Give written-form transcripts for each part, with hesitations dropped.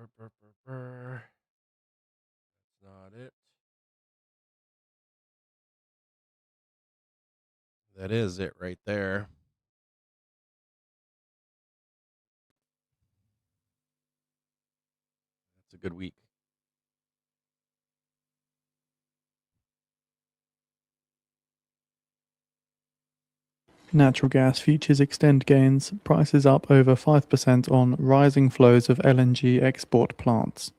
That's not it. That is it right there. That's a good week. Natural gas futures extend gains, prices up over 5% on rising flows of LNG export plants.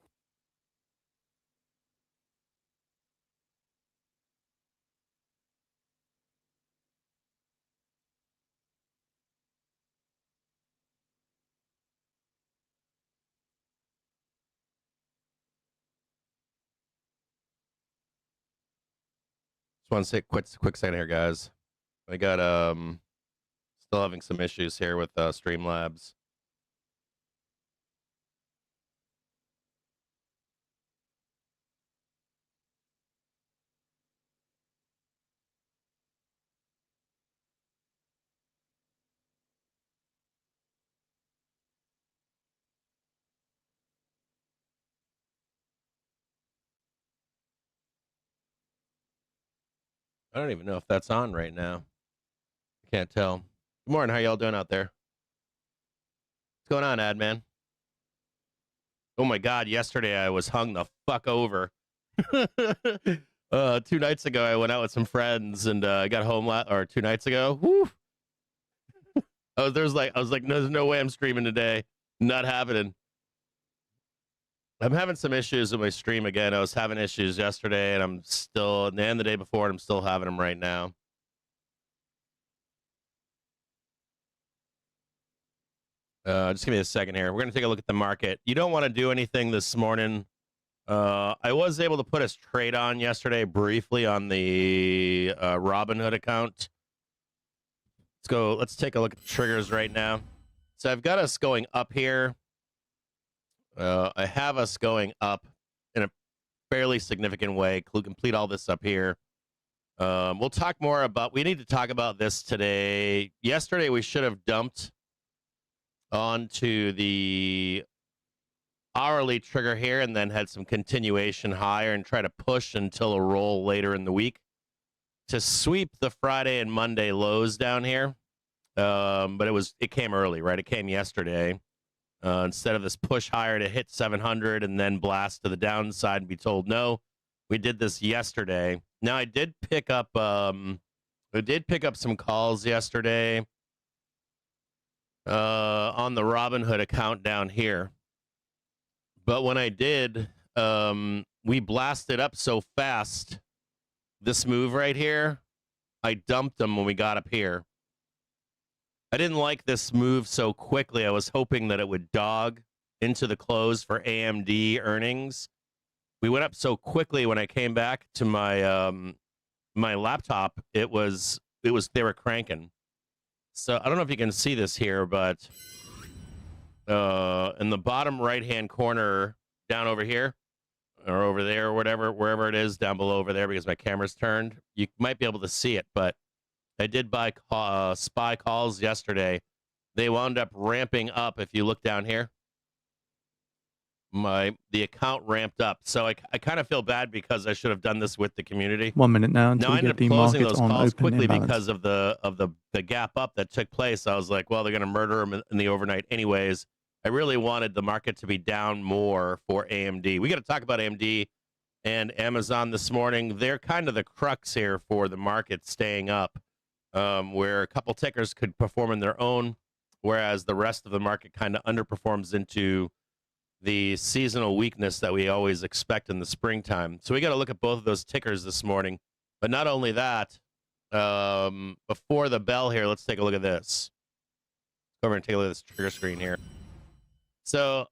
Just want to say quick second here, guys. I got still having some issues here with Streamlabs. I don't even know if that's on right now. I can't tell. Good morning. How y'all doing out there? What's going on, Adman? Oh my God! Yesterday I was hung the fuck over. 2 nights ago I went out with some friends and I got home 2 nights ago. Woo! I was like, no, there's no way I'm streaming today. Not happening. I'm having some issues with my stream again. I was having issues yesterday, and I'm still, and the day before, and I'm still having them right now. Just give me a second here. We're going to take a look at the market. You don't want to do anything this morning. I was able to put a trade on yesterday briefly on the Robinhood account. Let's take a look at the triggers right now. So I've got us going up here. I have us going up in a fairly significant way. Complete all this up here. We'll talk more about, we need to talk about this today. Yesterday, we should have dumped onto the hourly trigger here and then had some continuation higher and try to push until a roll later in the week to sweep the Friday and Monday lows down here. But it came early, right? It came yesterday. Instead of this push higher to hit 700 and then blast to the downside and be told no, we did this yesterday. Now I did pick up some calls yesterday on the Robinhood account down here. But when I did, we blasted up so fast. This move right here, I dumped them when we got up here. I didn't like this move so quickly. I was hoping that it would dog into the close for AMD earnings. We went up so quickly when I came back to my my laptop. They were cranking. So I don't know if you can see this here, but in the bottom right-hand corner down over here or over there or whatever, wherever it is down below over there because my camera's turned, you might be able to see it, but I did buy SPY calls yesterday. They wound up ramping up. If you look down here, the account ramped up. So I kind of feel bad because I should have done this with the community. 1 minute now until I we ended get the up closing market those on calls open quickly imbalance. because of the gap up that took place. I was like, well, they're going to murder them in the overnight anyways. I really wanted the market to be down more for AMD. We got to talk about AMD and Amazon this morning. They're kind of the crux here for the market staying up. Where a couple tickers could perform on their own, whereas the rest of the market kind of underperforms into the seasonal weakness that we always expect in the springtime. So we got to look at both of those tickers this morning. But not only that, before the bell here, let's take a look at this. Go over and take a look at this trigger screen here. So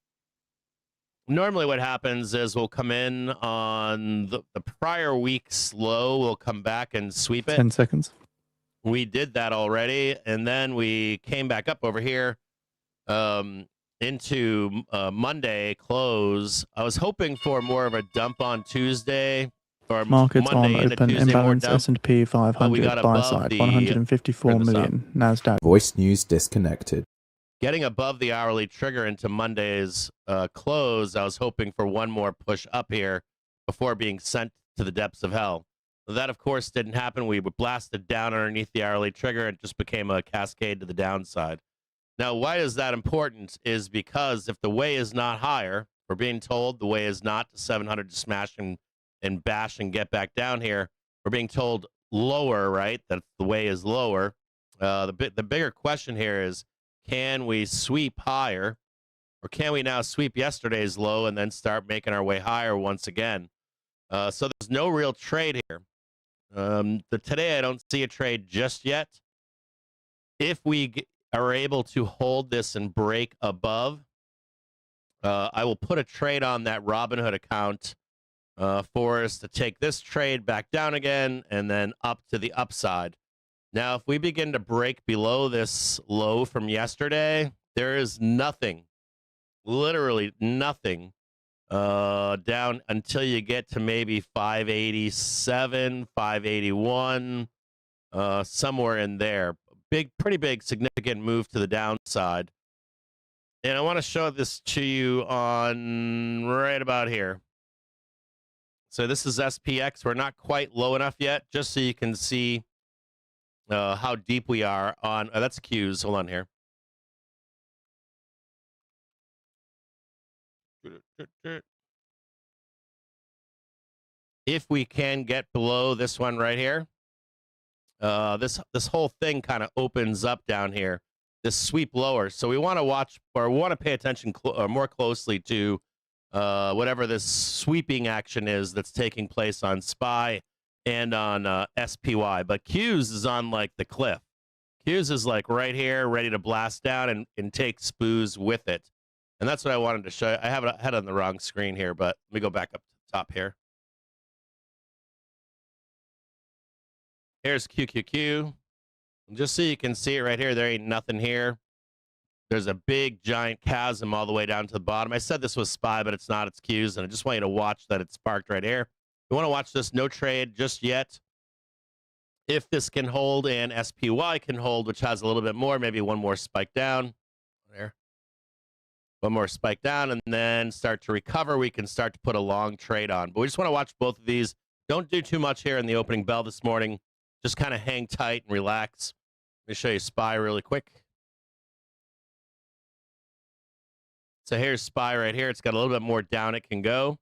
normally what happens is we'll come in on the prior week's low. We'll come back and sweep it. 10 seconds. We did that already, and then we came back up over here into Monday close. I was hoping for more of a dump on Tuesday. Or Markets Monday on into open Tuesday, imbalance. more dump. S&P 500 got buy above side the- 154 Turn this million. Nasdaq Voice news disconnected. getting above the hourly trigger into Monday's close, I was hoping for one more push up here before being sent to the depths of hell. That, of course, didn't happen. We were blasted down underneath the hourly trigger and it just became a cascade to the downside. Now, why is that important? Is because if the way is not higher, we're being told the way is not to 700 to smash and bash and get back down here. We're being told lower, right? That the way is lower. The bigger question here is, can we sweep higher, or can we now sweep yesterday's low and then start making our way higher once again? So there's no real trade here. Today I don't see a trade just yet. If we are able to hold this and break above, I will put a trade on that Robinhood account for us to take this trade back down again and then up to the upside. Now, if we begin to break below this low from yesterday, there is nothing, literally nothing, down until you get to maybe 587, 581, somewhere in there. Pretty big, significant move to the downside. And I want to show this to you on right about here. So this is SPX. We're not quite low enough yet, just so you can see how deep we are on. That's Q's. Hold on here. If we can get below this one right here, this whole thing kind of opens up down here. This sweep lower. So we want to watch, or want to pay attention more closely to whatever this sweeping action is that's taking place on SPY and on SPY. But Q's is on like the cliff. Q's is like right here, ready to blast down and take SPOOs with it. And that's what I wanted to show you. I have it had on the wrong screen here, but let me go back up to the top here. Here's QQQ. Just so you can see it right here, there ain't nothing here. There's a big, giant chasm all the way down to the bottom. I said this was SPY, but it's not. It's Q's, and I just want you to watch that it's sparked right here. You want to watch this. No trade just yet. If this can hold and SPY can hold, which has a little bit more, maybe one more spike down. There. One more spike down, and then start to recover. We can start to put a long trade on. But we just want to watch both of these. Don't do too much here in the opening bell this morning. Just kind of hang tight and relax. Let me show you SPY really quick. So here's SPY right here. It's got a little bit more down it can go.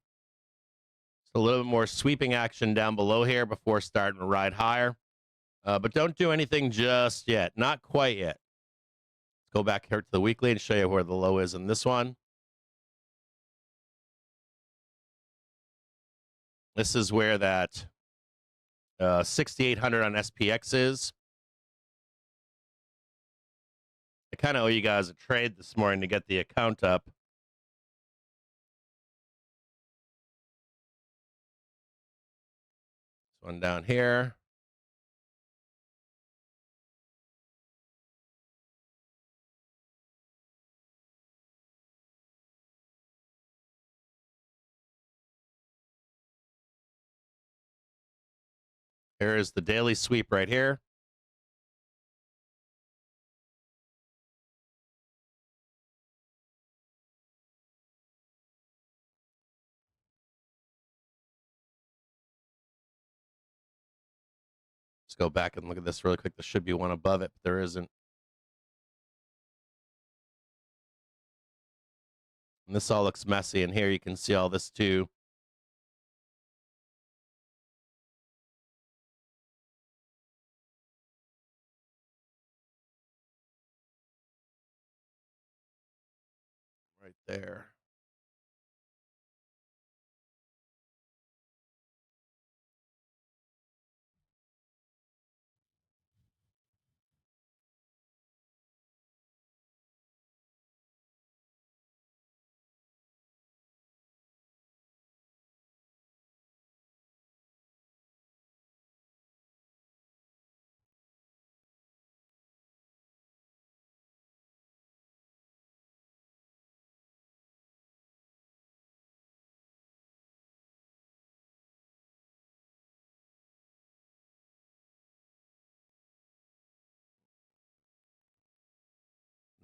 So a little bit more sweeping action down below here before starting to ride higher. But don't do anything just yet. Not quite yet. Let's go back here to the weekly and show you where the low is in this one. This is where that 6,800 on SPX is. I kind of owe you guys a trade this morning to get the account up. This one down here. Here is the daily sweep right here. Let's go back and look at this really quick. There should be one above it, but there isn't. And this all looks messy. And here you can see all this too. Right there.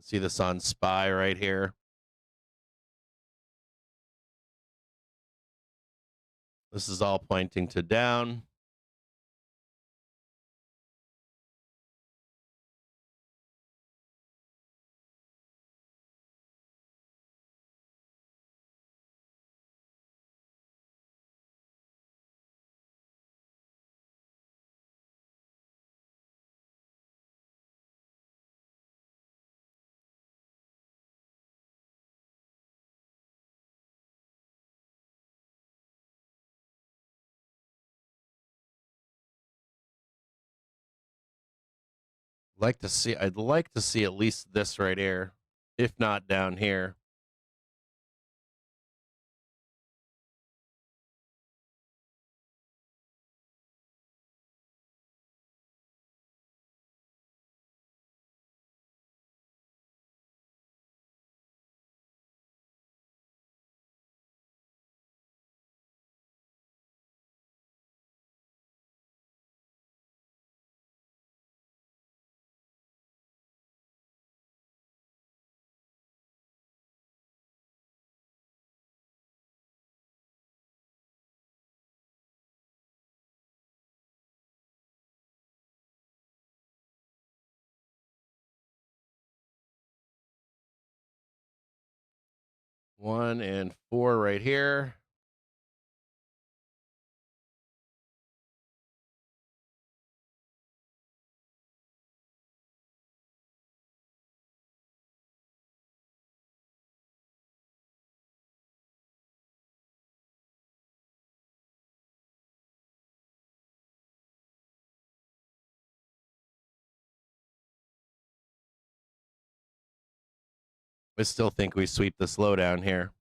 See this on SPY right here. This is all pointing to down. I'd like to see at least this right here, if not down here. One and four right here. I still think we sweep the slow down here.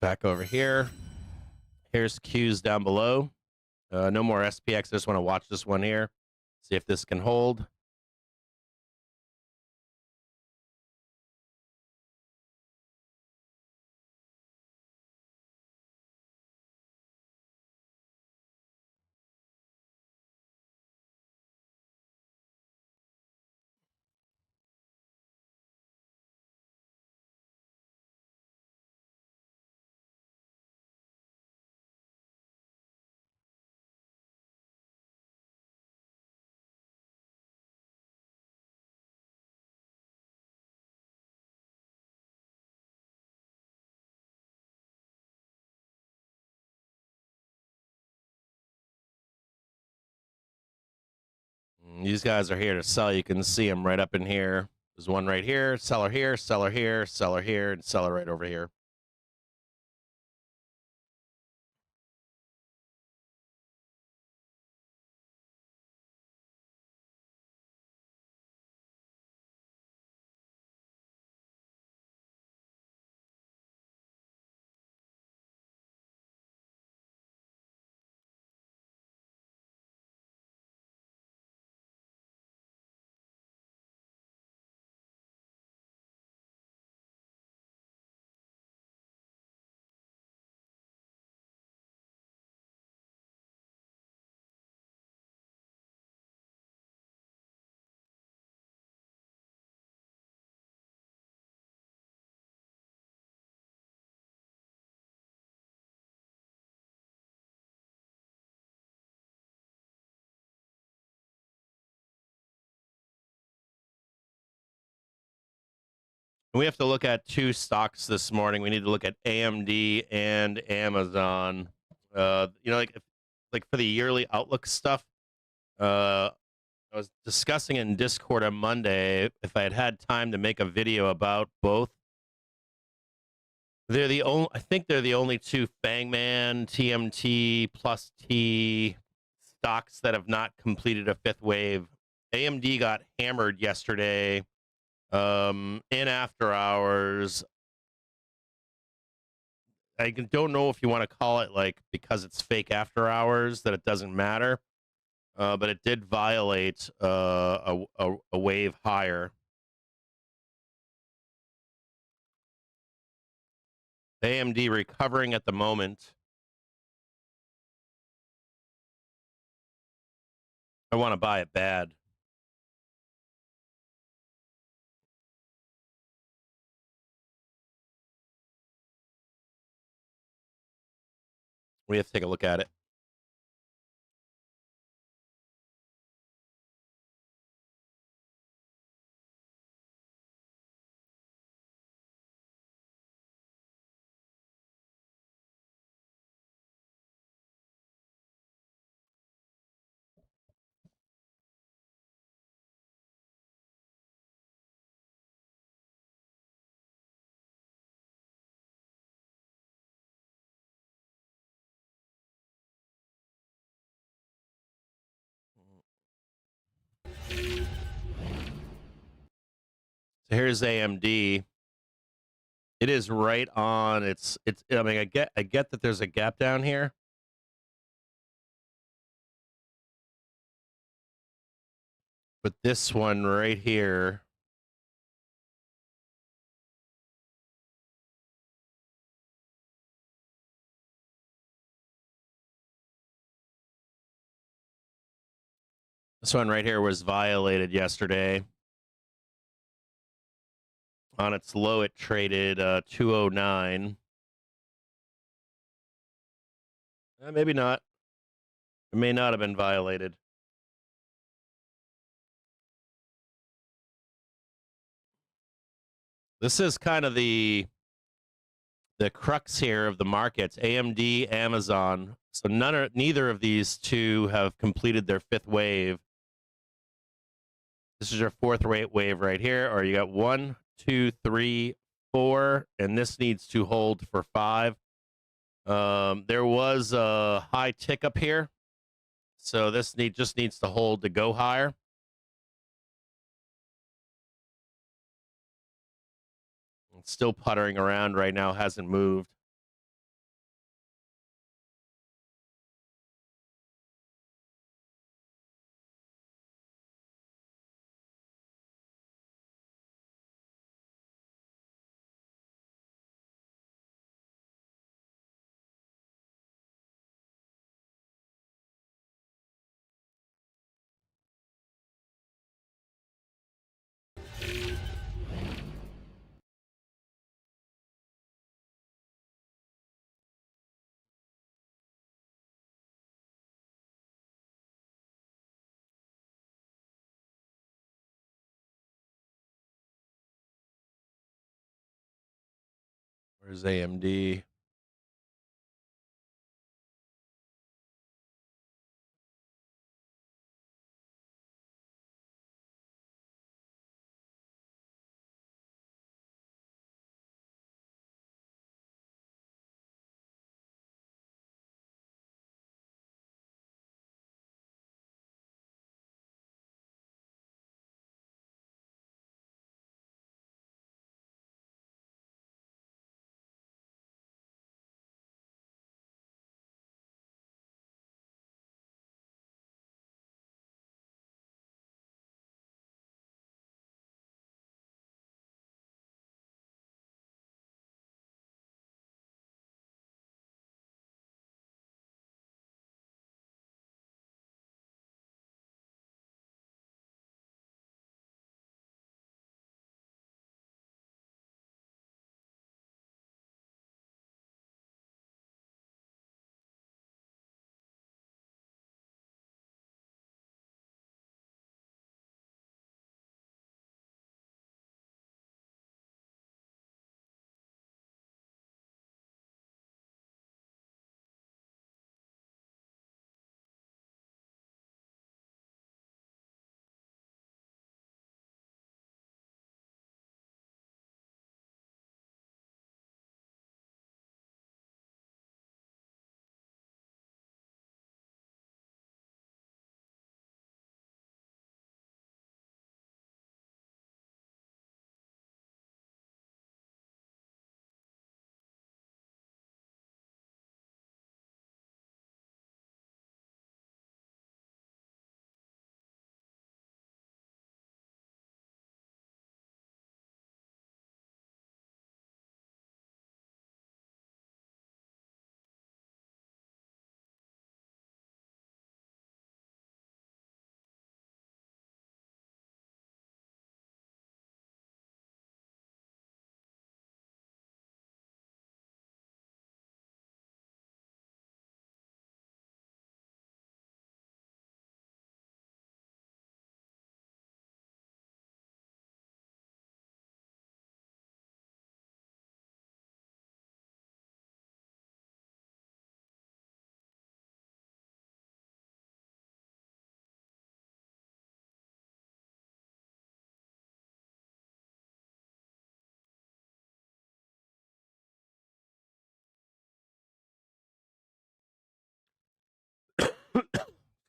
Back over here. Here's Q's down below. No more SPX. I just want to watch this one here. See if this can hold. These guys are here to sell. You can see them right up in here. There's one right here, seller here, seller here, seller here, and seller right over here. We have to look at two stocks this morning. We need to look at AMD and Amazon. Like for the yearly outlook stuff. I was discussing in Discord on Monday if I had time to make a video about both. I think they're the only two Fangman, TMT, plus T stocks that have not completed a fifth wave. AMD got hammered yesterday in after hours. don't know if you want to call it like because it's fake after hours that it doesn't matter, but it did violate a wave higher. AMD recovering at the moment. I want to buy it bad. We have to take a look at it. So here's AMD. It is right on. It's. I mean, I get that there's a gap down here. But this one right here, this one right here was violated yesterday. On its low, it traded 209. Maybe not. It may not have been violated. This is kind of the crux here of the markets. AMD, Amazon. So neither of these two have completed their fifth wave. This is your fourth wave right here. Or you got 1, 2, 3, 4, and this needs to hold for 5. There was a high tick up here, so this just needs to hold to go higher. It's still puttering around right now, hasn't moved. Where's AMD?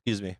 Excuse me.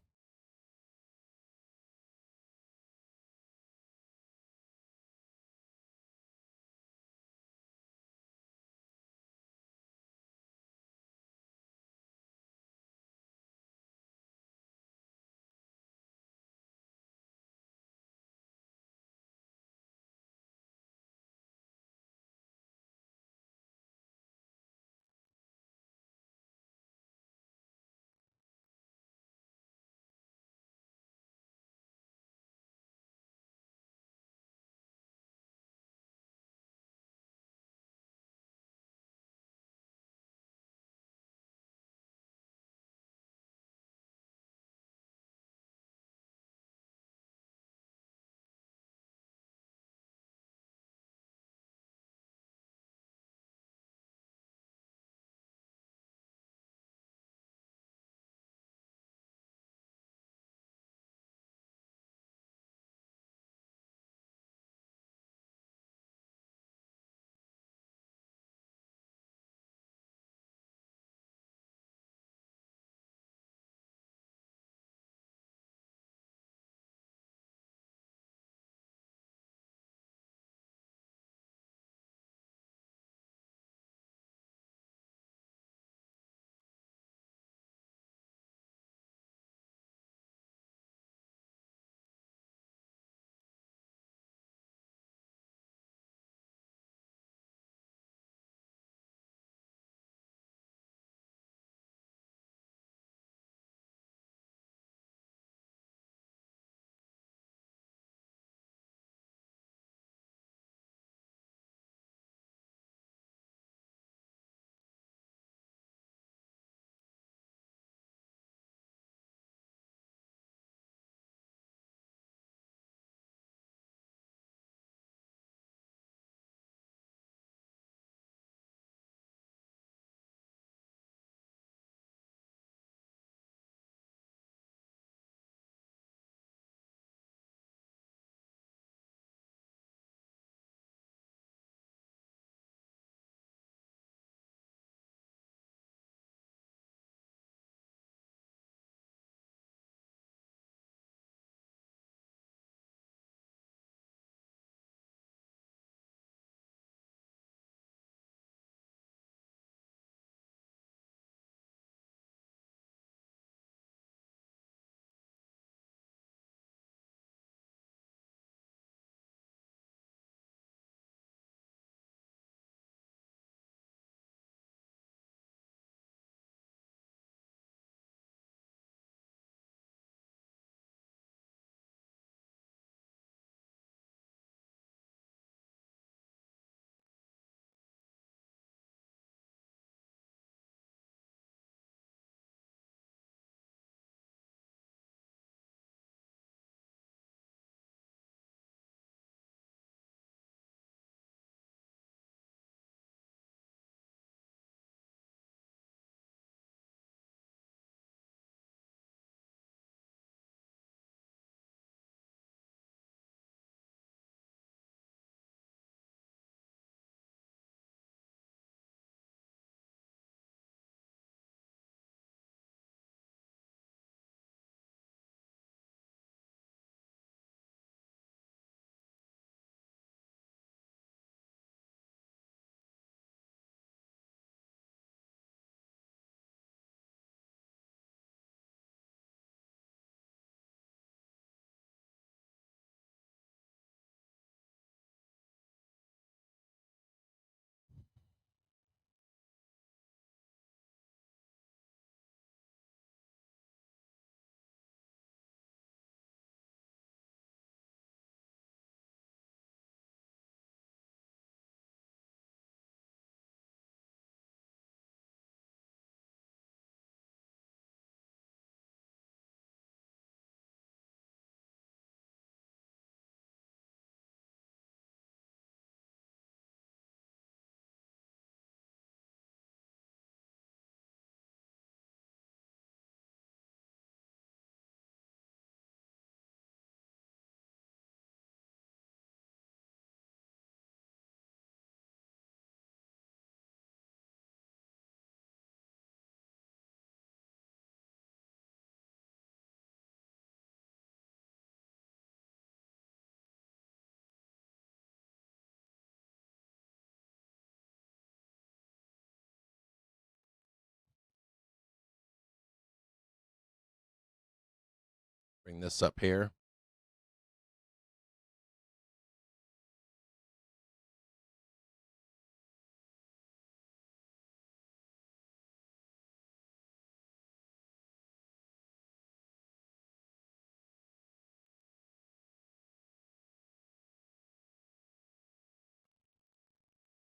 Bring this up here.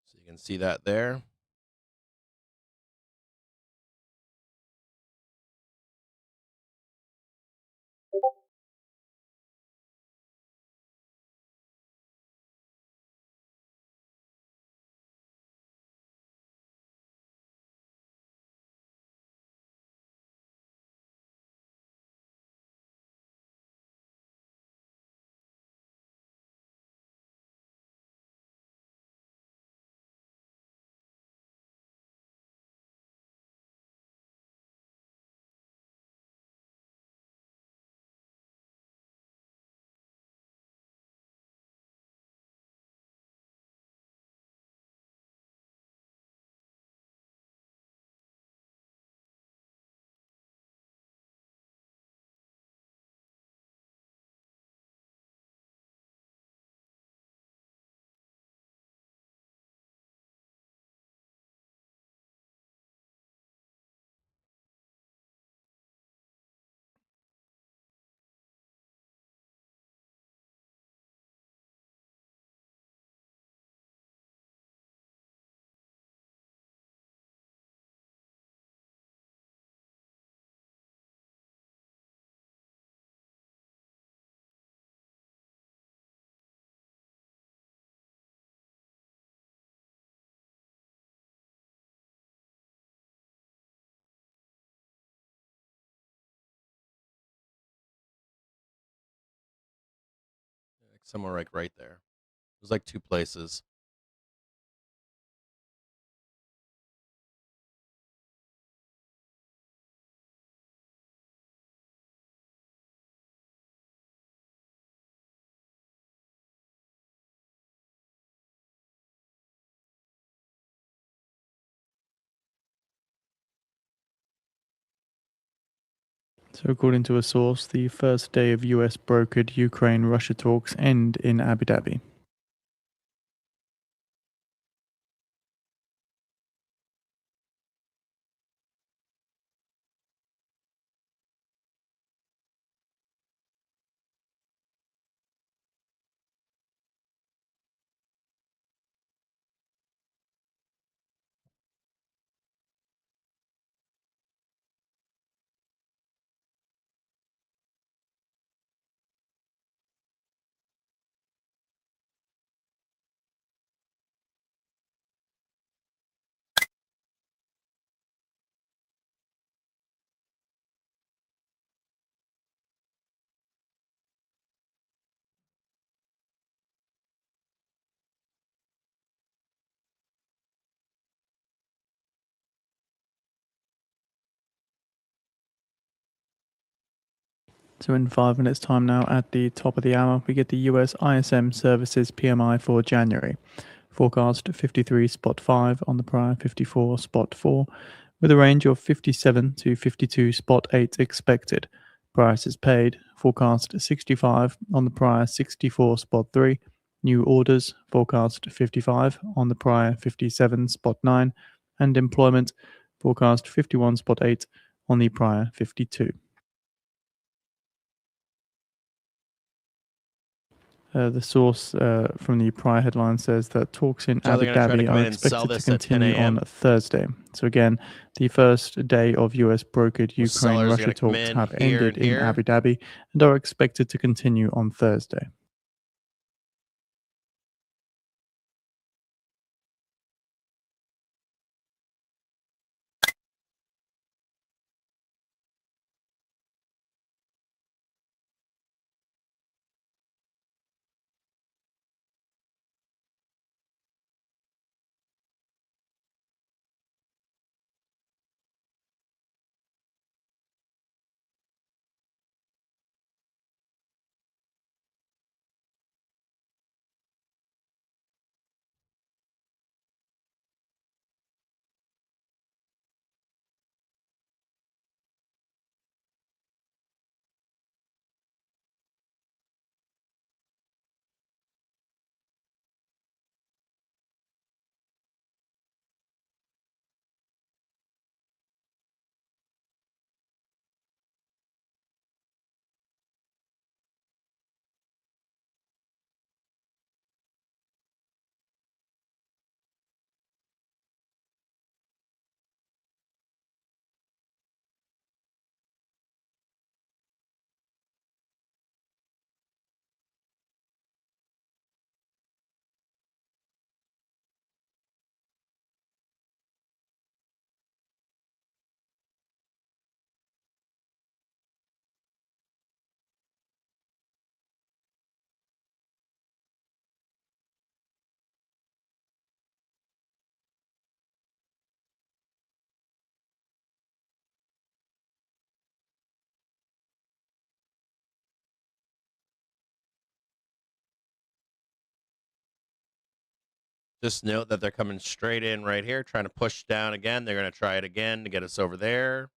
So you can see that there. Somewhere like right there. There's like 2 places. So, according to a source, the first day of US brokered Ukraine Russia talks end in Abu Dhabi. So, in 5 minutes' time now, at the top of the hour, we get the US ISM Services PMI for January. Forecast 53.5 on the prior 54.4, with a range of 57 to 52.8 expected. Prices paid forecast 65 on the prior 64.3. New orders forecast 55 on the prior 57.9, and employment forecast 51.8 on the prior 52. The source from the prior headline says that talks in So Abu they're gonna try to Dhabi come are in and sell expected to this at 10 continue on a.m.? Thursday. So again, the first day of US brokered Well, sellers are Ukraine-Russia gonna come talks in have here ended and in here. Abu Dhabi and are expected to continue on Thursday. Just note that they're coming straight in right here, trying to push down again. They're going to try it again to get us over there.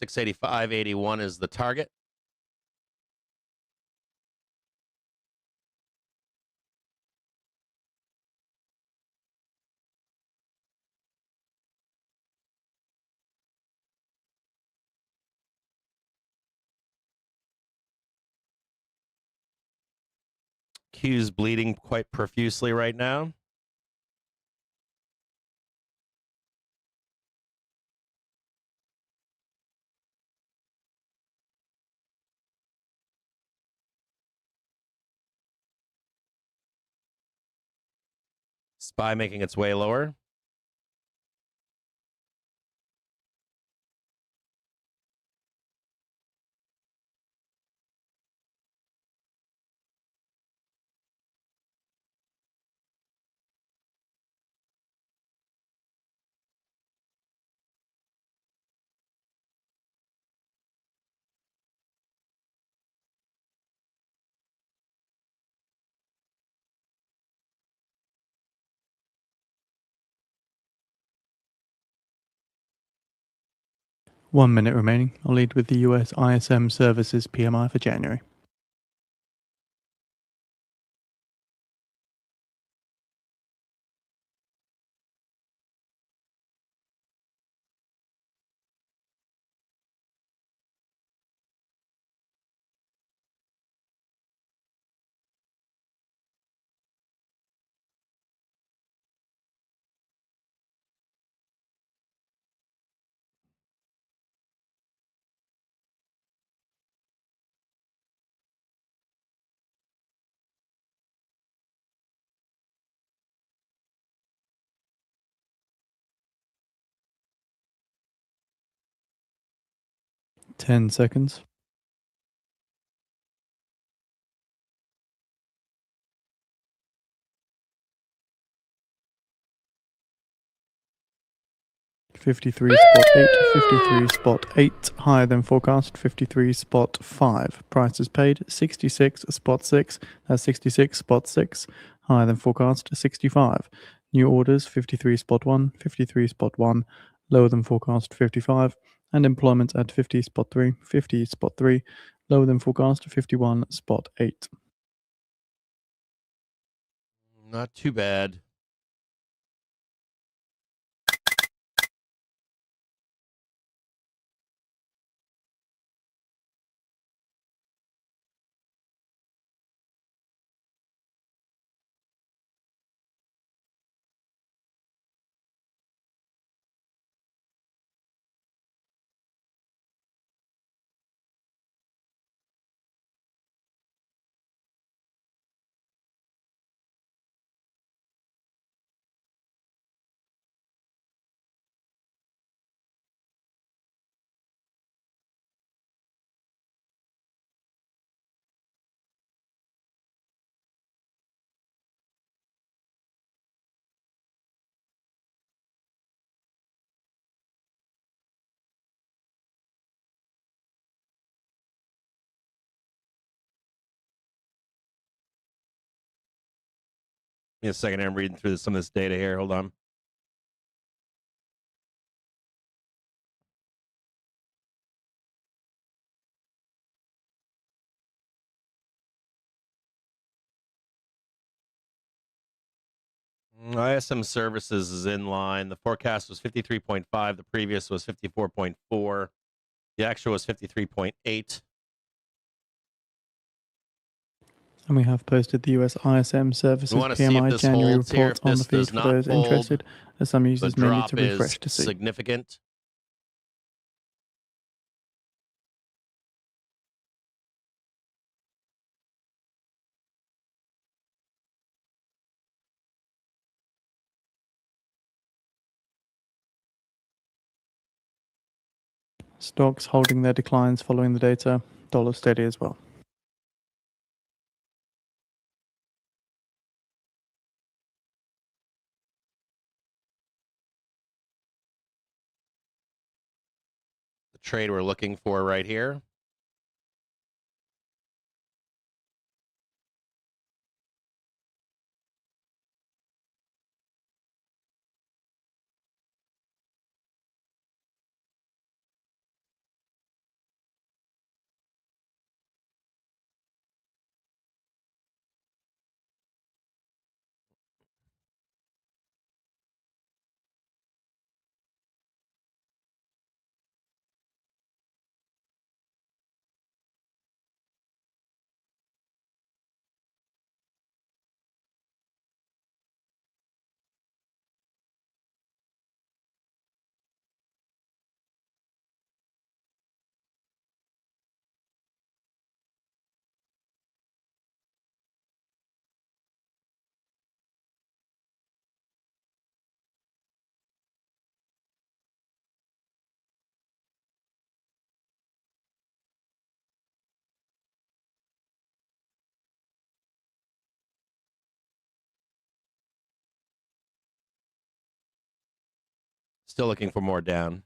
685.81 is the target. Q's bleeding quite profusely right now. SPY making its way lower. One minute remaining. I'll lead with the US ISM Services PMI for January. Ten seconds. 53.8, 53.8, higher than forecast, 53.5. Prices paid, 66.6, that's 66.6, higher than forecast, 65. New orders, 53.1, 53.1, lower than forecast, 55. And employment at 50.3, 50.3, lower than forecast, 51.8. Not too bad. Give me a second. I'm reading through some of this data here. Hold on. ISM services is in line. The forecast was 53.5. The previous was 54.4. The actual was 53.8. And we have posted the US ISM Services PMI January report on the feed for those interested, as some users may need to refresh to see. Significant. Stocks holding their declines following the data, dollar steady as well. The trade we're looking for right here. Still looking for more down.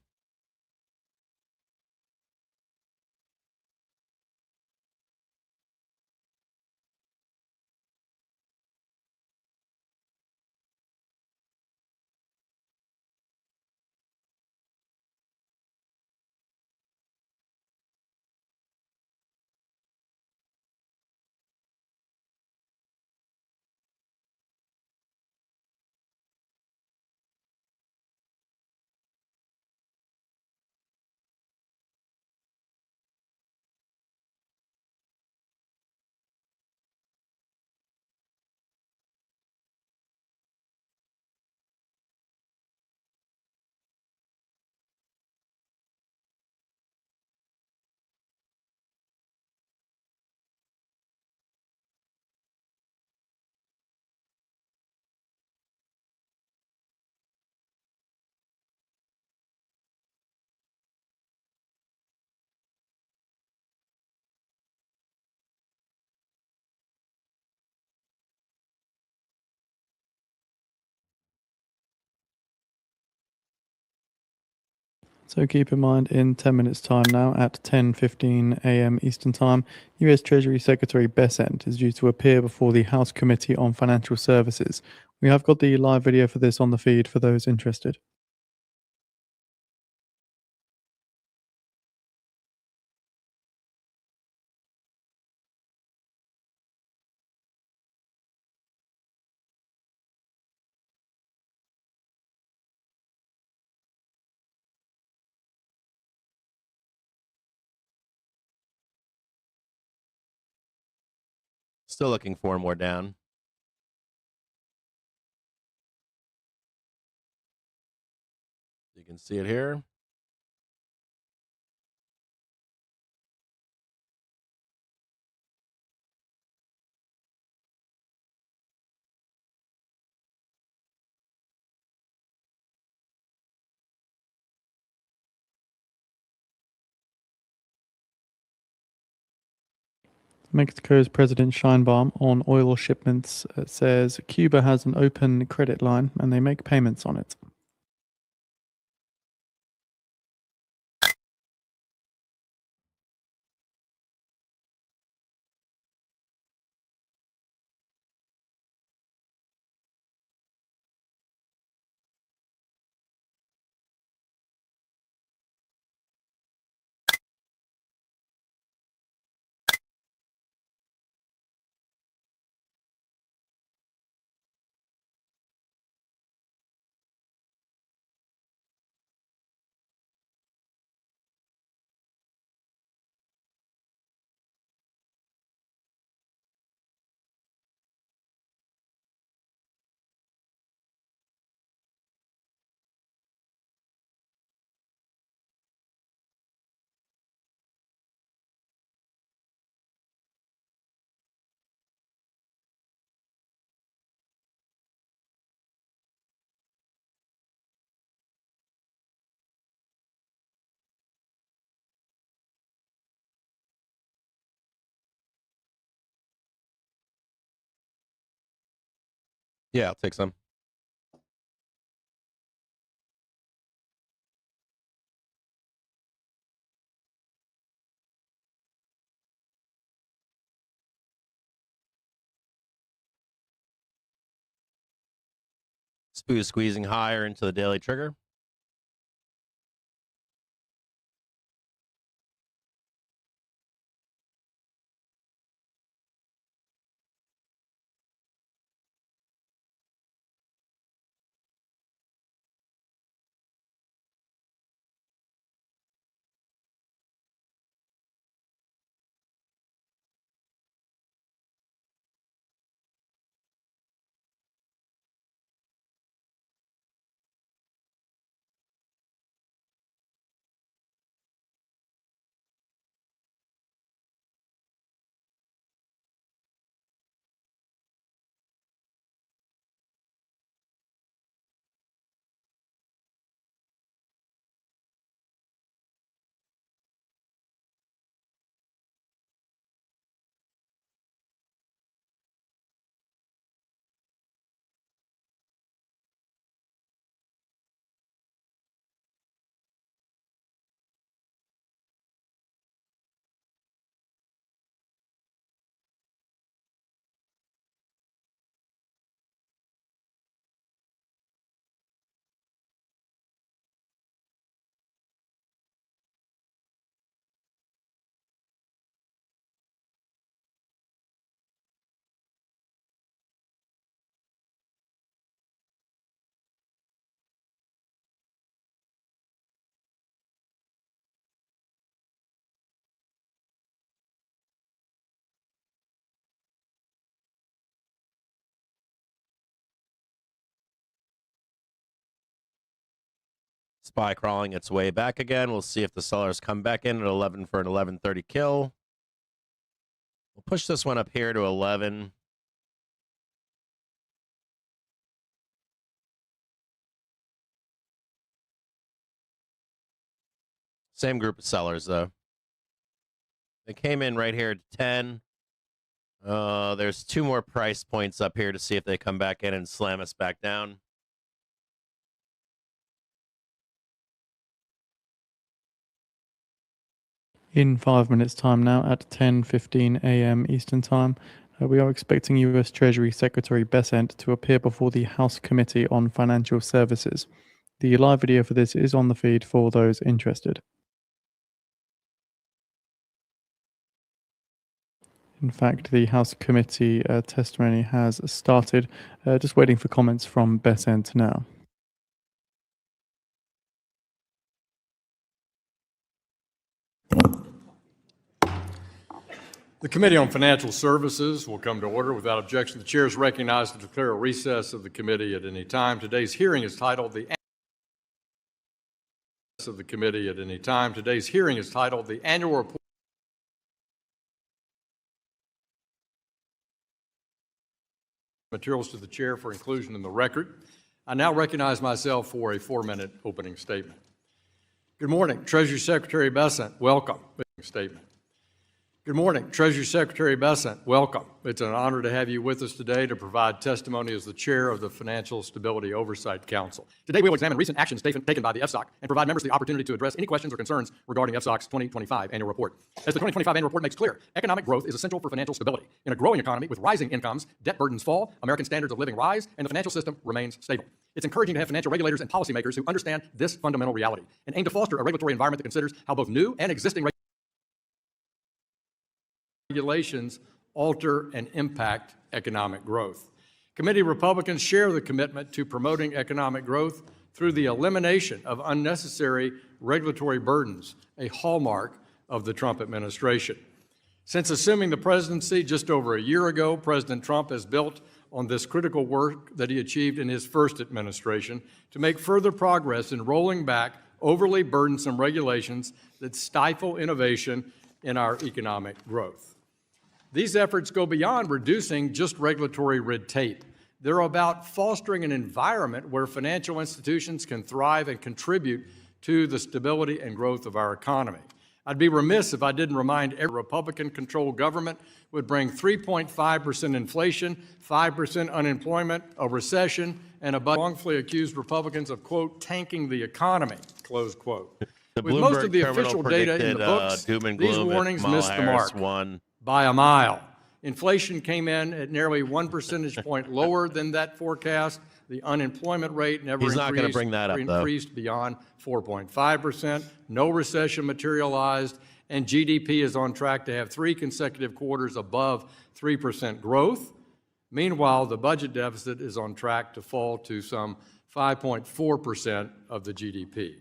So keep in mind, in 10 minutes' time now, at 10:15 a.m. Eastern Time, U.S. Treasury Secretary Bessent is due to appear before the House Committee on Financial Services. We have got the live video for this on the feed for those interested. Still looking for more down. You can see it here. Mexico's President Scheinbaum on oil shipments says Cuba has an open credit line and they make payments on it. Yeah, I'll take some. Squeezing higher into the daily trigger. SPY crawling its way back again. We'll see if the sellers come back in at 11 for an 11:30 kill. We'll push this one up here to 11. Same group of sellers, though. They came in right here at 10. There's 2 more price points up here to see if they come back in and slam us back down. In 5 minutes' time now at 10:15 a.m. Eastern Time, we are expecting U.S. Treasury Secretary Bessent to appear before the House Committee on Financial Services. The live video for this is on the feed for those interested. In fact, the House Committee testimony has started. Just waiting for comments from Bessent now. The Committee on Financial Services will come to order. Without objection, the chair is recognized to declare a recess of the committee at any time. Today's hearing is titled the Annual Report. Materials to the chair for inclusion in the record. I now recognize myself for a 4-minute opening statement. Good morning, Treasury Secretary Bessent. Welcome. Statement. Good morning, Treasury Secretary Bessent. Welcome. It's an honor to have you with us today to provide testimony as the chair of the Financial Stability Oversight Council. Today, we will examine recent actions taken by the FSOC and provide members the opportunity to address any questions or concerns regarding FSOC's 2025 annual report. As the 2025 annual report makes clear, economic growth is essential for financial stability. In a growing economy with rising incomes, debt burdens fall, American standards of living rise, and the financial system remains stable. It's encouraging to have financial regulators and policymakers who understand this fundamental reality and aim to foster a regulatory environment that considers how both new and existing regulations alter and impact economic growth. Committee Republicans share the commitment to promoting economic growth through the elimination of unnecessary regulatory burdens, a hallmark of the Trump administration. Since assuming the presidency just over a year ago, President Trump has built on this critical work that he achieved in his first administration to make further progress in rolling back overly burdensome regulations that stifle innovation in our economic growth. These efforts go beyond reducing just regulatory red tape. They're about fostering an environment where financial institutions can thrive and contribute to the stability and growth of our economy. I'd be remiss if I didn't remind every Republican-controlled government would bring 3.5% inflation, 5% unemployment, a recession, and a wrongfully accused Republicans of, quote, tanking the economy, close quote. With most of the official data in the books, these warnings missed the mark by a mile. Inflation came in at nearly 1 percentage point lower than that forecast. The unemployment rate never increased beyond 4.5%. No recession materialized, and GDP is on track to have 3 consecutive quarters above 3% growth. Meanwhile, the budget deficit is on track to fall to some 5.4% of the GDP.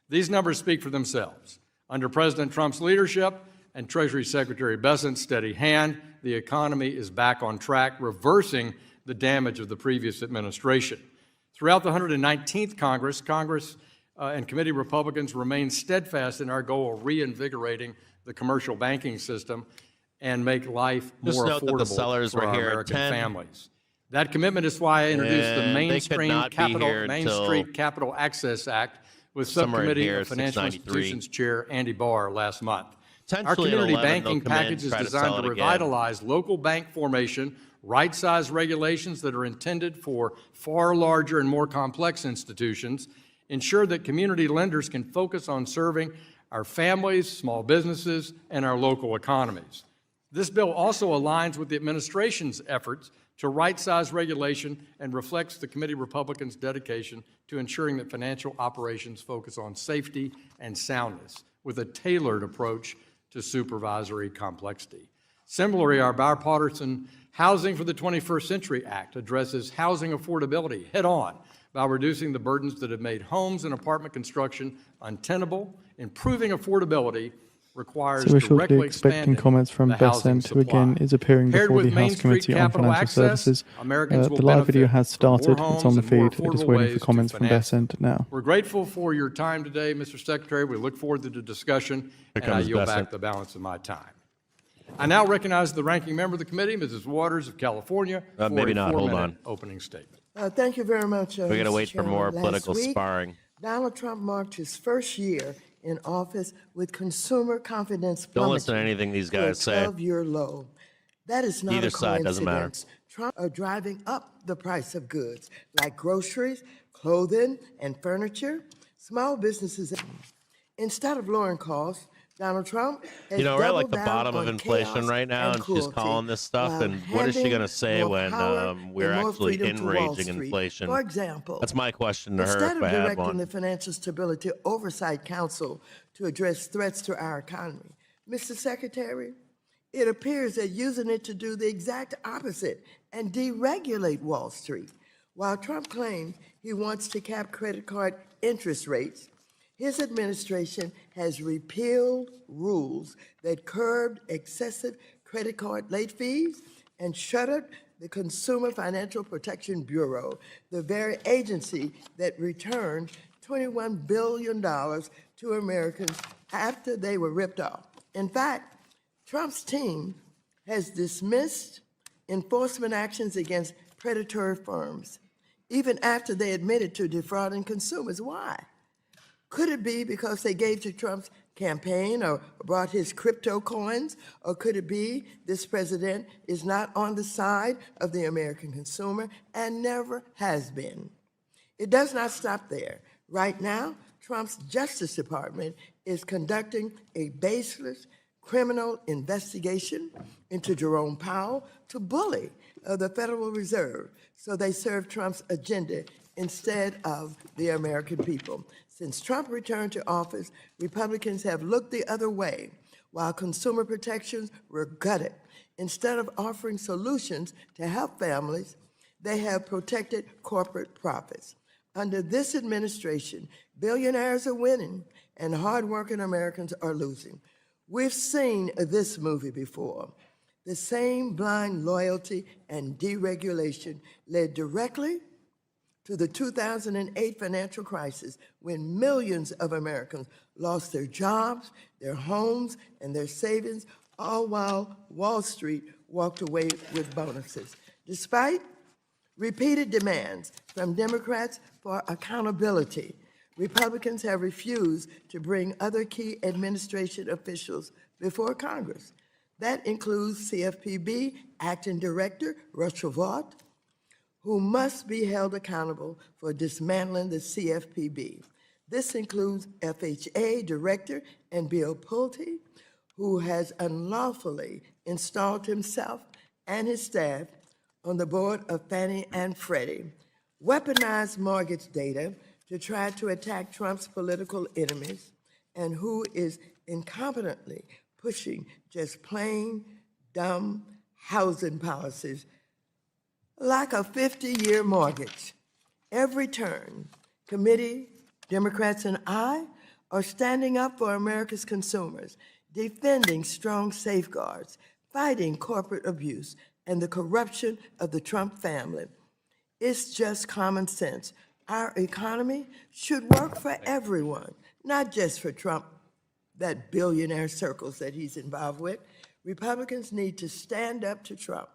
These numbers speak for themselves. Under President Trump's leadership and Treasury Secretary Bessent's steady hand, the economy is back on track, reversing the damage of the previous administration. Throughout the 119th Congress and committee Republicans remain steadfast in our goal of reinvigorating the commercial banking system and make life more affordable for our American families. That commitment is why I introduced the Main Street Capital Access Act with Subcommittee of Financial Institutions Chair Andy Barr last month. Our community banking package is designed to revitalize local bank formation, right-size regulations that are intended for far larger and more complex institutions, ensure that community lenders can focus on serving our families, small businesses, and our local economies. This bill also aligns with the administration's efforts to right-size regulation and reflects the committee Republicans' dedication to ensuring that financial operations focus on safety and soundness with a tailored approach to supervisory complexity. Similarly, our bipartisan Housing for the 21st Century Act addresses housing affordability head-on by reducing the burdens that have made homes and apartment construction untenable, improving affordability, requires So we're shortly directly expecting expanding comments from the housing Besant, who again supply. is appearing Paired before the with Main House Street Committee on Capital Financial Access, Services. Americans will The live video benefit has from more started. It's homes on the and more feed. We're just affordable waiting for ways to comments from finance them. Besant now. We're grateful for your time today, Mr. Secretary. We look forward to the discussion, and I comes yield Besant. back the balance of my time. I now recognize the ranking member of the committee, Mrs. Waters of California, for maybe a not. Hold 4-minute on. opening statement. Thank you very much. We got to Mr. wait for Chairman. more Last political week, sparring. Donald Trump marked his first year in office with consumer confidence Don't listen to plummeting anything these to guys a say. 12-year low. That is not Either a side, doesn't matter. coincidence. Trump are driving up the price of goods like groceries, clothing, and furniture. Small businesses, instead of lowering costs, Donald Trump has We're at like doubled the down bottom of on inflation chaos right now, and she's cruelty calling this stuff. while And what is she handing going to say more when power we're and more actually freedom to Wall enraging Street. inflation? For example, That's my question to her instead if of I had directing one. the Financial Stability Oversight Council to address threats to our economy, Mr. Secretary, it appears that using it to do the exact opposite and deregulate Wall Street. While Trump claims he wants to cap credit card interest rates, his administration has repealed rules that curbed excessive credit card late fees and shuttered the Consumer Financial Protection Bureau, the very agency that returned $21 billion to Americans after they were ripped off. In fact, Trump's team has dismissed enforcement actions against predatory firms, even after they admitted to defrauding consumers. Why? Could it be because they gave to Trump's campaign or brought his crypto coins? Or could it be this president is not on the side of the American consumer and never has been? It does not stop there. Right now, Trump's Justice Department is conducting a baseless criminal investigation into Jerome Powell to bully the Federal Reserve so they serve Trump's agenda instead of the American people. Since Trump returned to office, Republicans have looked the other way while consumer protections were gutted. Instead of offering solutions to help families, they have protected corporate profits. Under this administration, billionaires are winning and hardworking Americans are losing. We've seen this movie before. The same blind loyalty and deregulation led directly to the 2008 financial crisis, when millions of Americans lost their jobs, their homes, and their savings, all while Wall Street walked away with bonuses. Despite repeated demands from Democrats for accountability, Republicans have refused to bring other key administration officials before Congress. That includes CFPB Acting Director Russell Vought, who must be held accountable for dismantling the CFPB. This includes FHA Director and Bill Pulte, who has unlawfully installed himself and his staff on the board of Fannie and Freddie, weaponized mortgage data to try to attack Trump's political enemies, and who is incompetently pushing just plain dumb housing policies like a 50-year mortgage. Every turn, committee, Democrats, and I are standing up for America's consumers, defending strong safeguards, fighting corporate abuse and the corruption of the Trump family. It's just common sense. Our economy should work for everyone, not just for Trump, that billionaire circles that he's involved with. Republicans need to stand up to Trump,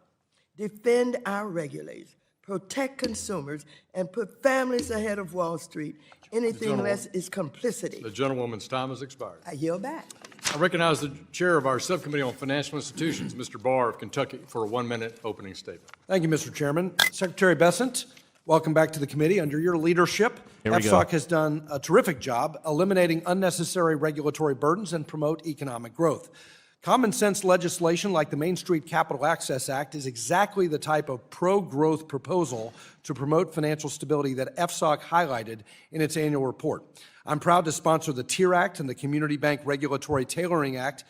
defend our regulators, protect consumers, and put families ahead of Wall Street. Anything less is complicity. The gentlewoman's time has expired. I yield back. I recognize the chair of our subcommittee on financial institutions, Mr. Barr of Kentucky, for a 1-minute opening statement. Thank you, Mr. Chairman. Secretary Besant, welcome back to the committee. Under your leadership, FSOC has done a terrific job eliminating unnecessary regulatory burdens and promote economic growth. Common sense legislation like the Main Street Capital Access Act is exactly the type of pro-growth proposal to promote financial stability that FSOC highlighted in its annual report. I'm proud to sponsor the TIER Act and the Community Bank Regulatory Tailoring Act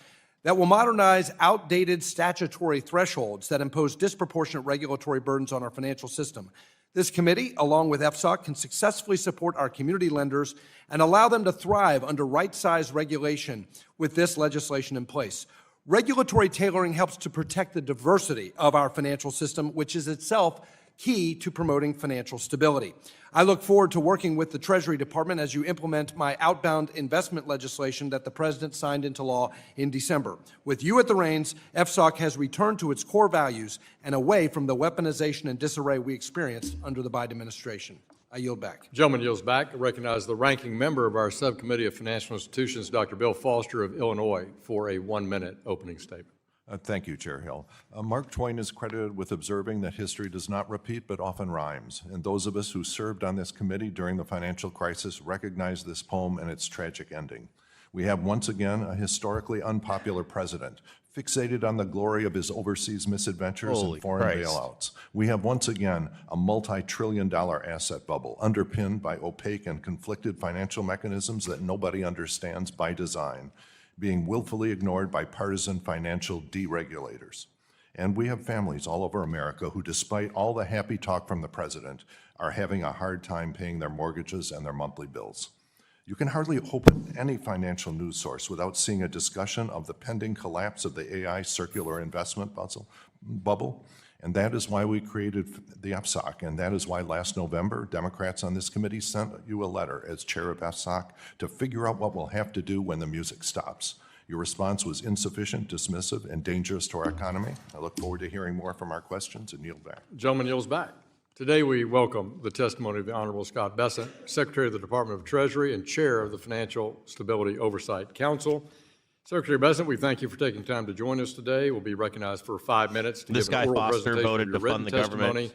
that will modernize outdated statutory thresholds that impose disproportionate regulatory burdens on our financial system. This committee, along with FSOC, can successfully support our community lenders and allow them to thrive under right-sized regulation with this legislation in place. Regulatory tailoring helps to protect the diversity of our financial system, which is itself key to promoting financial stability. I look forward to working with the Treasury Department as you implement my outbound investment legislation that the President signed into law in December. With you at the reins, FSOC has returned to its core values and away from the weaponization and disarray we experienced under the Biden administration. I yield back. Gentleman yields back. I recognize the ranking member of our Subcommittee of Financial Institutions, Dr. Bill Foster of Illinois, for a 1-minute opening statement. Thank you, Chair Hill. Mark Twain is credited with observing that history does not repeat but often rhymes, and those of us who served on this committee during the financial crisis recognize this poem and its tragic ending. We have once again a historically unpopular president, fixated on the glory of his overseas misadventures and foreign bailouts. We have once again a multi-trillion-dollar asset bubble underpinned by opaque and conflicted financial mechanisms that nobody understands by design, being willfully ignored by partisan financial deregulators. And we have families all over America who, despite all the happy talk from the president, are having a hard time paying their mortgages and their monthly bills. You can hardly open any financial news source without seeing a discussion of the pending collapse of the AI circular investment bubble. And that is why we created the FSOC, and that is why last November, Democrats on this committee sent you a letter as chair of FSOC to figure out what we'll have to do when the music stops. Your response was insufficient, dismissive, and dangerous to our economy. I look forward to hearing more from our questions and yield back. Gentleman yields back. Today we welcome the testimony of the Honorable Scott Bessent, Secretary of the Department of Treasury and Chair of the Financial Stability Oversight Council. Secretary Bessent, we thank you for taking time to join us today. We'll be recognized for 5 minutes to This give an guy oral Foster presentation voted of your to written fund the testimony. government.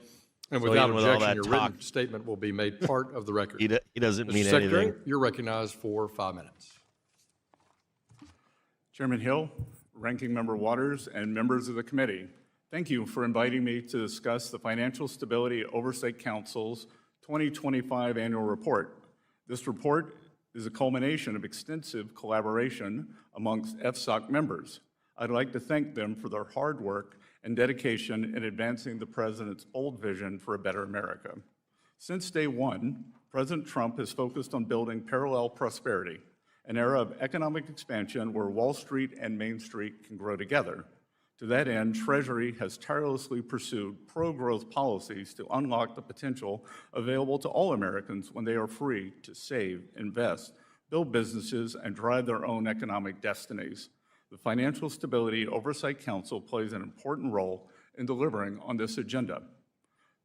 And So without even with all objection, that your written talk- statement will be made part of the record. He doesn't Mr. mean Secretary, anything. you're recognized for 5 minutes. Chairman Hill, Ranking Member Waters, and members of the committee, thank you for inviting me to discuss the Financial Stability Oversight Council's 2025 annual report. This report is a culmination of extensive collaboration amongst FSOC members. I'd like to thank them for their hard work and dedication in advancing the President's bold vision for a better America. Since day one, President Trump has focused on building parallel prosperity, an era of economic expansion where Wall Street and Main Street can grow together. To that end, Treasury has tirelessly pursued pro-growth policies to unlock the potential available to all Americans when they are free to save, invest, build businesses, and drive their own economic destinies. The Financial Stability Oversight Council plays an important role in delivering on this agenda.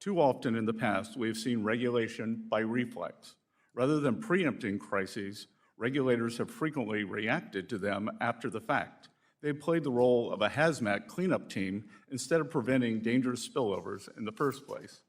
Too often in the past, we have seen regulation by reflex. Rather than preempting crises, regulators have frequently reacted to them after the fact. They played the role of a hazmat cleanup team instead of preventing dangerous spillovers in the first place.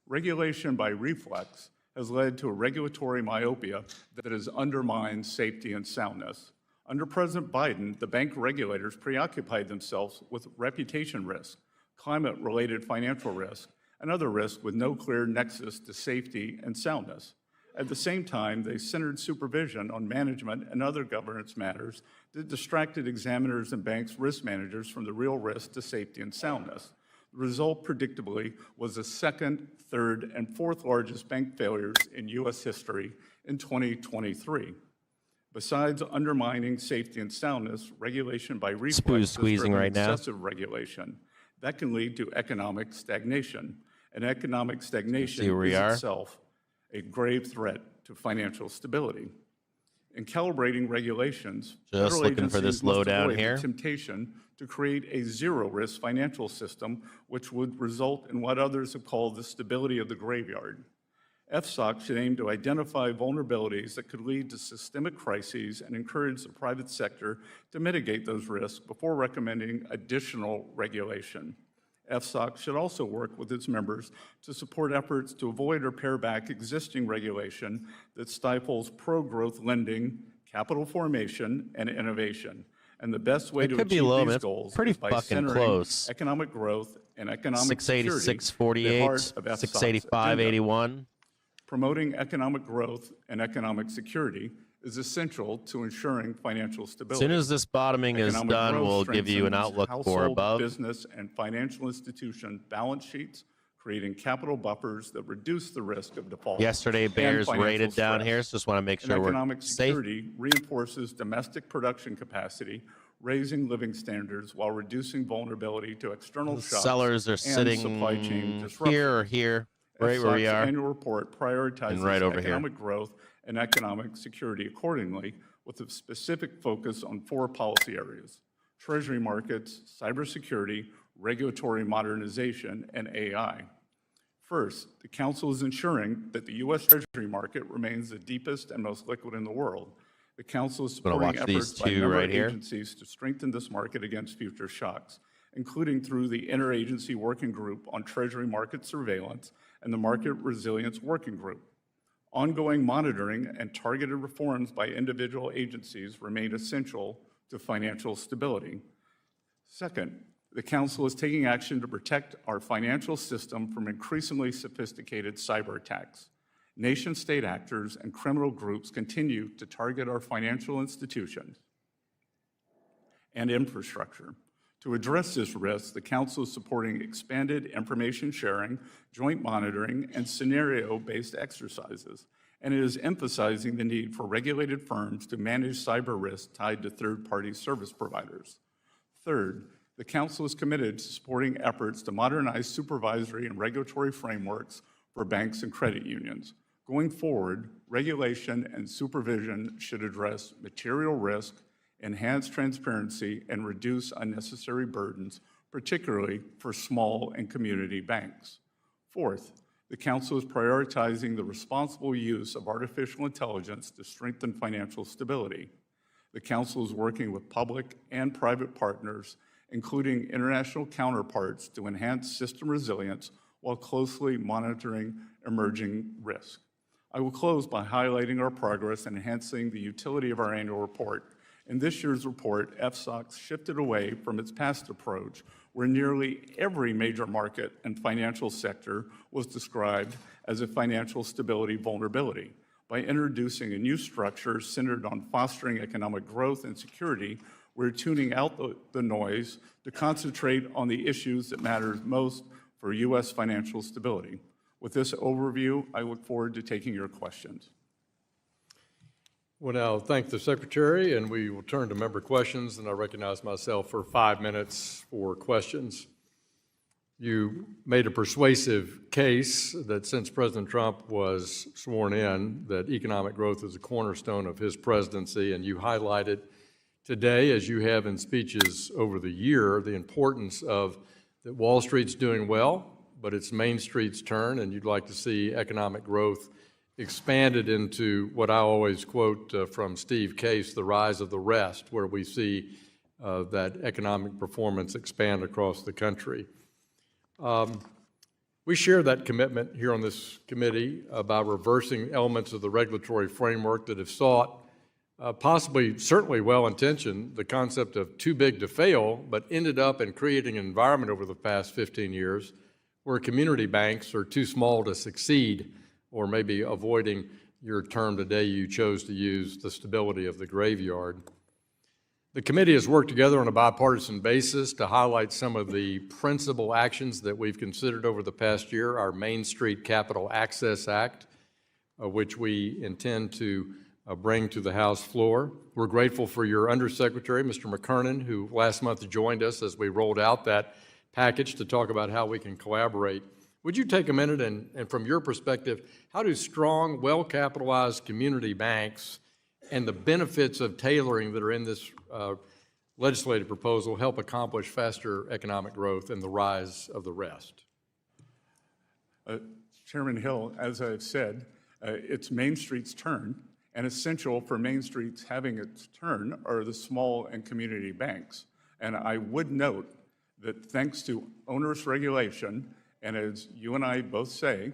Regulation by reflex has led to a regulatory myopia that has undermined safety and soundness. Under President Biden, the bank regulators preoccupied themselves with reputation risk, climate-related financial risk, and other risks with no clear nexus to safety and soundness. At the same time, they centered supervision on management and other governance matters that distracted examiners and banks' risk managers from the real risk to safety and soundness. The result, predictably, was the second, third, and fourth largest bank failures in U.S. history in 2023. Besides undermining safety and soundness, regulation by reflex squeezing right now. excessive regulation. That can lead to economic stagnation. And economic stagnation is itself a grave threat to financial stability. In calibrating regulations, Just federal looking for agencies this must low down avoid here. the temptation to create a zero-risk financial system, which would result in what others have called the stability of the graveyard. FSOC should aim to identify vulnerabilities that could lead to systemic crises and encourage the private sector to mitigate those risks before recommending additional regulation. FSOC should also work with its members to support efforts to avoid or pare back existing regulation that stifles pro-growth lending, capital formation, and innovation. And the best way to achieve these goals pretty is by fucking centering close. economic growth and economic 680, security, 648, the heart of FSOC's 685, agenda. 81. Promoting economic growth and economic security is essential to ensuring financial As stability. soon as this bottoming is Economic done, growth we'll give you an strengthens outlook for household, above. business, and financial institution balance sheets, creating capital buffers that reduce the risk of default. Yesterday, and bears financial raided down stress. here, so just want to make And sure we're economic safe. security reinforces domestic production capacity, raising living standards while reducing vulnerability to external shocks Sellers are and sitting supply chain disruption. here or here, right where we FSOC's are. annual report prioritizes And right over here. economic growth and economic security accordingly, with a specific focus on 4 policy areas: Treasury markets, cybersecurity, regulatory modernization, and AI. First, the Council is ensuring that the U.S. Treasury market remains the deepest and most liquid in the world. The Council is Wanna supporting watch these efforts by a two number right of here? agencies to strengthen this market against future shocks, including through the Interagency Working Group on Treasury Market Surveillance and the Market Resilience Working Group. Ongoing monitoring and targeted reforms by individual agencies remain essential to financial stability. Second, the Council is taking action to protect our financial system from increasingly sophisticated cyber attacks. Nation-state actors and criminal groups continue to target our financial institutions and infrastructure. To address this risk, the Council is supporting expanded information sharing, joint monitoring, and scenario-based exercises, and it is emphasizing the need for regulated firms to manage cyber risks tied to third-party service providers. Third, the Council is committed to supporting efforts to modernize supervisory and regulatory frameworks for banks and credit unions. Going forward, regulation and supervision should address material risk, enhance transparency, and reduce unnecessary burdens, particularly for small and community banks. Fourth, the Council is prioritizing the responsible use of artificial intelligence to strengthen financial stability. The Council is working with public and private partners, including international counterparts, to enhance system resilience while closely monitoring emerging risks. I will close by highlighting our progress in enhancing the utility of our annual report. In this year's report, FSOC shifted away from its past approach, where nearly every major market and financial sector was described as a financial stability vulnerability, by introducing a new structure centered on fostering economic growth and security. We're tuning out the noise to concentrate on the issues that matter most for U.S. financial stability. With this overview, I look forward to taking your questions. We'll now thank the Secretary, and we will turn to member questions, and I recognize myself for 5 minutes for questions. You made a persuasive case that since President Trump was sworn in, that economic growth is a cornerstone of his presidency, and you highlighted today, as you have in speeches over the year, the importance of that Wall Street's doing well, but it's Main Street's turn, and you'd like to see economic growth expanded into what I always quote from Steve Case, the rise of the rest, where we see that economic performance expand across the country. We share that commitment here on this committee about reversing elements of the regulatory framework that have sought, possibly certainly well-intentioned, the concept of too big to fail, but ended up in creating an environment over the past 15 years where community banks are too small to succeed, or maybe avoiding your term today you chose to use, the stability of the graveyard. The committee has worked together on a bipartisan basis to highlight some of the principal actions that we've considered over the past year. Our Main Street Capital Access Act, which we intend to bring to the House floor. We're grateful for your Undersecretary, Mr. McKernan, who last month joined us as we rolled out that package to talk about how we can collaborate. Would you take a minute and from your perspective, how do strong, well-capitalized community banks and the benefits of tailoring that are in this legislative proposal help accomplish faster economic growth and the rise of the rest? Chairman Hill, as I've said, it's Main Street's turn, and essential for Main Street's having its turn are the small and community banks. And I would note that thanks to onerous regulation, and as you and I both say,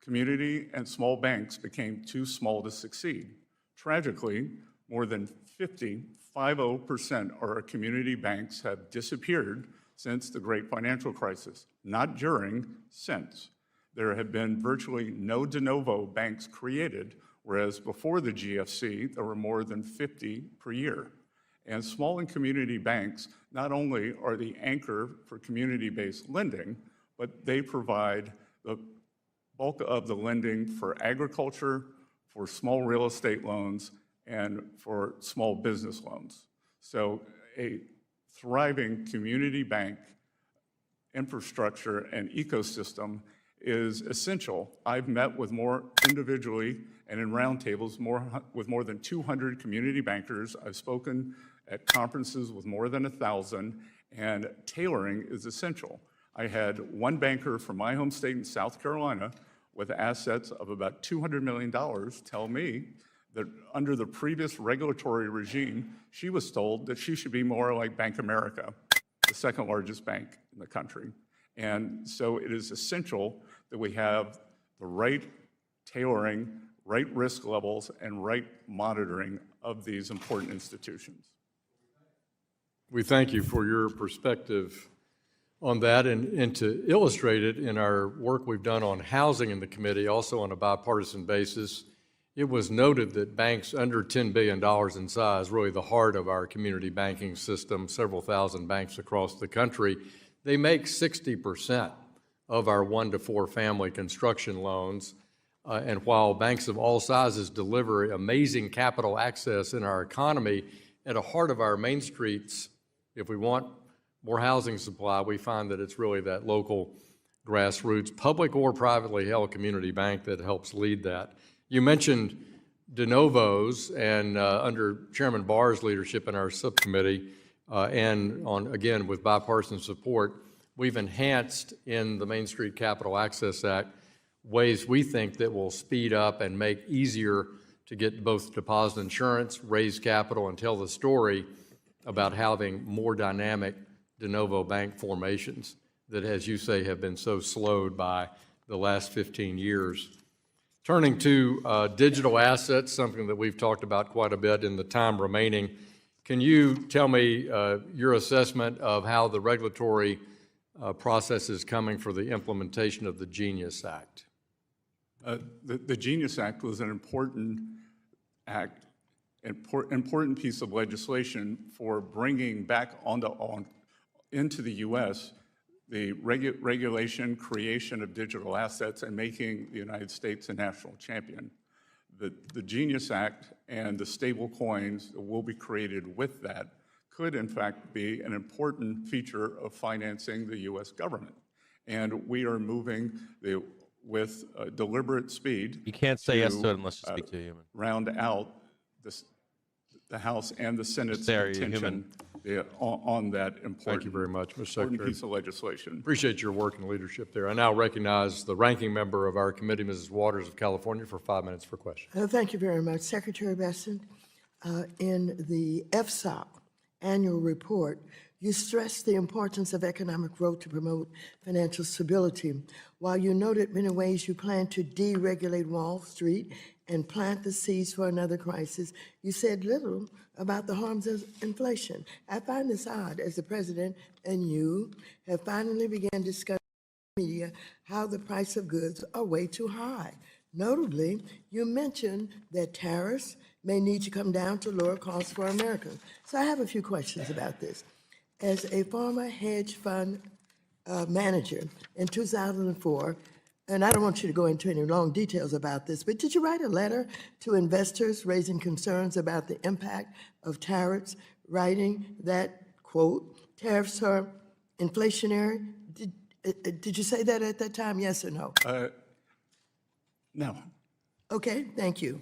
community and small banks became too small to succeed. Tragically, more than 50% of our community banks have disappeared since the Great Financial Crisis, not during, since. There have been virtually no de novo banks created, whereas before the GFC, there were more than 50 per year. And small and community banks not only are the anchor for community-based lending, but they provide the bulk of the lending for agriculture, for small real estate loans, and for small business loans. So a thriving community bank infrastructure and ecosystem is essential. I've met with more individually and in roundtables with more than 200 community bankers. I've spoken at conferences with more than 1,000, and tailoring is essential. I had one banker from my home state in South Carolina with assets of about $200 million tell me that under the previous regulatory regime, she was told that she should be more like Bank America, the second largest bank in the country. And so it is essential that we have the right tailoring, right risk levels, and right monitoring of these important institutions. We thank you for your perspective on that, and to illustrate it in our work we've done on housing in the committee, also on a bipartisan basis, it was noted that banks under $10 billion in size, really the heart of our community banking system, several thousand banks across the country, they make 60% of our 1 to 4 family construction loans. And while banks of all sizes deliver amazing capital access in our economy, at the heart of our main streets, if we want more housing supply, we find that it's really that local grassroots, public or privately held community bank that helps lead that. You mentioned de novos, and under Chairman Barr's leadership in our subcommittee, and again, with bipartisan support, we've enhanced in the Main Street Capital Access Act ways we think that will speed up and make easier to get both deposit insurance, raise capital, and tell the story about having more dynamic de novo bank formations that, as you say, have been so slowed by the last 15 years. Turning to digital assets, something that we've talked about quite a bit in the time remaining, can you tell me your assessment of how the regulatory process is coming for the implementation of the GENIUS Act? The GENIUS Act was an important act, important piece of legislation for bringing back into the U.S. the regulation, creation of digital assets, and making the United States a national champion. The GENIUS Act and the stable coins that will be created with that could, in fact, be an important feature of financing the U.S. government. And we are moving with deliberate speed. You can't say yes to it unless you speak to a human. Round out the House and the Senate's attention on that important, Thank you very much, Mr. Secretary. piece of legislation. Appreciate your work and leadership there. I now recognize the ranking member of our committee, Mrs. Waters of California, for 5 minutes for questions. Thank you very much. Secretary Besson, in the FSOC annual report, you stressed the importance of economic growth to promote financial stability. While you noted many ways you plan to deregulate Wall Street and plant the seeds for another crisis, you said little about the harms of inflation. I find this odd, as the President and you have finally began discussing in the media how the price of goods are way too high. Notably, you mentioned that tariffs may need to come down to lower costs for Americans. So I have a few questions about this. As a former hedge fund manager in 2004, and I don't want you to go into any long details about this, but did you write a letter to investors raising concerns about the impact of tariffs, writing that, quote, tariffs are inflationary? Did you say that at that time, yes or no? No. Okay, thank you.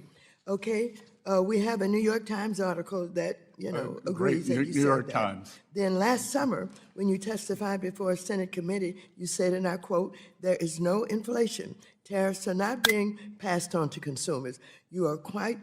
Okay, we have a New York Times article that, agrees that you said New York that. Times. Then last summer, when you testified before a Senate committee, you said, and I quote, "There is no inflation. Tariffs are not being passed on to consumers." You were quite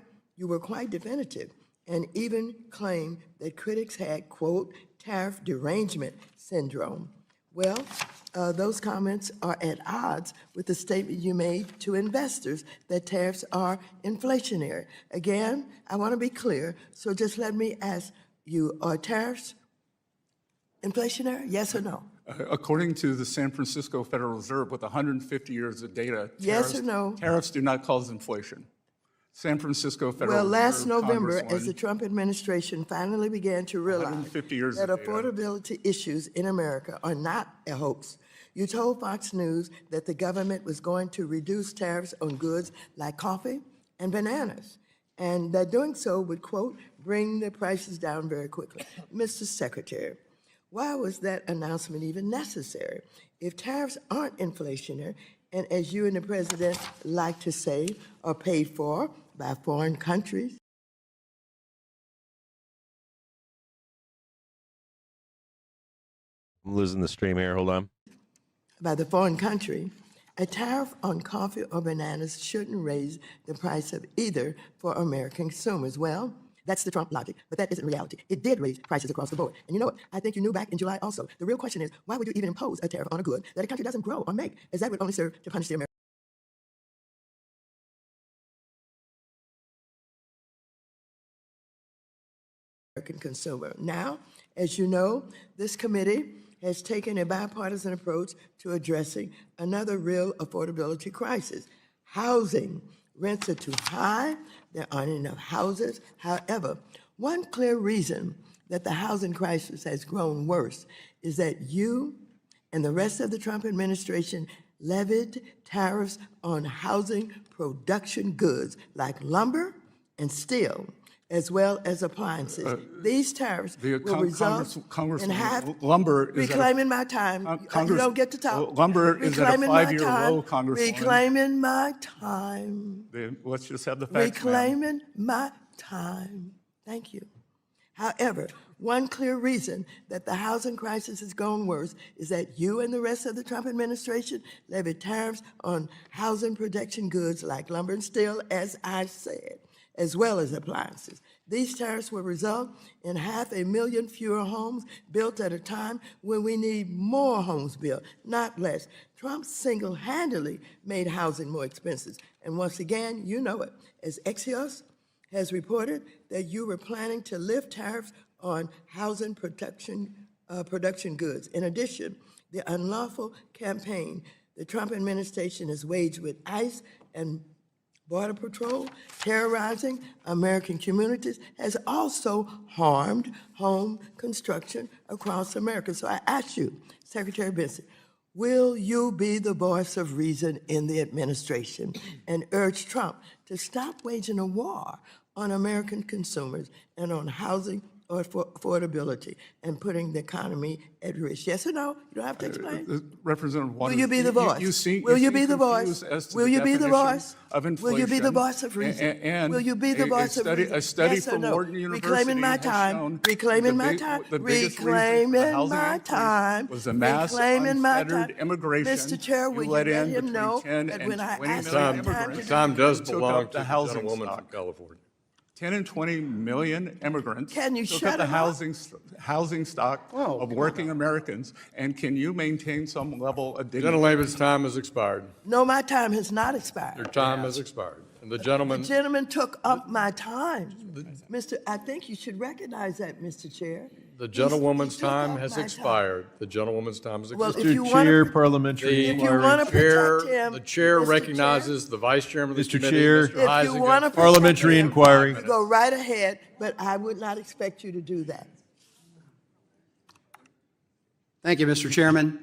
definitive, and even claimed that critics had, quote, "tariff derangement syndrome." Well, those comments are at odds with the statement you made to investors that tariffs are inflationary. Again, I want to be clear, so just let me ask you, are tariffs inflationary, yes or no? According to the San Francisco Federal Reserve, with 150 years of data, Yes or no? Tariffs do not cause inflation. San Francisco Federal Well, Reserve, last November, as the Congresswoman, Trump administration finally began to realize 150 years that of data. affordability issues in America are not a hoax, you told Fox News that the government was going to reduce tariffs on goods like coffee and bananas, and that doing so would, quote, bring the prices down very quickly. Mr. Secretary, why was that announcement even necessary? If tariffs aren't inflationary, and as you and the president like to say, are paid for by foreign countries, I'm losing the stream here. Hold on. by the foreign country, a tariff on coffee or bananas shouldn't raise the price of either for American consumers. Well, that's the Trump logic, but that isn't reality. It did raise prices across the board. And you know what? I think you knew back in July also. The real question is, why would you even impose a tariff on a good that a country doesn't grow or make? As that would only serve to punish the American consumer. Now, as you know, this committee has taken a bipartisan approach to addressing another real affordability crisis. Housing. Rents are too high. There aren't enough houses. However, one clear reason that the housing crisis has grown worse is that you and the rest of the Trump administration levied tariffs on housing production goods like lumber and steel, as well as appliances. These tariffs will result in half. Lumber is reclaiming my time. You don't get to talk. Lumber is at a Reclaiming my 5-year time. low, Congresswoman. Reclaiming my time. Let's just have the facts, ma'am. Reclaiming my time. Thank you. However, one clear reason that the housing crisis has gone worse is that you and the rest of the Trump administration levied tariffs on housing production goods like lumber and steel, as I said, as well as appliances. These tariffs will result in 500,000 fewer homes built at a time when we need more homes built, not less. Trump single-handedly made housing more expensive. And once again, you know it, as Axios has reported that you were planning to lift tariffs on housing production goods. In addition, the unlawful campaign the Trump administration has waged with ICE and Border Patrol, terrorizing American communities, has also harmed home construction across America. So I ask you, Secretary Benson, will you be the voice of reason in the administration and urge Trump to stop waging a war on American consumers and on housing or affordability and putting the economy at risk? Yes or no? You don't have to explain. Representative Waters, Will you be the voice? Will you be the voice? Will you be the voice? Will you be the voice of reason? Will you be the voice of reason? A study Yes or from no? Wharton University Reclaiming my has time. shown Reclaiming the my big- time. the biggest reason for the Reclaiming housing my increase time. was the mass Reclaiming my unfettered time. immigration Mr. Chair, will you you let let in him between know 10 that and when I 20 ask million him time to immigrants Time does took belong up to the the housing gentlewoman stock. from California. 10 and 20 million immigrants Can you took shut up the him up? housing stock of working Americans, and can you maintain some level of dignity? Gentlelady's time has expired. No, my time has not expired. Your time has expired. And the The gentleman, gentleman took up my time. I think you should recognize that, Mr. Chair. the He gentlewoman's took up time my has time. expired. The gentlewoman's time has Well, expired. if you Mr. want Chair, to, parliamentary if you inquiry. want to Chair, protect him, the chair Mr. recognizes the vice chairman of the Mr. committee, Chair. Mr. If you want to Heisinger. Parliamentary inquiry. go right ahead, but I would not expect you to do that. Thank you, Mr. Chairman.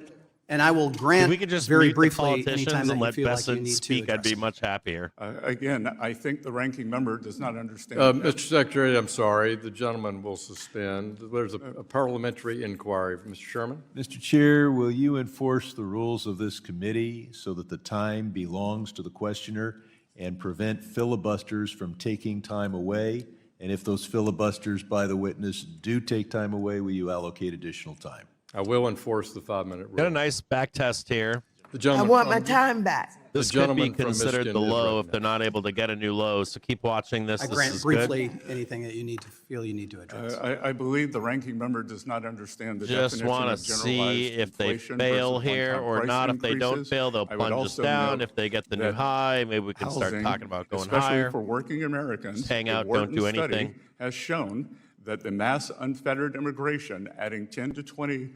And I will If grant we could just very mute the briefly politicians anytime that and you let feel like you Besant need to speak, I'd address. be much happier. Again, I think the ranking member does not understand. Mr. Secretary, I'm sorry, the gentleman will suspend. There's a parliamentary inquiry. Mr. Sherman? Mr. Chair, will you enforce the rules of this committee so that the time belongs to the questioner and prevent filibusters from taking time away? And if those filibusters by the witness do take time away, will you allocate additional time? I will enforce the 5-minute Got a rule. nice back test here. The I gentleman want my from- time back. This could be gentleman from considered the Michigan is low if recognized. they're not able to get a new low. So keep watching this. I This grant is good. briefly anything that you need to feel you need to address. I believe the ranking member does not understand the Just definition want of to generalized see if they inflation fail versus here one-time or price not. If they don't increases. fail, they'll I would plunge us also down. note If they get the new that high, maybe we can start housing, talking about going especially higher. for working Americans, Just hang a out, don't Wharton do study anything. has shown that the mass unfettered immigration, adding 10 to 20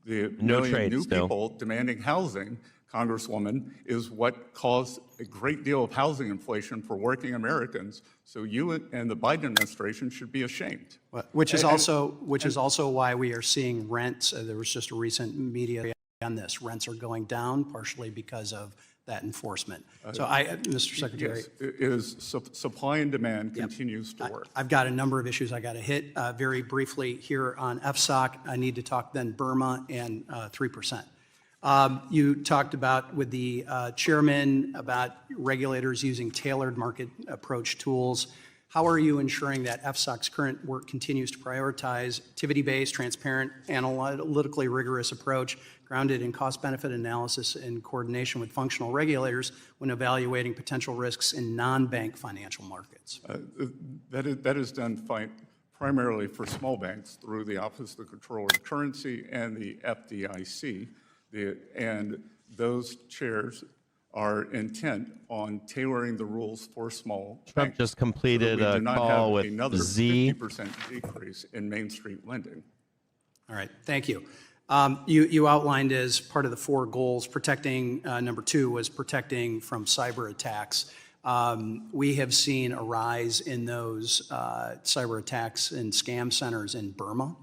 The No million trade new still. people demanding housing, Congresswoman, is what caused a great deal of housing inflation for working Americans. So you and the Biden administration should be ashamed. Which is also why we are seeing rents. There was just a recent media on this. Rents are going down partially because of that enforcement. So Mr. Secretary. Yes, it is supply and demand continues to work. I've got a number of issues I got to hit very briefly here on FSOC. I need to talk then Burma and 3%. You talked about with the chairman about regulators using tailored market approach tools. How are you ensuring that FSOC's current work continues to prioritize activity-based, transparent, analytically rigorous approach grounded in cost-benefit analysis in coordination with functional regulators when evaluating potential risks in non-bank financial markets? That is done primarily for small banks through the Office of the Comptroller of Currency and the FDIC. And those chairs are intent on tailoring the rules for small Trump banks. just completed so that we a do not call have with another Z. 50% decrease in Main Street lending. All right, thank you. You outlined as part of the 4 goals, protecting, number 2 was protecting from cyber attacks. We have seen a rise in those cyber attacks in scam centers in Burma.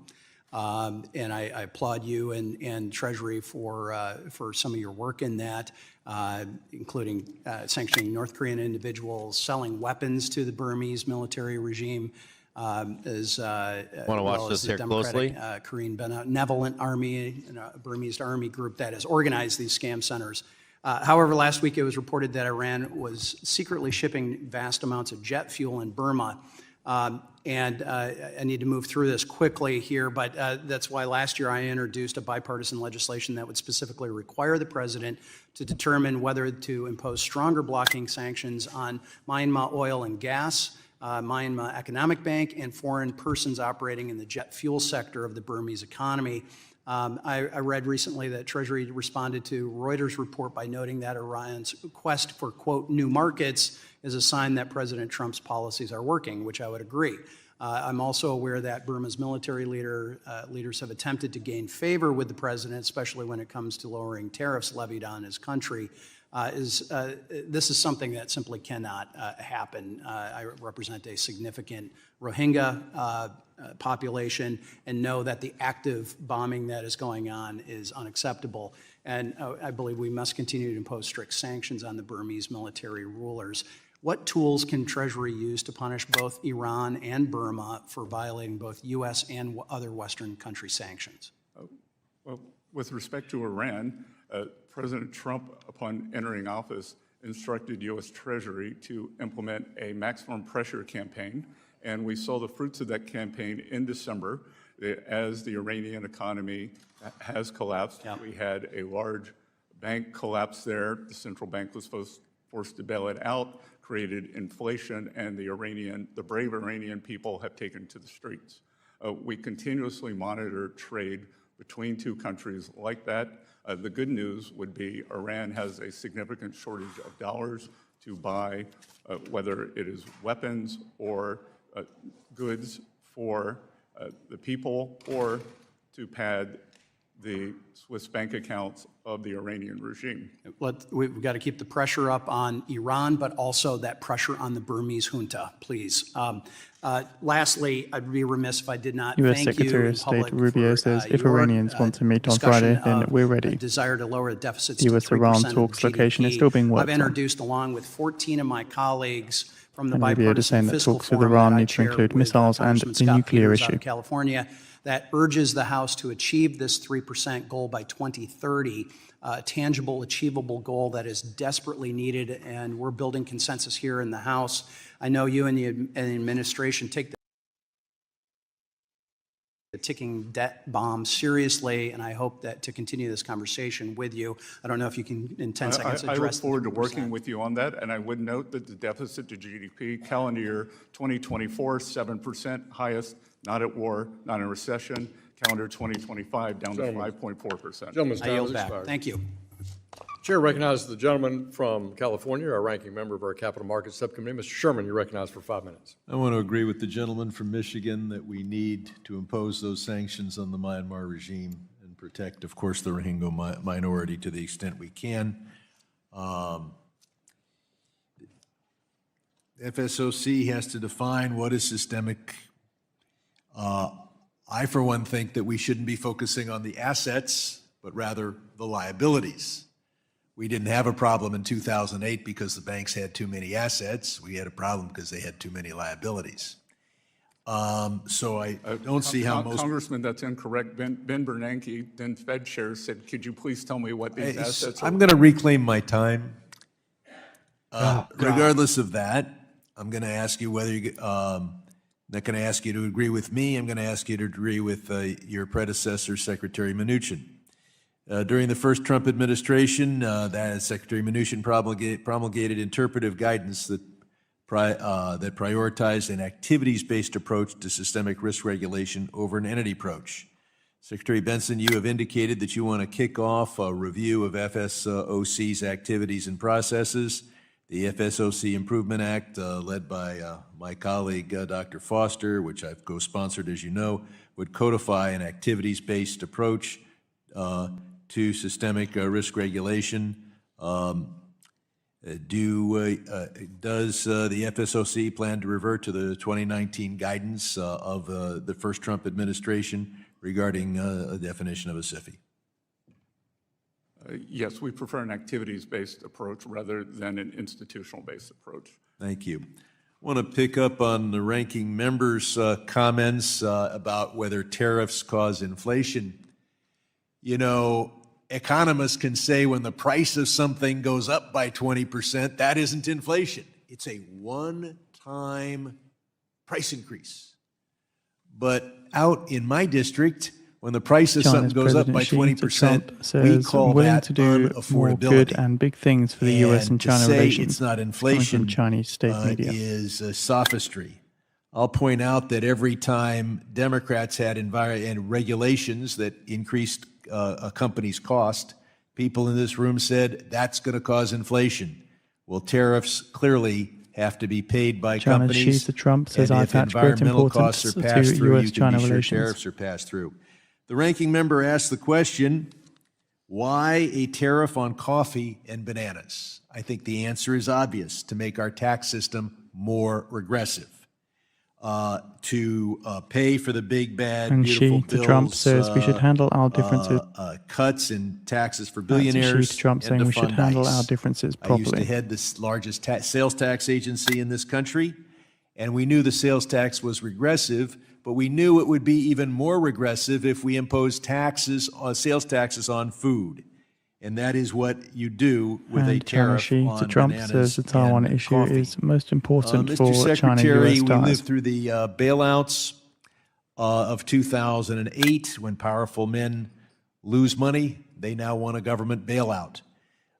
And I applaud you and Treasury for some of your work in that, including sanctioning North Korean individuals, selling weapons to the Burmese military regime, as well as the Democratic Korean Benevolent Army, a Burmese army group that has organized these scam centers. However, last week it was reported that Iran was secretly shipping vast amounts of jet fuel in Burma. And I need to move through this quickly here, but that's why last year I introduced a bipartisan legislation that would specifically require the president to determine whether to impose stronger blocking sanctions on Myanmar Oil and Gas, Myanmar Economic Bank, and foreign persons operating in the jet fuel sector of the Burmese economy. I read recently that Treasury responded to Reuters' report by noting that Iran's quest for, quote, new markets is a sign that President Trump's policies are working, which I would agree. I'm also aware that Burma's military leaders have attempted to gain favor with the president, especially when it comes to lowering tariffs levied on his country. This is something that simply cannot happen. I represent a significant Rohingya population and know that the active bombing that is going on is unacceptable. And I believe we must continue to impose strict sanctions on the Burmese military rulers. What tools can Treasury use to punish both Iran and Burma for violating both U.S. and other Western country sanctions? Well, with respect to Iran, President Trump, upon entering office, instructed U.S. Treasury to implement a maximum pressure campaign, and we saw the fruits of that campaign in December as the Iranian economy has collapsed. Yep. We had a large bank collapse there. The central bank was forced to bail it out, created inflation, and the brave Iranian people have taken to the streets. We continuously monitor trade between two countries like that. The good news would be Iran has a significant shortage of dollars to buy, whether it is weapons or goods for the people, or to pad the Swiss bank accounts of the Iranian regime. We've got to keep the pressure up on Iran, but also that pressure on the Burmese junta, please. Lastly, I'd be remiss if I did not U.S. thank Secretary you of in State public Rubio for, says if your, Iranians want to meet on discussion Friday, then of we're ready. Desire to lower the deficits The to US 3% Iran of talks GDP. location is still being worked I've on. introduced, along with 14 of my colleagues from the And Rubio is saying bipartisan that fiscal talks with forum Iran that I need to chair include with missiles and Congressman the Scott nuclear Peters out issue. of California, that urges the House to achieve this 3% goal by 2030, a tangible, achievable goal that is desperately needed, and we're building consensus here in the House. I know you and the administration take the ticking debt bomb seriously, and I hope that to continue this conversation with you. I don't know if you can, in 10 seconds, address I look forward to 3%. working with you on that, and I would note that the deficit to GDP calendar year 2024, 7%, highest, not at war, not in recession. Calendar 2025, down to 5.4%. Gentleman's I time yield has back. expired. Thank you. Chair recognizes the gentleman from California, our ranking member of our Capital Markets Subcommittee. Mr. Sherman, you're recognized for 5 minutes. I want to agree with the gentleman from Michigan that we need to impose those sanctions on the Myanmar regime and protect, of course, the Rohingya minority to the extent we can. FSOC has to define what is systemic. I, for one, think that we shouldn't be focusing on the assets, but rather the liabilities. We didn't have a problem in 2008 because the banks had too many assets. We had a problem because they had too many liabilities. So I don't see how most... Congressman, that's incorrect. Ben Bernanke, then Fed chair, said, could you please tell me what these assets are? I'm going to reclaim my time. Regardless of that, I'm going to ask you whether you... not going to ask you to agree with me. I'm going to ask you to agree with your predecessor, Secretary Mnuchin. During the first Trump administration, that Secretary Mnuchin promulgated interpretive guidance that prioritized an activities-based approach to systemic risk regulation over an entity approach. Secretary Benson, you have indicated that you want to kick off a review of FSOC's activities and processes. The FSOC Improvement Act, led by my colleague, Dr. Foster, which I've co-sponsored, as you know, would codify an activities-based approach to systemic risk regulation. Does the FSOC plan to revert to the 2019 guidance of the first Trump administration regarding a definition of a SIFI? Yes, we prefer an activities-based approach rather than an institutional-based approach. Thank you. I want to pick up on the ranking member's comments about whether tariffs cause inflation. You know, economists can say when the price of something goes up by 20%, that isn't inflation. It's a one-time price increase. But out in my district, when the price of something goes up by 20%, we call that to do more good unaffordability. and big things for the U.S. and China to say relations. it's not inflation From Chinese state media. is sophistry. I'll point out that every time Democrats had and regulations that increased a company's cost, people in this room said that's going to cause inflation. Well, tariffs clearly have to be paid by China's companies. Xi to Trump says and I if attach great environmental costs are importance passed to through, you can U.S.-China be sure relations. tariffs are passed through. The ranking member asked the question, why a tariff on coffee and bananas? I think the answer is obvious: to make our tax system more regressive, to pay for the big, bad, And beautiful Xi to bills, Trump says we should handle our differences. cuts in taxes for Xi billionaires, to Trump and saying to we should fund handle ICE. our differences I used to properly. head the largest sales tax agency in this country, and we knew the sales tax was regressive, but we knew it would be even more regressive if we imposed sales taxes on food. And that is what you do with a And China tariff Xi on to Trump bananas says the Taiwan and issue coffee. is most important Mr. for Secretary, China-US we ties. lived through the bailouts of 2008 when powerful men lose money. They now want a government bailout.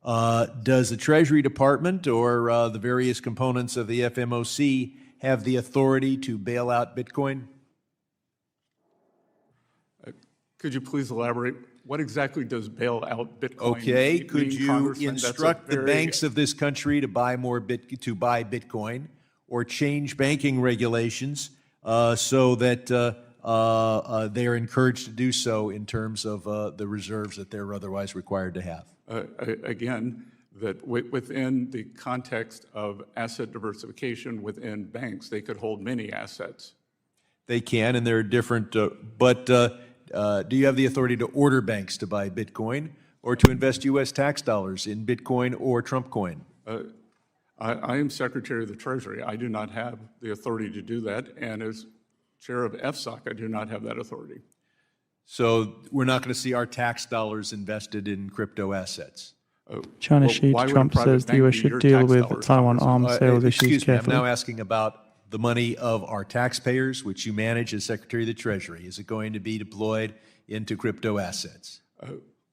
Does the Treasury Department or the various components of the FMOC have the authority to bail out Bitcoin? Could you please elaborate? What exactly does bail out Bitcoin Okay, mean, could you Congressman? That's a instruct the very- banks of this country to buy Bitcoin, or change banking regulations so that they are encouraged to do so in terms of the reserves that they're otherwise required to have? Again, that within the context of asset diversification within banks, they could hold many assets. They can, and there are different, but do you have the authority to order banks to buy Bitcoin or to invest U.S. tax dollars in Bitcoin or Trump coin? I am Secretary of the Treasury. I do not have the authority to do that, and as Chair of FSOC, I do not have that authority. So we're not going to see our tax dollars invested in crypto assets? China Well, Xi why to would a Trump private says the bank U.S. be should your deal tax with dollars, Taiwan Congressman? arms sales issues Excuse me, I'm carefully. now asking about the money of our taxpayers, which you manage as Secretary of the Treasury. Is it going to be deployed into crypto assets?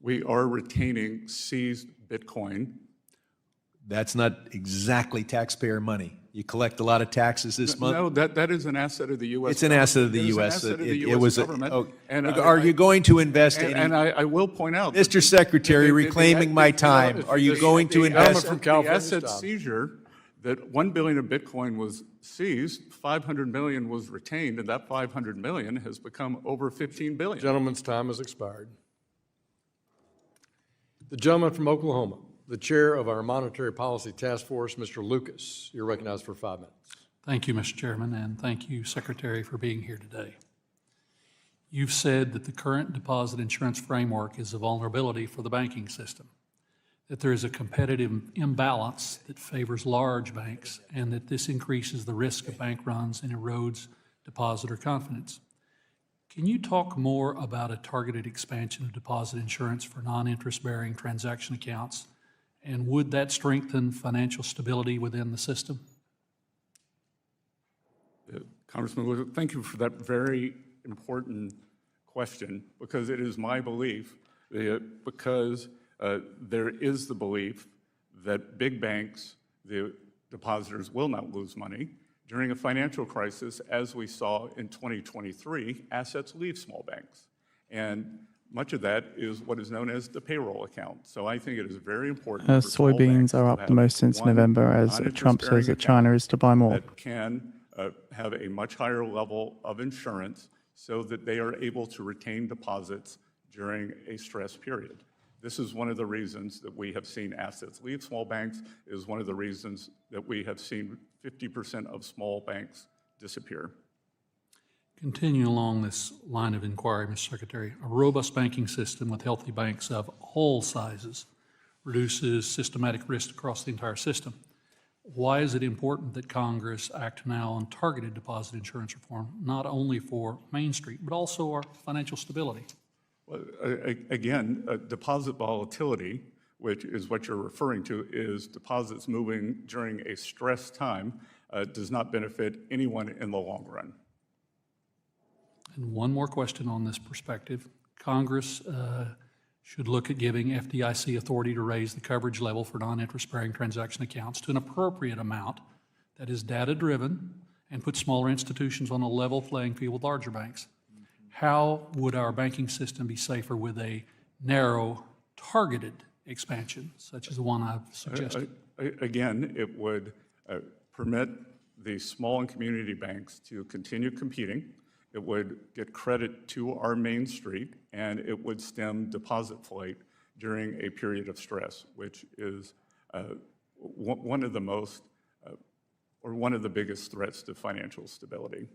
We are retaining seized Bitcoin. That's not exactly taxpayer money. You collect a lot of taxes this month. No, that is an asset of the U.S. It's an asset of the It is an U.S. asset of the It U.S. was government. And are you going to invest and, any? and I will point out, Mr. Secretary, reclaiming my time, are you going to invest? from California, the asset stop. seizure, that $1 billion of Bitcoin was seized, $500 million was retained, and that $500 million has become over $15 billion. Gentleman's time has expired. The gentleman from Oklahoma, the chair of our Monetary Policy Task Force, Mr. Lucas. You're recognized for 5 minutes. Thank you, Mr. Chairman, and thank you, Secretary, for being here today. You've said that the current deposit insurance framework is a vulnerability for the banking system, that there is a competitive imbalance that favors large banks, and that this increases the risk of bank runs and erodes depositor confidence. Can you talk more about a targeted expansion of deposit insurance for non-interest-bearing transaction accounts, and would that strengthen financial stability within the system? Congressman Lewis, thank you for that very important question, because it is my belief, because there is the belief that big banks, the depositors, will not lose money. During a financial crisis, as we saw in 2023, assets leave small banks. And much of that is what is known as the payroll account. So I think it is very important for small banks soybeans are to up have the most since one November as Trump non-interest-bearing says that China account is to buy more. that can have a much higher level of insurance so that they are able to retain deposits during a stress period. This is one of the reasons that we have seen assets leave small banks. It is one of the reasons that we have seen 50% of small banks disappear. Continuing along this line of inquiry, Mr. Secretary, a robust banking system with healthy banks of all sizes reduces systematic risk across the entire system. Why is it important that Congress act now on targeted deposit insurance reform, not only for Main Street, but also our financial stability? Well, again, deposit volatility, which is what you're referring to, is deposits moving during a stress time, does not benefit anyone in the long run. And one more question on this perspective. Congress should look at giving FDIC authority to raise the coverage level for non-interest-bearing transaction accounts to an appropriate amount that is data-driven and put smaller institutions on a level playing field with larger banks. How would our banking system be safer with a narrow, targeted expansion, such as the one I've suggested? Again, it would permit the small and community banks to continue competing. It would get credit to our Main Street, and it would stem deposit flight during a period of stress, which is one of the most, or one of the biggest threats to financial stability.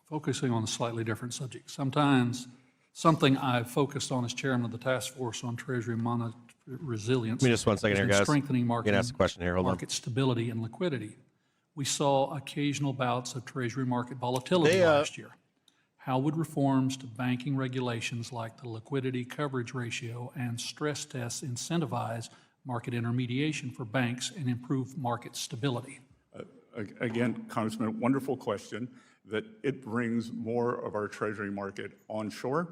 Focusing on a slightly different subject. Sometimes something I've focused on as chairman of the task force on Treasury monetary resilience. Give me just 1 second here, guys. Strengthening I'm gonna ask a question here. Hold on. market stability and liquidity. We saw occasional bouts of Treasury market volatility last year. How would reforms to banking regulations like the liquidity coverage ratio and stress tests incentivize market intermediation for banks and improve market stability? Again, Congressman, wonderful question, that it brings more of our Treasury market onshore.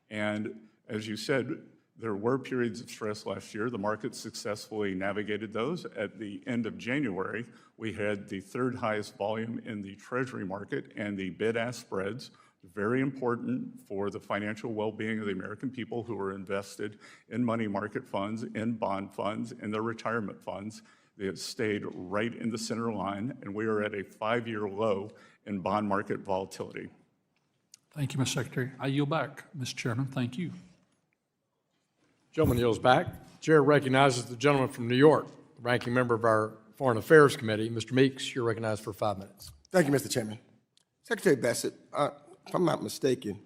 And as you said, there were periods of stress last year. The market successfully navigated those. At the end of January, we had the third highest volume in the Treasury market, and the bid-ask spreads, very important for the financial well-being of the American people who are invested in money market funds, in bond funds, in their retirement funds. They have stayed right in the center line, and we are at a 5-year low in bond market volatility. Thank you, Mr. Secretary. I yield back, Mr. Chairman. Thank you. Gentleman yields back. Chair recognizes the gentleman from New York, the ranking member of our Foreign Affairs Committee. Mr. Meeks, you're recognized for 5 minutes. Thank you, Mr. Chairman. Secretary Bassett, if I'm not mistaken,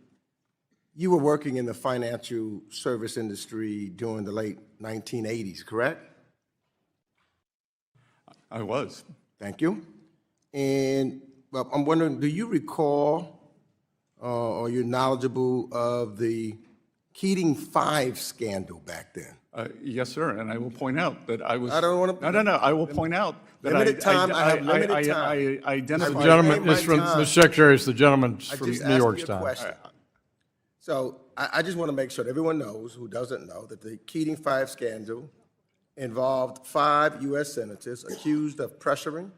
you were working in the financial service industry during the late 1980s, correct? I was. Thank you. And I'm wondering, do you recall or you're knowledgeable of the Keating 5 scandal back then? Yes, sir, and I will point out that I was. I don't want to. No. I will point out that limited time. I have limited time. I identified. The gentleman is from, Mr. Secretary, it's the gentleman from New York's time. So I just want to make sure that everyone knows, who doesn't know, that the Keating 5 scandal involved 5 U.S. senators accused of pressuring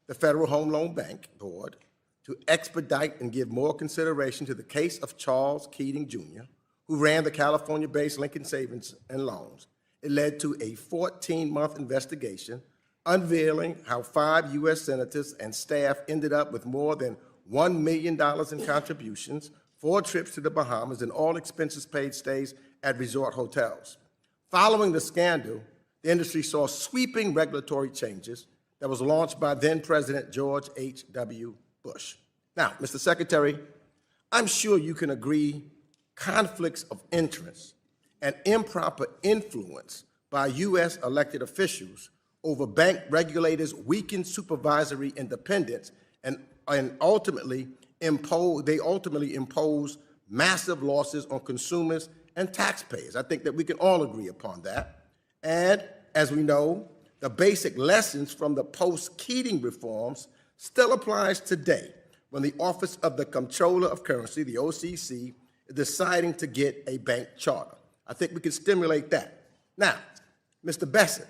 the Federal Home Loan Bank Board to expedite and give more consideration to the case of Charles Keating, Jr., who ran the California-based Lincoln Savings and Loans. It led to a 14-month investigation unveiling how 5 U.S. senators and staff ended up with more than $1 million in contributions, 4 trips to the Bahamas, and all expenses paid stays at resort hotels. Following the scandal, the industry saw sweeping regulatory changes that was launched by then-President George H.W. Bush. Now, Mr. Secretary, I'm sure you can agree conflicts of interest and improper influence by U.S. elected officials over bank regulators weaken supervisory independence and ultimately impose massive losses on consumers and taxpayers. I think that we can all agree upon that. And as we know, the basic lessons from the post-Keating reforms still applies today when the Office of the Comptroller of Currency, the OCC, is deciding to get a bank charter. I think we can stimulate that. Now, Mr. Bessent,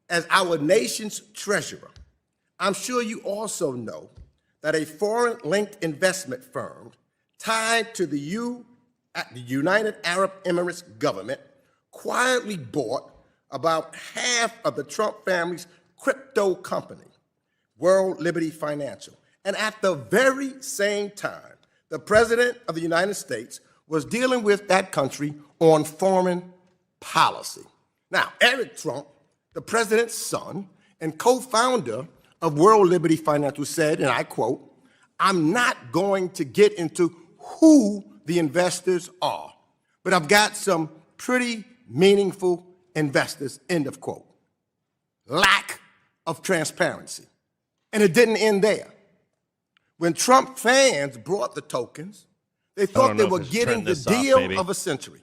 as our nation's treasurer, I'm sure you also know that a foreign-linked investment firm tied to the United Arab Emirates government quietly bought about half of the Trump family's crypto company, World Liberty Financial. And at the very same time, the President of the United States was dealing with that country on foreign policy. Now, Eric Trump, the president's son and co-founder of World Liberty Financial, said, and I quote, "I'm not going to get into who the investors are, but I've got some pretty meaningful investors," end of quote. Lack of transparency. And it didn't end there. When Trump fans brought the tokens, they thought they were getting the deal of a century.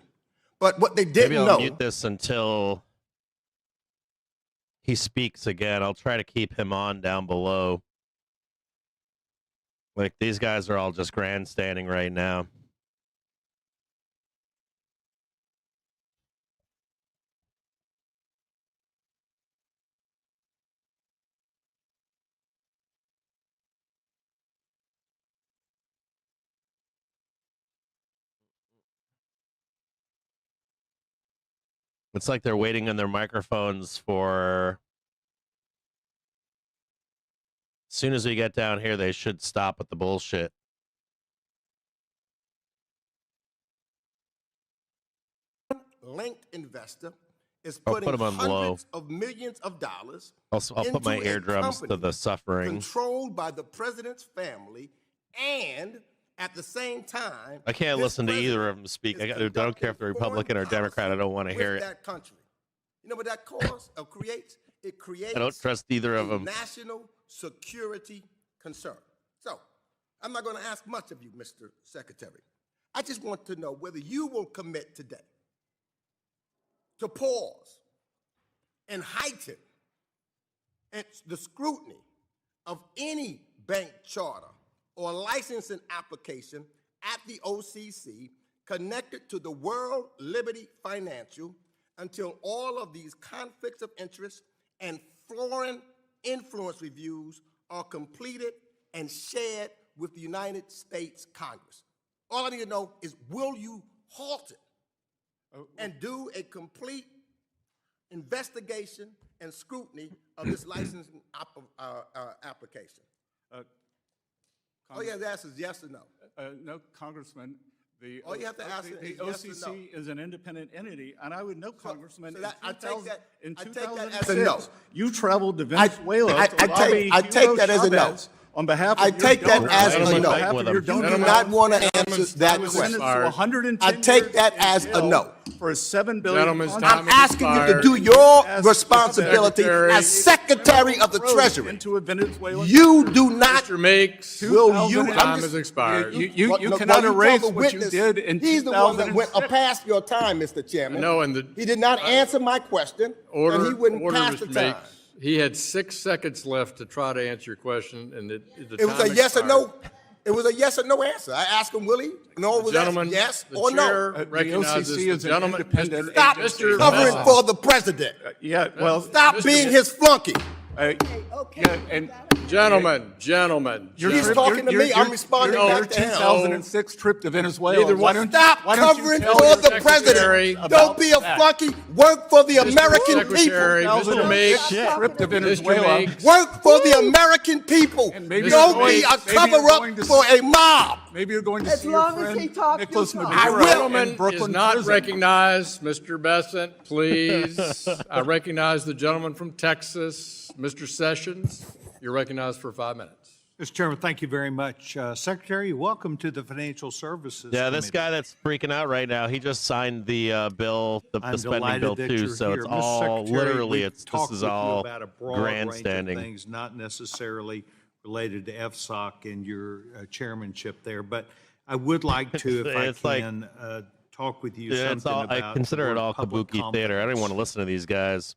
But what they didn't know. Maybe I'll mute this until he speaks again. I'll try to keep him on down below. Like, these guys are all just grandstanding right now. It's like they're waiting on their microphones for... As soon as we get down here, they should stop with the bullshit. Linked investor is putting hundreds of millions of dollars I'll put my eardrums to the suffering. Controlled by the president's family, and at the same time, I can't listen to either of them speak. I don't care if they're Republican or Democrat. I don't want to hear it. That country. You know what that causes or creates? It creates. I don't trust either of them. National security concern. So, I'm not going to ask much of you, Mr. Secretary. I just want to know whether you will commit today to pause and heighten the scrutiny of any bank charter or licensing application at the OCC connected to the World Liberty Financial until all of these conflicts of interest and foreign influence reviews are completed and shared with the United States Congress. All I need to know is, will you halt it and do a complete investigation and scrutiny of this licensing application? All you have to ask is yes or no. No, Congressman. All you have to ask the is yes or no. OCC is an independent entity, and I would know, Congressman, I take that as a no. You traveled to Venezuela to lobby I take that as a no. On behalf of I take that as a no. You do not want to answer that question. I take that as a no. For a $7 billion. I'm asking you to do your responsibility as Secretary of the Treasury. You do not. Mr. Makes, will you? Time has expired. You cannot erase what you did in 2000. He's the one that went past your time, Mr. Chairman. No, and he did not answer my question, and he wouldn't pass the time. He had 6 seconds left to try to answer your question, and the it was a yes or no. It was a yes or no answer. I asked him, will he? No, was gentleman, yes or no? The OCC is an independent Stop covering for the president. Yeah, well, stop being his flunky. Yeah, and Gentlemen. He's talking to me, I'm responding your back to him. 2006 trip to Venezuela. Neither Why one. don't Stop why don't you covering tell for your the secretary president. Don't be a that? flunky. Work for the American Secretary, people. Mr. Meeks. Trip to Mr. Venezuela. Meeks. Work for the American people. And maybe Don't you're be going- a maybe you're cover-up going to for a mob. Maybe you're going to As see your long as friend he talks, Nicholas you talk. I Maduro will. in Gentleman Brooklyn is not prison. recognized. Mr. Besant, please. I recognize the gentleman from Texas, Mr. Sessions. You're recognized for 5 minutes. Mr. Chairman, thank you very much. Secretary, welcome to the Financial Services Yeah, this Committee. guy that's freaking out right now, he just signed the bill, the I'm spending delighted bill that too. you're So here. it's Mr. all Secretary, literally, we've this talked is with you all about a broad range of grandstanding. things, not necessarily related to FSOC and your chairmanship there, but I would like to, if It's I like- can, talk with you Yeah, it's something all, about I consider the it word all public kabuki theater. I don't even want to confidence. listen to these guys.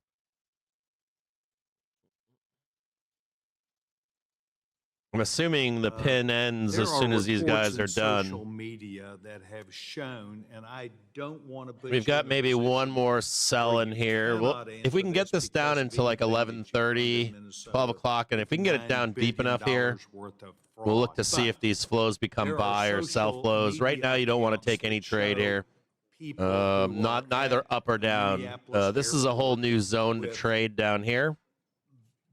I'm assuming the pin ends There as soon as these reports guys in are done. Social media that have shown, and I don't want to. We've got maybe one more cell in here. Well, if we can get this down until like 11:30, 12 o'clock, and if we can get it down deep enough here, we'll look to see if these flows become there are buy or sell social flows. Right media now, you don't want to accounts take any that trade show here. people who Not are neither at up or down. Minneapolis This is a whole new airport zone to with trade down here.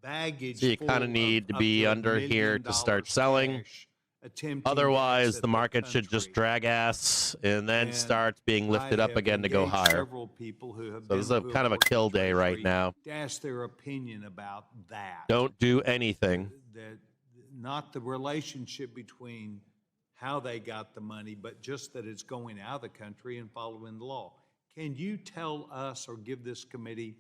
baggage So you full kind of need to be up under $1 here million to start selling. cash, attempting to Otherwise, exit the market should just country. drag ass and then And start being lifted I up have again to go engaged higher. Several people who have So this is been a kind of a who have kill worked for day right Treasury now. to ask their opinion about that. Don't do anything. That not the relationship between how they got the money, but just that it's going out of the country and following the law. Can you tell us or give this committee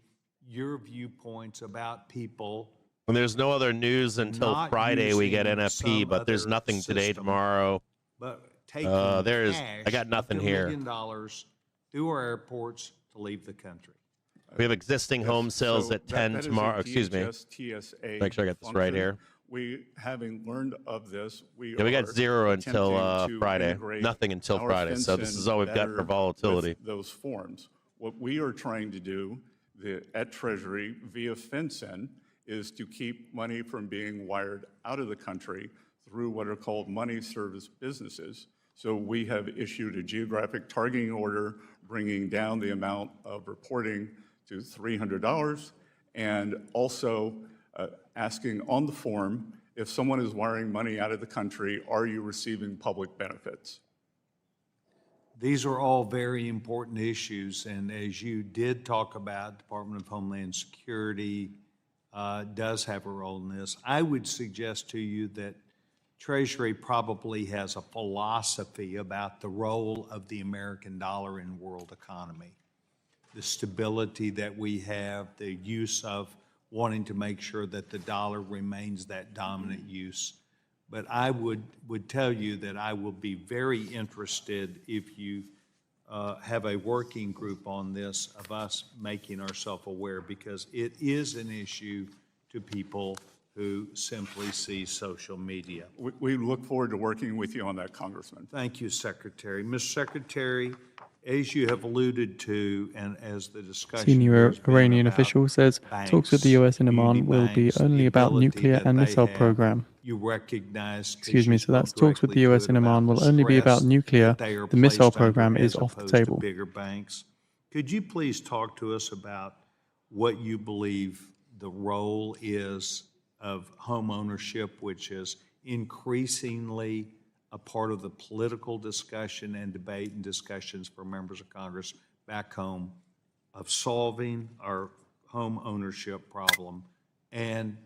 your viewpoints about people? And there's no other news until Not Friday we get using NFP, some but there's other nothing today, system. tomorrow. But taking I cash, got nothing up to $1 here. million through our airports to leave the country. We have existing home sales So at that- 10 that is a tomorrow. Excuse me. DHS TSA Make sure I got this right function. here. We, having learned of this, we Yeah, we got are zero until attempting to Friday. integrate Nothing until our Friday. So this FinCEN is all we've got for better volatility. with those forms. What we are trying to do at Treasury via FinCEN is to keep money from being wired out of the country through what are called money service businesses. So we have issued a geographic targeting order bringing down the amount of reporting to $300 and also asking on the form, if someone is wiring money out of the country, are you receiving public benefits? These are all very important issues, and as you did talk about, Department of Homeland Security does have a role in this. I would suggest to you that Treasury probably has a philosophy about the role of the American dollar in world economy. The stability that we have, the use of wanting to make sure that the dollar remains that dominant use. But I would tell you that I will be very interested if you have a working group on this of us making ourselves aware, because it is an issue to people who simply see social media. We look forward to working with you on that, Congressman. Thank you, Secretary. Mr. Secretary, as you have alluded to, and as the discussion Senior has been Iranian about official says talks with the banks, US and Oman will be community only banks, about the nuclear ability and that missile they have, program. You recognize. 'cause Excuse me, you so that's spoke talks with the directly to US it and Oman about will the only be about stress nuclear. that they are The missile placed under program is as off the opposed to table. bigger banks. Could you please talk to us about what you believe the role is of home ownership, which is increasingly a part of the political discussion and debate and discussions for members of Congress back home, of solving our home ownership problem? And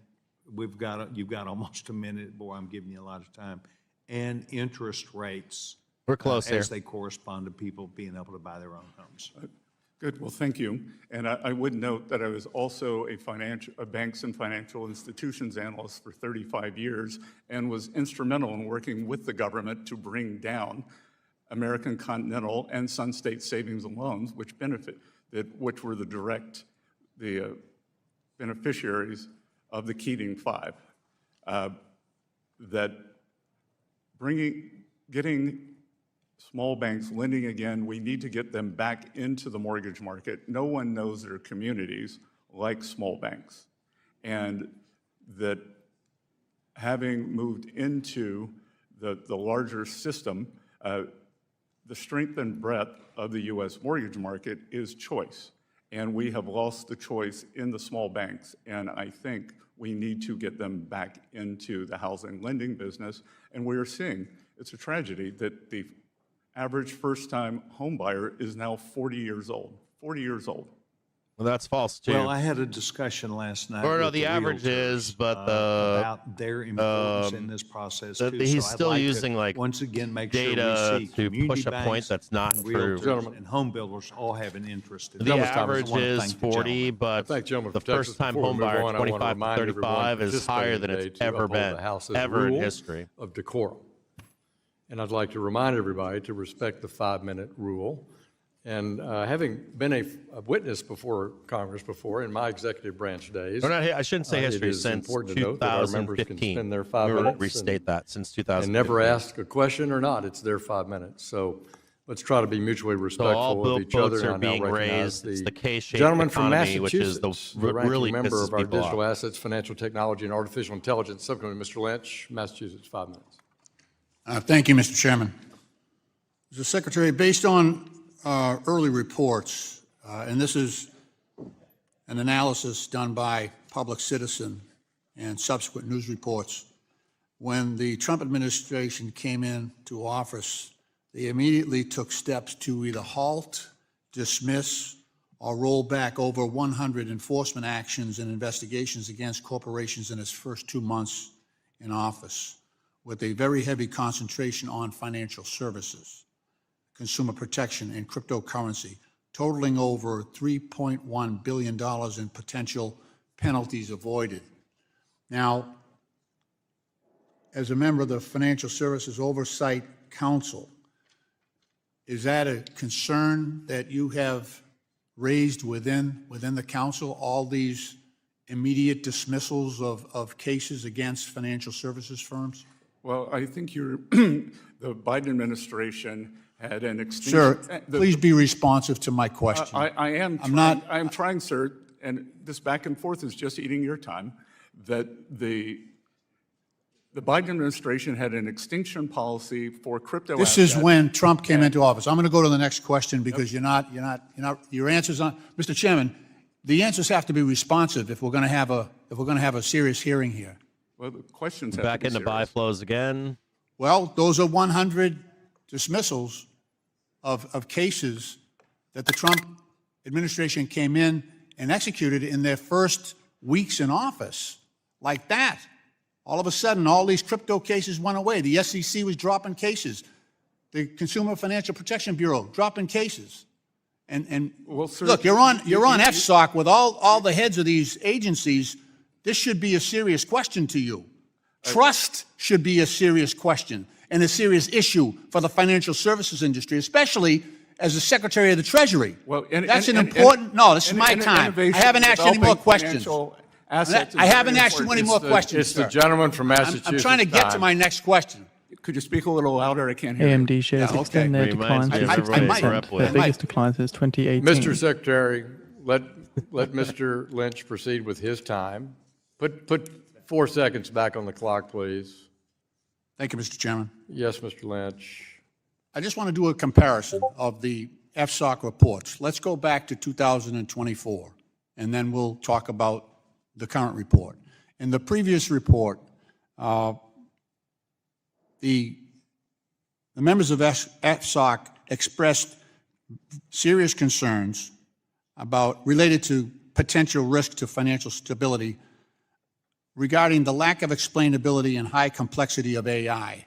you've got almost a minute, boy, I'm giving you a lot of time, and interest rates. We're close here. As they correspond to people being able to buy their own homes. Good, well, thank you. And I would note that I was also a banks and financial institutions analyst for 35 years and was instrumental in working with the government to bring down American Continental and Sun State Savings and Loans, which were the beneficiaries of the Keating Five. That getting small banks lending again, we need to get them back into the mortgage market. No one knows their communities like small banks. And that having moved into the larger system, the strength and breadth of the U.S. mortgage market is choice. And we have lost the choice in the small banks. And I think we need to get them back into the housing lending business. And we are seeing, it's a tragedy that the average first-time home buyer is now 40 years old. 40 years old. Well, that's false too. Well, I had a discussion last night. Or no, with the average realtors, is, but the about their importance in this process too. he's So I'd still like to using like once again make data sure we see to community push a point banks that's not and true. realtors and home builders all have an interest in The this. average I wanna is thank the 40, gentleman. but Thank gentlemen the for Texas. first-time Before we home move buyer, on, I wanna 25 to remind everyone 35, is higher than participating it's today to ever uphold been, the House's ever in rule history. of decorum. And I'd like to remind everybody to respect the 5-minute rule. And having been a witness before Congress before in my executive branch days, Or not, I shouldn't say it history, is since important to note that our members can 2015. spend their 5 We will minutes restate that, since 2015. and never ask a question or not. It's their 5 minutes. So let's try to be mutually So respectful all of each other. boats are And I now being recognize raised. It's the K-shaped gentleman from economy, which is Massachusetts, the ranking really member pisses of our people Digital off. Assets, Financial Technology, and Artificial Intelligence Subcommittee, Mr. Lynch, Massachusetts, 5 minutes. Thank you, Mr. Chairman. Mr. Secretary, based on early reports, and this is an analysis done by Public Citizen and subsequent news reports, when the Trump administration came into office, they immediately took steps to either halt, dismiss, or roll back over 100 enforcement actions and investigations against corporations in its first 2 months in office, with a very heavy concentration on financial services, consumer protection, and cryptocurrency, totaling over $3.1 billion in potential penalties avoided. Now, as a member of the Financial Services Oversight Council, is that a concern that you have raised within the council, all these immediate dismissals of cases against financial services firms? Well, I think the Biden administration had an extinction. Sir, please be responsive to my question. I am. I am trying, sir, and this back and forth is just eating your time. That the Biden administration had an extinction policy for crypto This assets. is when Trump came into office. I'm going to go to the next question because your answers on, Mr. Chairman, the answers have to be responsive if we're going to have a serious hearing here. Well, the questions have Back to be into serious. buy flows again. Well, those are 100 dismissals of cases that the Trump administration came in and executed in their first weeks in office. Like that. All of a sudden, all these crypto cases went away. The SEC was dropping cases. The Consumer Financial Protection Bureau dropping cases. And Well, sir, look, you're on FSOC with all the heads of these agencies. This should be a serious question to you. Trust should be a serious question and a serious issue for the financial services industry, especially as the Secretary of the Treasury. Well, That's an important. No, this is my time. I haven't asked you any more questions. I haven't asked you any more questions, It's the sir. gentleman from Massachusetts. I'm trying to get to time. my next question. Could you speak a little louder? I can't hear you. AMD shares Yeah, okay. extend their Reminds decline me to of everybody 16%, grew up their with. biggest decline since 2018. Mr. Secretary, let Mr. Lynch proceed with his time. Put 4 seconds back on the clock, please. Thank you, Mr. Chairman. Yes, Mr. Lynch. I just want to do a comparison of the FSOC reports. Let's go back to 2024, and then we'll talk about the current report. In the previous report, the members of FSOC expressed serious concerns related to potential risk to financial stability regarding the lack of explainability and high complexity of AI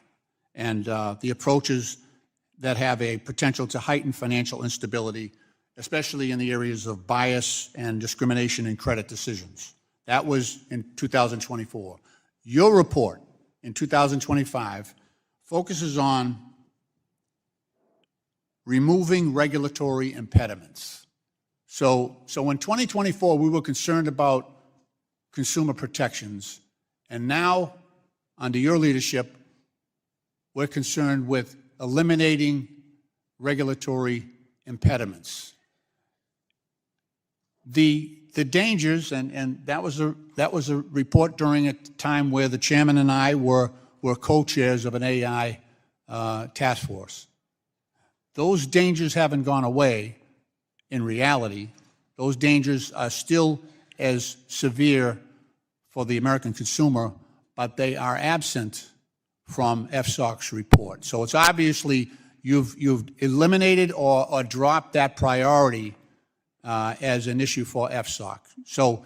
and the approaches that have a potential to heighten financial instability, especially in the areas of bias and discrimination in credit decisions. That was in 2024. Your report in 2025 focuses on removing regulatory impediments. So in 2024, we were concerned about consumer protections, and now, under your leadership, we're concerned with eliminating regulatory impediments. The the dangers, and that was a report during a time where the chairman and I were co-chairs of an AI task force. Those dangers haven't gone away in reality. Those dangers are still as severe for the American consumer, but they are absent from FSOC's report. So it's obviously you've eliminated or dropped that priority as an issue for FSOC. So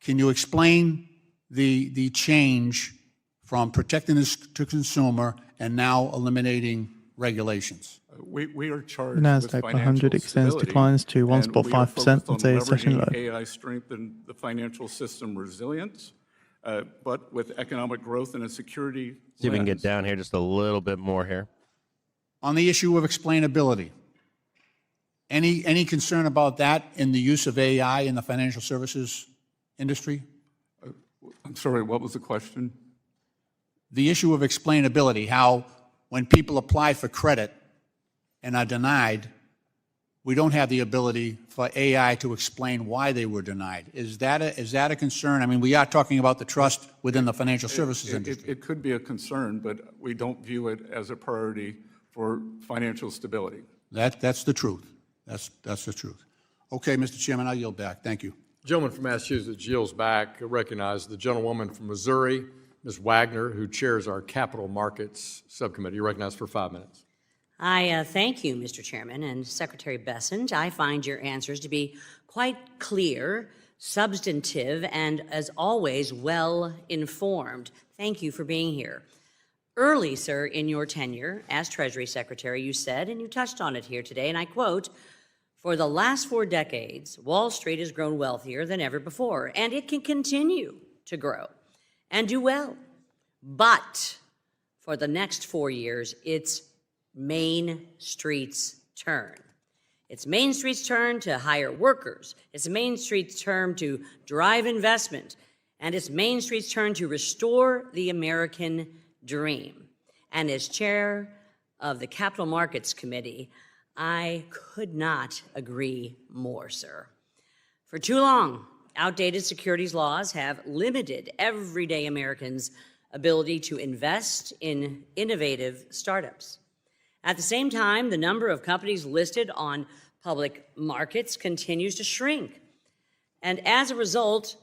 can you explain the change from protecting the consumer and now eliminating regulations? We are charged The with Nasdaq financial 100 extends stability, declines to and we are 1.5% focused on on today's session leveraging low. AI strengthen the financial system resilience, but with economic growth and a security See if we can get lens. down here just a little bit more here. On the issue of explainability, any concern about that in the use of AI in the financial services industry? I'm sorry, what was the question? The issue of explainability, how when people apply for credit and are denied, we don't have the ability for AI to explain why they were denied. Is that a concern? I mean, we are talking about the trust within the financial services industry. It could be a concern, but we don't view it as a priority for financial stability. That's the truth. That's the truth. Okay, Mr. Chairman, I'll yield back. Thank you. Gentleman from Massachusetts yields back. I recognize the gentlewoman from Missouri, Ms. Wagner, who chairs our Capital Markets Subcommittee. You're recognized for 5 minutes. I thank you, Mr. Chairman, and Secretary Bessent. I find your answers to be quite clear, substantive, and, as always, well-informed. Thank you for being here. Early, sir, in your tenure as Treasury Secretary, you said, and you touched on it here today, and I quote, "For the last 4 decades, Wall Street has grown wealthier than ever before, and it can continue to grow and do well. But for the next 4 years, it's Main Street's turn. It's Main Street's turn to hire workers. It's Main Street's turn to drive investment. And it's Main Street's turn to restore the American dream." And as chair of the Capital Markets Committee, I could not agree more, sir. For too long, outdated securities laws have limited everyday Americans' ability to invest in innovative startups. At the same time, the number of companies listed on public markets continues to shrink. And as a result,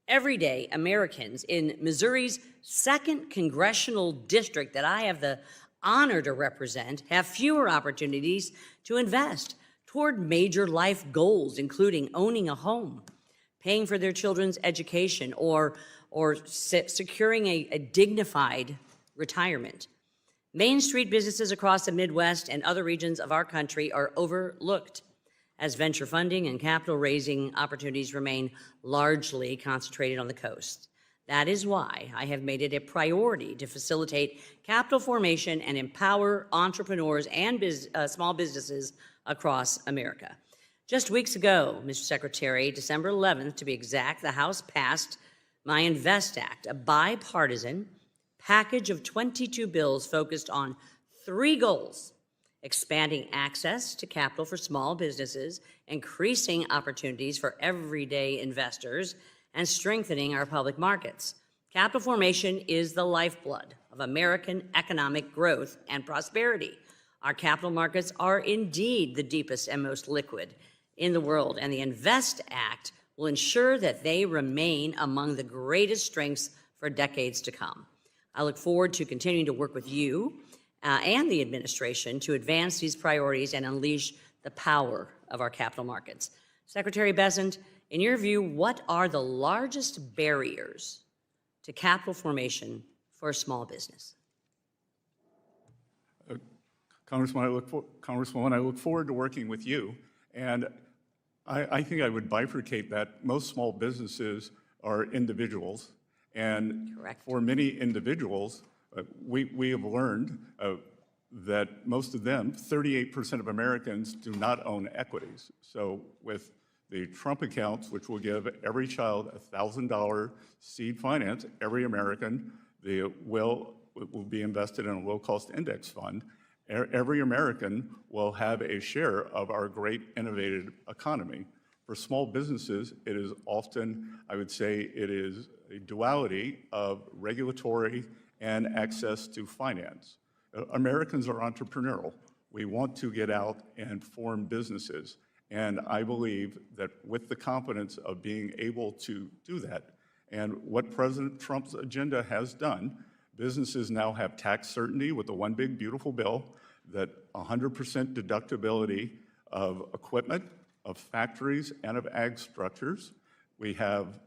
everyday Americans in Missouri's 2nd congressional district that I have the honor to represent have fewer opportunities to invest toward major life goals, including owning a home, paying for their children's education, or securing a dignified retirement. Main Street businesses across the Midwest and other regions of our country are overlooked as venture funding and capital raising opportunities remain largely concentrated on the coast. That is why I have made it a priority to facilitate capital formation and empower entrepreneurs and small businesses across America. Just weeks ago, Mr. Secretary, December 11th to be exact, the House passed my Invest Act, a bipartisan package of 22 bills focused on 3 goals: expanding access to capital for small businesses, increasing opportunities for everyday investors, and strengthening our public markets. Capital formation is the lifeblood of American economic growth and prosperity. Our capital markets are indeed the deepest and most liquid in the world, and the Invest Act will ensure that they remain among the greatest strengths for decades to come. I look forward to continuing to work with you and the administration to advance these priorities and unleash the power of our capital markets. Secretary Bessent, in your view, what are the largest barriers to capital formation for a small business? Congresswoman, I look forward to working with you, and I think I would bifurcate that. Most small businesses are individuals, and Correct. For many individuals, we have learned that most of them, 38% of Americans, do not own equities. So with the Trump accounts, which will give every child $1,000 seed finance, every American will be invested in a low-cost index fund. Every American will have a share of our great innovative economy. For small businesses, it is often, I would say, it is a duality of regulatory and access to finance. Americans are entrepreneurial. We want to get out and form businesses. And I believe that with the confidence of being able to do that, and what President Trump's agenda has done, businesses now have tax certainty with the One Big Beautiful Bill, that 100% deductibility of equipment, of factories, and of ag structures. We have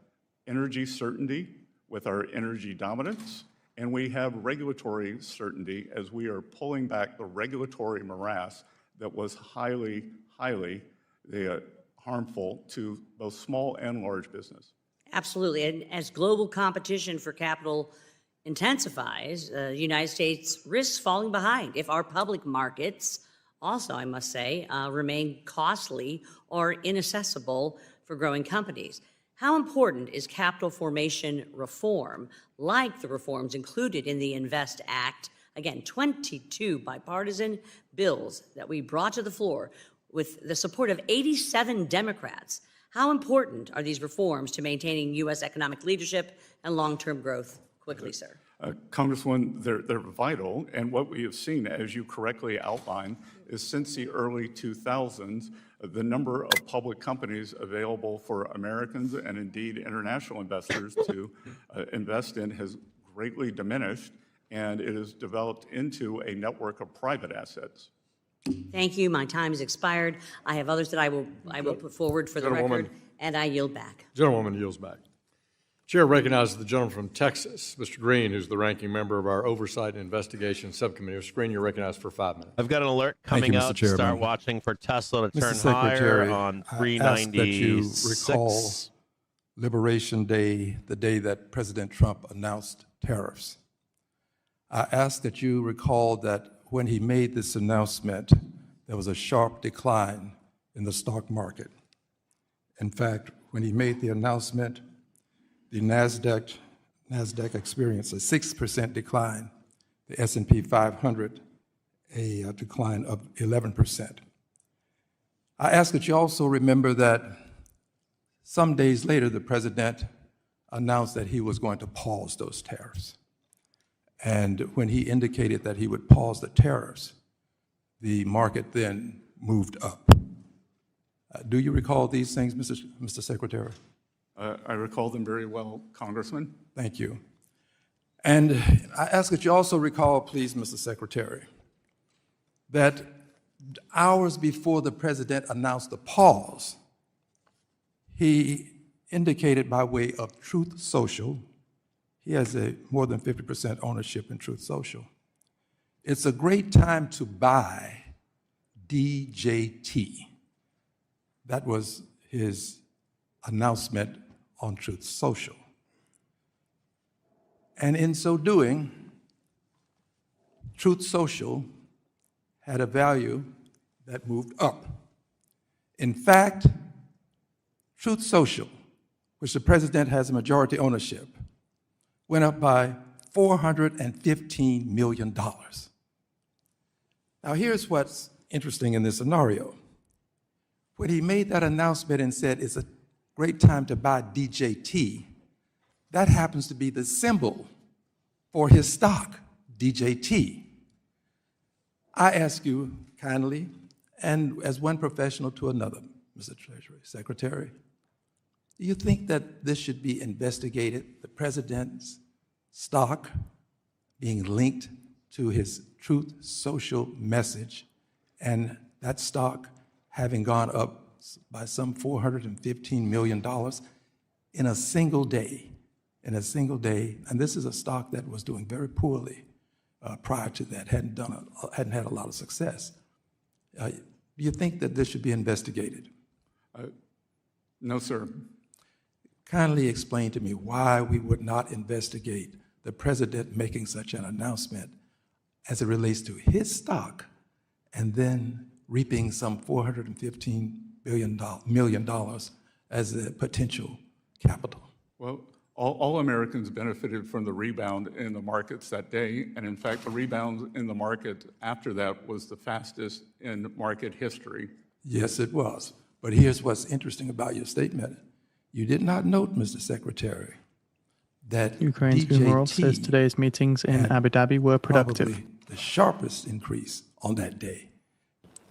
energy certainty with our energy dominance, and we have regulatory certainty as we are pulling back the regulatory morass that was highly harmful to both small and large business. Absolutely. And as global competition for capital intensifies, the United States risks falling behind if our public markets also, I must say, remain costly or inaccessible for growing companies. How important is capital formation reform, like the reforms included in the INVEST Act? Again, 22 bipartisan bills that we brought to the floor with the support of 87 Democrats. How important are these reforms to maintaining U.S. economic leadership and long-term growth? Quickly, sir. Congresswoman, they're vital, and what we have seen, as you correctly outlined, is since the early 2000s, the number of public companies available for Americans and indeed international investors to invest in has greatly diminished, and it has developed into a network of private assets. Thank you. My time has expired. I have others that I will put forward for the record, and I yield back. Gentlewoman yields back. Chair recognizes the gentleman from Texas, Mr. Green, who's the ranking member of our Oversight and Investigation Subcommittee. Mr. Green, you're recognized for 5 minutes. I've got an alert coming out. Start watching for Tesla to turn higher on 396. That you recall Liberation Day, the day that President Trump announced tariffs. I ask that you recall that when he made this announcement, there was a sharp decline in the stock market. In fact, when he made the announcement, the NASDAQ experienced a 6% decline, the S&P 500 a decline of 11%. I ask that you also remember that some days later, the president announced that he was going to pause those tariffs. And when he indicated that he would pause the tariffs, the market then moved up. Do you recall these things, Mr. Secretary? I recall them very well, Congressman. Thank you. And I ask that you also recall, please, Mr. Secretary, that hours before the president announced the pause, he indicated by way of Truth Social, he has more than 50% ownership in Truth Social. It's a great time to buy DJT. That was his announcement on Truth Social. And in so doing, Truth Social had a value that moved up. In fact, Truth Social, which the president has a majority ownership, went up by $415 million. Now, here's what's interesting in this scenario. When he made that announcement and said it's a great time to buy DJT, that happens to be the symbol for his stock, DJT. I ask you kindly, and as one professional to another, Mr. Treasury Secretary, do you think that this should be investigated, the president's stock being linked to his Truth Social message, and that stock having gone up by some $415 million in a single day, and this is a stock that was doing very poorly prior to that, hadn't had a lot of success. Do you think that this should be investigated? No, sir. Kindly explain to me why we would not investigate the president making such an announcement as it relates to his stock and then reaping some $415 million as a potential capital. Well, all Americans benefited from the rebound in the markets that day, and in fact, the rebound in the market after that was the fastest in market history. Yes, it was. But here's what's interesting about your statement. You did not note, Mr. Secretary, that Ukraine's Umarov says today's meetings in Abu Dhabi were productive. probably the sharpest increase on that day.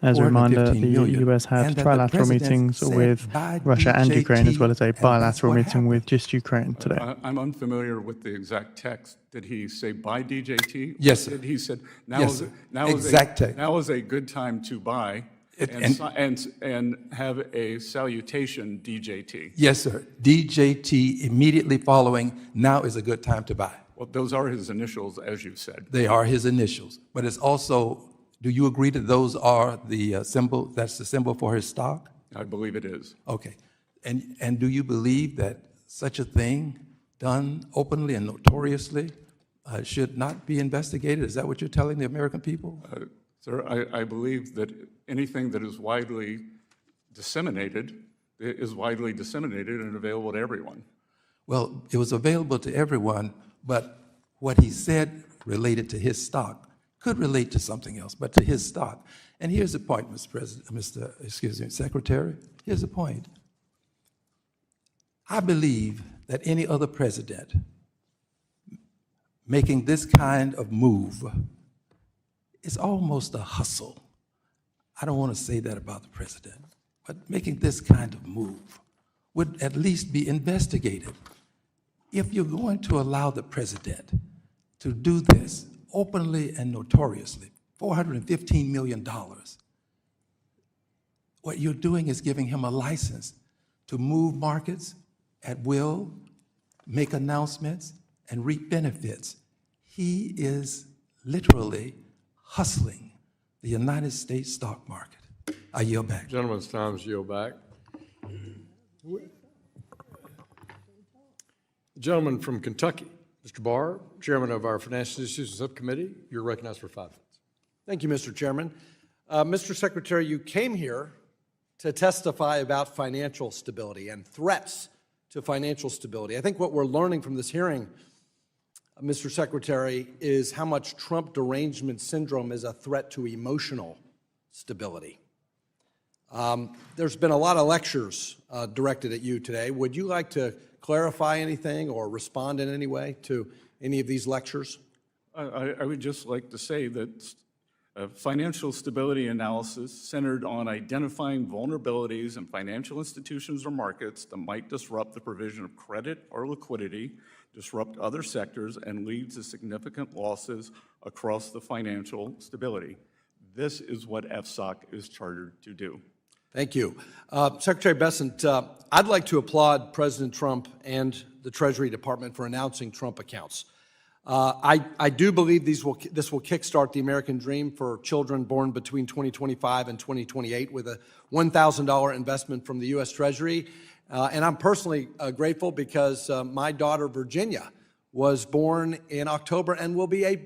As a reminder, the 415 million, US had and that the trilateral president meetings said with by Russia and Ukraine, as well as a DJT, and that's bilateral what meeting with happened. just Ukraine today. I'm unfamiliar with the exact text. Did he say by DJT? Yes, sir. Did he said Yes, sir. Exact text. now is a good time to buy and have a salutation DJT? Yes, sir. DJT immediately following, now is a good time to buy. Well, those are his initials, as you said. They are his initials, but it's also, do you agree that those are the symbol, that's the symbol for his stock? I believe it is. Okay. And do you believe that such a thing done openly and notoriously should not be investigated? Is that what you're telling the American people? Sir, I believe that anything that is widely disseminated is widely disseminated and available to everyone. Well, it was available to everyone, but what he said related to his stock could relate to something else, but to his stock. And here's the point, Mr. President, Secretary, here's the point. I believe that any other president making this kind of move is almost a hustle. I don't want to say that about the president, but making this kind of move would at least be investigated. If you're going to allow the president to do this openly and notoriously, $415 million, what you're doing is giving him a license to move markets at will, make announcements, and reap benefits. He is literally hustling the United States stock market. I yield back. Gentleman's time's yield back. Gentleman from Kentucky, Mr. Barr, Chairman of our Financial Institutions Subcommittee, you're recognized for 5 minutes. Thank you, Mr. Chairman. Mr. Secretary, you came here to testify about financial stability and threats to financial stability. I think what we're learning from this hearing, Mr. Secretary, is how much Trump derangement syndrome is a threat to emotional stability. There's been a lot of lectures directed at you today. Would you like to clarify anything or respond in any way to any of these lectures? I would just like to say that financial stability analysis centered on identifying vulnerabilities in financial institutions or markets that might disrupt the provision of credit or liquidity, disrupt other sectors, and lead to significant losses across the financial stability. This is what FSOC is chartered to do. Thank you. Secretary Bessent, I'd like to applaud President Trump and the Treasury Department for announcing Trump accounts. I do believe this will kickstart the American dream for children born between 2025 and 2028 with a $1,000 investment from the U.S. Treasury. And I'm personally grateful because my daughter, Virginia, was born in October and will be a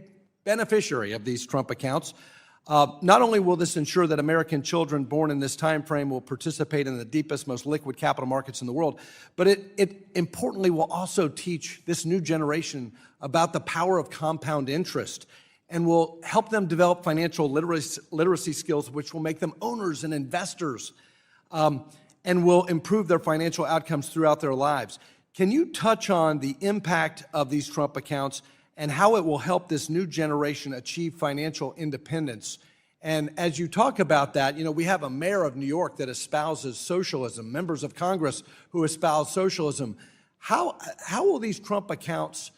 beneficiary of these Trump accounts. Not only will this ensure that American children born in this time frame will participate in the deepest, most liquid capital markets in the world, but it importantly will also teach this new generation about the power of compound interest and will help them develop financial literacy skills which will make them owners and investors and will improve their financial outcomes throughout their lives. Can you touch on the impact of these Trump accounts and how it will help this new generation achieve financial independence? And as you talk about that, you know, we have a mayor of New York that espouses socialism, members of Congress who espouse socialism. How will these Trump accounts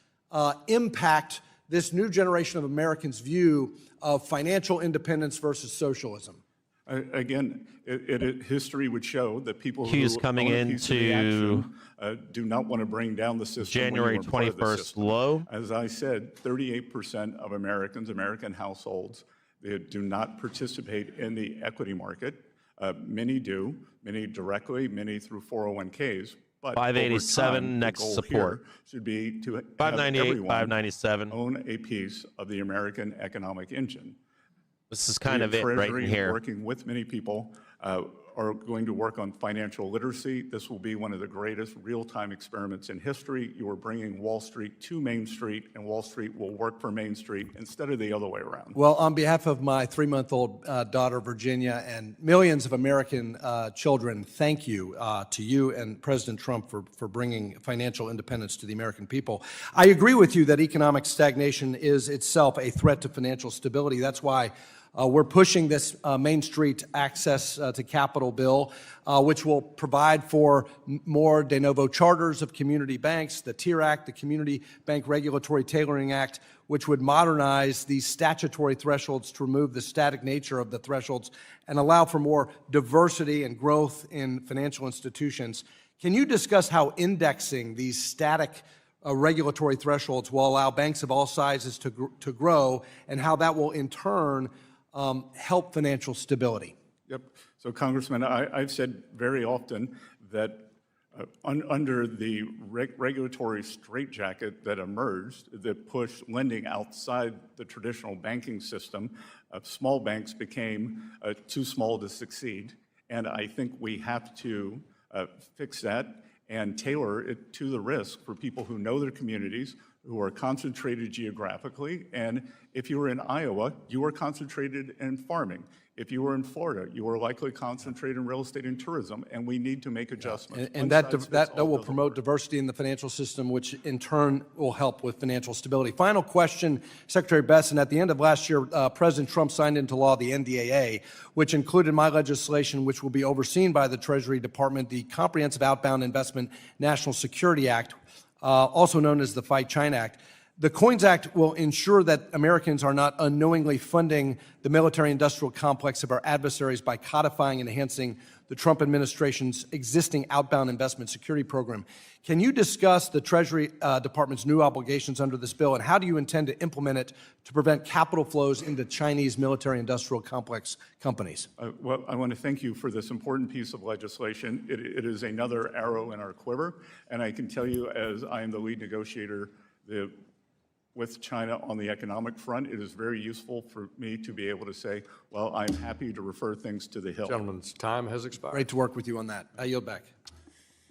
impact this new generation of Americans' view of financial independence versus socialism? Again, history would show that people Q's who coming own a piece of the into action, do not want to bring down the system. January when you are part of the 21st system. low. As I said, 38% of American households, they do not participate in the equity market. Many do, many directly, many through 401ks. But 587 over time, next the goal support. here should be to have 598, everyone 597. own a piece of the American economic engine. This is kind of it right Treasury, in here. working with many people, are going to work on financial literacy. This will be one of the greatest real-time experiments in history. You are bringing Wall Street to Main Street, and Wall Street will work for Main Street instead of the other way around. Well, on behalf of my 3-month-old daughter, Virginia, and millions of American children, thank you to you and President Trump for bringing financial independence to the American people. I agree with you that economic stagnation is itself a threat to financial stability. That's why we're pushing this Main Street access to capital bill, which will provide for more de novo charters of community banks, the TIER Act, the Community Bank Regulatory Tailoring Act, which would modernize these statutory thresholds to remove the static nature of the thresholds and allow for more diversity and growth in financial institutions. Can you discuss how indexing these static regulatory thresholds will allow banks of all sizes to grow, and how that will in turn help financial stability? Yep. So, Congressman, I've said very often that under the regulatory straitjacket that emerged that pushed lending outside the traditional banking system, small banks became too small to succeed. And I think we have to fix that and tailor it to the risk for people who know their communities, who are concentrated geographically. And if you were in Iowa, you are concentrated in farming. If you were in Florida, you are likely concentrated in real estate and tourism, and we need to make adjustments. And that will promote diversity in the financial system, which in turn will help with financial stability. Final question, Secretary Besson. At the end of last year, President Trump signed into law the NDAA, which included my legislation, which will be overseen by the Treasury Department, the Comprehensive Outbound Investment National Security Act, also known as the Fight China Act. The COINS Act will ensure that Americans are not unknowingly funding the military-industrial complex of our adversaries by codifying and enhancing the Trump administration's existing outbound investment security program. Can you discuss the Treasury Department's new obligations under this bill, and how do you intend to implement it to prevent capital flows into Chinese military-industrial complex companies? Well, I want to thank you for this important piece of legislation. It is another arrow in our quiver, and I can tell you, as I am the lead negotiator with China on the economic front, it is very useful for me to be able to say, well, I'm happy to refer things to the Hill. Gentleman's time has expired. Great to work with you on that. I yield back.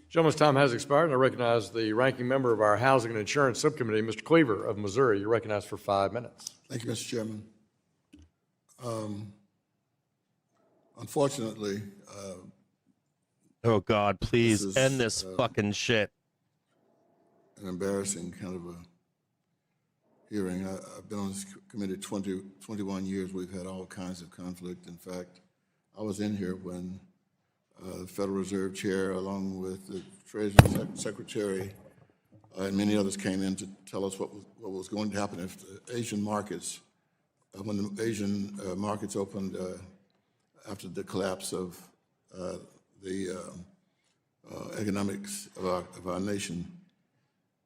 Gentleman's time has expired, and I recognize the ranking member of our Housing and Insurance Subcommittee, Mr. Cleaver of Missouri. You're recognized for 5 minutes. Thank you, Mr. Chairman. Unfortunately, oh God, please end this fucking shit. An embarrassing kind of a hearing. I've been on this committee 21 years. We've had all kinds of conflict. In fact, I was in here when the Federal Reserve Chair, along with the Treasury Secretary and many others, came in to tell us what was going to happen if the Asian markets, when the Asian markets opened after the collapse of the economics of our nation.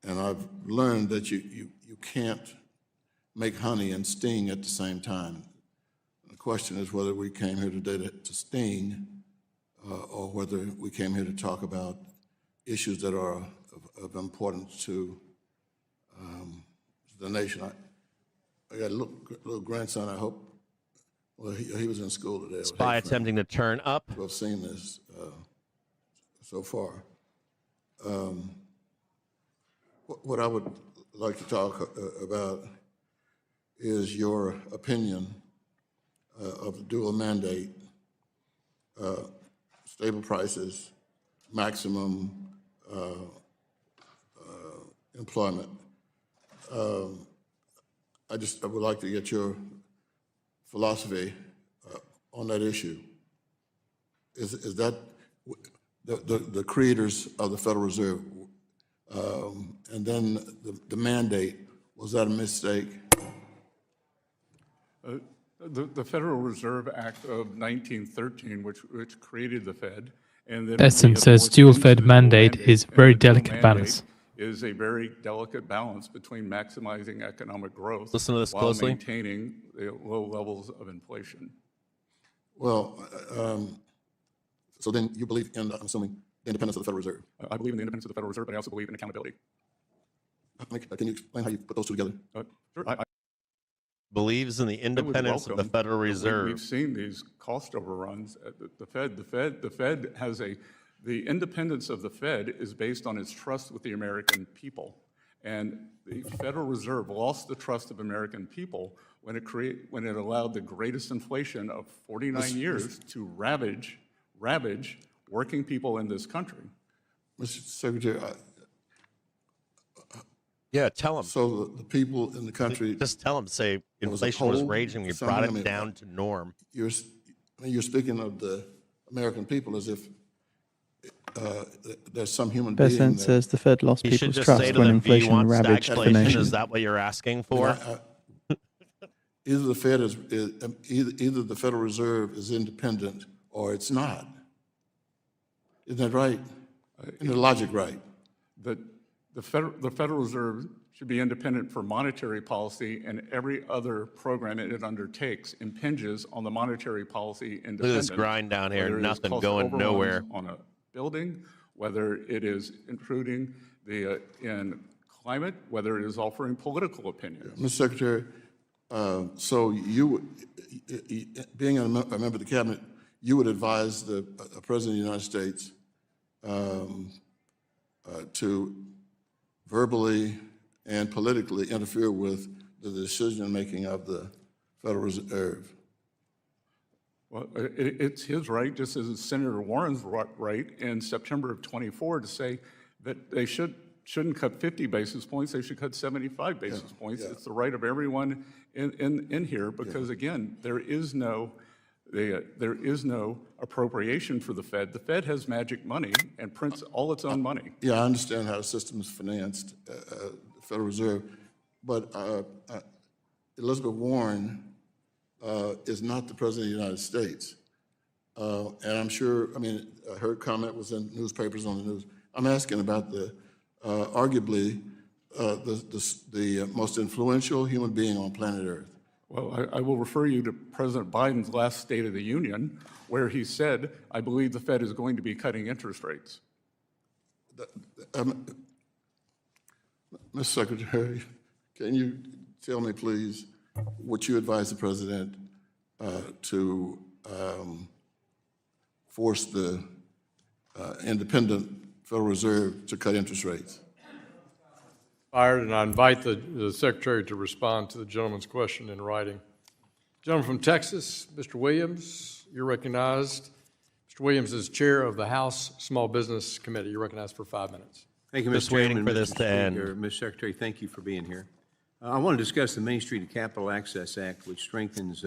And I've learned that you can't make honey and sting at the same time. The question is whether we came here today to sting or whether we came here to talk about issues that are of importance to the nation. I got a little grandson, I hope. Well, he was in school today. Spy attempting to turn up. I've seen this so far. What I would like to talk about is your opinion of the dual mandate, stable prices, maximum employment. I would like to get your philosophy on that issue. Is that the creators of the Federal Reserve? And then the mandate, was that a mistake? The Federal Reserve Act of 1913, which created the Fed, and then Besson says dual Fed mandate is very delicate balance. Is a very delicate balance between maximizing economic growth Listen to this while closely. maintaining the low levels of inflation. Well, so then you believe in, I'm assuming, the independence of the Federal Reserve? I believe in the independence of the Federal Reserve, but I also believe in accountability. Can you explain how you put those two together? Sure. believes in the I would independence of the welcome, Federal but Reserve. We've seen these cost overruns at the Fed. The Fed has the independence of the Fed is based on its trust with the American people. And the Federal Reserve lost the trust of American people when it allowed the greatest inflation of 49 years to ravage working people in this country. Mr. Secretary, Yeah, tell him. so the people in the country, Just tell him, say was a inflation was poll raging, we or brought something? it down to norm. you're speaking of the American people as if there's some human being President that, says the Fed lost You should people's just say trust to when them, do you inflation want ravaged the stagflation? nation. Is that what you're asking for? either the Fed is either the Federal Reserve is independent or it's not. Isn't that right? Isn't the logic right? The Federal Reserve should be independent for monetary policy, and every other program it undertakes impinges on the monetary policy independence. Look at this grind down here, whether it is nothing cost going overruns nowhere. on a building, whether it is intruding in climate, whether it is offering political opinions. Mr. Secretary, so you, being a member of the cabinet, you would advise the President of the United States to verbally and politically interfere with the decision-making of the Federal Reserve? Well, it's his right, just as it's Senator Warren's right in September of '24 to say that they shouldn't cut 50 basis points, they should cut 75 basis points. It's the right of everyone in here because, again, there is no appropriation for the Fed. The Fed has magic money and prints all its own money. Yeah, I understand how the system is financed, the Federal Reserve, but Elizabeth Warren is not the President of the United States. And I'm sure, I mean, her comment was in newspapers on the news. I'm asking about the, arguably, the most influential human being on planet Earth. Well, I will refer you to President Biden's last State of the Union, where he said, I believe the Fed is going to be cutting interest rates. Mr. Secretary, can you tell me, please, what you advise the President to force the independent Federal Reserve to cut interest rates? Fired, and I invite the Secretary to respond to the gentleman's question in writing. Gentleman from Texas, Mr. Williams, you're recognized. Mr. Williams is Chair of the House Small Business Committee. You're recognized for 5 minutes. Thank you, Mr. Just waiting Chairman, for this Mr. to end. Speaker, Mr. Secretary, thank you for being here. I want to discuss the Main Street Capital Access Act, which strengthens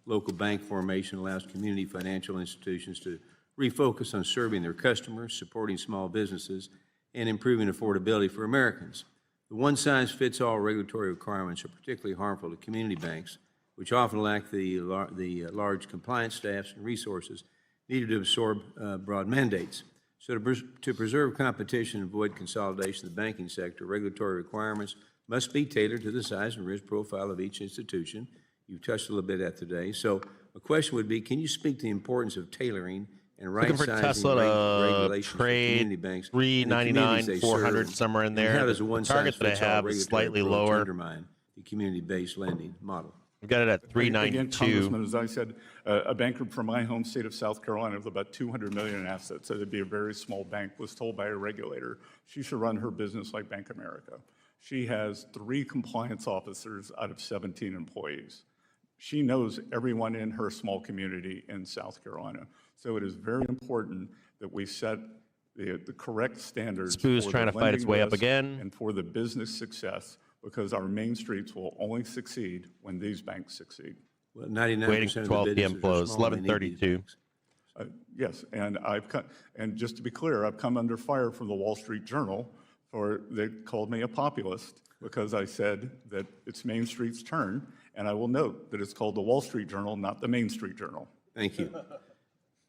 local bank formation, allows community financial institutions to refocus on serving their customers, supporting small businesses, and improving affordability for Americans. The one-size-fits-all regulatory requirements are particularly harmful to community banks, which often lack the large compliance staffs and resources needed to absorb broad mandates. So to preserve competition and avoid consolidation of the banking sector, regulatory requirements must be tailored to the size and risk profile of each institution. You've touched a little bit at today. So a question would be, can you speak to the importance of tailoring and right-sizing regulations for community banks? $399, $400, somewhere in there. And how does a The target that I have is slightly lower. undermine the community-based lending model? We've got it at Again, 392. Congressman, as I said, a banker from my home state of South Carolina with about $200 million in assets, so it'd be a very small bank, was told by a regulator she should run her business like Bank of America. She has 3 compliance officers out of 17 employees. She knows everyone in her small community in South Carolina. So it is very important that we set the correct standards Spoo's for trying the to fight its way up lending risk again. and for the business success, because our main streets will only succeed when these banks succeed. Well, 99% Waiting of for the 12 p.m. businesses are close, small, they need these 11:32. banks. Yes, and and just to be clear, I've come under fire from the Wall Street Journal they called me a populist because I said that it's Main Street's turn, and I will note that it's called the Wall Street Journal, not the Main Street Journal. Thank you.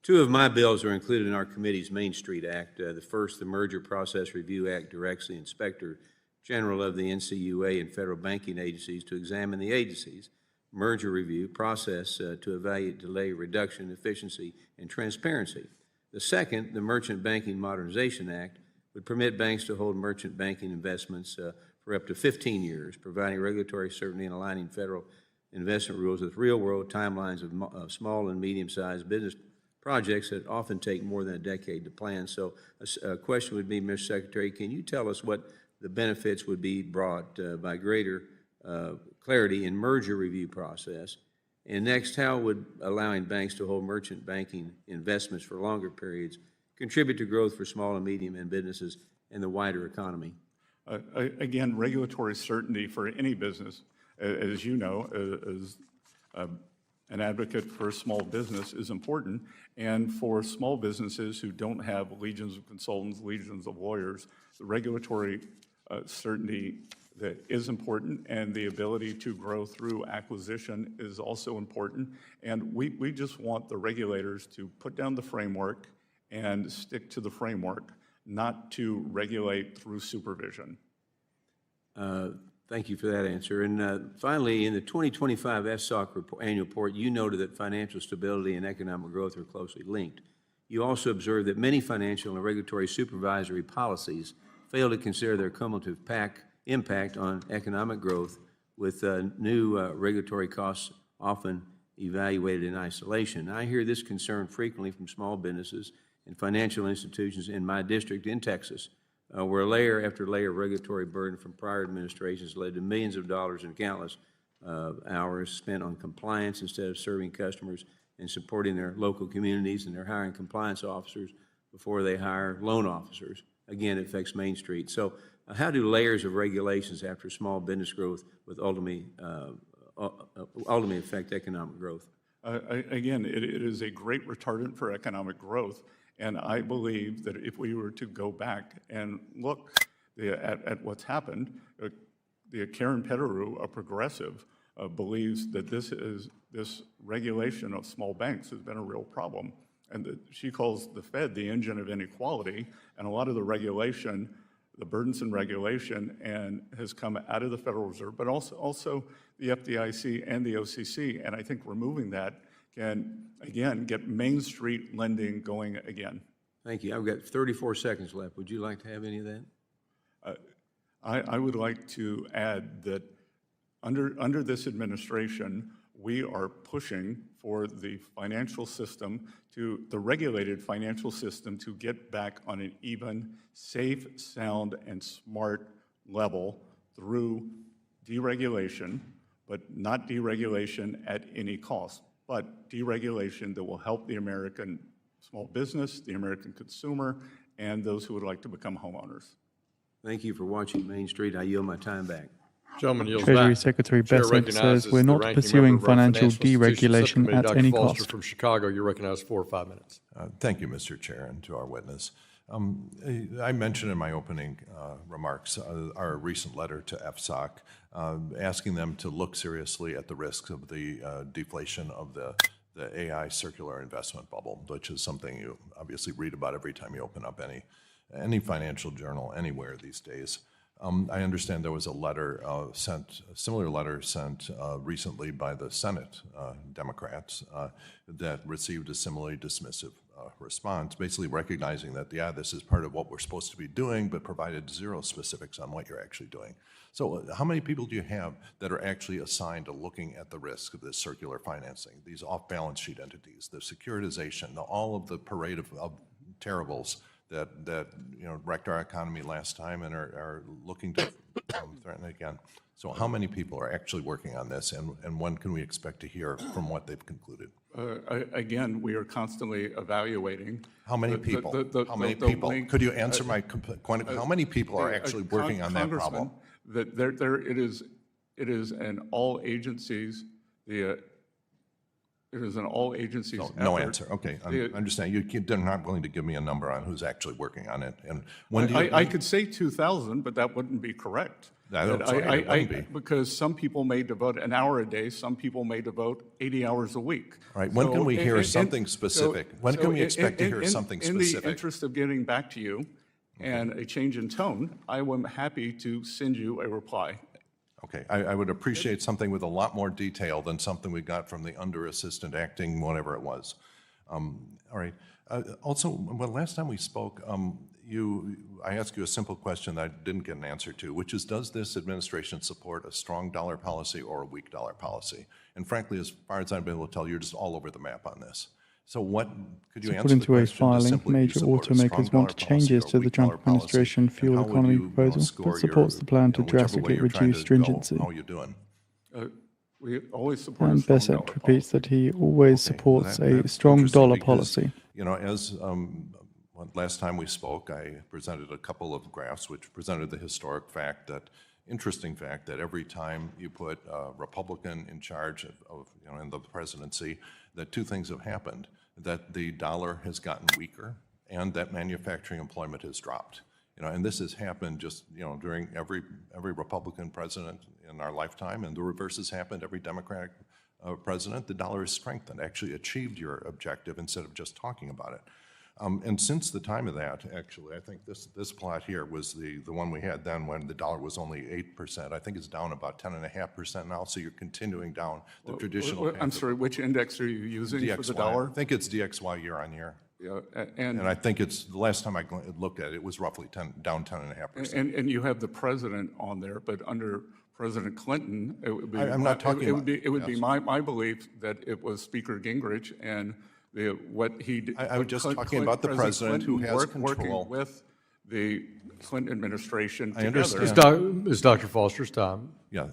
2 of my bills are included in our committee's Main Street Act. The first, the Merger Process Review Act, directs the Inspector General of the NCUA and federal banking agencies to examine the agency's merger review process to evaluate delay, reduction, efficiency, and transparency. The second, the Merchant Banking Modernization Act, would permit banks to hold merchant banking investments for up to 15 years, providing regulatory certainty and aligning federal investment rules with real-world timelines of small and medium-sized business projects that often take more than a decade to plan. So a question would be, Mr. Secretary, can you tell us what the benefits would be brought by greater clarity in merger review process? And next, how would allowing banks to hold merchant banking investments for longer periods contribute to growth for small and medium and businesses and the wider economy? Again, regulatory certainty for any business, as you know, as an advocate for small business is important. And for small businesses who don't have legions of consultants, legions of lawyers, the regulatory certainty that is important, and the ability to grow through acquisition is also important. And we just want the regulators to put down the framework and stick to the framework, not to regulate through supervision. Thank you for that answer. And finally, in the 2025 FSOC annual report, you noted that financial stability and economic growth are closely linked. You also observed that many financial and regulatory supervisory policies fail to consider their cumulative impact on economic growth, with new regulatory costs often evaluated in isolation. I hear this concern frequently from small businesses and financial institutions in my district in Texas, where layer after layer of regulatory burden from prior administrations led to millions of dollars and countless hours spent on compliance instead of serving customers and supporting their local communities, and they're hiring compliance officers before they hire loan officers. Again, it affects Main Street. So how do layers of regulations after small business growth with ultimately affect economic growth? Again, it is a great retardant for economic growth. And I believe that if we were to go back and look at what's happened, Karen Pettigrew, a progressive, believes that this regulation of small banks has been a real problem. And she calls the Fed the engine of inequality, and a lot of the regulation, the burdensome regulation, and has come out of the Federal Reserve, but also the FDIC and the OCC. And I think removing that can, again, get Main Street lending going again. Thank you. I've got 34 seconds left. Would you like to have any of that? I would like to add that under this administration, we are pushing for the financial system, the regulated financial system, to get back on an even, safe, sound, and smart level through deregulation, but not deregulation at any cost, but deregulation that will help the American small business, the American consumer, and those who would like to become homeowners. Thank you for watching Main Street. I yield my time back. Gentleman yields Treasury back. Secretary Chair Bessent recognizes says we're the not ranking pursuing member of our financial Financial Institutions deregulation Subcommittee, at Dr. any Foster cost. from Chicago, you're recognized 4 or 5 minutes. Thank you, Mr. Chair, and to our witness. I mentioned in my opening remarks our recent letter to FSOC asking them to look seriously at the risks of the deflation of the AI circular investment bubble, which is something you obviously read about every time you open up any financial journal anywhere these days. I understand there was a letter a similar letter sent recently by the Senate Democrats that received a similarly dismissive response, basically recognizing that, yeah, this is part of what we're supposed to be doing, but provided zero specifics on what you're actually doing. So how many people do you have that are actually assigned to looking at the risk of this circular financing, these off-balance sheet entities, the securitization, all of the parade of terribles that wrecked our economy last time and are looking to threaten it again? So how many people are actually working on this, and when can we expect to hear from what they've concluded? Again, we are constantly evaluating. How many people? How many people? Could you answer my point? How many people are actually working on that problem? That it is an all agencies. It is an all agencies. No answer. Okay, I understand. They're not willing to give me a number on who's actually working on it. And when do you? I could say 2,000, but that wouldn't be correct. Because some people may devote an hour a day, some people may devote 80 hours a week. All right, when can we hear something specific? When can we expect to hear something specific? In the interest of getting back to you and a change in tone, I am happy to send you a reply. Okay, I would appreciate something with a lot more detail than something we got from the under assistant acting, whatever it was. All right. Also, well, last time we spoke, I ask you a simple question that I didn't get an answer to, which is, does this administration support a strong dollar policy or a weak dollar policy? And frankly, as far as I've been able to tell, you're just all over the map on this. So what, could you answer According the to a question? Does filing, simply do you major support a strong automakers dollar want policy changes or to a the weak Trump dollar policy? administration And fuel how would economy you, proposal, score but supports your, the plan to whichever way drastically you're trying reduce to stringency. go, how are you doing? We always support a And strong Bessent dollar repeats policy. that he always supports a That's strong interesting dollar because, policy. You know, as last time we spoke, I presented a couple of graphs which presented the historic fact that, interesting fact, that every time you put a Republican in charge of in the presidency, that two things have happened: that the dollar has gotten weaker, and that manufacturing employment has dropped. And this has happened just during every Republican president in our lifetime, and the reverse has happened every Democratic president. The dollar has strengthened, actually achieved your objective instead of just talking about it. And since the time of that, actually, I think this plot here was the one we had then when the dollar was only 8%. I think it's down about 10.5% now, so you're continuing down the traditional. I'm sorry, which index are you using DXY. for the dollar? I think it's DXY year on year. Yeah, And I think it's, the last time I looked at it, it was roughly down 10.5%. and you have the president on there, but under President Clinton, it would be. I'm not talking It would be, about- it would be yes. my belief that it was Speaker Gingrich and what he did. I was just talking about the president who has control. Working with the Clinton administration I together. understand. Is Dr. Foster's time? Yeah.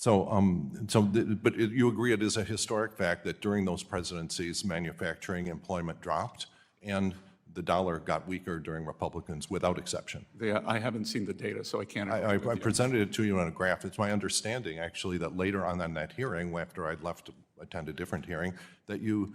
But you agree it is a historic fact that during those presidencies, manufacturing employment dropped and the dollar got weaker during Republicans without exception. I haven't seen the data, so I can't. I agree with you. presented it to you on a graph. It's my understanding, actually, that later on that hearing, after I'd left to attend a different hearing, that you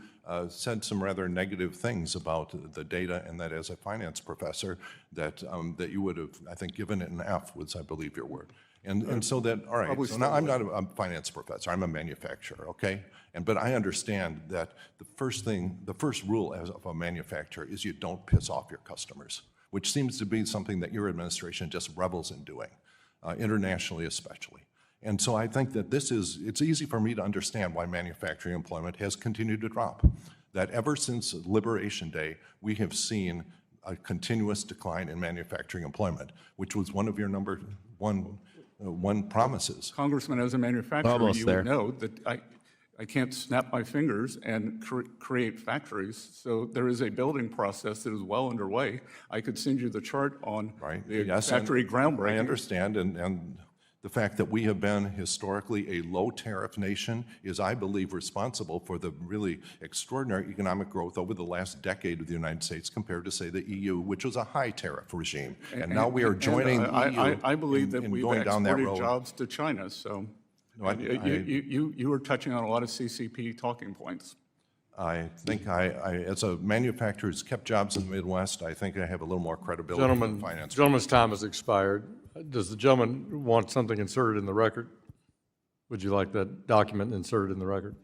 said some rather negative things about the data, and that as a finance professor, that you would have, I think, given it an F, was, I believe, your word. And so that, all right, Probably so now I'm still not a finance professor, I'm a manufacturer, okay? But I understand that the first rule of a manufacturer is you don't piss off your customers, which seems to be something that your administration just revels in doing, internationally especially. And so I think that it's easy for me to understand why manufacturing employment has continued to drop. That ever since Liberation Day, we have seen a continuous decline in manufacturing employment, which was one of your number one promises. Congressman, as a manufacturer, Almost you there. would know that I can't snap my fingers and create factories. So there is a building process that is well underway. I could send you the chart on the factory groundbreaking. I understand, and the fact that we have been historically a low tariff nation is, I believe, responsible for the really extraordinary economic growth over the last decade of the United States compared to, say, the EU, which was a high tariff regime. And now we are joining the EU I believe that in we've going down that exported road. jobs to China, so No, you were touching on a lot of CCP talking points. I think as a manufacturer who's kept jobs in the Midwest, I think I have a little more credibility in finance. Gentleman's time has expired. Does the gentleman want something inserted in the record? Would you like that document inserted in the record?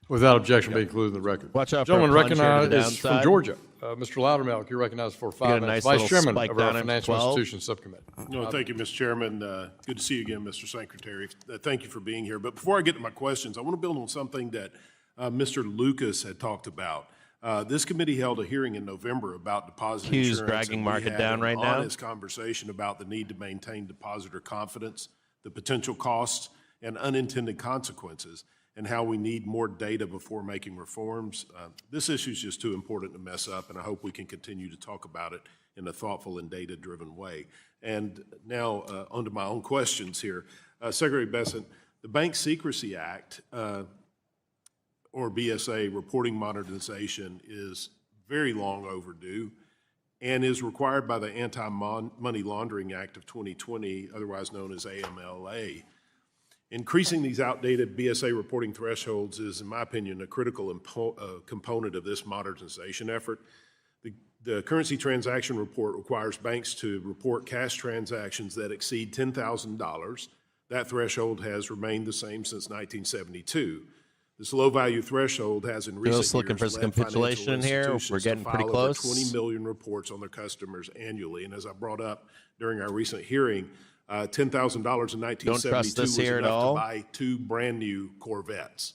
Without objection, be included in the record. Watch out for a Gentleman plunge here to recognized the is from downside. Georgia. Mr. Loudermilk, you're recognized for 5 got a minutes. nice Vice little Chairman spike of our down at Financial 12. Institutions Subcommittee. No, thank you, Mr. Chairman. Good to see you again, Mr. Secretary. Thank you for being here. But before I get to my questions, I want to build on something that Mr. Lucas had talked about. This committee held a hearing in November about deposit Q's insurance. dragging and we market had down right an now. honest conversation about the need to maintain depositor confidence, the potential costs and unintended consequences, and how we need more data before making reforms. This issue is just too important to mess up, and I hope we can continue to talk about it in a thoughtful and data-driven way. And now, onto my own questions here. Secretary Bessent, the Bank Secrecy Act, or BSA, reporting modernization is very long overdue and is required by the Anti-Money Laundering Act of 2020, otherwise known as AMLA. Increasing these outdated BSA reporting thresholds is, in my opinion, a critical component of this modernization effort. The currency transaction report requires banks to report cash transactions that exceed $10,000. That threshold has remained the same since 1972. This low-value threshold has in recent Just looking years for led some capitulation financial here. We're institutions getting to pretty file close. over 20 million reports on their customers annually. And as I brought up during our recent hearing, $10,000 in 1972 trust this was here at enough all. to buy 2 brand-new Corvettes.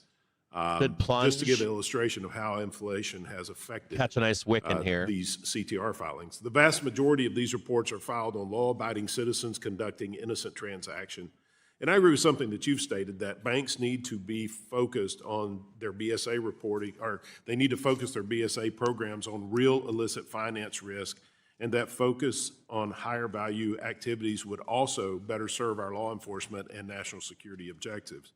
Good plunge. Just to give an illustration of how inflation has affected Catch a nice wick in here. these CTR filings. The vast majority of these reports are filed on law-abiding citizens conducting innocent transaction. And I agree with something that you've stated, that banks need to be focused on their BSA reporting, or they need to focus their BSA programs on real illicit finance risk, and that focus on higher value activities would also better serve our law enforcement and national security objectives.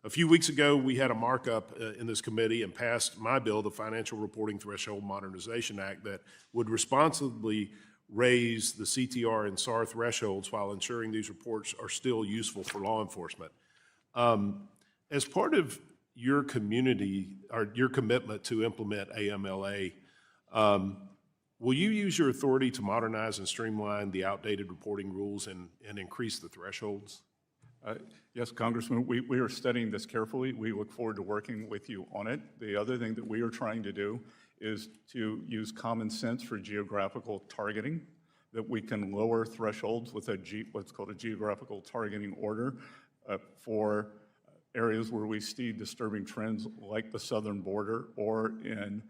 A few weeks ago, we had a markup in this committee and passed my bill, the Financial Reporting Threshold Modernization Act, that would responsibly raise the CTR and SAR thresholds while ensuring these reports are still useful for law enforcement. As part of your community, or your commitment to implement AMLA, will you use your authority to modernize and streamline the outdated reporting rules and increase the thresholds? Yes, Congressman, we are studying this carefully. We look forward to working with you on it. The other thing that we are trying to do is to use common sense for geographical targeting, that we can lower thresholds with what's called a geographical targeting order for areas where we see disturbing trends like the southern border or in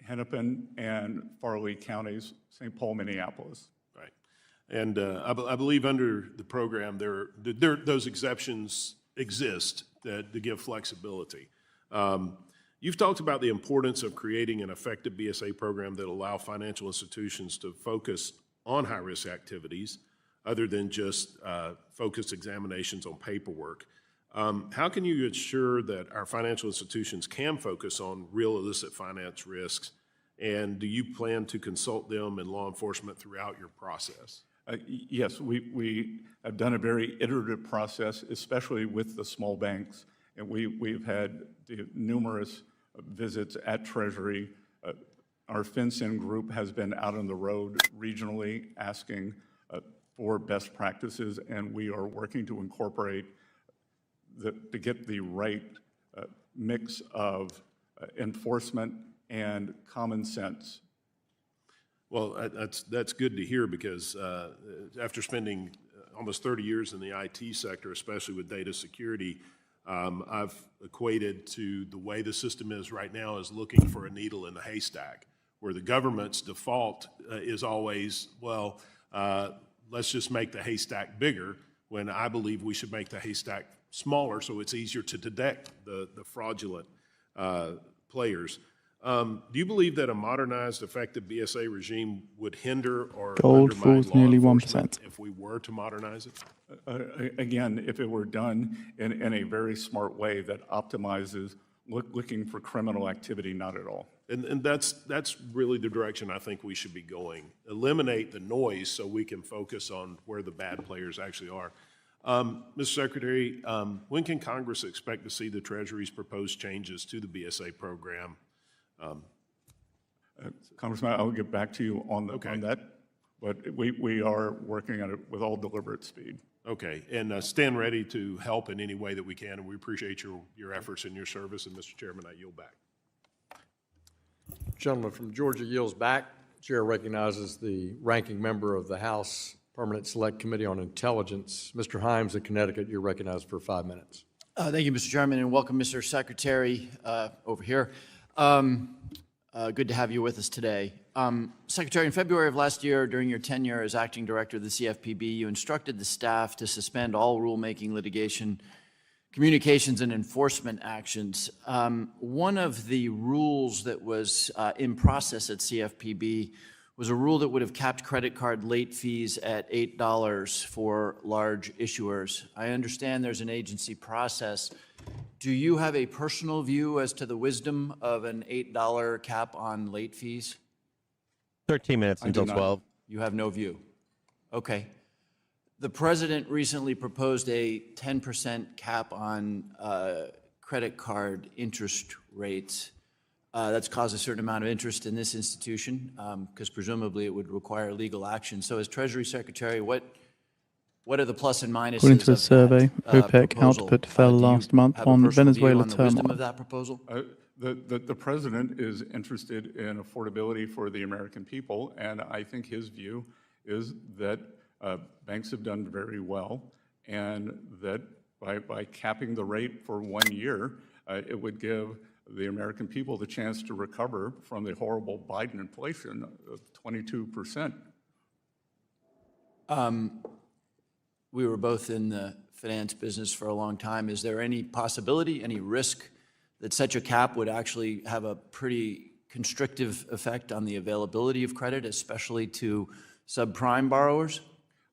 Hennepin and Farley counties, St. Paul, Minneapolis. Right. And I believe under the program, those exceptions exist to give flexibility. You've talked about the importance of creating an effective BSA program that allow financial institutions to focus on high-risk activities other than just focused examinations on paperwork. How can you ensure that our financial institutions can focus on real illicit finance risks, and do you plan to consult them and law enforcement throughout your process? Yes, we have done a very iterative process, especially with the small banks, and we've had numerous visits at Treasury. Our FinCEN group has been out on the road regionally asking for best practices, and we are working to incorporate to get the right mix of enforcement and common sense. Well, that's good to hear, because after spending almost 30 years in the IT sector, especially with data security, I've equated to the way the system is right now as looking for a needle in the haystack, where the government's default is always, well, let's just make the haystack bigger, when I believe we should make the haystack smaller so it's easier to detect the fraudulent players. Do you believe that a modernized, effective BSA regime would hinder or Gold undermine falls law nearly enforcement 1%. if we were to modernize it? Again, if it were done in a very smart way that optimizes looking for criminal activity, not at all. And that's really the direction I think we should be going. Eliminate the noise so we can focus on where the bad players actually are. Mr. Secretary, when can Congress expect to see the Treasury's proposed changes to the BSA program? Congressman, I'll get back to you on that, but we are working on it with all deliberate speed. Okay, and stand ready to help in any way that we can, and we appreciate your efforts and your service. And Mr. Chairman, I yield back. Gentleman from Georgia yields back. Chair recognizes the ranking member of the House Permanent Select Committee on Intelligence. Mr. Himes of Connecticut, you're recognized for 5 minutes. Thank you, Mr. Chairman, and welcome, Mr. Secretary, over here. Good to have you with us today. Secretary, in February of last year, during your tenure as acting director of the CFPB, you instructed the staff to suspend all rulemaking, litigation, communications, and enforcement actions. One of the rules that was in process at CFPB was a rule that would have capped credit card late fees at $8 for large issuers. I understand there's an agency process. Do you have a personal view as to the wisdom of an $8 cap on late fees? 13 minutes until 12. You have no view. Okay. The president recently proposed a 10% cap on credit card interest rates. That's caused a certain amount of interest in this institution, because presumably it would require legal action. So as Treasury Secretary, what are the plus and minuses According to a of survey, that, OPEC proposal? output fell Do you last month have a on personal view Venezuela on the wisdom turmoil. of that proposal? The president is interested in affordability for the American people, and I think his view is that banks have done very well, and that by capping the rate for 1 year, it would give the American people the chance to recover from the horrible Biden inflation of 22%. We were both in the finance business for a long time. Is there any possibility, any risk that such a cap would actually have a pretty constrictive effect on the availability of credit, especially to subprime borrowers?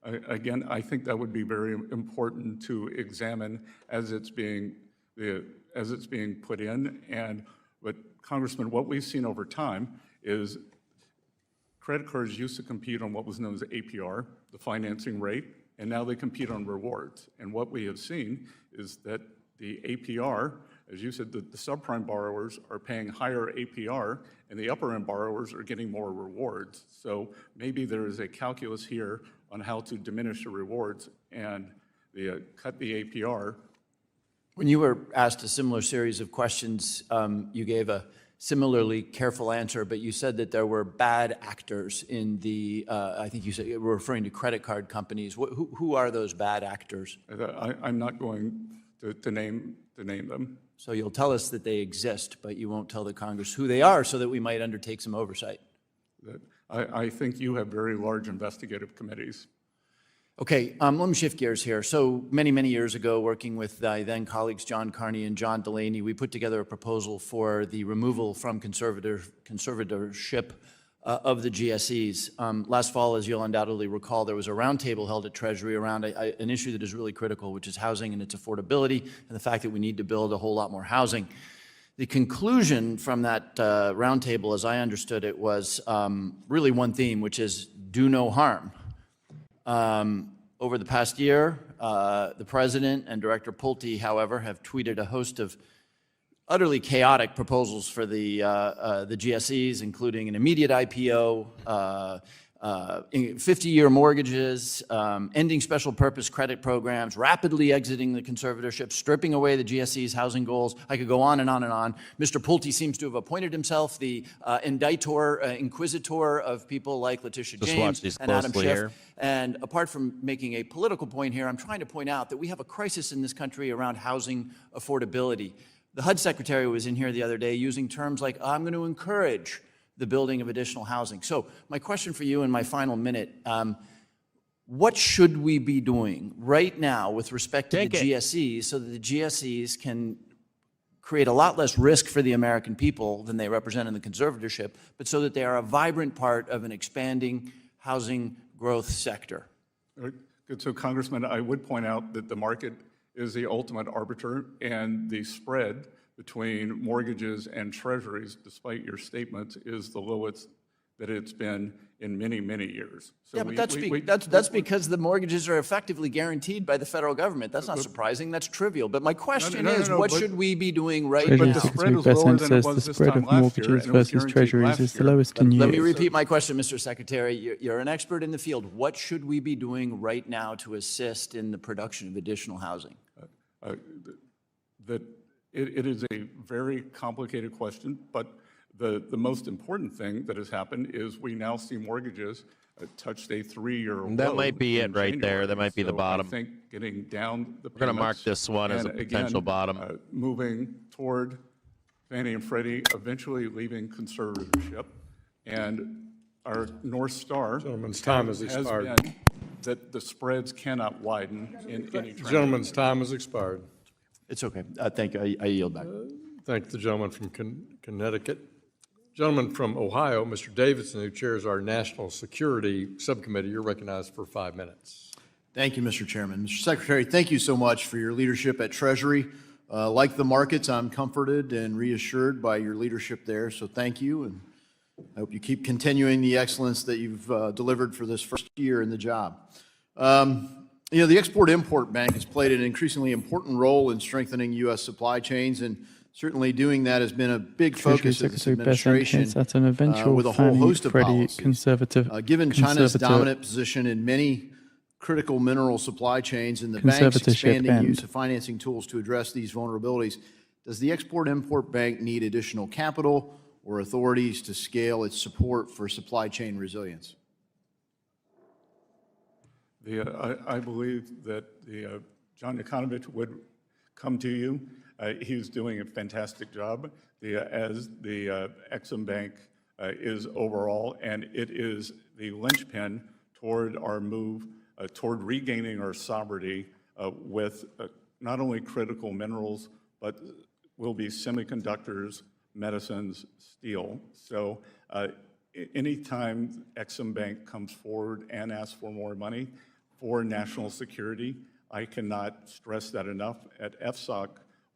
Again, I think that would be very important to examine as it's being put in. But Congressman, what we've seen over time is credit cards used to compete on what was known as APR, the financing rate, and now they compete on rewards. And what we have seen is that the APR, as you said, the subprime borrowers are paying higher APR, and the upper end borrowers are getting more rewards. So maybe there is a calculus here on how to diminish the rewards and cut the APR. When you were asked a similar series of questions, you gave a similarly careful answer, but you said that there were bad actors in the, I think you said you were referring to credit card companies. Who are those bad actors? I'm not going to name them. So you'll tell us that they exist, but you won't tell the Congress who they are so that we might undertake some oversight. I think you have very large investigative committees. Okay, let me shift gears here. So many years ago, working with then colleagues John Carney and John Delaney, we put together a proposal for the removal from conservatorship of the GSEs. Last fall, as you'll undoubtedly recall, there was a roundtable held at Treasury around an issue that is really critical, which is housing and its affordability, and the fact that we need to build a whole lot more housing. The conclusion from that roundtable, as I understood it, was really one theme, which is do no harm. Over the past year, the President and Director Pulte, however, have tweeted a host of utterly chaotic proposals for the GSEs, including an immediate IPO, 50-year mortgages, ending special purpose credit programs, rapidly exiting the conservatorship, stripping away the GSE's housing goals. I could go on and on and on. Mr. Pulte seems to have appointed himself the inquisitor of people like Letitia James and Adam Schiff. Here. And apart from making a political point here, I'm trying to point out that we have a crisis in this country around housing affordability. The HUD Secretary was in here the other day using terms like, I'm going to encourage the building of additional housing. So my question for you in my final minute, what should we be doing right now with respect to the GSEs so that the GSEs can create a lot less risk for the American people than they represent in the conservatorship, but so that they are a vibrant part of an expanding housing growth sector? Good. So, Congressman, I would point out that the market is the ultimate arbiter, and the spread between mortgages and treasuries, despite your statements, is the lowest that it's been in many years. So yeah, but that's because the mortgages are effectively guaranteed by the federal government. That's not surprising. That's trivial. But my question is, what should we be doing right now? The spread is lower than it was this time last year, and it was guaranteed treasuries is the lowest in years. Let me repeat my question, Mr. Secretary. You're an expert in the field. What should we be doing right now to assist in the production of additional housing? It is a very complicated question, but the most important thing that has happened is we now see mortgages touched a 3-year low. That might be it right there. That might be the bottom. I think getting down the We're going to mark this one as a potential bottom. Moving toward Fannie and Freddie eventually leaving conservatorship, and our North Star Gentleman's time has expired. been that the spreads cannot widen in any trend. Gentleman's time has expired. It's okay. Thank you. I yield back. Thank the gentleman from Connecticut. Gentleman from Ohio, Mr. Davidson, who chairs our National Security Subcommittee, you're recognized for 5 minutes. Thank you, Mr. Chairman. Mr. Secretary, thank you so much for your leadership at Treasury. Like the markets, I'm comforted and reassured by your leadership there, so thank you, and I hope you keep continuing the excellence that you've delivered for this first year in the job. You know, the Export-Import Bank has played an increasingly important role in strengthening U.S. supply chains, and certainly doing that has been a big focus of this administration at an eventual with a whole host of policies. Given China's dominant position in many critical mineral supply chains and the bank's expanding use of financing tools to address these vulnerabilities, does the Export-Import Bank need additional capital or authorities to scale its support for supply chain resilience? I believe that John Economist would come to you He's doing a fantastic job, as the Exim Bank is overall, and it is the linchpin toward our move toward regaining our sovereignty with not only critical minerals, but will be semiconductors, medicines, steel. So anytime Exim Bank comes forward and asks for more money for national security, I cannot stress that enough. At FSOC,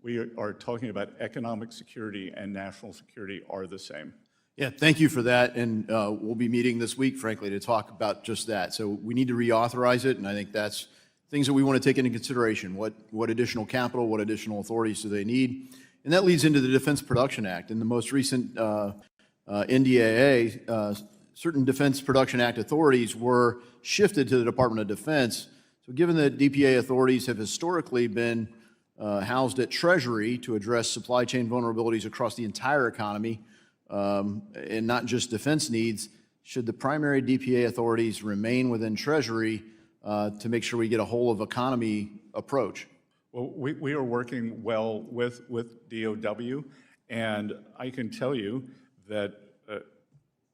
we are talking about economic security and national security are the same. Yeah, thank you for that, and we'll be meeting this week, frankly, to talk about just that. So we need to reauthorize it, and I think that's things that we want to take into consideration. What additional capital, what additional authorities do they need? And that leads into the Defense Production Act. In the most recent NDAA, certain Defense Production Act authorities were shifted to the Department of Defense. So given that DPA authorities have historically been housed at Treasury to address supply chain vulnerabilities across the entire economy, and not just defense needs, should the primary DPA authorities remain within Treasury to make sure we get a whole of economy approach? Well, we are working well with DOW, and I can tell you that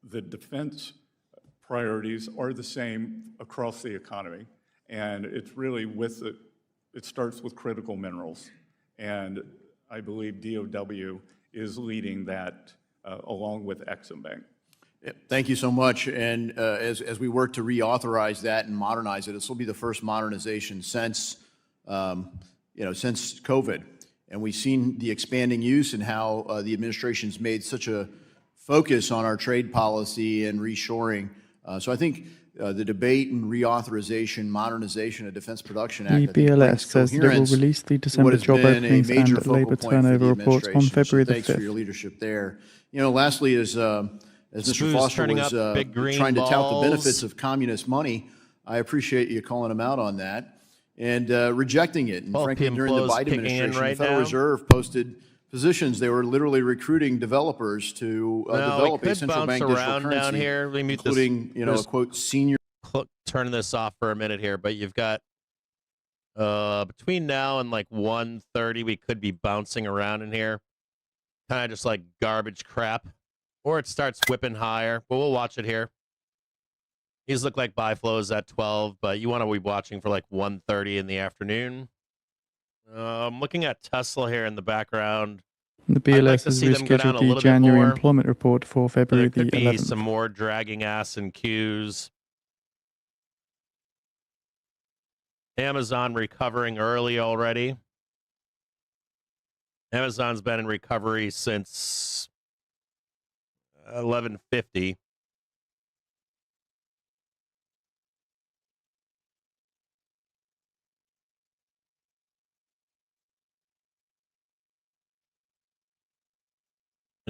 the defense priorities are the same across the economy, and it's really it starts with critical minerals, and I believe DOW is leading that along with Exim Bank. Thank you so much. And as we work to reauthorize that and modernize it, this will be the first modernization since since COVID. And we've seen the expanding use and how the administration's made such a focus on our trade policy and reshoring. So I think the debate and reauthorization, modernization of Defense Production Act. The BLS says that it will release the December job openings and labour turnover reports on February the 5th. Thanks for your leadership there. Lastly, as Mr. Foster was trying to tout the benefits of communist money, I appreciate you calling him out on that and rejecting it. And frankly, during the Biden administration, the Federal Reserve posted positions. They were literally recruiting developers to develop a central bank digital currency, down here. including, a quote, senior. Turn this off for a minute here, but you've got between now and like 1:30, we could be bouncing around in here. Kind of just like garbage crap. Or it starts whipping higher, but we'll watch it here. These look like buy flows at 12, but you want to be watching for like 1:30 in the afternoon. I'm looking at Tesla here in the background. The BLS has rescheduled the January employment report for February the 11th. There could be some more dragging ass and Qs. Amazon recovering early already. Amazon's been in recovery since 11:50.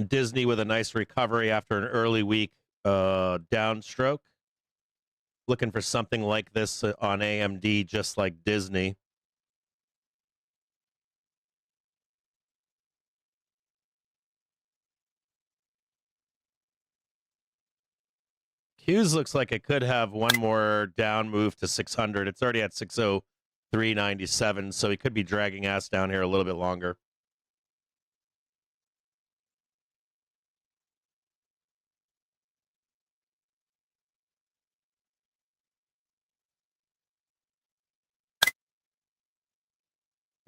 Disney with a nice recovery after an early week downstroke. Looking for something like this on AMD, just like Disney. Hughes looks like it could have one more down move to 600. It's already at 603.97, so he could be dragging ass down here a little bit longer.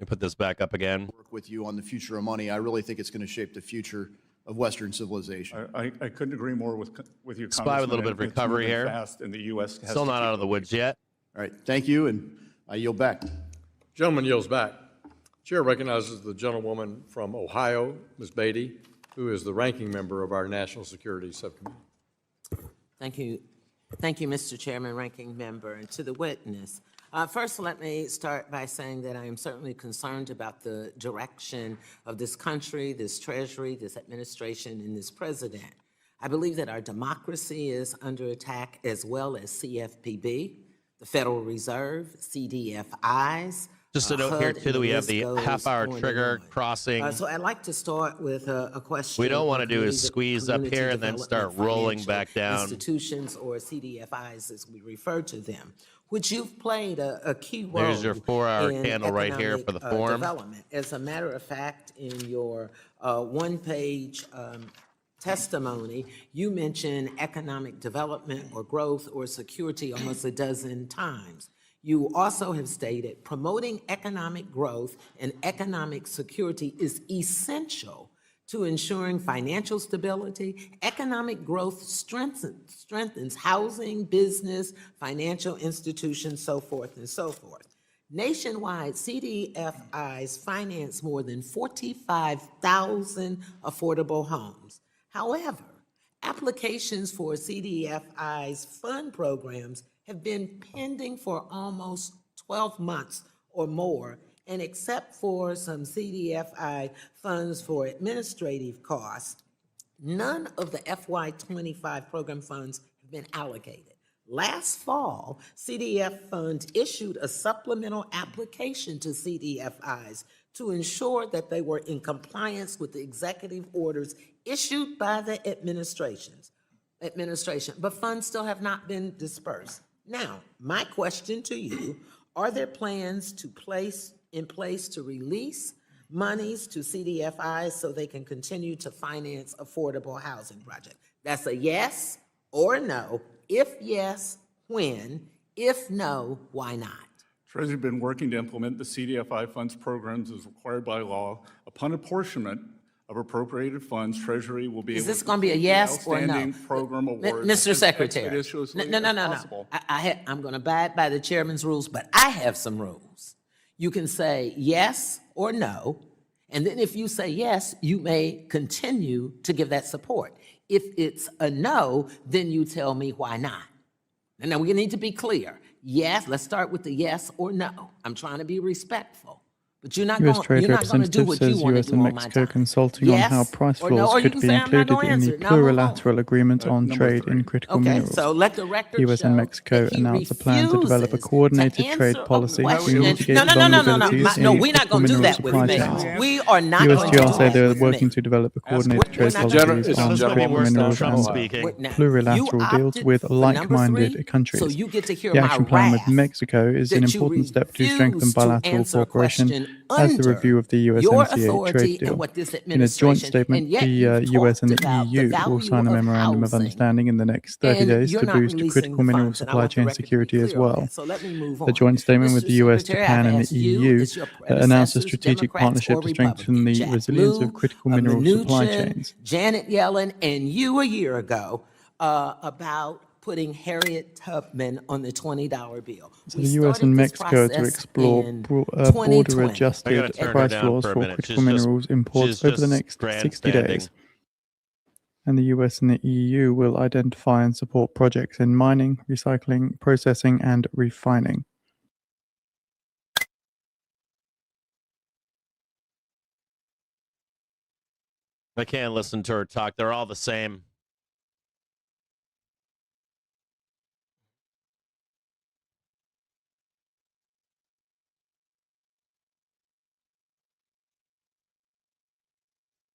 Let me put this back up again. Work with you on the future of money. I really think it's going to shape the future of Western civilization. I couldn't agree more with you, SPY with a little bit of recovery here. Fast, and the U.S. has Still not out of the woods yet. All right, thank you, and I yield back. Gentleman yields back. Chair recognizes the gentlewoman from Ohio, Ms. Beatty, who is the ranking member of our National Security Subcommittee. Thank you. Thank you, Mr. Chairman, ranking member, and to the witness. First, let me start by saying that I am certainly concerned about the direction of this country, this Treasury, this administration, and this president. I believe that our democracy is under attack, as well as CFPB, the Federal Reserve, CDFIs. Just a note here, too, that we have the half-hour trigger crossing. So I'd like to start with a question. We don't want to do is squeeze up here and then start rolling back down. Institutions, or CDFIs, as we refer to them. which you've played a key role There's your 4-hour in candle right here economic, for the form. development. As a matter of fact, in your one-page testimony, you mention economic development or growth or security almost a dozen times. You also have stated promoting economic growth and economic security is essential to ensuring financial stability. Economic growth strengthens housing, business, financial institutions, so forth and so forth. Nationwide, CDFIs finance more than 45,000 affordable homes. However, applications for CDFIs fund programs have been pending for almost 12 months or more, and except for some CDFI funds for administrative costs, none of the FY25 program funds have been allocated. Last fall, CDF funds issued a supplemental application to CDFIs to ensure that they were in compliance with the executive orders issued by the administration, but funds still have not been dispersed. Now, my question to you, are there plans in place to release monies to CDFIs so they can continue to finance affordable housing projects? That's a yes or no. If yes, when? If no, why not? Treasury has been working to implement the CDFI funds programs as required by law. Upon apportionment of appropriated funds, Treasury will be Is able this going to be a yes or no? outstanding program awards Mr. Secretary, expeditiously no. as possible. I'm going to abide by the chairman's rules, but I have some rules. You can say yes or no, and then if you say yes, you may continue to give that support. If it's a no, then you tell me why not. And now we need to be clear. Yes, let's start with the yes or no. I'm trying to be respectful. But you're not U.S. going Trade to do Representative what you says want to U.S. do and on my Mexico time. consulting on how Yes price or no, floors or you could can be say I'm not included gonna in the answer it. Now move on. plurilateral agreement on number trade 3. in critical Okay, minerals. so let the record U.S. show and Mexico that he announced a plan to develop a refuses coordinated to trade answer a policy to question. mitigate No. vulnerabilities No, in we're not critical going to do mineral that supply with me. chains. We are not going to do USTR say that they're with working me. to develop a coordinated trade We're not policy gonna do on that. critical worse than minerals Trump and speaking. Now, plurilateral you deals opted with for number like-minded 3, countries. so you get to hear The my action plan with wrath Mexico is an that you important step to strengthen refuse to bilateral answer a cooperation question as the under review of the your USMCA authority trade and deal. what this In a joint administration, statement, and yet the you've US and talked the about the EU will value sign a of memorandum of housing, understanding in the next 30 and days you're to not boost releasing critical the mineral funds, and I supply want the chain record to be security as clear on well. that. So let me move The on. joint statement with Mr. the US, Secretary, Japan, I've and asked the you, EU is your announced a predecessors strategic Democrats partnership or to strengthen Republicans? the Jack resilience Lew, of critical mineral supply Mnuchin, chains. Janet Yellen, and you a year ago about putting Harriet Tubman on the $20 bill. So We the US started and this Mexico to process explore in border-adjusted I gotta turn her price down floors for a for minute. critical minerals imports she's over the just next 60 grandstanding. days. And the US and the EU will identify and support projects in mining, recycling, processing, and refining. I can't listen to her talk. They're all the same.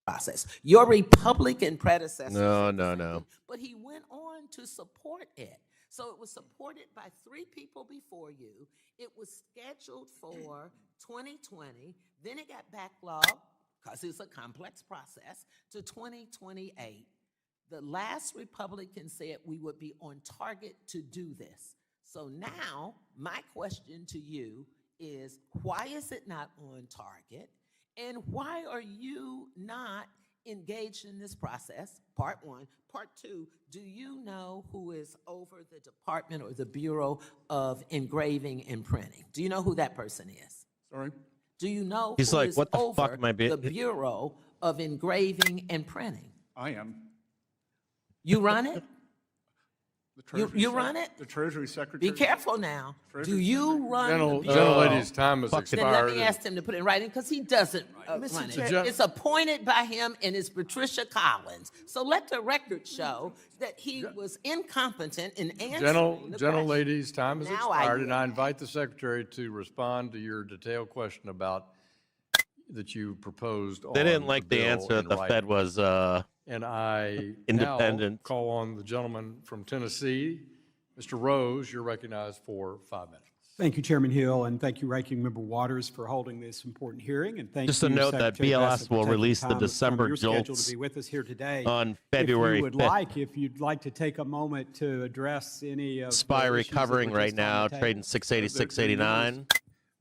process. Your Republican predecessor. No. But he went on to support it. So it was supported by 3 people before you. It was scheduled for 2020. Then it got backlogged, because it's a complex process, to 2028. The last Republican said we would be on target to do this. So now, my question to you is, why is it not on target? And why are you not engaged in this process? Part 1. Part 2, do you know who is over the department or the Bureau of Engraving and Printing? Do you know who that person is? Sorry? Do you know He's who like, is what the over fuck am I being? the Bureau of Engraving and Printing? I am. You run it? The Treasury You run it? The Treasury Secretary. Be careful now. Treasury Do you run the Bureau? Gentlelady's time has Then expired. let me ask him to put it in writing, because he doesn't run it. It's appointed by him, and it's Patricia Collins. So let the record show that he was incompetent in answering the question. Gentlelady's time has Now I expired, and I yield. invite the secretary to respond to your detailed question about that you proposed on They didn't like the bill answer that in the writing. Fed was And I independent. now call on the gentleman from Tennessee Mr. Rose, you're recognized for 5 minutes. Thank you, Chairman Hill, and thank you, Ranking Member Waters, for holding this important hearing. And thank Just you, a note that Secretary BLS Bassett, for will taking release the time from December your schedule JOLTS to be with us here today. on February 5th. If you'd like to take a moment to address any of SPY the issues that recovering were right just on now, the table. trading 680, 689.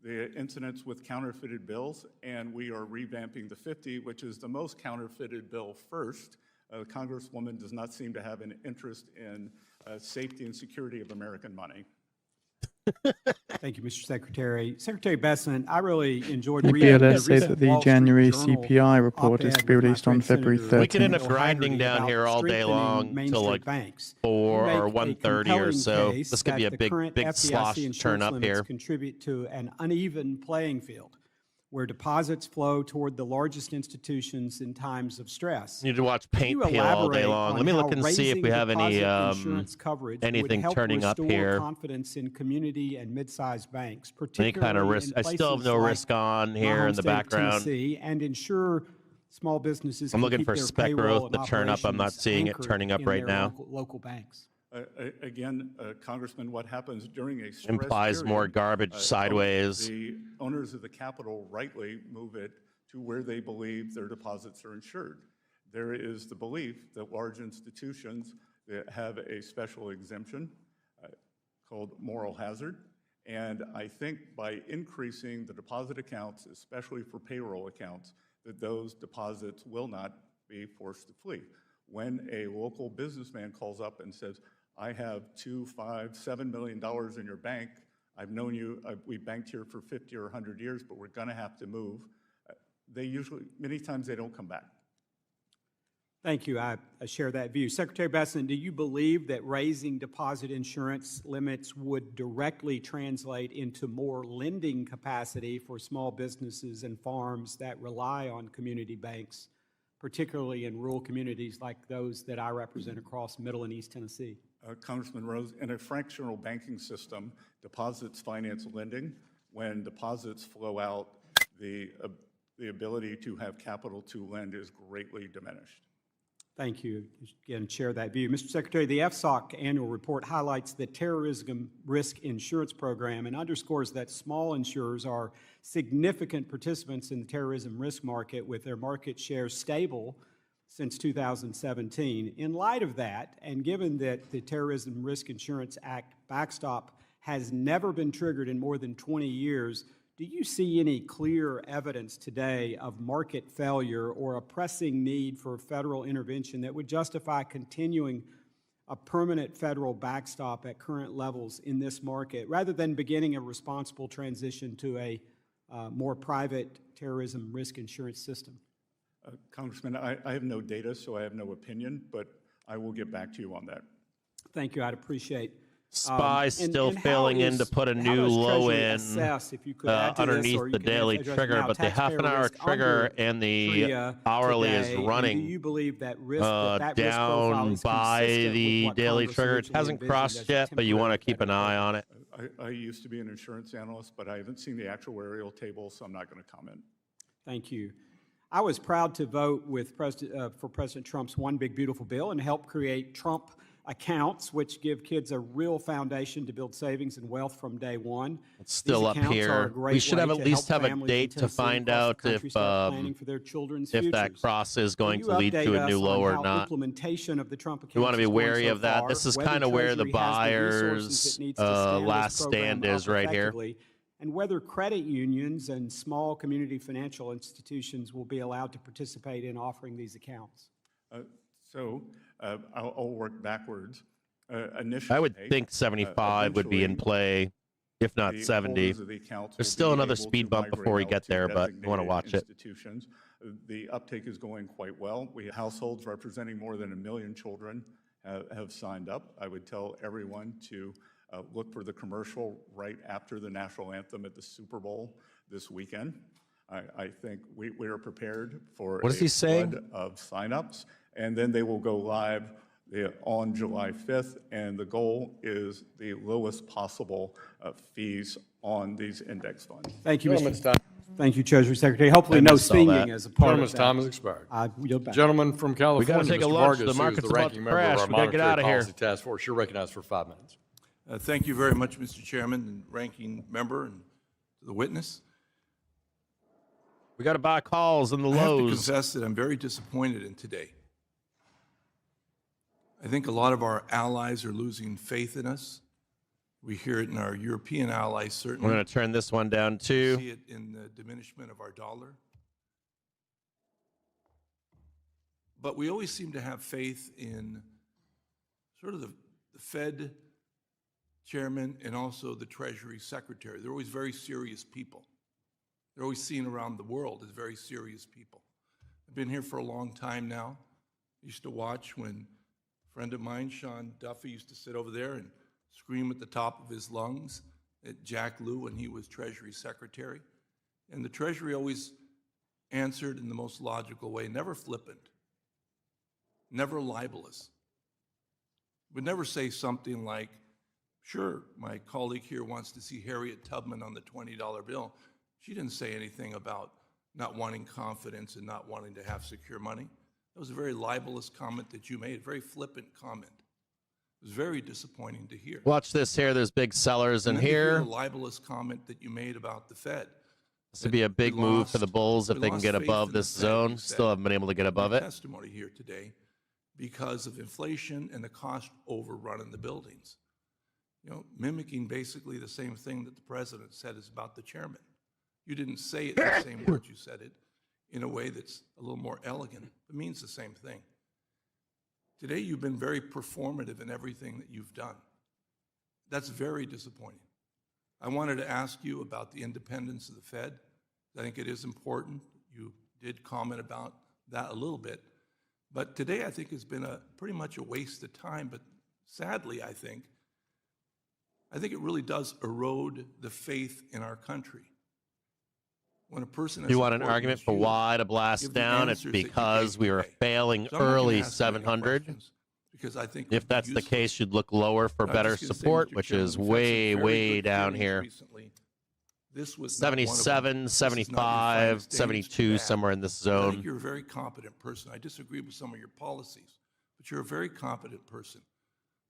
The incidents with counterfeited bills, and we are revamping the 50, which is the most counterfeited bill first. Congresswoman does not seem to have an interest in safety and security of American money. Thank you, Mr. Secretary. Secretary Besant, I really enjoyed The reading BLS say recent that the Wall Street January Journal CPI report is to op-ed be with my released on friend February Senator 13th. We could end up Bill grinding Hagerty down about here all day strengthening long Main till Street like banks. 4 You or make a 1:30 or compelling so. case This could be a that the current big FDIC slosh insurance turn up limits here. contribute to an uneven playing field where deposits flow toward the largest institutions in times of stress. You need to watch paint Can you peel all day elaborate long. on Let me look how and see if raising we have any deposit insurance coverage would anything help turning up restore here. confidence in community and mid-sized banks, Any particularly kind of risk. in I still have places no like risk on my here home in the state of background. Tennessee, and ensure small businesses I'm can looking keep for their spec payroll growth and to turn up. I'm not operations seeing it anchored turning up in right their now. local banks. Again, Congressman, what happens during a stress Implies period, more garbage sideways. The owners of the capital rightly move it to where they believe their deposits are insured. There is the belief that large institutions that have a special exemption called moral hazard. And I think by increasing the deposit accounts, especially for payroll accounts, that those deposits will not be forced to flee. When a local businessman calls up and says, I have $2, $5, $7 million in your bank, I've known you, we banked here for 50 or 100 years, but we're gonna have to move. Many times they don't come back. Thank you. I share that view. Secretary Besant, do you believe that raising deposit insurance limits would directly translate into more lending capacity for small businesses and farms that rely on community banks, particularly in rural communities like those that I represent across Middle and East Tennessee? Congressman Rose, in a fractional banking system, deposits finance lending. When deposits flow out, the ability to have capital to lend is greatly diminished. Thank you. Again, share that view. Mr. Secretary, the FSOC annual report highlights the terrorism risk insurance program and underscores that small insurers are significant participants in the terrorism risk market, with their market share stable since 2017. In light of that, and given that the Terrorism Risk Insurance Act backstop has never been triggered in more than 20 years, do you see any clear evidence today of market failure or a pressing need for federal intervention that would justify continuing a permanent federal backstop at current levels in this market, rather than beginning a responsible transition to a more private terrorism risk insurance system? Congressman, I have no data, so I have no opinion, but I will get back to you on that. Thank you. I'd appreciate. SPY still failing in to put a new low in underneath the daily trigger, but the half-an-hour trigger and the hourly is running down by the daily trigger. It hasn't crossed yet, but you want to keep an eye on it. I used to be an insurance analyst, but I haven't seen the actuarial table, so I'm not going to comment. Thank you. I was proud to vote with for President Trump's One Big Beautiful Bill and help create Trump accounts, which give kids a real foundation to build savings and wealth from day one. It's still up here. We should have at least have a date to find out if that cross is going to lead to a new low or not. Implementation of the Trump accounts we want to be wary of that. far, This is whether kind of where the Treasury has buyer's resources it needs to stand this last program stand is up right here. effectively, and whether credit unions and small community financial institutions will be allowed to participate in offering these accounts. I'll work backwards. Initially, I would think 75 would be in play, if not 70. There's still another speed bump before we get there, but you want to watch it. The uptake is going quite well. We have households representing more than 1 million children have signed up. I would tell everyone to look for the commercial right after the national anthem at the Super Bowl this weekend. I think we are prepared for what is he saying? Flood of signups, and then they will go live on July 5th, and the goal is the lowest possible fees on these index funds. Thank you, Thank you, Treasury Secretary. Hopefully no singing as a part Gentleman's of that. time has expired. I yield back. Gentleman from California, We got to take a Mr. lunch. Vargas, The who is market's the about ranking to member of crash. our We got to get Monetary out of here. Policy Task Force. You're recognized for 5 minutes. Thank you very much, Mr. Chairman and Ranking Member, and to the witness. We got to buy calls in the I have to lows. confess that I'm very disappointed in today. I think a lot of our allies are losing faith in us. We hear it in our European allies, certainly. We're going to turn this one down We too. see it in the diminishment of our dollar. But we always seem to have faith in sort of the Fed chairman and also the Treasury secretary. They're always very serious people. They're always seen around the world as very serious people. I've been here for a long time now. I used to watch when a friend of mine, Sean Duffy, used to sit over there and scream at the top of his lungs at Jack Lew when he was Treasury secretary. And the Treasury always answered in the most logical way, never flippant, never libelous. Would never say something like, sure, my colleague here wants to see Harriet Tubman on the $20 bill. She didn't say anything about not wanting confidence and not wanting to have secure money. That was a very libelous comment that you made, a very flippant comment. It was very disappointing to hear. Watch this here. There's big sellers in And then to hear here. the libelous comment that you made about the Fed. This would be a big move for the Bulls if we they can lost get faith above in the this Fed, zone. you said. Still haven't been able to get above it. Testimony here today because of inflation and the cost overrun in the buildings. You know, mimicking basically the same thing that the president said is about the chairman. You didn't say it in the same words, you said it in a way that's a little more elegant. It means the same thing. Today, you've been very performative in everything that you've done. That's very disappointing. I wanted to ask you about the independence of the Fed. I think it is important. You did comment about that a little bit. But today, I think, has been pretty much a waste of time. But sadly, I think it really does erode the faith in our country. When a person has You want an argument for why to blast down? It's because we were failing early 700. Because I think if that's the case, you'd look lower for better support, which is way, way down here. This was 77, 75, 72, somewhere in this I zone. think you're a very competent person. I disagree with some of your policies, but you're a very competent person.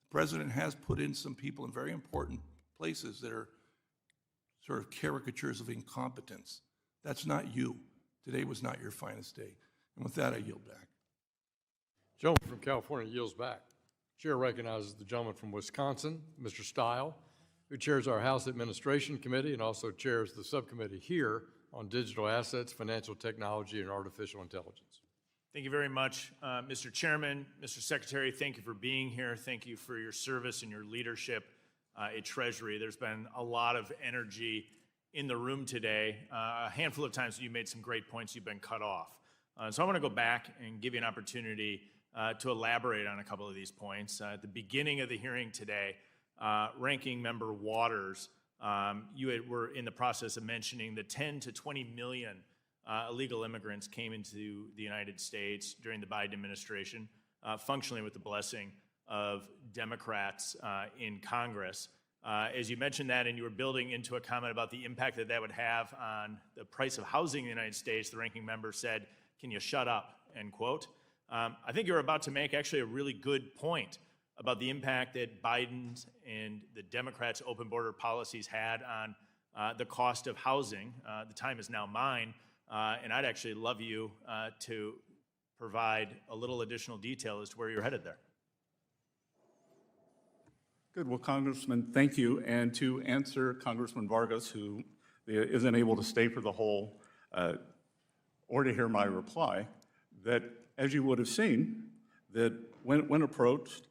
The president has put in some people in very important places that are sort of caricatures of incompetence. That's not you. Today was not your finest day. And with that, I yield back. Gentleman from California yields back. Chair recognizes the gentleman from Wisconsin, Mr. Stile, who chairs our House Administration Committee and also chairs the subcommittee here on digital assets, financial technology, and artificial intelligence. Thank you very much, Mr. Chairman, Mr. Secretary. Thank you for being here. Thank you for your service and your leadership at Treasury. There's been a lot of energy in the room today. A handful of times you made some great points, you've been cut off. So I want to go back and give you an opportunity to elaborate on a couple of these points. At the beginning of the hearing today, Ranking Member Waters, you were in the process of mentioning the 10 to 20 million illegal immigrants came into the United States during the Biden administration, functionally with the blessing of Democrats in Congress. As you mentioned that, and you were building into a comment about the impact that that would have on the price of housing in the United States, the ranking member said, "Can you shut up?" end quote. I think you're about to make actually a really good point about the impact that Biden's and the Democrats' open border policies had on the cost of housing. The time is now mine, and I'd actually love you to provide a little additional detail as to where you're headed there. Good. Well, Congressman, thank you. And to answer Congressman Vargas, who isn't able to stay for the whole or to hear my reply, that as you would have seen, that when approached,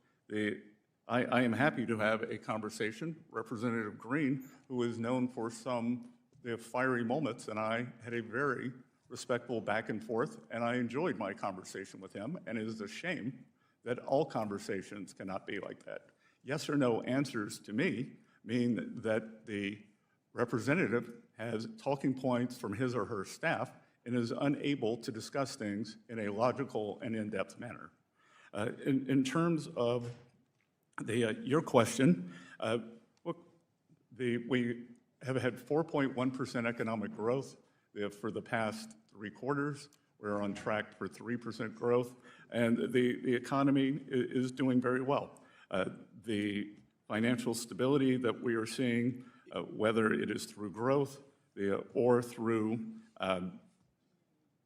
I am happy to have a conversation. Representative Green, who is known for some fiery moments, and I had a very respectful back and forth, and I enjoyed my conversation with him, and it is a shame that all conversations cannot be like that. Yes or no answers to me mean that the representative has talking points from his or her staff and is unable to discuss things in a logical and in-depth manner. In terms of your question, look, we have had 4.1% economic growth for the past 3 quarters. We're on track for 3% growth, and the economy is doing very well. The financial stability that we are seeing, whether it is through growth or through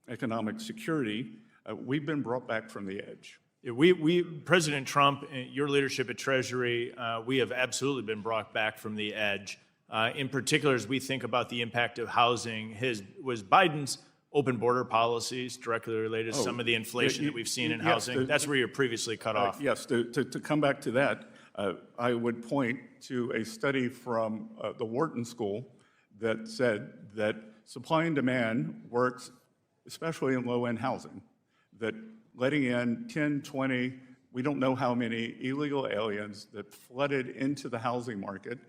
economic security, we've been brought back from the edge. Yeah, President Trump, your leadership at Treasury, we have absolutely been brought back from the edge. In particular, as we think about the impact of housing, was Biden's open border policies directly related to some of the inflation that we've seen in housing? That's where you're previously cut off. Yes, to come back to that, I would point to a study from the Wharton School that said that supply and demand works, especially in low-end housing, that letting in 10, 20, we don't know how many illegal aliens that flooded into the housing market,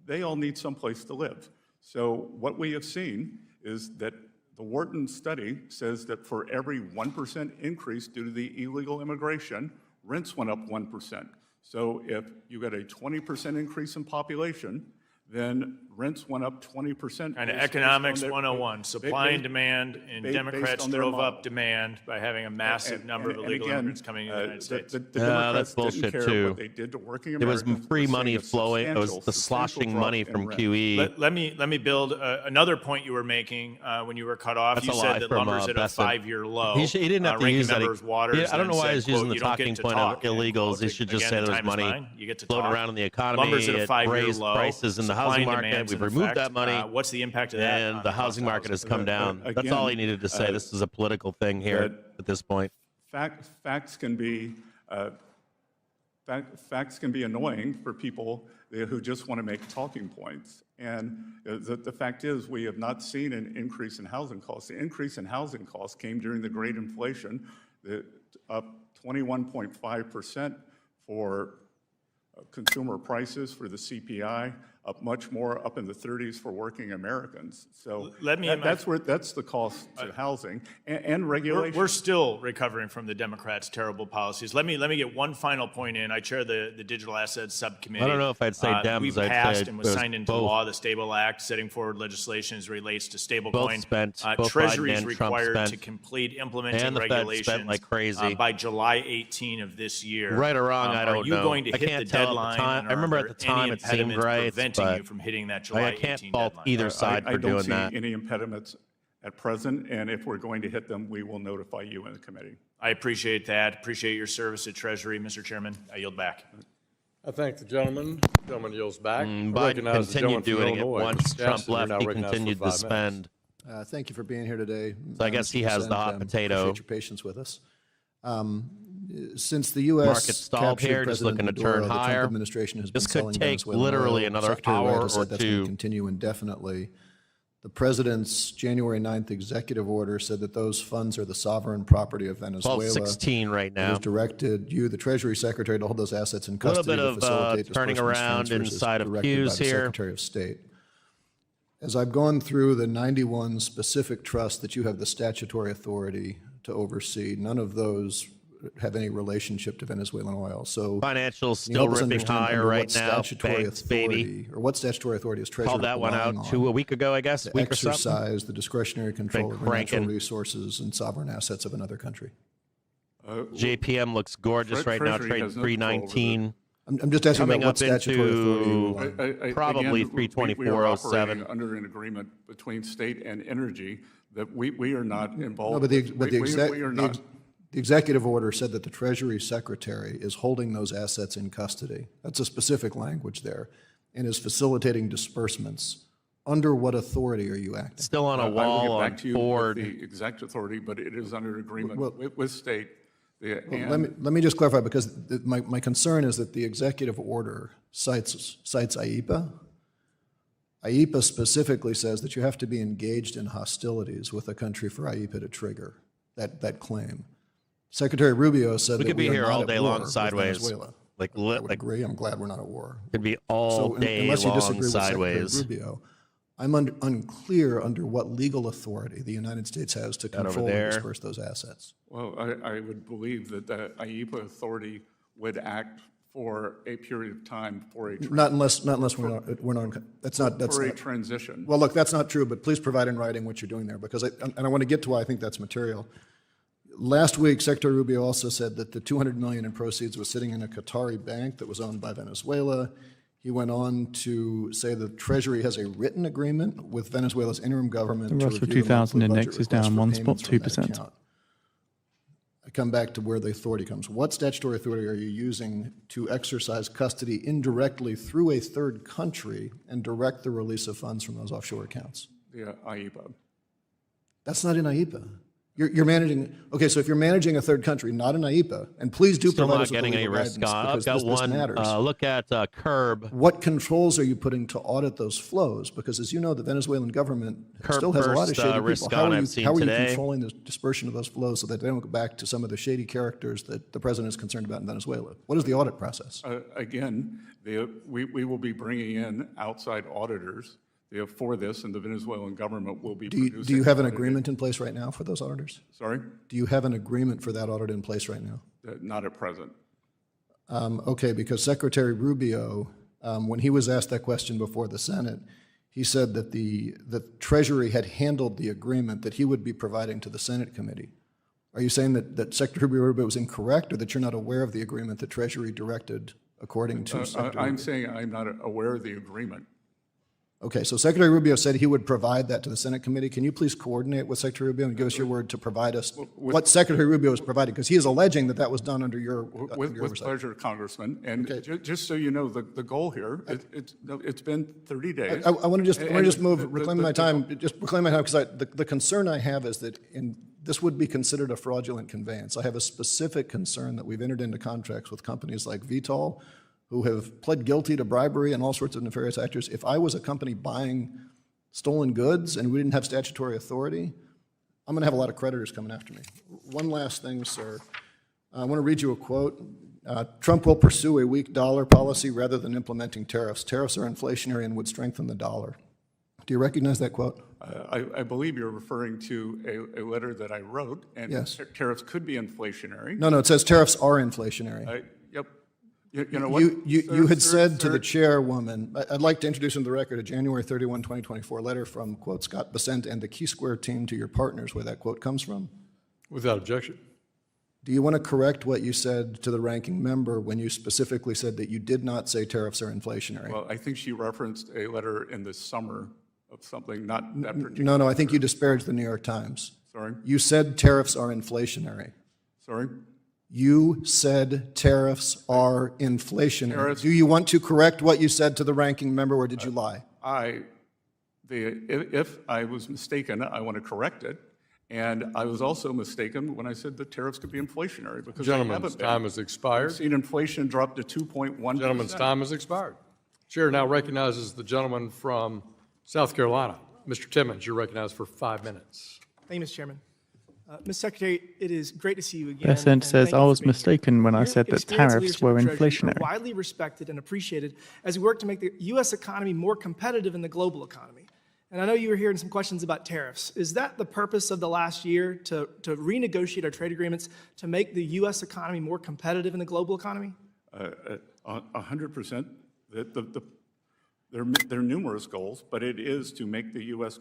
they all need someplace to live. So what we have seen is that the Wharton study says that for every 1% increase due to the illegal immigration, rents went up 1%. So if you got a 20% increase in population, then rents went up 20%. And economics 101, supply and demand, and Democrats drove up demand by having a massive number of illegal immigrants coming into the United States. The Democrats that's bullshit didn't care too. what they did to working There was Americans. free We're money seeing a flowing. It was the substantial sloshing drop money in from rent. QE. Let me build another point you were making when you were cut off. That's You a said lie that from, lumber's at a Besson. 5-year low. He didn't have to Ranking use that. Member Waters I don't know then why said, he was using quote, the "You don't get talking to point talk," of end illegals. quote. He should just Again, say the there was time is money mine. You get to floating talk. around in the economy. Lumber's at a It 5-year raised low. prices in the Supply housing and market. demand's We've in removed effect. that money. What's the impact of that? And on the cost housing of market has come down. That's again, all he needed to say. This is a political thing here at this point. Facts can be annoying for people who just want to make talking points. And the fact is, we have not seen an increase in housing costs. The increase in housing costs came during the Great Inflation, up 21.5% for consumer prices for the CPI, up much more, up in the 30s for working Americans. So that's the cost to housing and regulation. We're still recovering from the Democrats' terrible policies. Let me get one final point in. I chair the Digital Assets Subcommittee. I don't know if I'd say Dems. We I'd passed say and was it was signed into both. law the Stable Act, setting forward legislation as relates to Both stablecoin. spent. Both Treasury Biden is and Trump required spent. to complete implementing And the Fed spent regulations like crazy. by July 18 of this year. Right or wrong, I don't know. Are you know. going to I hit can't the tell at the deadline? time. and I remember are at the there time any it seemed impediments right, preventing but you from hitting that July 18 I can't fault deadline? either side for doing that. I don't see any impediments at present, and if we're going to hit them, we will notify you in the committee. I appreciate that. Appreciate your service at Treasury, Mr. Chairman. I yield back. I thank the gentleman. Gentleman yields back. I Biden recognize the continued gentleman from doing it Illinois. once Mr. Trump Jackson, you're left. now He recognized for continued to 5 minutes. spend. Thank you for being here today. So I guess he has the hot potato. Appreciate your patience with us. Since the U.S. Market stalled captured here, just President looking to Maduro, turn the Trump higher. administration has This been could selling take Venezuelan literally oil. another Secretary hour Wright has or said that's going two. to continue indefinitely. The president's January 9th executive order said that those funds are the sovereign property of Venezuela. 12:16 right It now. has directed you, the Treasury Secretary, to hold those assets in A little custody bit to of facilitate turning disbursements around transfers as inside of directed pews by the here. Secretary of State. As I've gone through the 91 specific trusts that you have the statutory authority to oversee, none of those have any relationship to Venezuelan oil. So Financials can you help still us ripping understand higher under right what now. statutory Banks, authority, baby. or what statutory authority is Treasury Called that one relying out on a week ago, I guess. to Week or something. exercise the discretionary control Been over natural cranking. resources and sovereign assets of another country? JPM looks gorgeous right now, Treasury trading has no control over 319. I'm just asking Coming about what up statutory authority you into rely on. probably Again, we are 324.07. operating under an agreement between state and energy that we are not involved. No, but the we are not. the executive order said that the Treasury Secretary is holding those assets in custody. That's a specific language there, and is facilitating disbursements. Under what authority are you acting? Still on a I will wall get on back to you Ford. with the exact authority, but it is under agreement Well- with state. Let me just clarify, because my concern is that the executive order cites IEPA. IEPA specifically says that you have to be engaged in hostilities with a country for IEPA to trigger that claim. Secretary Rubio said We that could be we are here not all at day war long with sideways. Venezuela. Like, I would agree. I'm glad we're not at war. Could be all So day unless you long disagree with sideways. Secretary Rubio, I'm unclear under what legal authority the United States has to That over control and there. disperse those assets. Well, I would believe that the IEPA authority would act for a period of time for a Not unless we're not, that's not. for a transition. Well, look, that's not true, but please provide in writing what you're doing there, because I want to get to why I think that's material. Last week, Secretary Rubio also said that the $200 million in proceeds was sitting in a Qatari bank that was owned by Venezuela. He went on to say the Treasury has a written agreement with Venezuela's interim government The to Russell review the 2000 monthly index budget is down requests for 1 spot, payments from that 2%. account. I come back to where the authority comes. What statutory authority are you using to exercise custody indirectly through a third country and direct the release of funds from those offshore accounts? The IEPA. That's not in IEPA. You're managing, okay, so if you're managing a third country, not an IEPA, and please do Still provide not us with the getting any legal risk guidance on. I've because got this one. matters. Look at Curb. What controls are you putting to audit those flows? Because as you know, the Venezuelan government Curb still has a lot of first, shady risk people. How on are I've you, seen how are you today. controlling the dispersion of those flows so that they don't go back to some of the shady characters that the president is concerned about in Venezuela? What is the audit process? Again, we will be bringing in outside auditors for this, and the Venezuelan government will be producing. Do you have an audited- agreement in place right now for those auditors? Sorry? Do you have an agreement for that audit in place right now? Not at present. Okay, because Secretary Rubio, when he was asked that question before the Senate, he said that the Treasury had handled the agreement that he would be providing to the Senate committee. Are you saying that Secretary Rubio was incorrect, or that you're not aware of the agreement that Treasury directed according to Secretary I'm Rubio? saying I'm not aware of the agreement. Okay, so Secretary Rubio said he would provide that to the Senate committee. Can you please coordinate with Secretary Rubio and give us your word to provide us what Secretary Rubio is providing? Because he is alleging that that was done under your With oversight. pleasure, Congressman. And just so you know, the goal here, it's been 30 days. I want to just move, the- reclaim my time, because the concern I have is that this would be considered a fraudulent conveyance. I have a specific concern that we've entered into contracts with companies like Vitol, who have pled guilty to bribery and all sorts of nefarious actors. If I was a company buying stolen goods and we didn't have statutory authority, I'm going to have a lot of creditors coming after me. One last thing, sir. I want to read you a quote. Trump will pursue a weak dollar policy rather than implementing tariffs. Tariffs are inflationary and would strengthen the dollar. Do you recognize that quote? I believe you're referring to a letter that I wrote, and Yes. tariffs could be inflationary. No, it says tariffs are inflationary. Yep. You know what? You had Sir, said to the chairwoman, I'd like to introduce into the record a January 31, 2024 letter from, quote, Scott Bessent and the Key Square team to your partners, where that quote comes from. Without objection. Do you want to correct what you said to the ranking member when you specifically said that you did not say tariffs are inflationary? Well, I think she referenced a letter in the summer of something, not that particular. No, I think you disparaged the New York Times. Sorry? You said tariffs are inflationary. Sorry? You said tariffs are inflationary. Tariffs- Do you want to correct what you said to the ranking member, or did you lie? If I was mistaken, I want to correct it. And I was also mistaken when I said that tariffs could be inflationary, because they haven't Gentleman's been. time has expired. We've seen inflation drop to 2.1%. Gentleman's time has expired. Chair now recognizes the gentleman from South Carolina. Mr. Timmons, you're recognized for 5 minutes. Thank you, Mr. Chairman. Mr. Secretary, it is great to see you again. Bessent and says, thank I you for was being here. mistaken when I Your said that experience and tariffs leadership were at Treasury are inflationary. widely respected and appreciated as we work to make the U.S. economy more competitive in the global economy. And I know you were hearing some questions about tariffs. Is that the purpose of the last year, to renegotiate our trade agreements to make the U.S. economy more competitive in the global economy? 100%. There are numerous goals, but it is to make the U.S.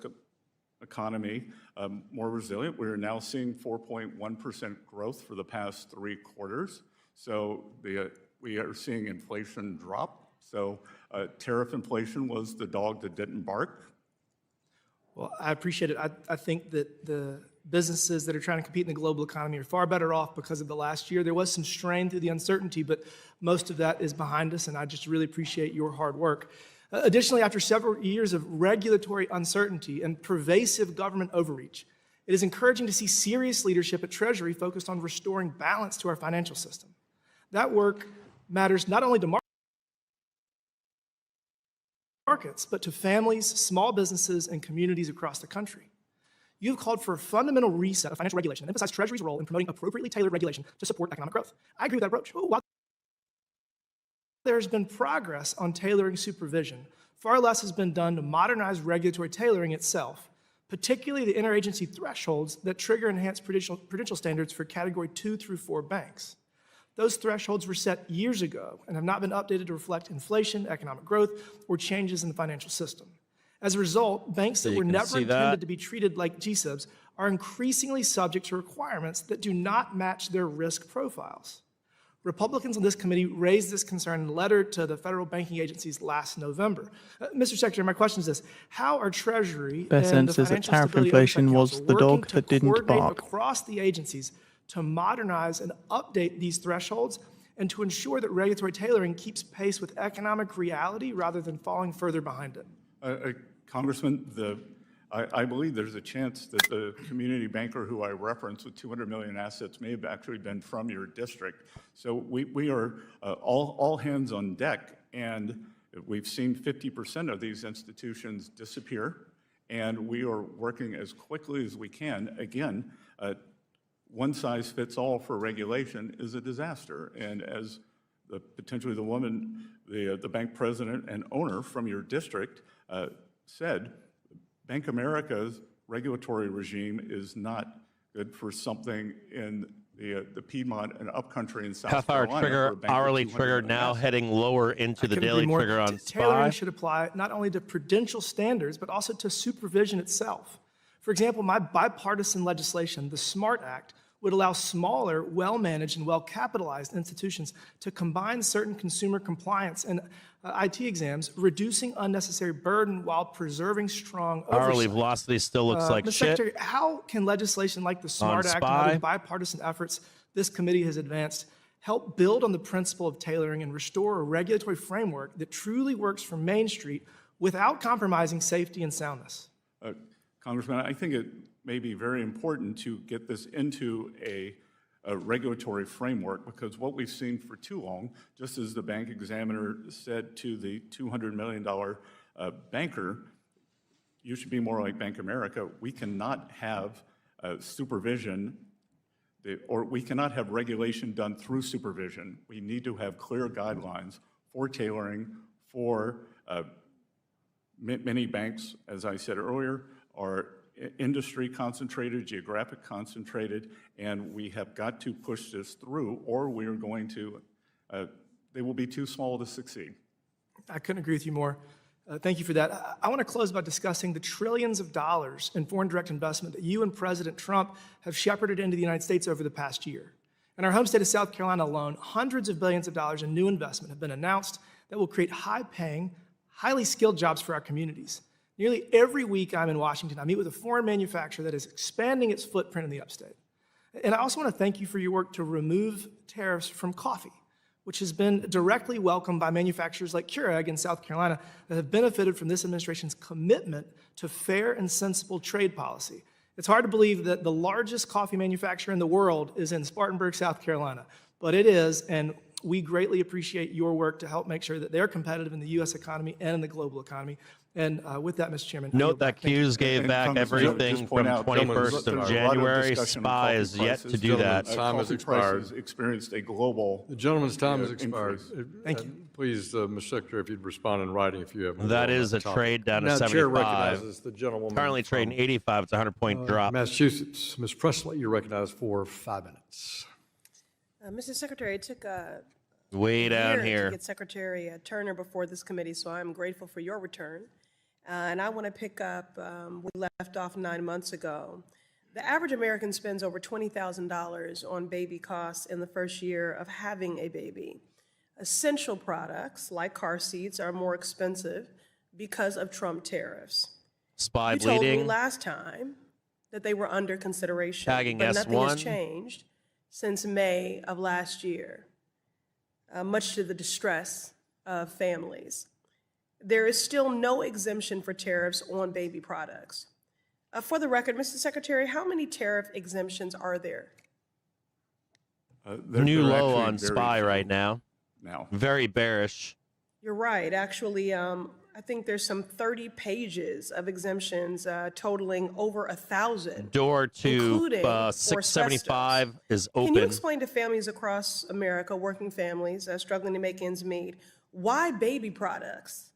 economy more resilient. We're now seeing 4.1% growth for the past 3 quarters. So we are seeing inflation drop. So tariff inflation was the dog that didn't bark. Well, I appreciate it. I think that the businesses that are trying to compete in the global economy are far better off because of the last year. There was some strain through the uncertainty, but most of that is behind us, and I just really appreciate your hard work. Additionally, after several years of regulatory uncertainty and pervasive government overreach, it is encouraging to see serious leadership at Treasury focused on restoring balance to our financial system. That work matters not only to markets, but to families, small businesses, and communities across the country. You've called for a fundamental reset of financial regulation and emphasized Treasury's role in promoting appropriately tailored regulation to support economic growth. I agree with that approach. While there has been progress on tailoring supervision, far less has been done to modernize regulatory tailoring itself, particularly the interagency thresholds that trigger enhanced prudential standards for Category 2 through 4 banks. Those thresholds were set years ago and have not been updated to reflect inflation, economic growth, or changes in the financial system. As a result, banks that were never intended to be treated like GSIBs are increasingly subject to requirements that do not match their risk profiles. Republicans on this committee raised this concern in a letter to the federal banking agencies last November. Mr. Secretary, my question is this. How are Treasury and the says that Financial tariff Stability inflation Oversight was Council the working dog to that didn't coordinate bark? across the agencies to modernize and update these thresholds and to ensure that regulatory tailoring keeps pace with economic reality rather than falling further behind it? Congressman, I believe there's a chance that the community banker who I referenced with 200 million assets may have actually been from your district. So we are all hands on deck, and we've seen 50% of these institutions disappear, and we are working as quickly as we can. Again, one size fits all for regulation is a disaster, and as potentially the woman, the bank president and owner from your district said, Bank of America's regulatory regime is not good for something in the Piedmont and upcountry in South Half-hour Carolina. trigger, hourly trigger now heading lower into the daily trigger on Tailoring SPY. should apply not only to prudential standards, but also to supervision itself. For example, my bipartisan legislation, the SMART Act, would allow smaller, well-managed, and well-capitalized institutions to combine certain consumer compliance and IT exams, reducing unnecessary burden while preserving strong oversight. Hourly velocity still looks like Mr. shit. Secretary, how can legislation like the SMART Act and SPY? other bipartisan efforts this committee has advanced help build on the principle of tailoring and restore a regulatory framework that truly works for Main Street without compromising safety and soundness? Congressman, I think it may be very important to get this into a regulatory framework, because what we've seen for too long, just as the bank examiner said to the $200 million banker, you should be more like Bank of America. We cannot have supervision, or we cannot have regulation done through supervision. We need to have clear guidelines for tailoring for many banks, as I said earlier, are industry concentrated, geographic concentrated, and we have got to push this through, or we are going to, they will be too small to succeed. I couldn't agree with you more. Thank you for that. I want to close by discussing the trillions of dollars in foreign direct investment that you and President Trump have shepherded into the United States over the past year. In our home state of South Carolina alone, hundreds of billions of dollars in new investment have been announced that will create high-paying, highly skilled jobs for our communities. Nearly every week I'm in Washington, I meet with a foreign manufacturer that is expanding its footprint in the upstate. And I also want to thank you for your work to remove tariffs from coffee, which has been directly welcomed by manufacturers like Keurig in South Carolina that have benefited from this administration's commitment to fair and sensible trade policy. It's hard to believe that the largest coffee manufacturer in the world is in Spartanburg, South Carolina, but it is, and we greatly appreciate your work to help make sure that they're competitive in the U.S. economy and in the global economy. And with that, Mr. Chairman. Note that Hughes gave back everything from 21st of January. SPY is yet to do that. Time has expired. Experienced a global. The gentleman's time has expired. Thank you. Please, Mr. Secretary, if you'd respond in writing if you have. more That on is a topic. trade down to Now, 75. Chair recognizes the gentlewoman. Currently trading 85. It's a 100-point drop. Massachusetts, Ms. Presley, you're recognized for 5 minutes. Mr. Secretary, it took Way down year here. to get Secretary Turner before this committee, so I'm grateful for your return. And I want to pick up, we left off 9 months ago. The average American spends over $20,000 on baby costs in the first year of having a baby. Essential products like car seats are more expensive because of Trump tariffs. SPY You told me bleeding. last time that they were under consideration, Tagging but nothing has S1. changed since May of last year, much to the distress of families. There is still no exemption for tariffs on baby products. For the record, Mr. Secretary, how many tariff exemptions are there? New they're low actually on very SPY few right now. Very bearish. You're right. Actually, I think there's some 30 pages of exemptions totaling over 1,000. Door to including for 675 is Can you open. explain to families across America, working families struggling to make ends meet, why baby products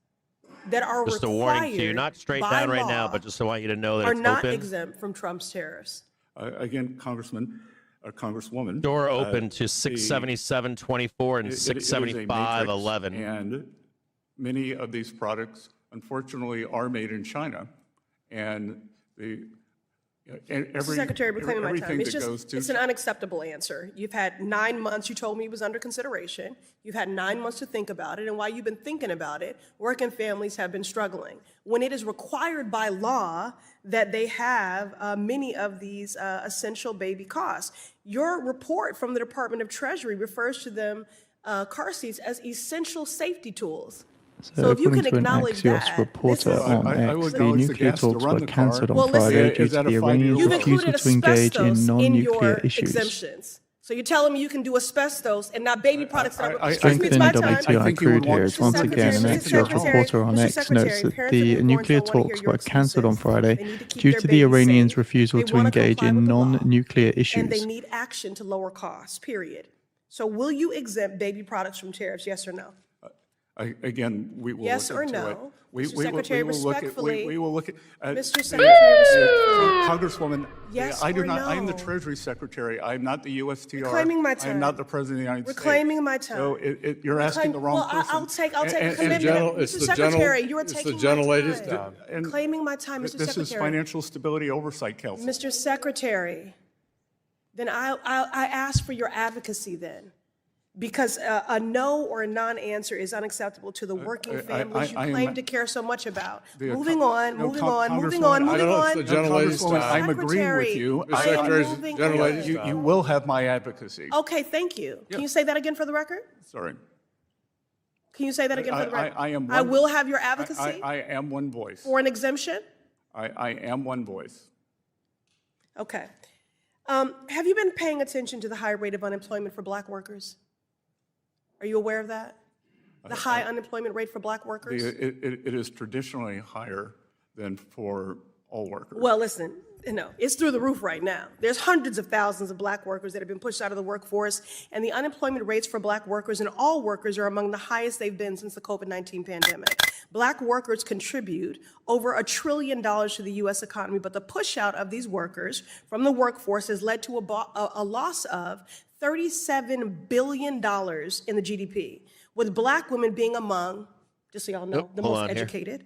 that are Just a required warning to you, not straight by down right now, law but just I want you to know that are it's not open. exempt from Trump's tariffs? Again, Congressman, Congresswoman. Door open to 677.24 and it is a 675.11. matrix, and many of these products, unfortunately, are made in China. And Mr. Secretary, reclaiming my time. everything It's that just, goes to. it's an unacceptable answer. You've had 9 months, you told me it was under consideration. You've had 9 months to think about it, and while you've been thinking about it, working families have been struggling. When it is required by law that they have many of these essential baby costs. Your report from the Department of Treasury refers to them, car seats, as essential safety tools. So if you can according to an acknowledge Axios that, reporter this is- on I will X, the acknowledge the nuclear gas to talks run were the car. cancelled on Well, listen, Friday due is to that a the 5-year Iranian rule? You've refusal included to engage in asbestos in non-nuclear your issues. exemptions. So you're telling me you can do asbestos and not baby products that are, excuse me, it's Strengthening my time. WTI crude here is once again an Axios reporter on X notes that the nuclear talks were cancelled on Friday due to the Iranians' refusal to engage in non-nuclear And they issues. need action to lower costs, period. So will you exempt baby products from tariffs, yes or no? Again, we will Yes look or into no? it. Mr. Secretary, respectfully. We will look at. Mr. Secretary, respectfully. Congresswoman, Yes I do or not. I am the no? Treasury Secretary. I am not the USTR. Reclaiming my I time. am not the President of the United States. Reclaiming my time. So you're asking the wrong Well, person. I'll take a And- commitment. it's Mr. the Secretary, gentle- you are it's the taking my gentlelady's time. time. And Claiming my time, Mr. This is Secretary. Financial Stability Oversight Council. Mr. Secretary, then I ask for your advocacy then. Because a no or a non-answer is unacceptable to the working families you I am- claim to care so much about. The- Moving on, no, moving Con- on, moving Congresswoman, on, I moving don't know on. if the gentlelady's Congresswoman, time. I'm agreeing with you. Mr. I am Secretary's moving gentlelady's on. time. You will have my advocacy. Okay, thank you. Can you say that again for the record? Sorry. Can you say that again for the record? I am. I one- will have your advocacy I am one voice. for an exemption? I am one voice. Okay. Have you been paying attention to the high rate of unemployment for black workers? Are you aware of that? The high unemployment rate for black workers? It is traditionally higher than for all workers. Well, listen, it's through the roof right now. There's hundreds of thousands of black workers that have been pushed out of the workforce, and the unemployment rates for black workers and all workers are among the highest they've been since the COVID-19 pandemic. Black workers contribute over $1 trillion to the U.S. economy, but the push out of these workers from the workforce has led to a loss of $37 billion in the GDP, with black women being among, just so y'all know, the most educated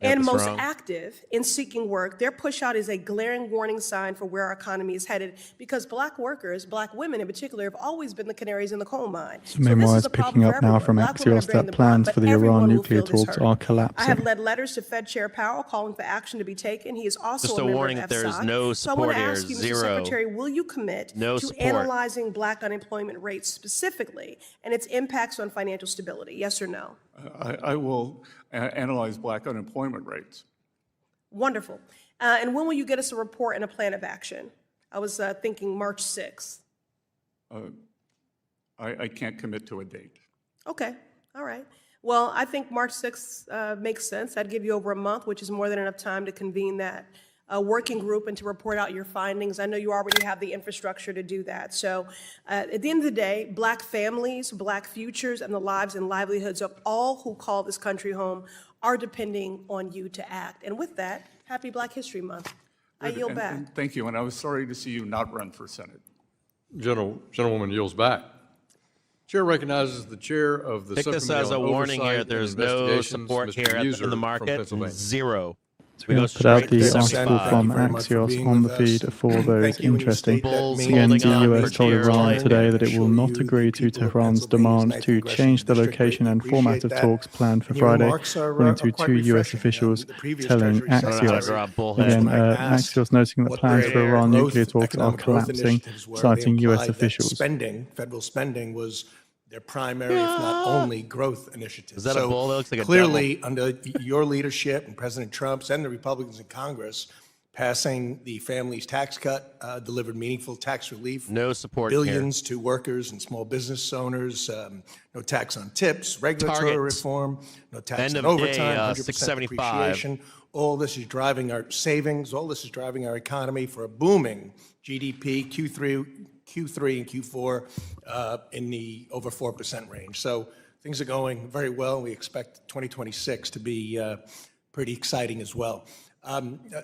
and that's most wrong. active in seeking work. Their push out is a glaring warning sign for where our economy is headed, because black workers, black women in particular, have always been the canaries in the coal mine. So meanwhile, it's picking up now from Black women are Axios bearing that the plans brunt, for but the Iran everyone will nuclear feel this talks hurt. are I have collapsing. led letters to Fed Chair Powell calling for action to be taken. He is also Just a a member warning of that there is FSOC. no So I want support to here, ask you, Mr. zero. Secretary, will you commit No to support. analyzing black unemployment rates specifically and its impacts on financial stability? Yes or no? I will analyze black unemployment rates. Wonderful. And when will you get us a report and a plan of action? I was thinking March 6th. I can't commit to a date. Okay, all right. Well, I think March 6th makes sense. That'd give you over a month, which is more than enough time to convene that working group and to report out your findings. I know you already have the infrastructure to do that. So at the end of the day, black families, black futures, and the lives and livelihoods of all who call this country home are depending on you to act. And with that, happy Black History Month. I yield back. And thank you, and I was sorry to see you not run for Senate. Gentlewoman yields back. Chair recognizes the chair of the Take this Subcommittee as a on warning here. Oversight There's and no Investigations, support Mr. here User in the from market. Pennsylvania. Zero. So we're going to put out the article from Axios on the feed for those interesting. Again, the US told Iran today that it will not agree to Tehran's demand to change the location and format of talks planned for Friday, according to two US officials telling Axios. Again, Axios noting that plans for Iran nuclear talks are collapsing, citing US officials. Federal spending was their primary, if not only, growth initiative. Is that a bull? That looks like a clearly, under your leadership and President Trump's and the Republicans in Congress, passing the family's tax cut delivered meaningful tax relief. No support Billions to workers and small business owners. No tax on tips, regulatory Target. reform, no tax End on of day, overtime, 100% 675. depreciation. All this is driving our savings. All this is driving our economy for a booming GDP, Q3 and Q4 in the over 4% range. So things are going very well. We expect 2026 to be pretty exciting as well.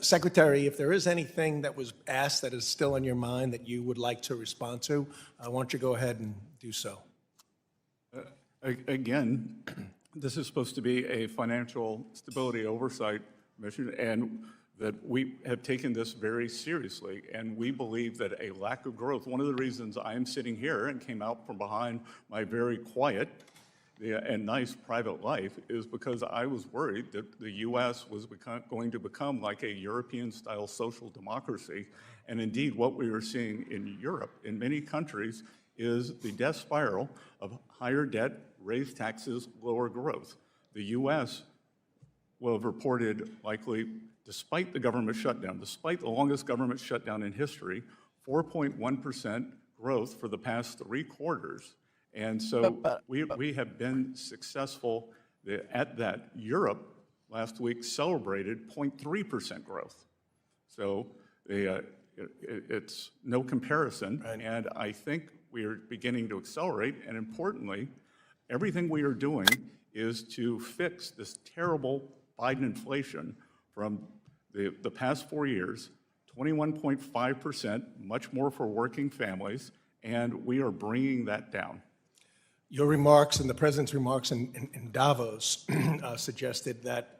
Secretary, if there is anything that was asked that is still on your mind that you would like to respond to, why don't you go ahead and do so? Again, this is supposed to be a financial stability oversight mission, and that we have taken this very seriously, and we believe that a lack of growth, one of the reasons I am sitting here and came out from behind my very quiet and nice private life is because I was worried that the U.S. was going to become like a European-style social democracy. And indeed, what we are seeing in Europe, in many countries, is the death spiral of higher debt, raised taxes, lower growth. The U.S. will have reported likely, despite the government shutdown, despite the longest government shutdown in history, 4.1% growth for the past 3 quarters. And so we have been successful at that. Europe last week celebrated 0.3% growth. So it's no comparison. Right. And I think we are beginning to accelerate. And importantly, everything we are doing is to fix this terrible Biden inflation from the past 4 years, 21.5%, much more for working families, and we are bringing that down. Your remarks and the president's remarks in Davos suggested that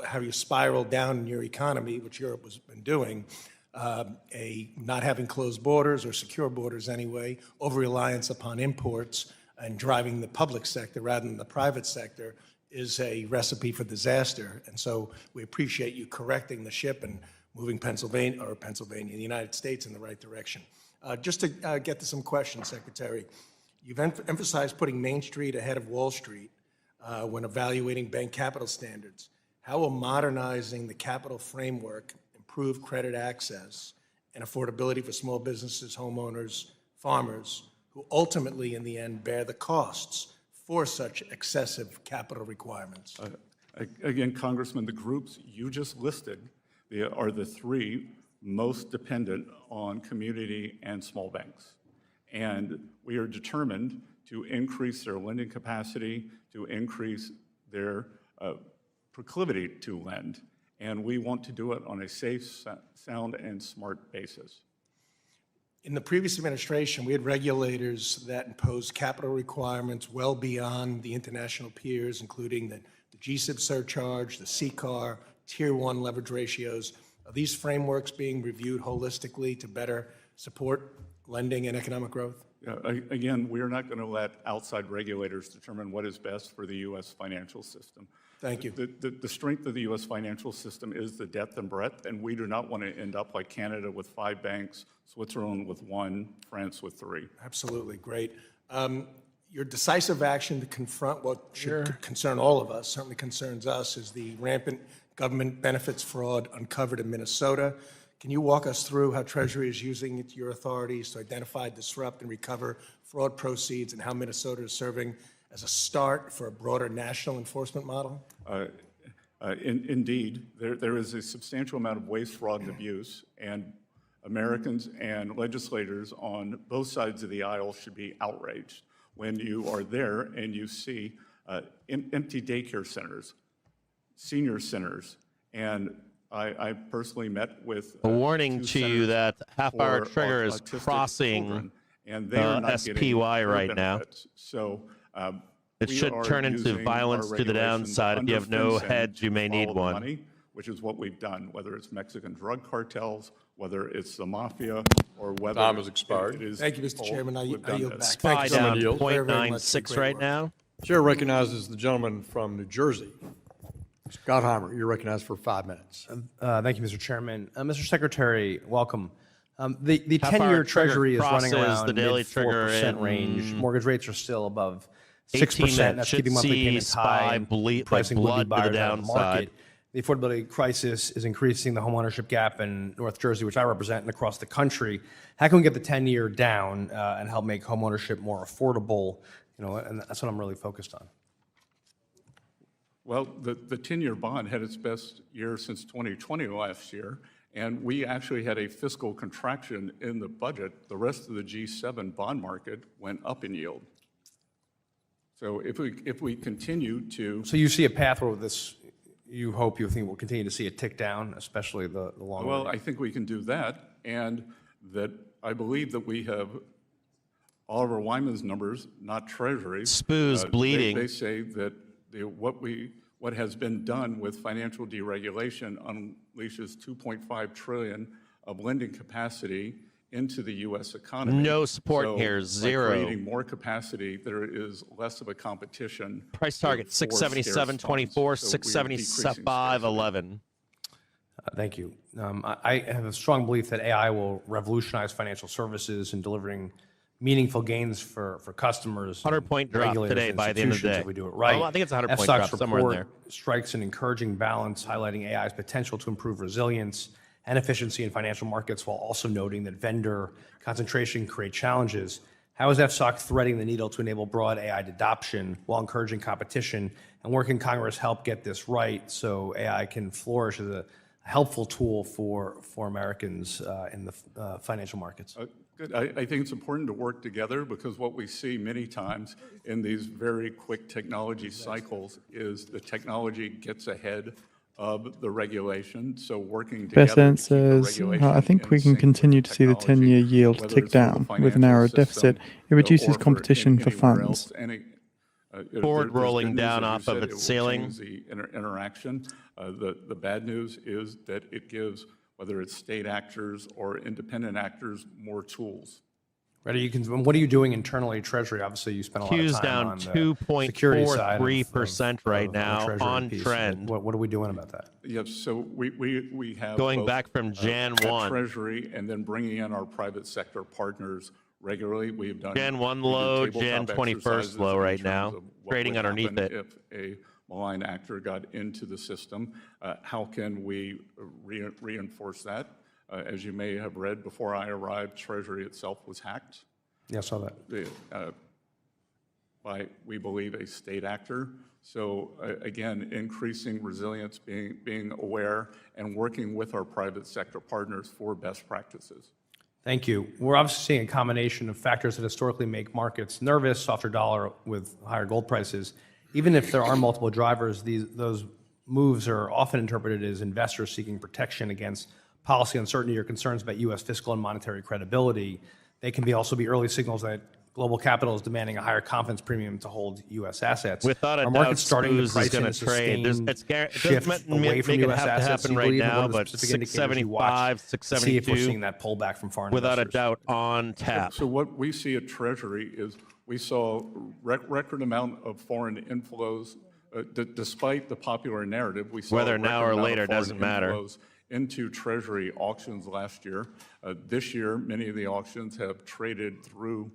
how you spiral down in your economy, which Europe has been doing, not having closed borders or secure borders anyway, over-reliance upon imports and driving the public sector rather than the private sector is a recipe for disaster. And so we appreciate you correcting the ship and moving the United States in the right direction. Just to get to some questions, Secretary. You've emphasized putting Main Street ahead of Wall Street when evaluating bank capital standards. How will modernizing the capital framework improve credit access and affordability for small businesses, homeowners, farmers, who ultimately, in the end, bear the costs for such excessive capital requirements? Again, Congressman, the groups you just listed are the 3 most dependent on community and small banks. And we are determined to increase their lending capacity, to increase their proclivity to lend. And we want to do it on a safe, sound, and smart basis. In the previous administration, we had regulators that imposed capital requirements well beyond the international peers, including the GSIB surcharge, the CCAR, Tier 1 leverage ratios. Are these frameworks being reviewed holistically to better support lending and economic growth? Again, we are not going to let outside regulators determine what is best for the U.S. financial system. Thank you. The strength of the U.S. financial system is the depth and breadth, and we do not want to end up like Canada with 5 banks, Switzerland with 1, France with 3. Absolutely, great. Your decisive action to confront what should concern all of us, certainly concerns us, is the rampant government benefits fraud uncovered in Minnesota. Can you walk us through how Treasury is using your authorities to identify, disrupt, and recover fraud proceeds, and how Minnesota is serving as a start for a broader national enforcement model? Indeed, there is a substantial amount of waste, fraud, and abuse, and Americans and legislators on both sides of the aisle should be outraged when you are there and you see empty daycare centers, senior centers, and I personally met with a warning to you that half-hour trigger is crossing children, and they are not SPY right now. So it should turn into violence to the downside. If you have no hedge, you may need one. Money, which is what we've done, whether it's Mexican drug cartels, whether it's the mafia, or whether time has expired. It is Thank you, Mr. Chairman. I yield back. SPY down 0.96 right now. Chair recognizes the gentleman from New Jersey. Gottheimer, you're recognized for 5 minutes. Thank you, Mr. Chairman. Mr. Secretary, welcome. The 10-year Treasury is running around the daily 4% range. Mortgage rates are still above 6%. That's keeping monthly payments high, pricing would-be buyers out of the market. The affordability crisis is increasing the homeownership gap in North Jersey, which I represent, and across the country. How can we get the 10-year down and help make homeownership more affordable? And that's what I'm really focused on. Well, the 10-year bond had its best year since 2020 last year, and we actually had a fiscal contraction in the budget. The rest of the G7 bond market went up in yield. So if we continue to... So you see a path where this, you think we'll continue to see it tick down, especially the long Well, run? I think we can do that, and that I believe that we have Oliver Wyman's numbers, not Treasury. Spoo's bleeding. They say that what what has been done with financial deregulation unleashes $2.5 trillion of lending capacity into the U.S. economy. No support So here, by zero. creating more capacity, there is less of a competition. Price target for scarce 677.24, funds. So we are decreasing 675.11. Thank you. I have a strong belief that AI will revolutionize financial services and delivering meaningful gains for customers. 100-point drop regulators, today and by the end of the institutions day. if we do it right. Well, I think it's a 100-point FSOC's drop, somewhere in report there. strikes an encouraging balance, highlighting AI's potential to improve resilience and efficiency in financial markets, while also noting that vendor concentration create challenges. How is FSOC threading the needle to enable broad AI adoption while encouraging competition? And where can Congress help get this right so AI can flourish as a helpful tool for Americans in the financial markets? Good. I think it's important to work together, because what we see many times in these very quick technology cycles is the technology gets ahead of the regulation. So working together Best to keep the says, regulation I think in we can sync continue with to see the technology, 10-year yield whether tick it's for the down. With a financial narrow system, deficit, it reduces or for competition for anywhere funds. else. Forward There's rolling good news, down as you off said, of it its will ceiling. change the interaction. The bad news is that it gives, whether it's state actors or independent actors, more tools. What are you doing internally at Treasury? Obviously, you spent a lot of Q's time down on the security side of 2.43% right the now Treasury on piece. trend. What are we doing about that? Yes, so we have Going both, back from Jan at 1. Treasury, and then bringing in our private sector partners regularly. We've done Jan 1 we do low, tabletop Jan 21st exercises low in right terms now, of what trading would underneath happen it. If a malign actor got into the system, how can we reinforce that? As you may have read, before I arrived, Treasury itself was hacked. Yeah, I saw that. By, we believe, a state actor. So again, increasing resilience, being aware, and working with our private sector partners for best practices. Thank you. We're obviously seeing a combination of factors that historically make markets nervous, softer dollar with higher gold prices. Even if there are multiple drivers, those moves are often interpreted as investors seeking protection against policy uncertainty or concerns about U.S. fiscal and monetary credibility. They can also be early signals that global capital is demanding a higher confidence premium to hold U.S. assets. Without a Are doubt, markets starting to SPOOS price is going in a to trade. sustained It shift doesn't away from make it U.S. have to assets, happen you right believe, and now, what are the but specific indicators you watch 675, to see if we're 672, seeing that pullback from foreign without investors? a doubt on tap. So what we see at Treasury is we saw record amount of foreign inflows, despite the popular narrative. We saw Whether a now record or amount of later foreign doesn't matter. inflows into Treasury auctions last year. This year, many of the auctions have traded through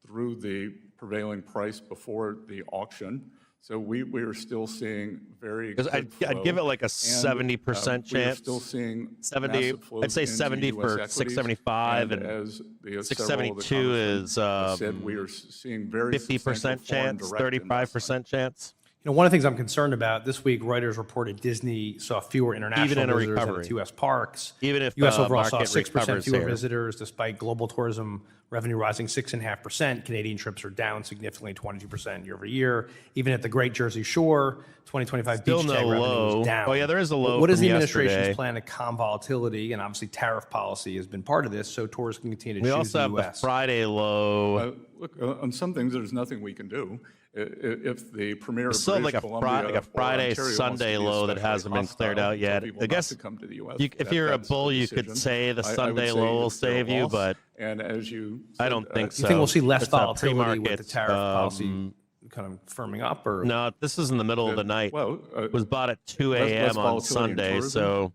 the prevailing price before the auction. So we are still seeing very good I'd flow, give it like a and, 70% we are chance. still seeing 70. massive flows I'd say into 70 US for equities, 675, and as the 672 is said, we are seeing very 50% chance, 35% chance. You know, one of the things I'm concerned about, this week Reuters reported Disney saw fewer international Even in a visitors at recovery. its U.S. parks. Even if U.S. the overall saw market 6% recovers fewer here. visitors, despite global tourism revenue rising 6.5%. Canadian trips are down significantly, 22% year over year. Even at the Great Jersey Shore, 2025 Still beach tag no revenue low. was down. Oh, yeah, there is a low What is from the administration's yesterday. plan to calm volatility? And obviously tariff policy has been part of this, so tourists can continue to We choose also the have the U.S. Friday low. Look, on some things, there's nothing we can do. If the premier of It's still like British a, Columbia like a or Friday, Ontario wants Sunday to be low that especially hasn't been cleared hostile out yet. for people I not guess to come to the US, if you're a that's bull, you decision. could say the I would Sunday say low will it's their save you, loss. but And as you I said, don't think so. You think we'll see less It's a volatility with the pre-market, tariff policy kind of firming up? Or No, this is in the middle of the night. Well, it was bought at 2 less a.m. on volatility in Sunday, tourism? so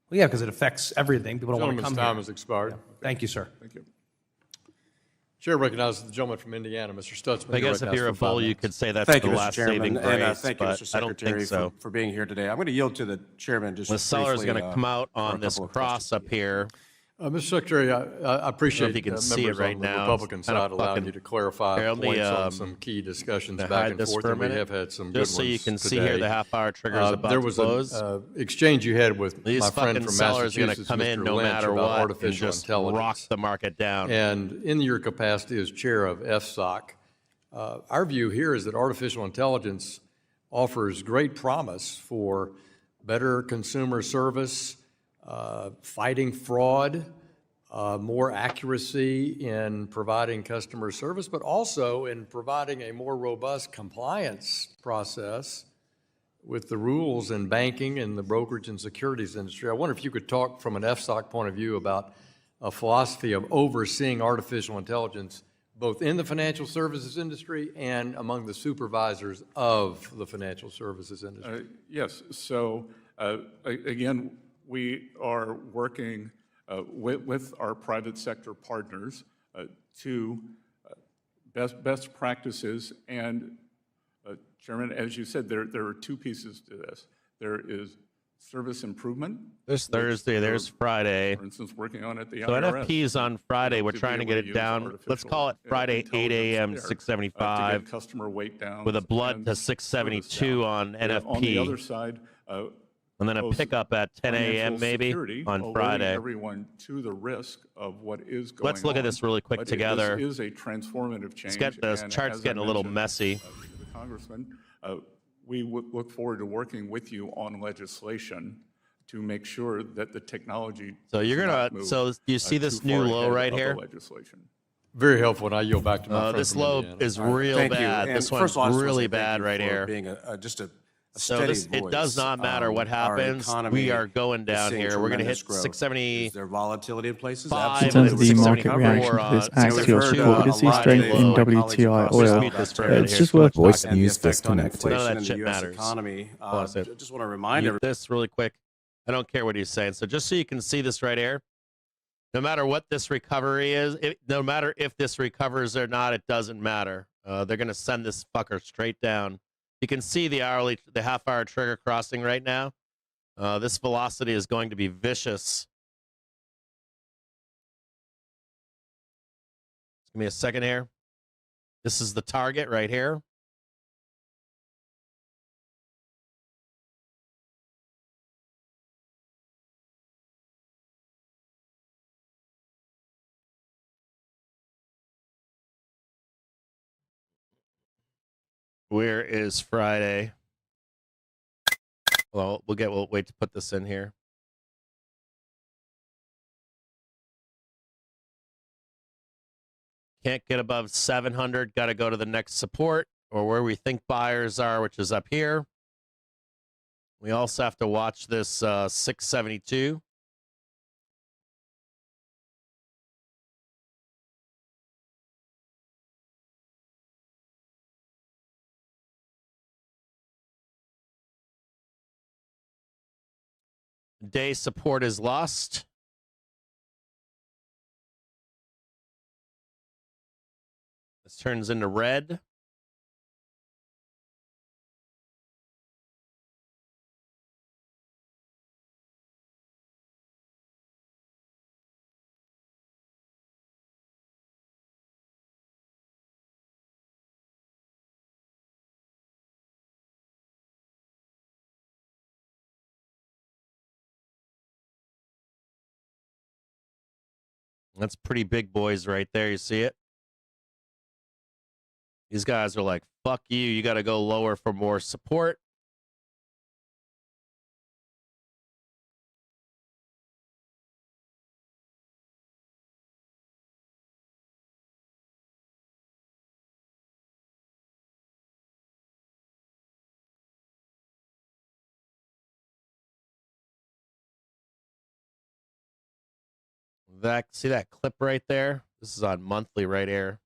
Well, yeah, because it affects everything. People don't want to Gentleman's come time here. has expired. Yeah. Thank you, sir. Thank you. Chair recognizes the gentleman from Indiana, Mr. Stutzman. I guess if you're a bull, you could say that's Thank the you, Mr. last Chairman, saving and grace, thank you, but Mr. I don't Secretary, think so. for being here today. I'm going to yield to the chairman just The seller's briefly, going to come out for a on this couple of cross up here. Mr. Secretary, I appreciate you can members see it right on the now. Republican It's kinda side allowing fucking- you to clarify Here, let me, points on some key discussions back hide and this forth, for a and we minute, have had some good just ones so you can see today. here the half-hour trigger is about There to was close. an exchange you had with These my friend fucking from sellers are going Massachusetts, to come in Mr. no Lynch, matter about what and artificial just intelligence. rock the market down. And in your capacity as chair of FSOC, our view here is that artificial intelligence offers great promise for better consumer service, fighting fraud, more accuracy in providing customer service, but also in providing a more robust compliance process with the rules in banking and the brokerage and securities industry. I wonder if you could talk from an FSOC point of view about a philosophy of overseeing artificial intelligence both in the financial services industry and among the supervisors of the financial services industry. Yes. So again, we are working with our private sector partners to best practices. And Chairman, as you said, there are two pieces to this. There is service improvement. There's Thursday, there's Friday. For instance, working on at the So IRS. NFP is on Friday. We're trying to get it down. Let's call it Friday, 8 a.m. 675. Customer weight down. With a blood to 672 on NFP. On the other side, and then a pickup at 10 a.m. maybe on Friday. Everyone to the risk of what is going on. Let's look at this really quick together. This is a transformative change. This chart's getting a little messy. The Congressman, we look forward to working with you on legislation to make sure that the technology. So you're gonna. So you see this new low right here? Legislation. Very helpful, and I yield back to my friend this from low Indiana. is real bad. This one's really bad right here. Being just a So steady this, it does not matter what happens. We are going down here. We're going to hit 670. Is there volatility in places? In terms of the market reaction to this axial support, is the strength in WTI oil. It's just worth voice news disconnected. None of that shit matters. Economy. Just want to remind Mute everyone. this really quick. I don't care what he's saying. So just so you can see this right here, no matter what this recovery is, no matter if this recovers or not, it doesn't matter. They're going to send this fucker straight down. You can see the half-hour trigger crossing right now. This velocity is going to be vicious. Give me a second here. This is the target right here. Where is Friday? Well, we'll wait to put this in here. Can't get above 700. Got to go to the next support or where we think buyers are, which is up here. We also have to watch this 672. Day support is lost. This turns into red. That's pretty big boys right there. You see it? These guys are like, fuck you. You got to go lower for more support. See that clip right there? This is on monthly right here.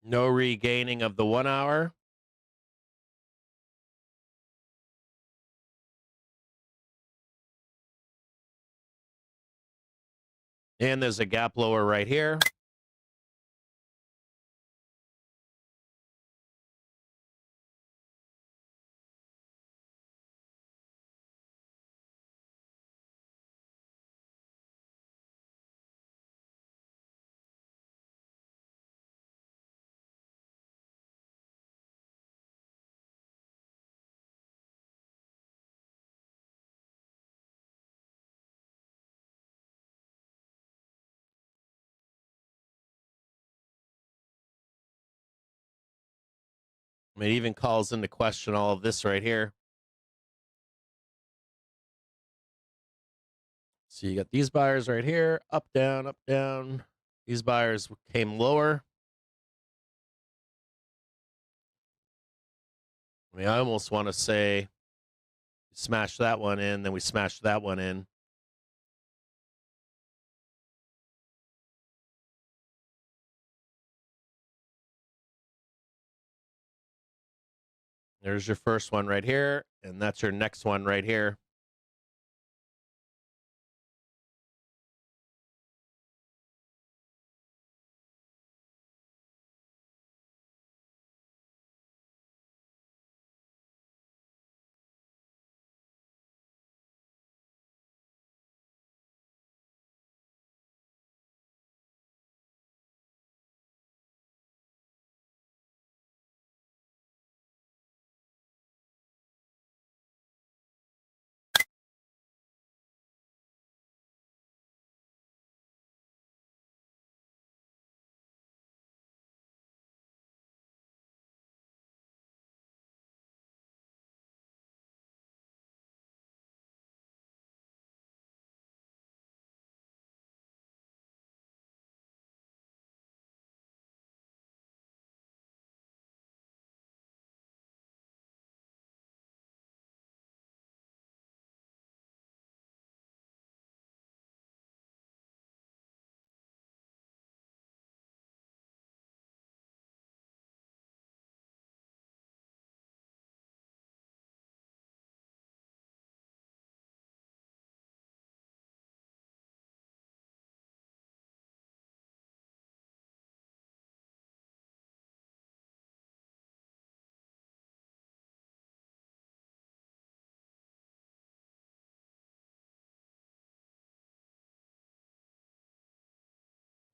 No regaining of the 1 hour. And there's a gap lower right here. I mean, it even calls into question all of this right here. So you got these buyers right here, up, down, up, down. These buyers came lower. I mean, I almost want to say smash that one in, then we smashed that one in. There's your first one right here, and that's your next one right here.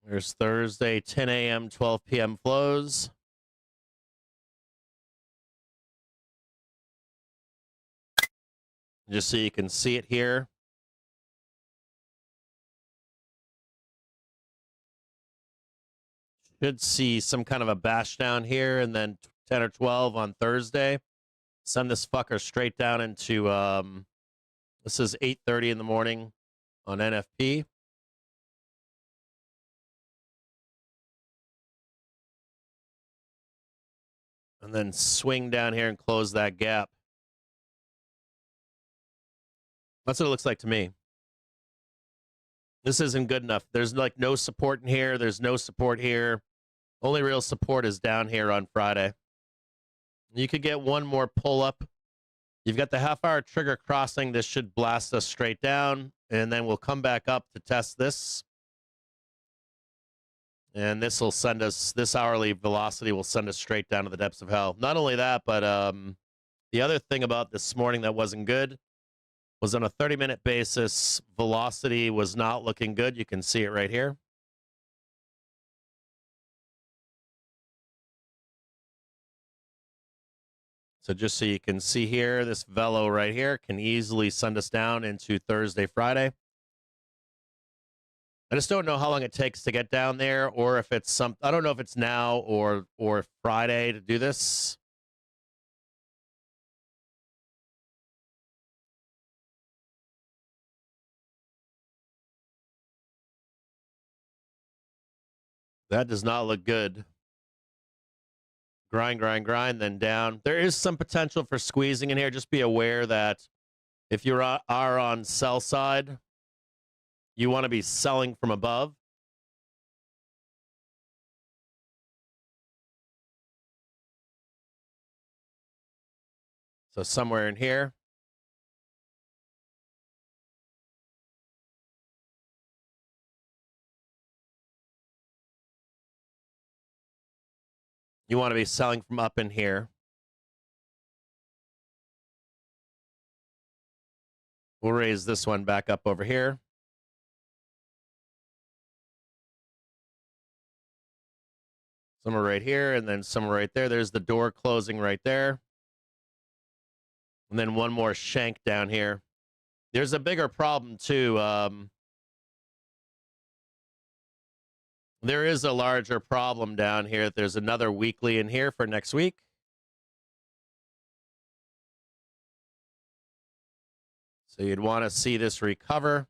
There's Thursday, 10 a.m., 12 p.m. flows. Just so you can see it here. Should see some kind of a bash down here, and then 10 or 12 on Thursday. Send this fucker straight down into, this is 8:30 in the morning on NFP. And then swing down here and close that gap. That's what it looks like to me. This isn't good enough. There's like no support in here. There's no support here. Only real support is down here on Friday. You could get one more pull up. You've got the half-hour trigger crossing. This should blast us straight down. And then we'll come back up to test this. And this will send us, this hourly velocity will send us straight down to the depths of hell. Not only that, but the other thing about this morning that wasn't good was on a 30-minute basis, velocity was not looking good. You can see it right here. So just so you can see here, this velo right here can easily send us down into Thursday, Friday. I just don't know how long it takes to get down there, or if it's some, I don't know if it's now or Friday to do this. That does not look good. Grind, grind, grind, then down. There is some potential for squeezing in here. Just be aware that if you are on sell side, you want to be selling from above. So somewhere in here. You want to be selling from up in here. We'll raise this one back up over here. Some are right here, and then some are right there. There's the door closing right there. And then one more shank down here. There's a bigger problem, too. There is a larger problem down here. There's another weekly in here for next week. So you'd want to see this recover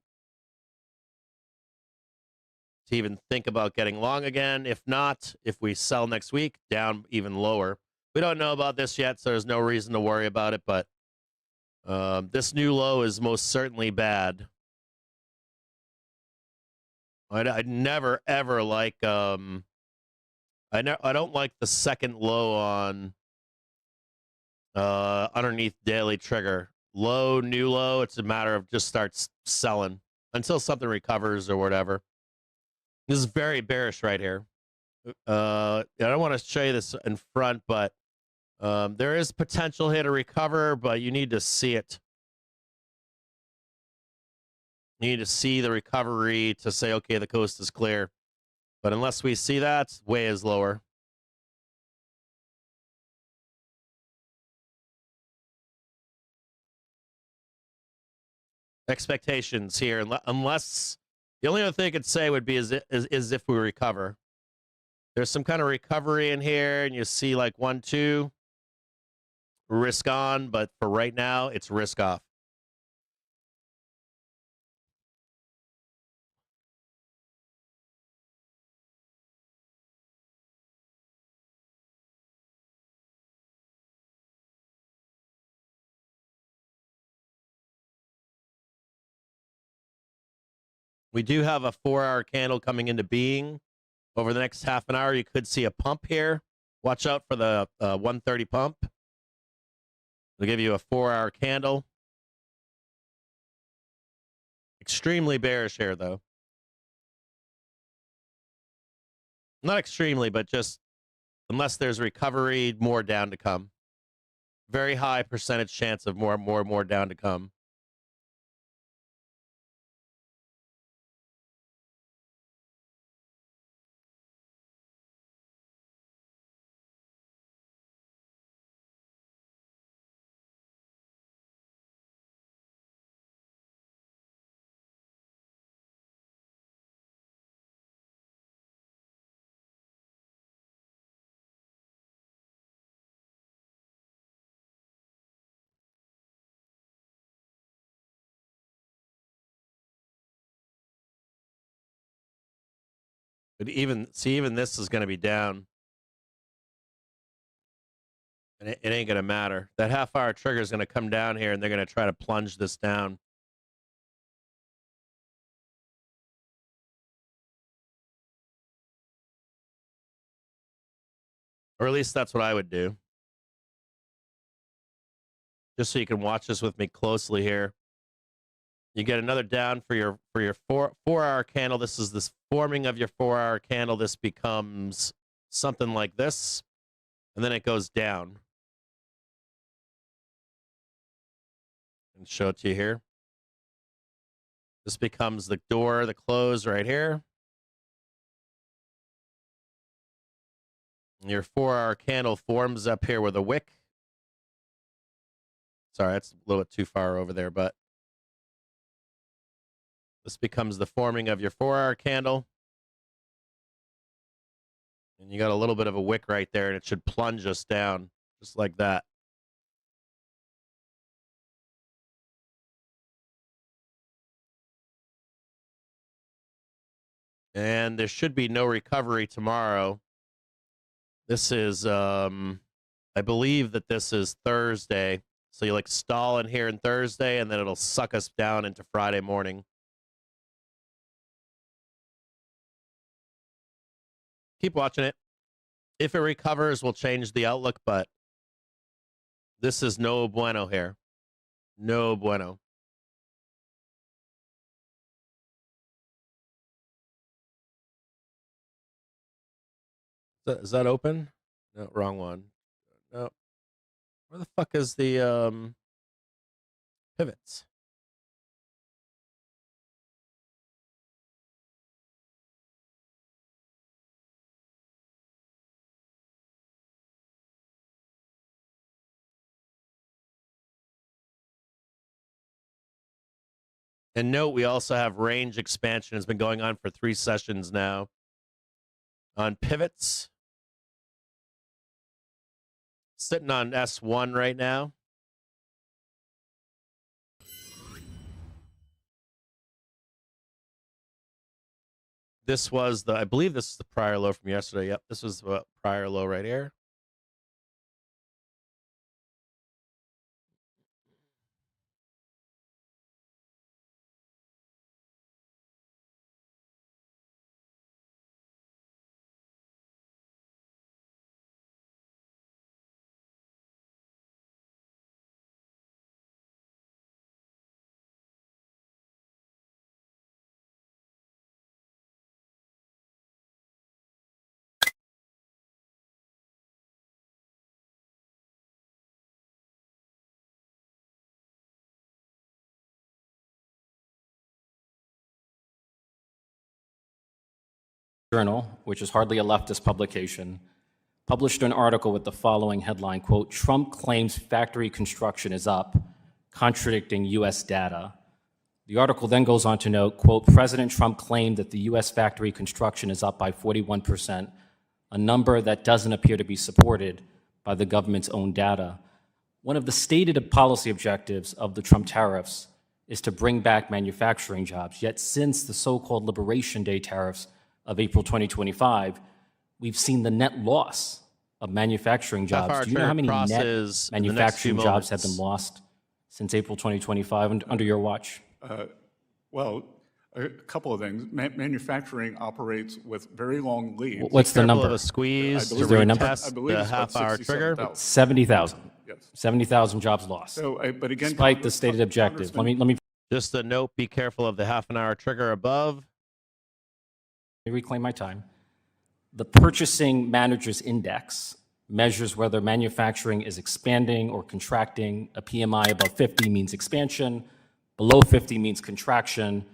to even think about getting long again. If not, if we sell next week, down even lower. We don't know about this yet, so there's no reason to worry about it, but this new low is most certainly bad. I'd never, ever like, I don't like the second low on underneath daily trigger. Low, new low, it's a matter of just start selling until something recovers or whatever. This is very bearish right here. I don't want to show you this in front, but there is potential here to recover, but you need to see it. You need to see the recovery to say, okay, the coast is clear. But unless we see that, way is lower. Expectations here, unless the only other thing I could say would be is if we recover. There's some kind of recovery in here, and you see like 1, 2, risk on, but for right now, it's risk off. We do have a 4-hour candle coming into being. Over the next half an hour, you could see a pump here. Watch out for the 130 pump. It'll give you a 4-hour candle. Extremely bearish here, though. Not extremely, but just unless there's recovery, more down to come. Very high percentage chance of more down to come. But even this is going to be down. And it ain't going to matter. That half-hour trigger is going to come down here, and they're going to try to plunge this down. Or at least that's what I would do. Just so you can watch this with me closely here. You get another down for your 4-hour candle. This is this forming of your 4-hour candle. This becomes something like this, and then it goes down. And show it to you here. This becomes the door, the close right here. And your 4-hour candle forms up here with a wick. Sorry, that's a little bit too far over there, but this becomes the forming of your 4-hour candle. And you got a little bit of a wick right there, and it should plunge us down, just like that. And there should be no recovery tomorrow. This is, I believe that this is Thursday. So you like stall in here on Thursday, and then it'll suck us down into Friday morning. Keep watching it. If it recovers, we'll change the outlook, but this is no bueno here. No bueno. Is that open? No, wrong one. No. Where the fuck is the pivots? And note, we also have range expansion. It's been going on for 3 sessions now. On pivots, sitting on S1 right now. This was I believe this is the prior low from yesterday. Yep, this was the prior low right here. Journal, which is hardly a leftist publication, published an article with the following headline, quote, "Trump claims factory construction is up, contradicting U.S. data." The article then goes on to note, quote, "President Trump claimed that the U.S. factory construction is up by 41%, a number that doesn't appear to be supported by the government's own data." One of the stated policy objectives of the Trump tariffs is to bring back manufacturing jobs. Yet since the so-called Liberation Day tariffs of April 2025, we've seen the net loss of manufacturing jobs. Do you know how many net manufacturing jobs have been lost since April 2025 under your watch? Well, a couple of things. Manufacturing operates with very long leads. What's the number? A squeeze Is there a number? I believe the half-hour trigger. 70,000. Yes. 70,000 jobs lost. So, but again, despite the stated objective. Let me just a note: be careful of the half-an-hour trigger above. Let me reclaim my time. The Purchasing Managers Index measures whether manufacturing is expanding or contracting. A PMI above 50 means expansion, below 50 means contraction.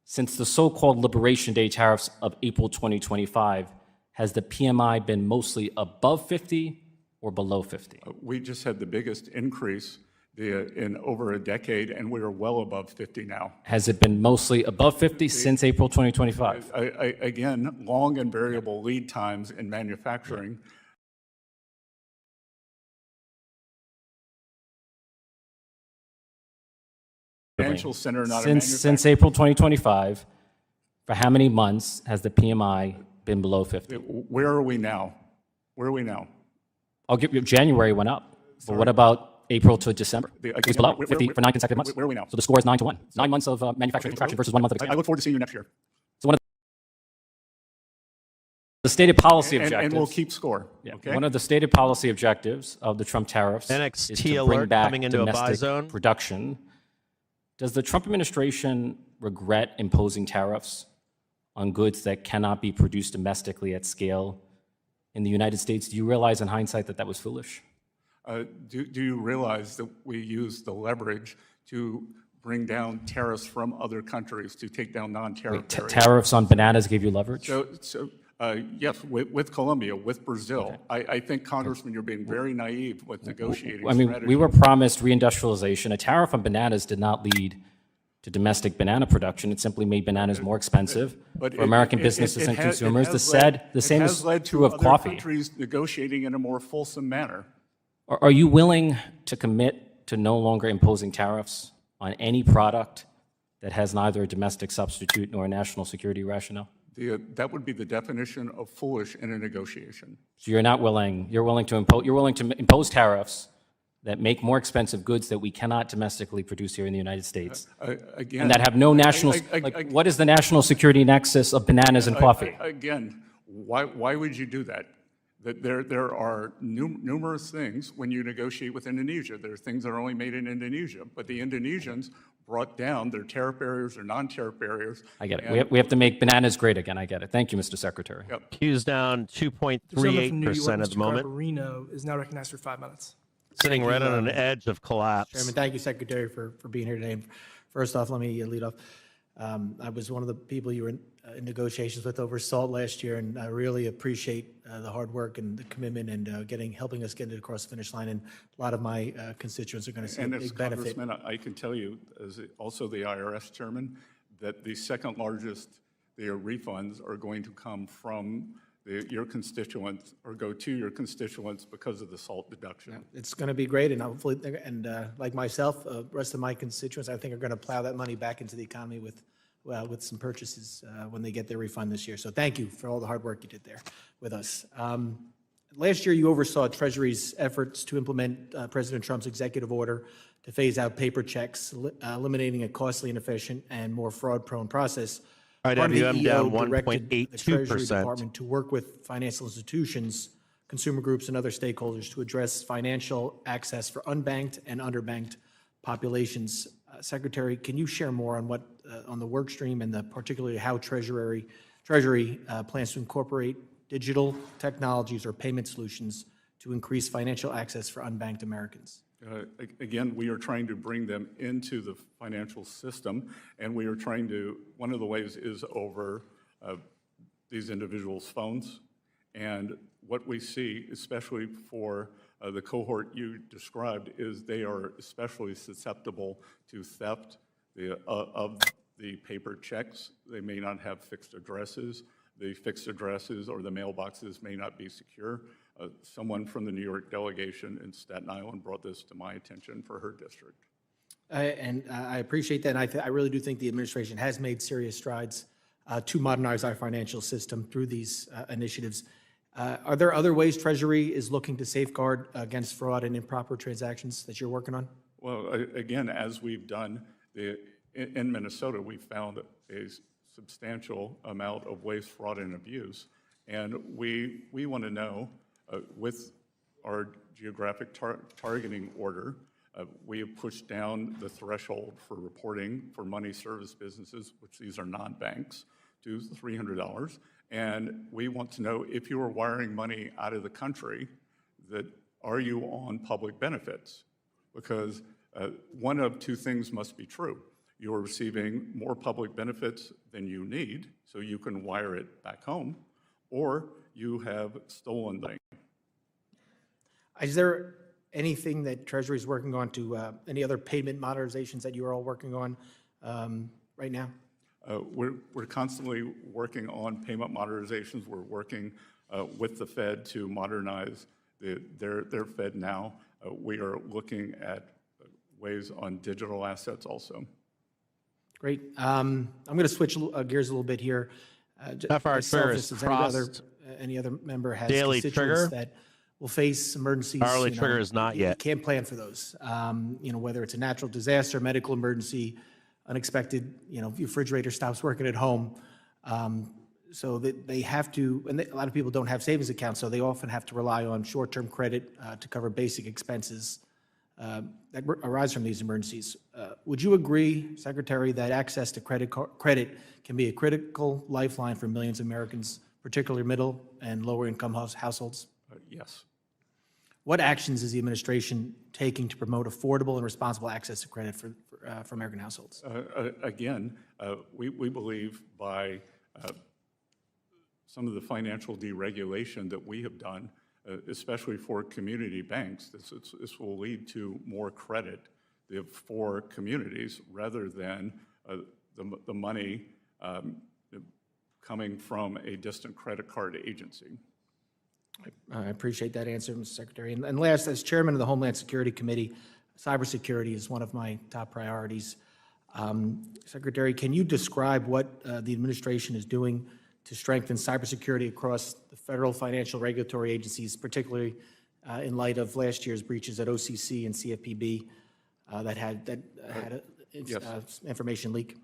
Since the so-called Liberation Day tariffs of April 2025, has the PMI been mostly above 50 or below 50? We just had the biggest increase in over a decade, and we are well above 50 now. Has it been mostly above 50 since April 2025? Again, long and variable lead times in manufacturing. Financial center, not a manufacturing. Since April 2025, for how many months has the PMI been below 50? Where are we now? Where are we now? I'll give you January went up. But what about April to December? It was below 50 for 9 consecutive months. Where are we now? So the score is 9-1. 9 months of manufacturing contraction versus 1 month of expansion. I look forward to seeing you next year. So one of the stated policy objectives. And we'll keep score. Yeah, Okay? one of the stated policy objectives of the Trump tariffs NXT is to bring alert back coming into a buy domestic zone. production. Does the Trump administration regret imposing tariffs on goods that cannot be produced domestically at scale in the United States? Do you realize in hindsight that that was foolish? Do you realize that we use the leverage to bring down tariffs from other countries to take down non-tariff barriers? Tariffs on bananas gave you leverage? Yes, with Colombia, with Brazil. Okay. I think, Congressman, you're being very naive with negotiating strategy. We were promised reindustrialization. A tariff on bananas did not lead to domestic banana production. It simply made bananas more expensive for American businesses and consumers. The same is true of coffee. Countries negotiating in a more fulsome manner. Are you willing to commit to no longer imposing tariffs on any product that has neither a domestic substitute nor a national security rationale? That would be the definition of foolish in a negotiation. So you're not willing. You're willing to impose tariffs that make more expensive goods that we cannot domestically produce here in the United States, again, and that have no national. What is the national security nexus of bananas and coffee? Again, why would you do that? That there are numerous things when you negotiate with Indonesia. There are things that are only made in Indonesia, but the Indonesians brought down their tariff barriers or non-tariff barriers. I get it. We have to make bananas great again. I get it. Thank you, Mr. Secretary. Yep. Q's down 2.38% at the moment. Reno is now recognized for 5 minutes. Sitting right on an edge of collapse. Chairman, thank you, Secretary, for being here today. First off, let me lead off. I was one of the people you were in negotiations with over SALT last year, and I really appreciate the hard work and the commitment and helping us get it across the finish line. And a lot of my constituents are going to see a big benefit. Congressman, I can tell you, as also the IRS chairman, that the second largest refunds are going to come from your constituents or go to your constituents because of the SALT deduction. Yeah, it's going to be great, and hopefully, like myself, the rest of my constituents, I think, are going to plow that money back into the economy with with some purchases when they get their refund this year. So thank you for all the hard work you did there with us. Last year, you oversaw Treasury's efforts to implement President Trump's executive order to phase out paper checks, eliminating a costly, inefficient, and more fraud-prone process. IWM down directed the Treasury 1.82%. Department to work with financial institutions, consumer groups, and other stakeholders to address financial access for unbanked and underbanked populations. Secretary, can you share more on what on the work stream and particularly how Treasury plans to incorporate digital technologies or payment solutions to increase financial access for unbanked Americans? Again, we are trying to bring them into the financial system, and we are trying to, one of the ways is over these individuals' phones. And what we see, especially for the cohort you described, is they are especially susceptible to theft of the paper checks. They may not have fixed addresses. The fixed addresses or the mailboxes may not be secure. Someone from the New York delegation in Staten Island brought this to my attention for her district. I appreciate that. And I really do think the administration has made serious strides to modernize our financial system through these initiatives. Are there other ways Treasury is looking to safeguard against fraud and improper transactions that you're working on? Well, again, as we've done in Minnesota, we found a substantial amount of waste, fraud, and abuse. And we want to know, with our geographic targeting order, we have pushed down the threshold for reporting for money service businesses, which these are non-banks, to $300. And we want to know if you are wiring money out of the country, that are you on public benefits? Because one of two things must be true. You're receiving more public benefits than you need, so you can wire it back home, or you have stolen things. Is there anything that Treasury is working on to, any other payment modernizations that you are all working on right now? We're constantly working on payment modernizations. We're working with the Fed to modernize their Fed now. We are looking at ways on digital assets also. Great. I'm going to switch gears a little bit here. Any other member has daily constituents trigger that will face emergencies. Hourly trigger is not yet. You can't plan for those. Whether it's a natural disaster, medical emergency, unexpected, your refrigerator stops working at home. So they have to, and a lot of people don't have savings accounts, so they often have to rely on short-term credit to cover basic expenses that arise from these emergencies. Would you agree, Secretary, that access to credit can be a critical lifeline for millions of Americans, particularly middle and lower income households? Yes. What actions is the administration taking to promote affordable and responsible access to credit for American households? Again, we believe by some of the financial deregulation that we have done, especially for community banks, this will lead to more credit for communities rather than the money coming from a distant credit card agency. I appreciate that answer, Mr. Secretary. And last, as chairman of the Homeland Security Committee, cybersecurity is one of my top priorities. Secretary, can you describe what the administration is doing to strengthen cybersecurity across the federal financial regulatory agencies, particularly in light of last year's breaches at OCC and CFPB that had information leak?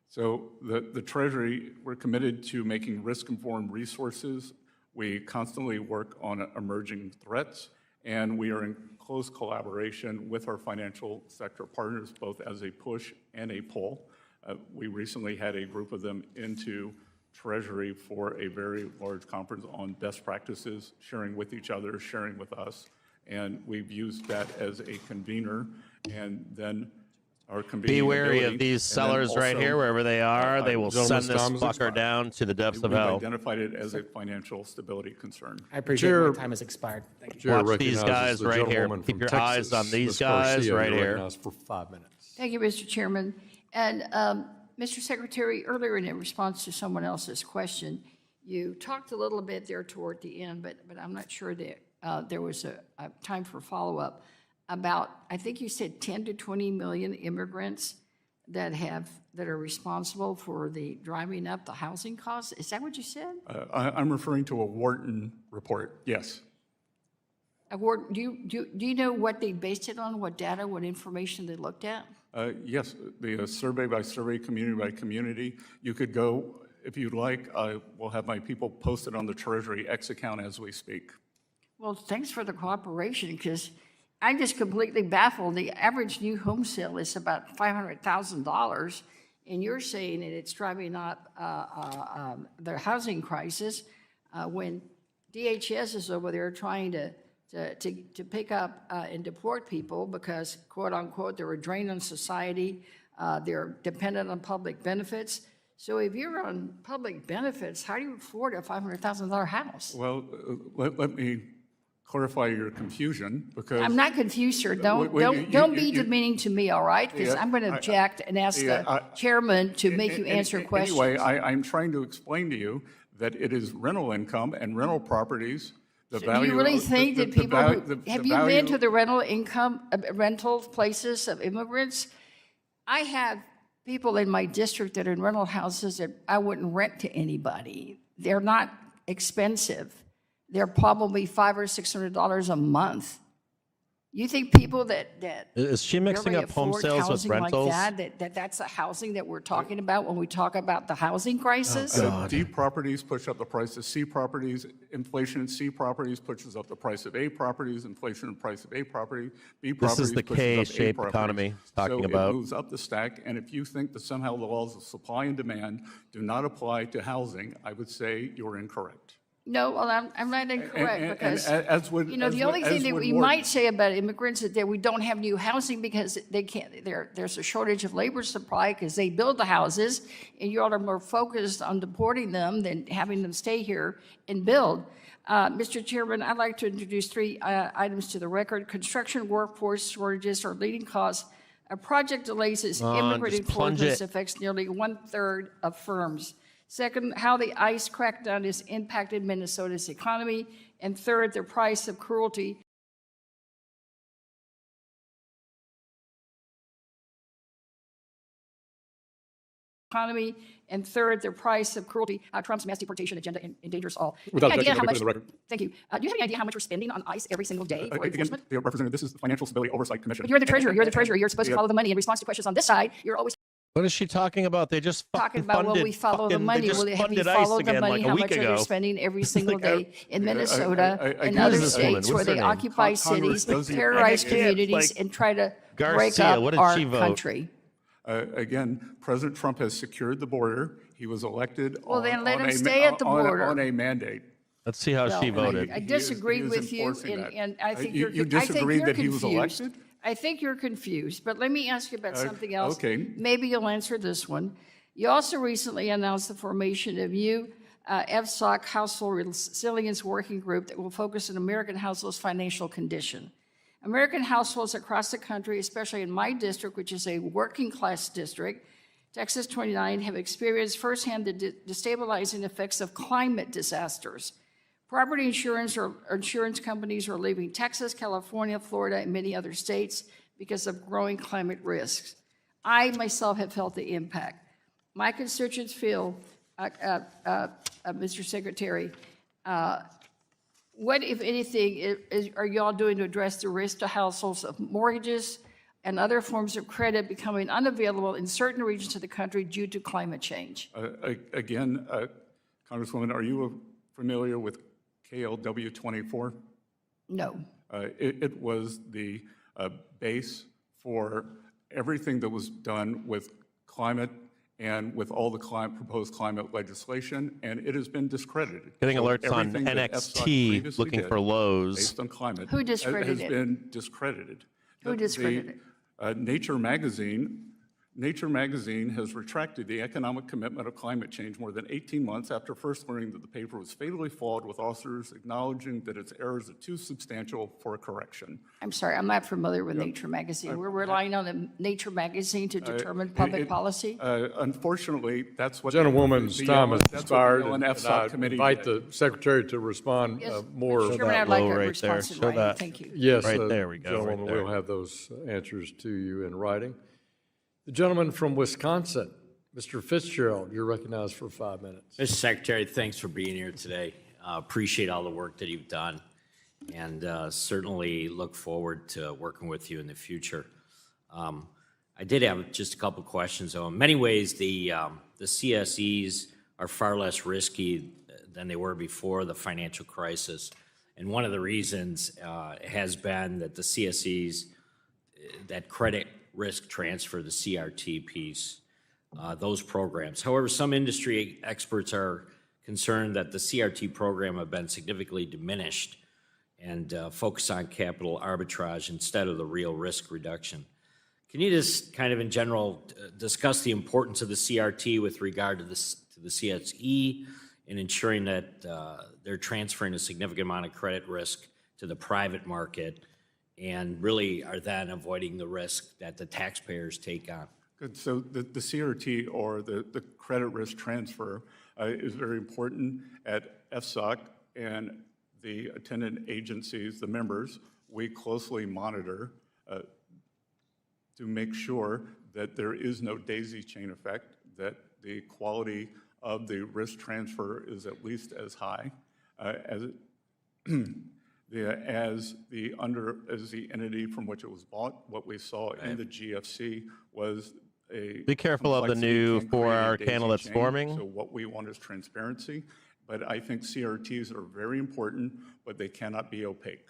So the Treasury, we're committed to making risk-informed resources. We constantly work on emerging threats, and we are in close collaboration with our financial sector partners, both as a push and a pull. We recently had a group of them into Treasury for a very large conference on best practices, sharing with each other, sharing with us, and we've used that as a convener, and then our convening Be wary ability, of these sellers right here, wherever they are. They will send this fucker down to the depths of We've hell. identified it as a financial stability concern. I appreciate my time has expired. Thank you. Watch these guys right here. Keep your eyes on these guys right here. For 5 minutes. Thank you, Mr. Chairman. And Mr. Secretary, earlier in response to someone else's question, you talked a little bit there toward the end, but I'm not sure that there was a time for follow-up about, I think you said 10 to 20 million immigrants that are responsible for the driving up the housing costs? Is that what you said? I'm referring to a Wharton report, yes. Do you know what they based it on, what data, what information they looked at? Yes, the survey by survey, community by community. You could go, if you'd like, I will have my people post it on the Treasury X account as we speak. Well, thanks for the cooperation, because I'm just completely baffled. The average new home sale is about $500,000, and you're saying that it's driving up the housing crisis when DHS is over there trying to pick up and deport people because, quote unquote, they're a drain on society, they're dependent on public benefits. So if you're on public benefits, how do you afford a $500,000 house? Well, let me clarify your confusion, because I'm not confused, sir. Don't be demeaning to me, all right? Because I'm going to object and ask the chairman to make you answer questions. Anyway, I'm trying to explain to you that it is rental income and rental properties. The value. Do you really think that people have you been to the rental places of immigrants? I have people in my district that are in rental houses that I wouldn't rent to anybody. They're not expensive. They're probably $500 or $600 a month. You think people that is she mixing up home sales with rentals? Like that's the housing that we're talking about when we talk about the housing crisis? D properties push up the price of C properties. Inflation in C properties pushes up the price of A properties. Inflation in the price of A property. B properties. This is the K-shaped economy it's talking about. It moves up the stack. And if you think that somehow the laws of supply and demand do not apply to housing, I would say you're incorrect. No, well, I'm not incorrect because, the only thing that we Wharton. might say about immigrants is that we don't have new housing because they can't, there's a shortage of labor supply because they build the houses and you all are more focused on deporting them than having them stay here and build. Mr. Chairman, I'd like to introduce three items to the record. Construction workforce shortages are leading cause of project delays as immigrant employment affects nearly 1/3 of firms. Second, how the ICE crackdown has impacted Minnesota's economy. And third, the price of cruelty. And third, the price of cruelty. Trump's mass deportation agenda endangers all. Without idea how much, the record. Thank you. Do you have any idea how much we're spending on ICE every single day for Again, enforcement? Representative, this is the Financial Stability Oversight Commission. But you're the treasurer. You're the treasurer. You're supposed to follow the money. In response to questions on this side, you're always What is she talking about? They just talking about funded, well, we follow the money. Well, have you followed the money? How much are they spending every single day in Minnesota and other states where they occupy cities, terrorize communities, and try to break up our country? Again, President Trump has secured the border. He was elected then let him stay at the border. on a mandate. Let's see how she voted. I disagreed with you, and I think you disagreed that he was elected? I think you're confused, but let me ask you about something else. Okay. Maybe you'll answer this one. You also recently announced the formation of new FSOC Household Resilience Working Group that will focus on American households' financial condition. American households across the country, especially in my district, which is a working class district, Texas 29, have experienced firsthand the destabilizing effects of climate disasters. Property insurance or insurance companies are leaving Texas, California, Florida, and many other states because of growing climate risks. I myself have felt the impact. My constituents feel, Mr. Secretary, what, if anything, are y'all doing to address the risk to households of mortgages and other forms of credit becoming unavailable in certain regions of the country due to climate change? Again, Congresswoman, are you familiar with KLW 24? No. It was the base for everything that was done with climate and with all the proposed climate legislation, and it has been discredited. Getting alerts on NXT looking for lows. Based on climate. Who discredited has been discredited. Who discredited it? Nature Magazine has retracted the economic commitment of climate change more than 18 months after first learning that the paper was fatally flawed, with authors acknowledging that its errors are too substantial for a correction. I'm sorry, I'm not familiar with Nature Magazine. We're relying on the Nature Magazine to determine public policy? Unfortunately, that's what Gentlewoman's time has expired, and I invite the Secretary to respond more. Mr. Chairman, I'd like a response in writing. Thank you. Yes, right there we go. Gentlemen, right there. we'll have those answers to you in writing. The gentleman from Wisconsin, Mr. Fitzgerald, you're recognized for 5 minutes. Mr. Secretary, thanks for being here today. Appreciate all the work that you've done, and certainly look forward to working with you in the future. I did have just a couple questions, though. In many ways, the CSEs are far less risky than they were before the financial crisis. And one of the reasons has been that the CSEs, that credit risk transfer, the CRT piece, those programs. However, some industry experts are concerned that the CRT program have been significantly diminished and focus on capital arbitrage instead of the real risk reduction. Can you just kind of in general discuss the importance of the CRT with regard to the CSE in ensuring that they're transferring a significant amount of credit risk to the private market and really are then avoiding the risk that the taxpayers take on? Good. So the CRT, or the credit risk transfer, is very important at FSOC, and the attendant agencies, the members, we closely monitor to make sure that there is no daisy chain effect, that the quality of the risk transfer is at least as high as the entity from which it was bought. What we saw in the GFC was a be careful of the new 4-hour candle that's forming. So what we want is transparency, but I think CRTs are very important, but they cannot be opaque.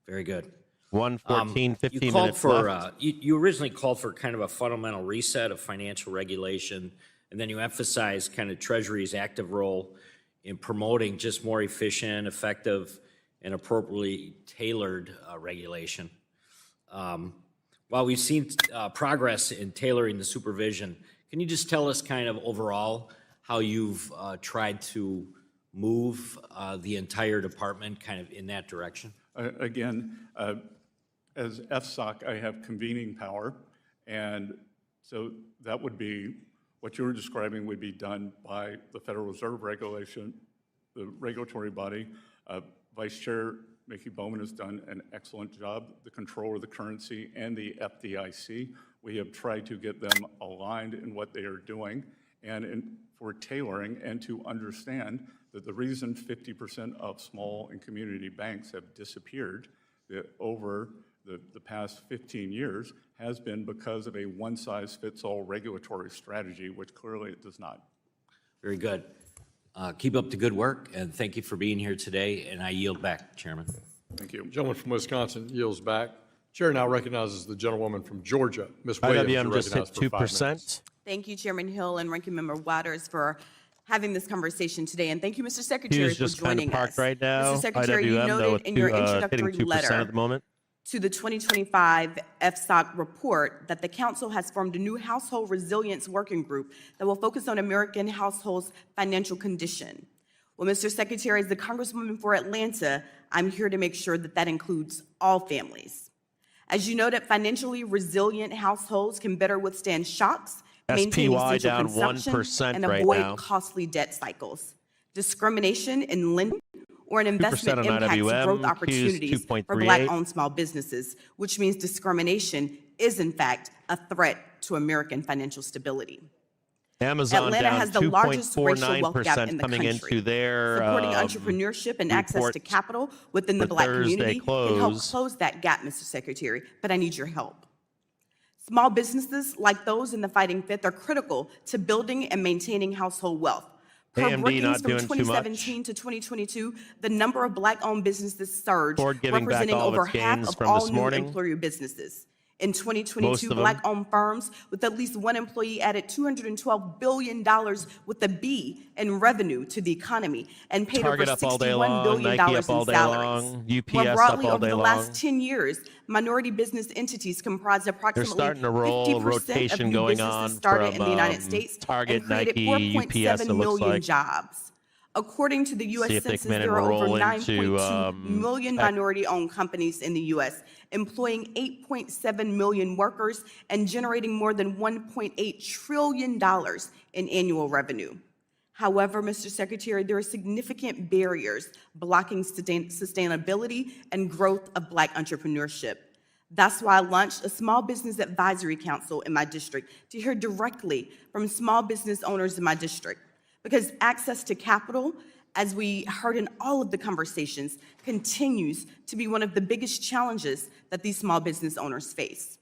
Very good. 1:14, 15 you called minutes for, left. You originally called for kind of a fundamental reset of financial regulation, and then you emphasized kind of Treasury's active role in promoting just more efficient, effective, and appropriately tailored regulation. While we've seen progress in tailoring the supervision, can you just tell us kind of overall how you've tried to move the entire department kind of in that direction? Again, as FSOC, I have convening power, and so that would be, what you were describing would be done by the Federal Reserve regulation, the regulatory body. Vice Chair Mickey Bowman has done an excellent job, the controller of the currency and the FDIC. We have tried to get them aligned in what they are doing and for tailoring, and to understand that the reason 50% of small and community banks have disappeared over the past 15 years has been because of a one-size-fits-all regulatory strategy, which clearly it does not. Very good. Keep up the good work, and thank you for being here today, and I yield back, Chairman. Thank you. Gentleman from Wisconsin yields back. Chair now recognizes the gentlewoman from Georgia, Ms. Williams. IWM just hit 2%. Thank you, Chairman Hill and Ranking Member Waters, for having this conversation today, and thank you, Mr. Secretary, for just joining kind of parked us. right now. Mr. Secretary, IWM, you though, noted with in your introductory hitting 2% letter at the moment. to the 2025 FSOC report that the Council has formed a new household resilience working group that will focus on American households' financial condition. Well, Mr. Secretary, as the Congresswoman for Atlanta, I'm here to make sure that that includes all families. As you know, that financially resilient households can better withstand shocks, maintain SPY essential down consumption, 1% and right avoid now. costly debt cycles. Discrimination in lending or an 2% investment on impacts IWM, growth Q's opportunities for 2.38. Black-owned small businesses, which means discrimination is, in fact, a threat to American financial stability. Amazon Atlanta down has the largest racial wealth gap 2.49% in the coming country. into their Supporting entrepreneurship and access to report capital within the for Black Thursday community can help close. close that gap, Mr. Secretary, but I need your help. Small businesses like those in the Fighting Fifth are critical to building and maintaining household wealth. Per AMD Brookings not from doing too much. 2017 to 2022, the number of Black-owned businesses surged, Ford giving back representing all of over its half gains of from all this new morning. employer businesses. In Most 2022, of them. Black-owned firms with at least one employee added $212 billion with a B in revenue to the economy and paid Target over up all day $61 long, billion Nike up all in day salaries. long, UPS More up broadly, all over day the long. last 10 years, minority business entities comprise approximately starting to roll 50% rotation of new going businesses on started in from, the United States Target, and created Nike, UPS, 4.7 it looks million like. jobs. According to the U.S. See if they Census, come in and there are over roll into, 9.2 million tech. minority-owned companies in the U.S., employing 8.7 million workers and generating more than $1.8 trillion in annual revenue. However, Mr. Secretary, there are significant barriers blocking sustainability and growth of Black entrepreneurship. That's why I launched a Small Business Advisory Council in my district to hear directly from small business owners in my district. Because access to capital, as we heard in all of the conversations, continues to be one of the biggest challenges that these small business owners face.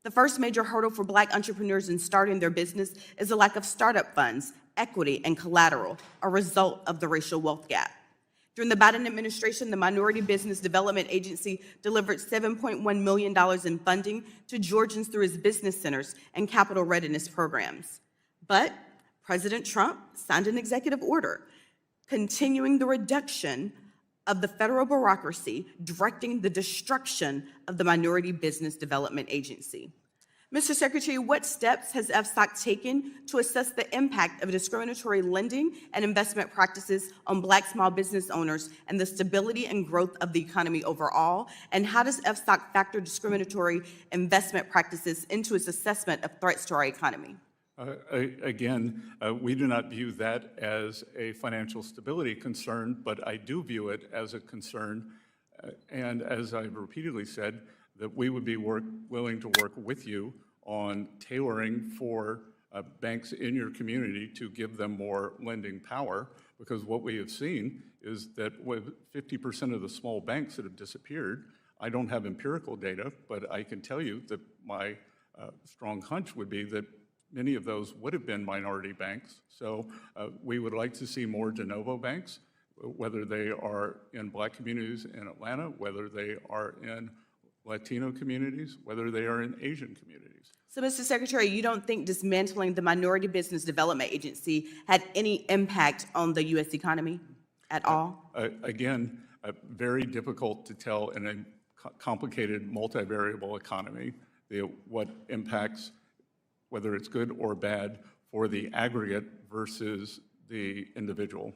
The first major hurdle for Black entrepreneurs in starting their business is the lack of startup funds, equity, and collateral, a result of the racial wealth gap. During the Biden administration, the Minority Business Development Agency delivered $7.1 million in funding to Georgians through its business centers and capital readiness programs. But President Trump signed an executive order continuing the reduction of the federal bureaucracy, directing the destruction of the Minority Business Development Agency. Mr. Secretary, what steps has FSOC taken to assess the impact of discriminatory lending and investment practices on Black small business owners and the stability and growth of the economy overall? And how does FSOC factor discriminatory investment practices into its assessment of threats to our economy? Again, we do not view that as a financial stability concern, but I do view it as a concern. And as I've repeatedly said, that we would be willing to work with you on tailoring for banks in your community to give them more lending power, because what we have seen is that with 50% of the small banks that have disappeared, I don't have empirical data, but I can tell you that my strong hunch would be that many of those would have been minority banks. So we would like to see more de novo banks, whether they are in Black communities in Atlanta, whether they are in Latino communities, whether they are in Asian communities. So, Mr. Secretary, you don't think dismantling the Minority Business Development Agency had any impact on the U.S. economy at all? Again, very difficult to tell in a complicated multivariable economy what impacts, whether it's good or bad, for the aggregate versus the individual.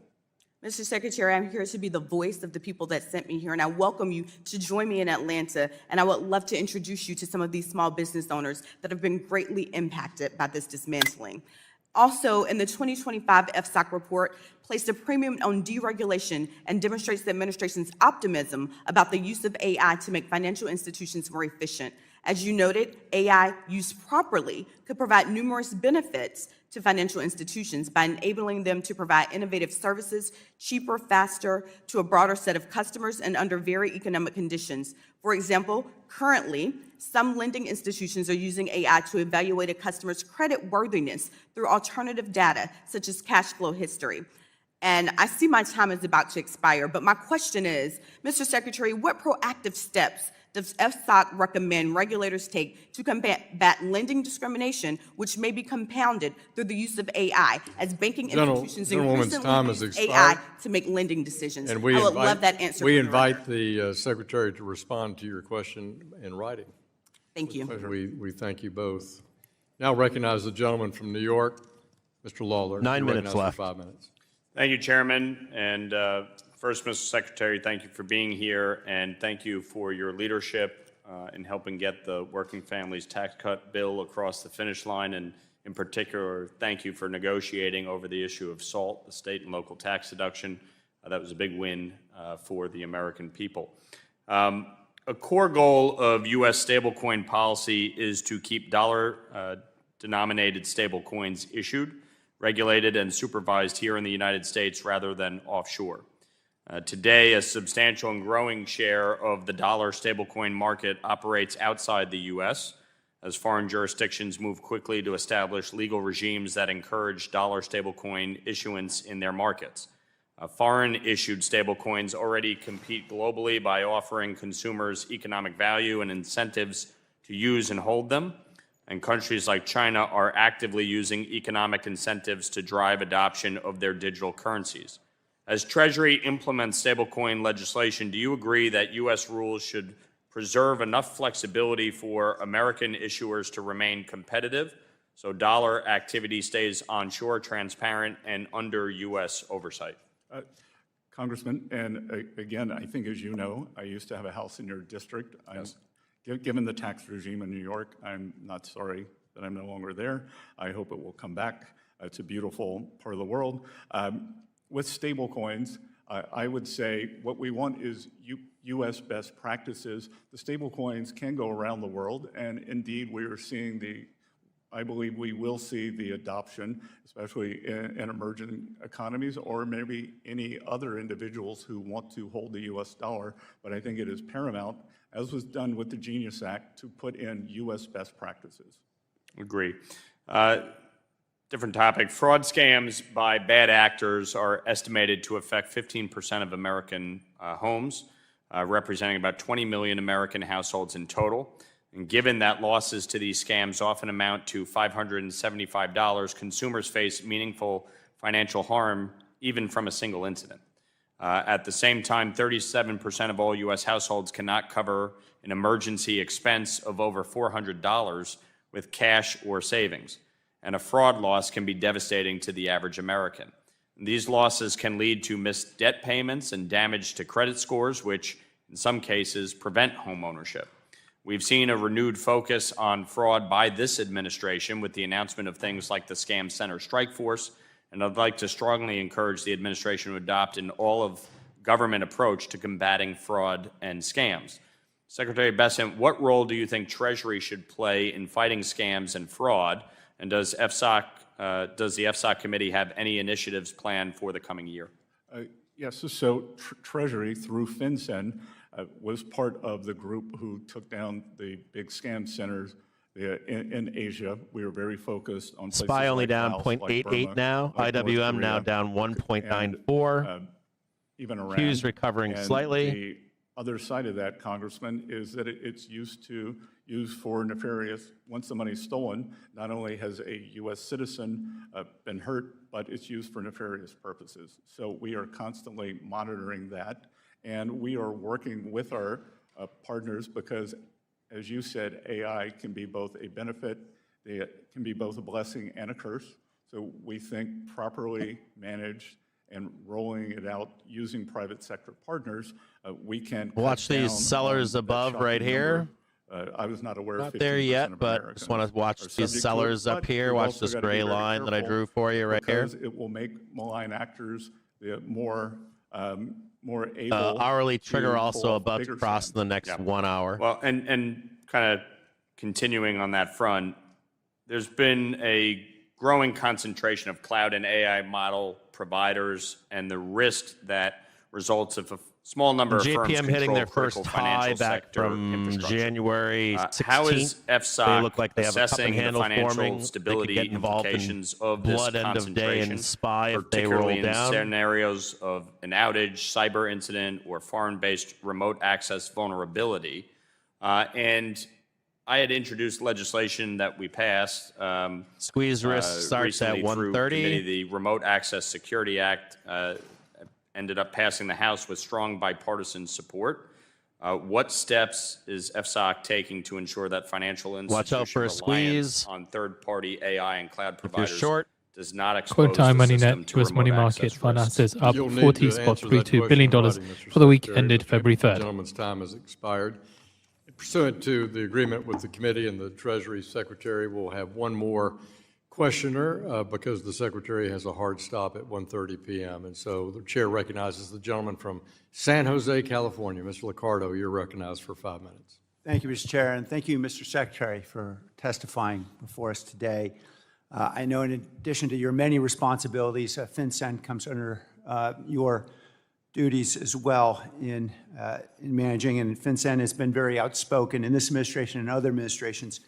Mr. Secretary, I'm here to be the voice of the people that sent me here, and I welcome you to join me in Atlanta, and I would love to introduce you to some of these small business owners that have been greatly impacted by this dismantling. Also, in the 2025 FSOC report, placed a premium on deregulation and demonstrates the administration's optimism about the use of AI to make financial institutions more efficient. As you noted, AI used properly could provide numerous benefits to financial institutions by enabling them to provide innovative services cheaper, faster, to a broader set of customers and under very economic conditions. For example, currently, some lending institutions are using AI to evaluate a customer's credit worthiness through alternative data, such as cash flow history. And I see my time is about to expire, but my question is, Mr. Secretary, what proactive steps does FSOC recommend regulators take to combat lending discrimination, which may be compounded through the use of AI, as banking institutions increasingly use AI to make lending decisions? And I would love that answer. We invite the Secretary to respond to your question in writing. Thank you. We thank you both. Now recognize the gentleman from New York, Mr. Lawler. 9 minutes left. 5 minutes. Thank you, Chairman. And first, Mr. Secretary, thank you for being here, and thank you for your leadership in helping get the Working Families Tax Cut bill across the finish line. And in particular, thank you for negotiating over the issue of SALT, the state and local tax deduction. That was a big win for the American people. A core goal of U.S. stablecoin policy is to keep dollar-denominated stablecoins issued, regulated, and supervised here in the United States rather than offshore. Today, a substantial and growing share of the dollar stablecoin market operates outside the U.S., as foreign jurisdictions move quickly to establish legal regimes that encourage dollar stablecoin issuance in their markets. Foreign-issued stablecoins already compete globally by offering consumers economic value and incentives to use and hold them, and countries like China are actively using economic incentives to drive adoption of their digital currencies. As Treasury implements stablecoin legislation, do you agree that U.S. rules should preserve enough flexibility for American issuers to remain competitive so dollar activity stays onshore, transparent, and under U.S. oversight? Congressman, and again, I think as you know, I used to have a house in your district. Yes. Given the tax regime in New York, I'm not sorry that I'm no longer there. I hope it will come back. It's a beautiful part of the world. With stable coins, I would say what we want is U.S. best practices. The stable coins can go around the world, and indeed we are seeing I believe we will see the adoption, especially in emerging economies, or maybe any other individuals who want to hold the U.S. dollar. But I think it is paramount, as was done with the Genius Act, to put in U.S. best practices. Agree. Different topic. Fraud scams by bad actors are estimated to affect 15% of American homes, representing about 20 million American households in total. And given that losses to these scams often amount to $575, consumers face meaningful financial harm even from a single incident. At the same time, 37% of all U.S. households cannot cover an emergency expense of over $400 with cash or savings, and a fraud loss can be devastating to the average American. These losses can lead to missed debt payments and damage to credit scores, which in some cases prevent home ownership. We've seen a renewed focus on fraud by this administration with the announcement of things like the Scam Center Strike Force, and I'd like to strongly encourage the administration to adopt an all-of-government approach to combating fraud and scams. Secretary Bessent, what role do you think Treasury should play in fighting scams and fraud, and does the FSOC committee have any initiatives planned for the coming year? Yes, so Treasury, through FinCEN, was part of the group who took down the big scam centers in Asia. We were very focused on places SPY only like down Laos, like 0.88 Burma, now. like North IWM now Korea, down 1.94. even Iran. Q's recovering And slightly. The other side of that, Congressman, is that it's used for nefarious. Once the money's stolen, not only has a U.S. citizen been hurt, but it's used for nefarious purposes. So we are constantly monitoring that, and we are working with our partners because, as you said, AI can be both a benefit, it can be both a blessing and a curse. So we think properly managed and rolling it out using private sector partners, we can watch these sellers above right here. I was not aware of 15% Not there yet, of but Americans just want to watch are these subject to it, sellers up but here. we've Watch also this got to be gray very line that I careful drew for you right here. because it will make malign actors more able. Hourly trigger to also pull off about to bigger cross in the next 1 hour. Well, and kind of continuing on that front, there's been a growing concentration of cloud and AI model providers and the risk that results if a small number of firms JPM hitting their critical first high financial back sector from infrastructure. January 16th. How is FSOC they look like they have a cup assessing and the handle financial forming. stability They could get involved implications in of this blood end of day concentration, and SPY if they roll particularly in down? scenarios of an outage, cyber incident, or foreign-based remote access vulnerability? And I had introduced legislation that we passed. Squeeze risk starts at recently through 1:30. committee. The Remote Access Security Act ended up passing the House with strong bipartisan support. What steps is FSOC taking to ensure that financial Watch out for a reliance squeeze. on third-party AI and cloud providers short. does not expose Quote time the money system net to US money remote market access fund risks? assets up You'll need to answer that $40.32 billion question in writing, for the week Mr. ended Secretary. February The 3rd. gentleman's time has expired. Pursuant to the agreement with the committee and the Treasury Secretary, we'll have one more questioner because the Secretary has a hard stop at 1:30 p.m. And so the Chair recognizes the gentleman from San Jose, California. Mr. Liccardo, you're recognized for 5 minutes. Thank you, Mr. Chair, and thank you, Mr. Secretary, for testifying before us today. I know in addition to your many responsibilities, FinCEN comes under your duties as well in managing, and FinCEN has been very outspoken in this administration and other administrations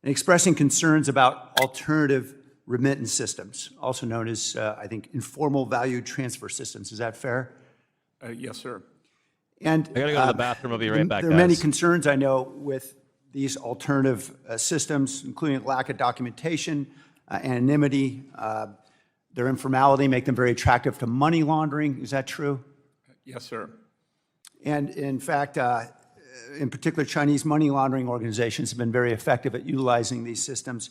in expressing concerns about alternative remittance systems, also known as, I think, informal value transfer systems. Is that fair? Yes, sir. And I gotta go to the bathroom. I'll be right back, There are many guys. concerns, I know, with these alternative systems, including lack of documentation, anonymity, their informality make them very attractive to money laundering. Is that true? Yes, sir. And in fact, in particular, Chinese money laundering organizations have been very effective at utilizing these systems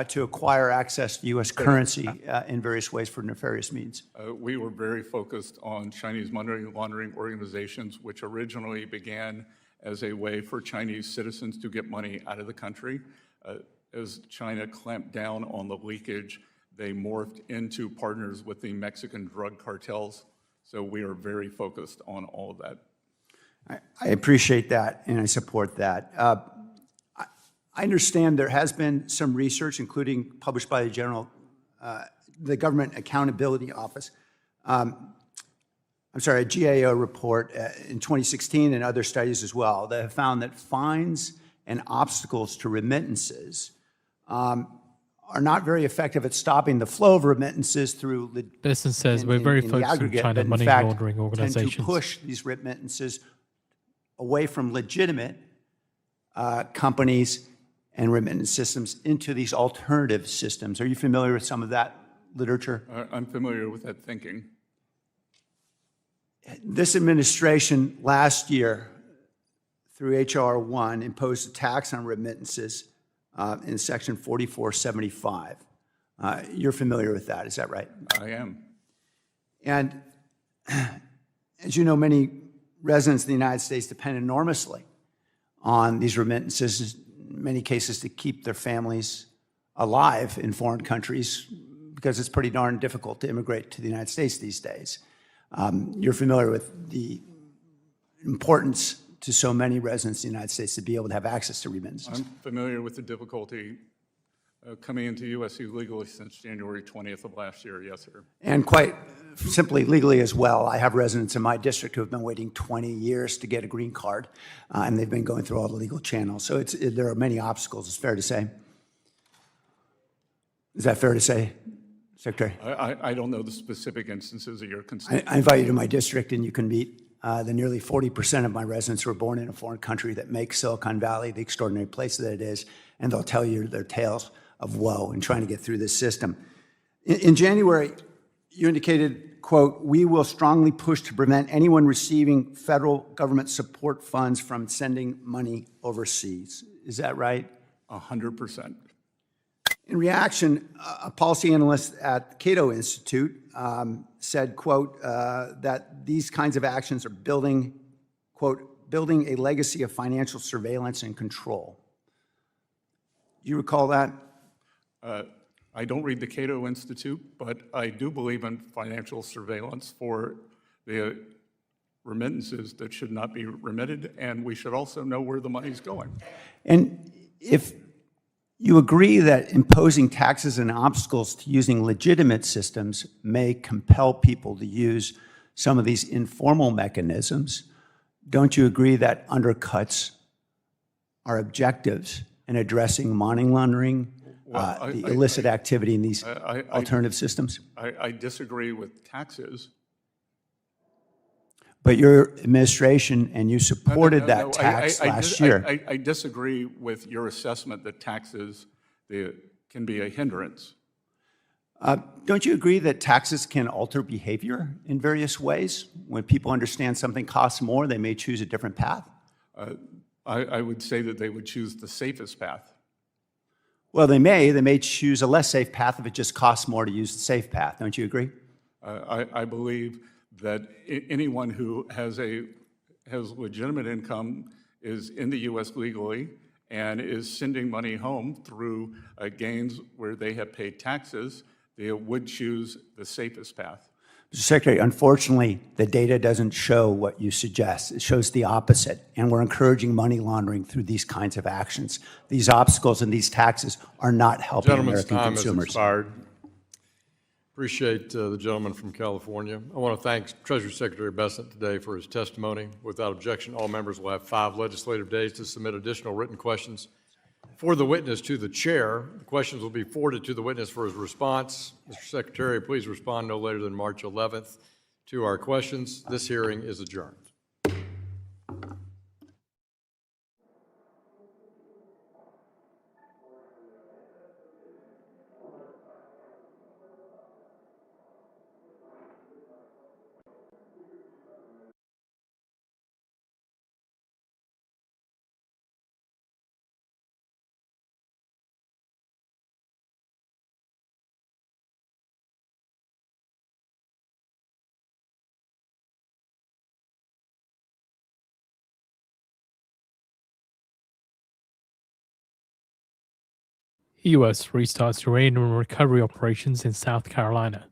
to acquire access to U.S. currency in various ways for nefarious means. We were very focused on Chinese money laundering organizations, which originally began as a way for Chinese citizens to get money out of the country. As China clamped down on the leakage, they morphed into partners with the Mexican drug cartels. So we are very focused on all of that. I appreciate that, and I support that. I understand there has been some research, including published by the Government Accountability Office. A GAO report in 2016 and other studies as well that have found that fines and obstacles to remittances are not very effective at stopping the flow of remittances through. Besson says we're very focused on China money laundering organizations. Tend to push these remittances away from legitimate companies and remittance systems into these alternative systems. Are you familiar with some of that literature? I'm familiar with that thinking. This administration last year, through H.R. 1, imposed a tax on remittances in Section 4475. You're familiar with that, is that right? I am. And as you know, many residents of the United States depend enormously on these remittances, in many cases to keep their families alive in foreign countries, because it's pretty darn difficult to immigrate to the United States these days. You're familiar with the importance to so many residents of the United States to be able to have access to remittances. I'm familiar with the difficulty coming into U.S. illegally since January 20th of last year, yes, sir. And quite simply, legally as well. I have residents in my district who have been waiting 20 years to get a green card, and they've been going through all the legal channels. So there are many obstacles, it's fair to say. Is that fair to say, Secretary? I don't know the specific instances that you're considering. I invite you to my district, and you can meet the nearly 40% of my residents who are born in a foreign country that makes Silicon Valley the extraordinary place that it is, and they'll tell you their tales of woe in trying to get through this system. In January, you indicated, quote, "We will strongly push to prevent anyone receiving federal government support funds from sending money overseas." Is that right? 100%. In reaction, a policy analyst at the Cato Institute said, quote, that these kinds of actions are building, quote, "building a legacy of financial surveillance and control." Do you recall that? I don't read the Cato Institute, but I do believe in financial surveillance for the remittances that should not be remitted, and we should also know where the money's going. And if you agree that imposing taxes and obstacles to using legitimate systems may compel people to use some of these informal mechanisms, don't you agree that undercuts our objectives in addressing money laundering, the illicit activity in these alternative systems? I disagree with taxes. But your administration and you supported that tax last year. I disagree with your assessment that taxes can be a hindrance. Don't you agree that taxes can alter behavior in various ways? When people understand something costs more, they may choose a different path? I would say that they would choose the safest path. Well, they may choose a less safe path if it just costs more to use the safe path. Don't you agree? I believe that anyone who has legitimate income, is in the U.S. legally, and is sending money home through gains where they have paid taxes, they would choose the safest path. Mr. Secretary, unfortunately, the data doesn't show what you suggest. It shows the opposite, and we're encouraging money laundering through these kinds of actions. These obstacles and these taxes are not helping American consumers. Gentleman's time has expired. Appreciate the gentleman from California. I want to thank Treasury Secretary Bessent today for his testimony. Without objection, all members will have 5 legislative days to submit additional written questions for the witness to the chair. The questions will be forwarded to the witness for his response. Mr. Secretary, please respond no later than March 11th to our questions. This hearing is adjourned. U.S. restarts uranium recovery operations in South Carolina.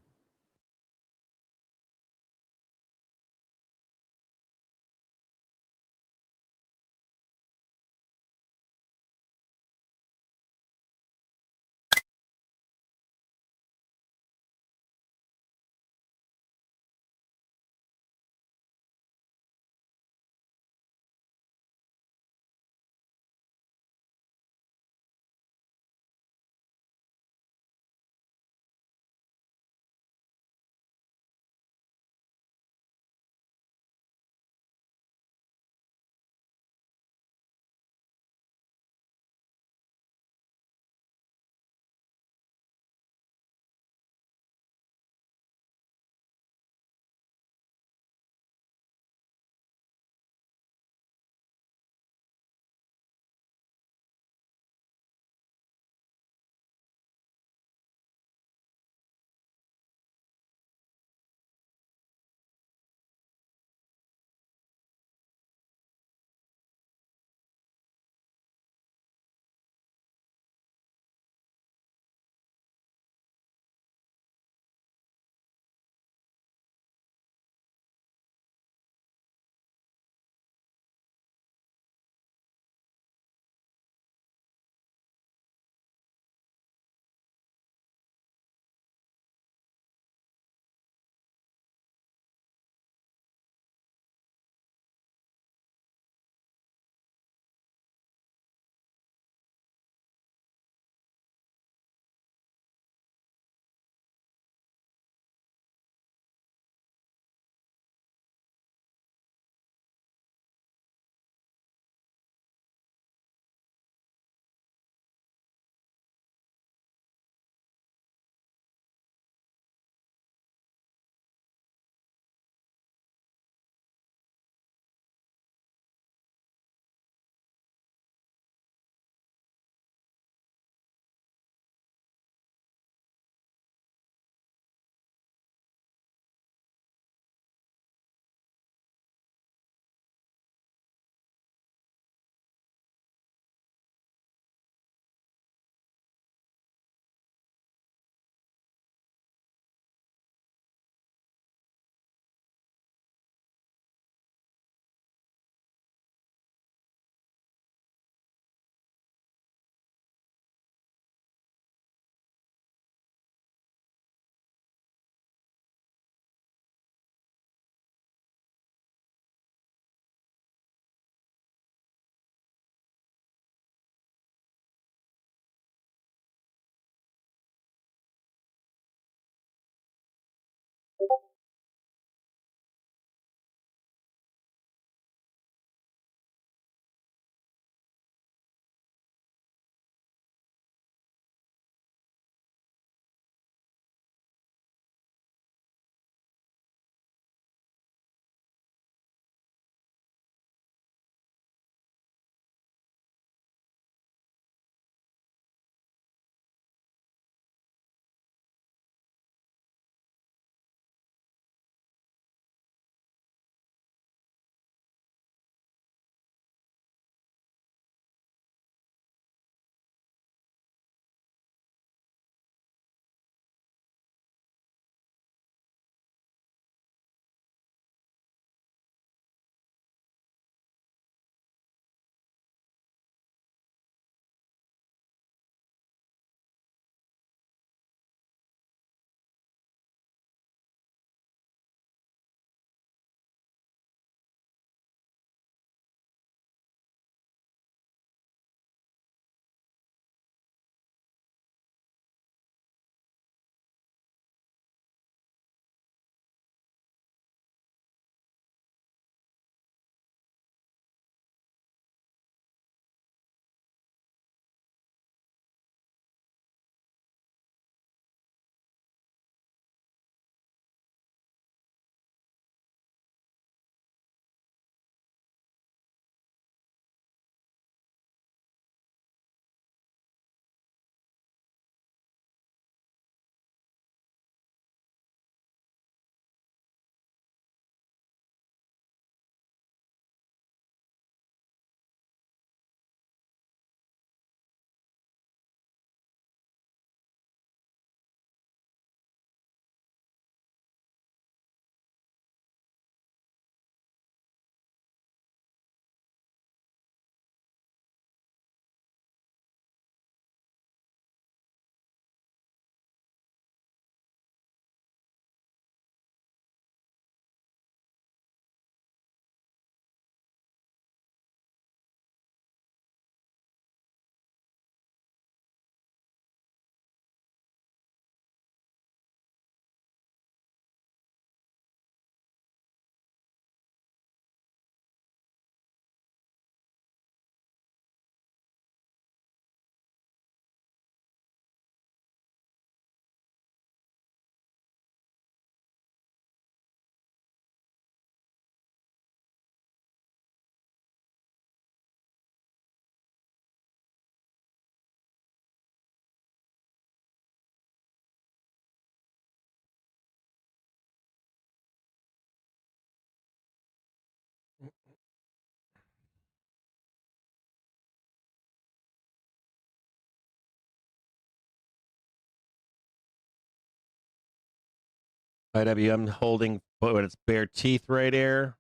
IWM holding when it's bare teeth right here.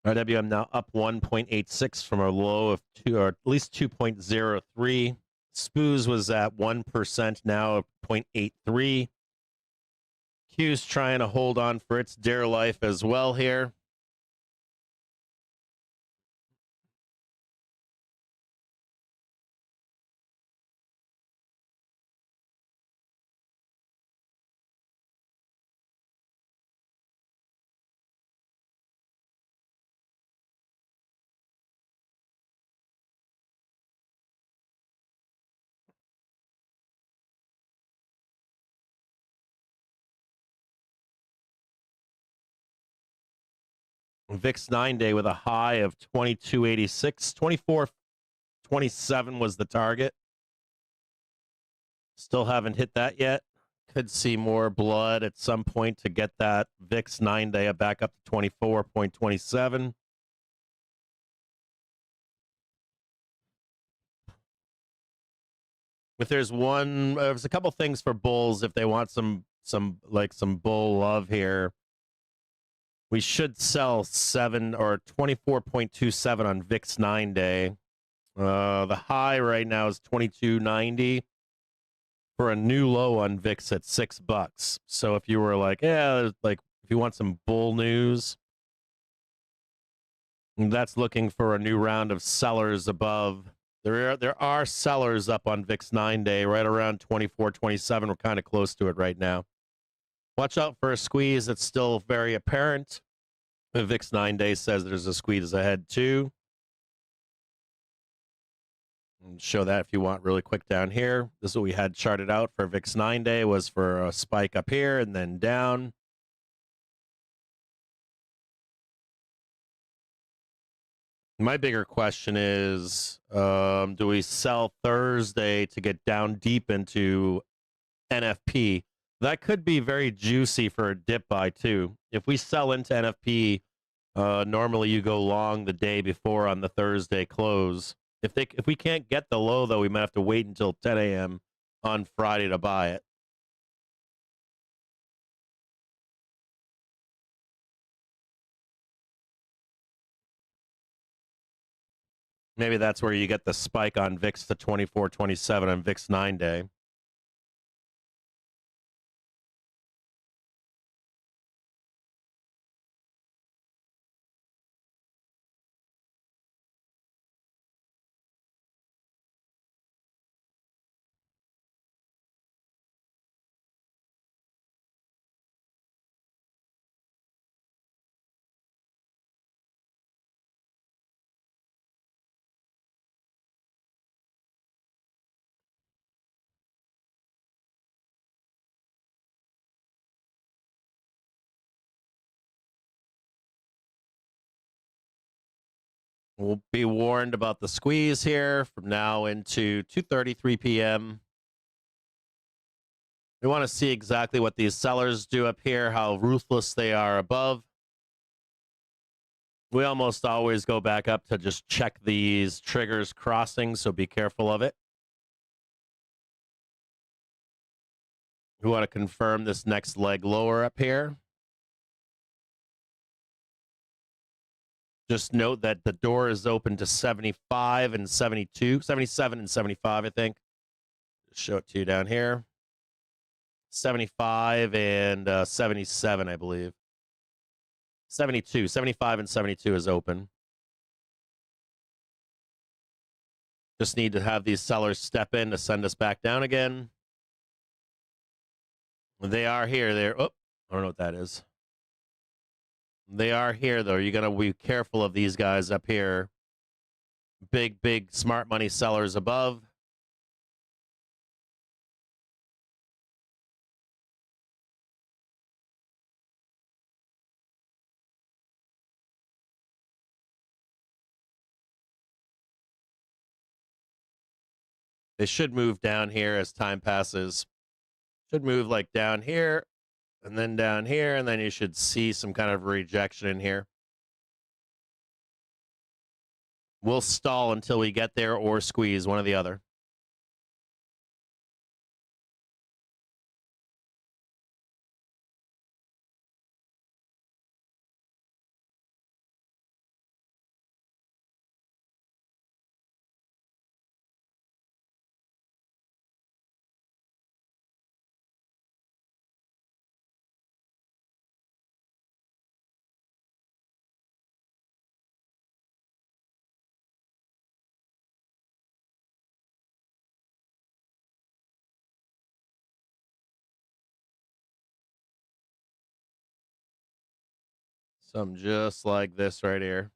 IWM now up 1.86 from a low of 2, or at least 2.03. SPOOS was at 1%, now 0.83. Q's trying to hold on for its dear life as well here. VIX 9-day with a high of 2286. 2427 was the target. Still haven't hit that yet. Could see more blood at some point to get that VIX 9-day back up to 24.27. If there's a couple things for bulls if they want some bull love here. We should sell 7 or 24.27 on VIX 9-day. The high right now is 2290 for a new low on VIX at $6. So if you were like, if you want some bull news, that's looking for a new round of sellers above. There are sellers up on VIX 9-day right around 24.27. We're kind of close to it right now. Watch out for a squeeze that's still very apparent. The VIX 9-day says there's a squeeze ahead too. And show that if you want really quick down here. This is what we had charted out for VIX 9-day was for a spike up here and then down. My bigger question is, do we sell Thursday to get down deep into NFP? That could be very juicy for a dip buy too. If we sell into NFP, normally you go long the day before on the Thursday close. If we can't get the low though, we might have to wait until 10 a.m. on Friday to buy it. Maybe that's where you get the spike on VIX to 24.27 on VIX 9-day. We'll be warned about the squeeze here from now into 2:33 p.m. We want to see exactly what these sellers do up here, how ruthless they are above. We almost always go back up to just check these triggers crossing, so be careful of it. We want to confirm this next leg lower up here. Just note that the door is open to 75 and 72, 77 and 75, I think. Show it to you down here. 75 and 77, I believe. 72, 75 and 72 is open. Just need to have these sellers step in to send us back down again. They are here. I don't know what that is. They are here, though. You're going to be careful of these guys up here. Big smart money sellers above. They should move down here as time passes. Should move like down here and then down here, and then you should see some kind of rejection in here. We'll stall until we get there or squeeze, one or the other. Something just like this right here.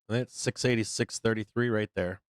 That's 686.33 right there.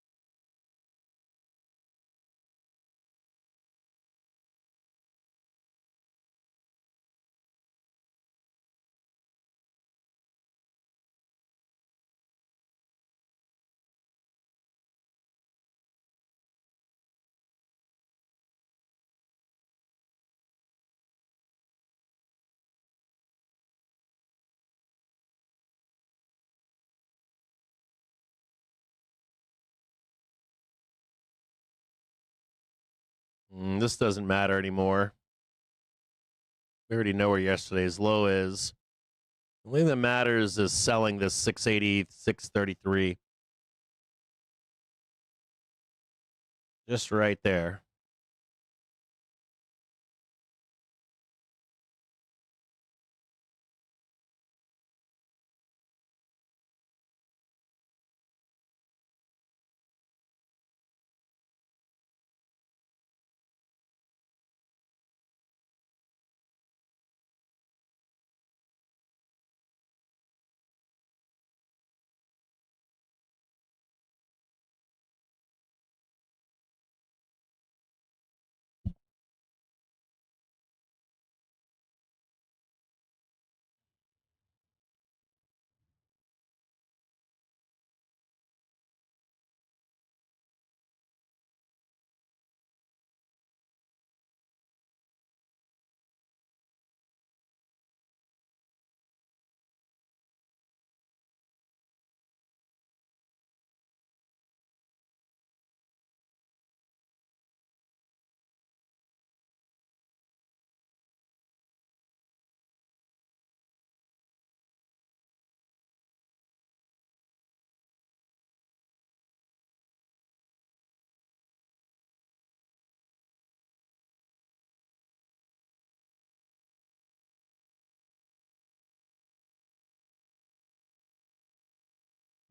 This doesn't matter anymore. We already know where yesterday's low is. The only thing that matters is selling this 680, 633. Just right there.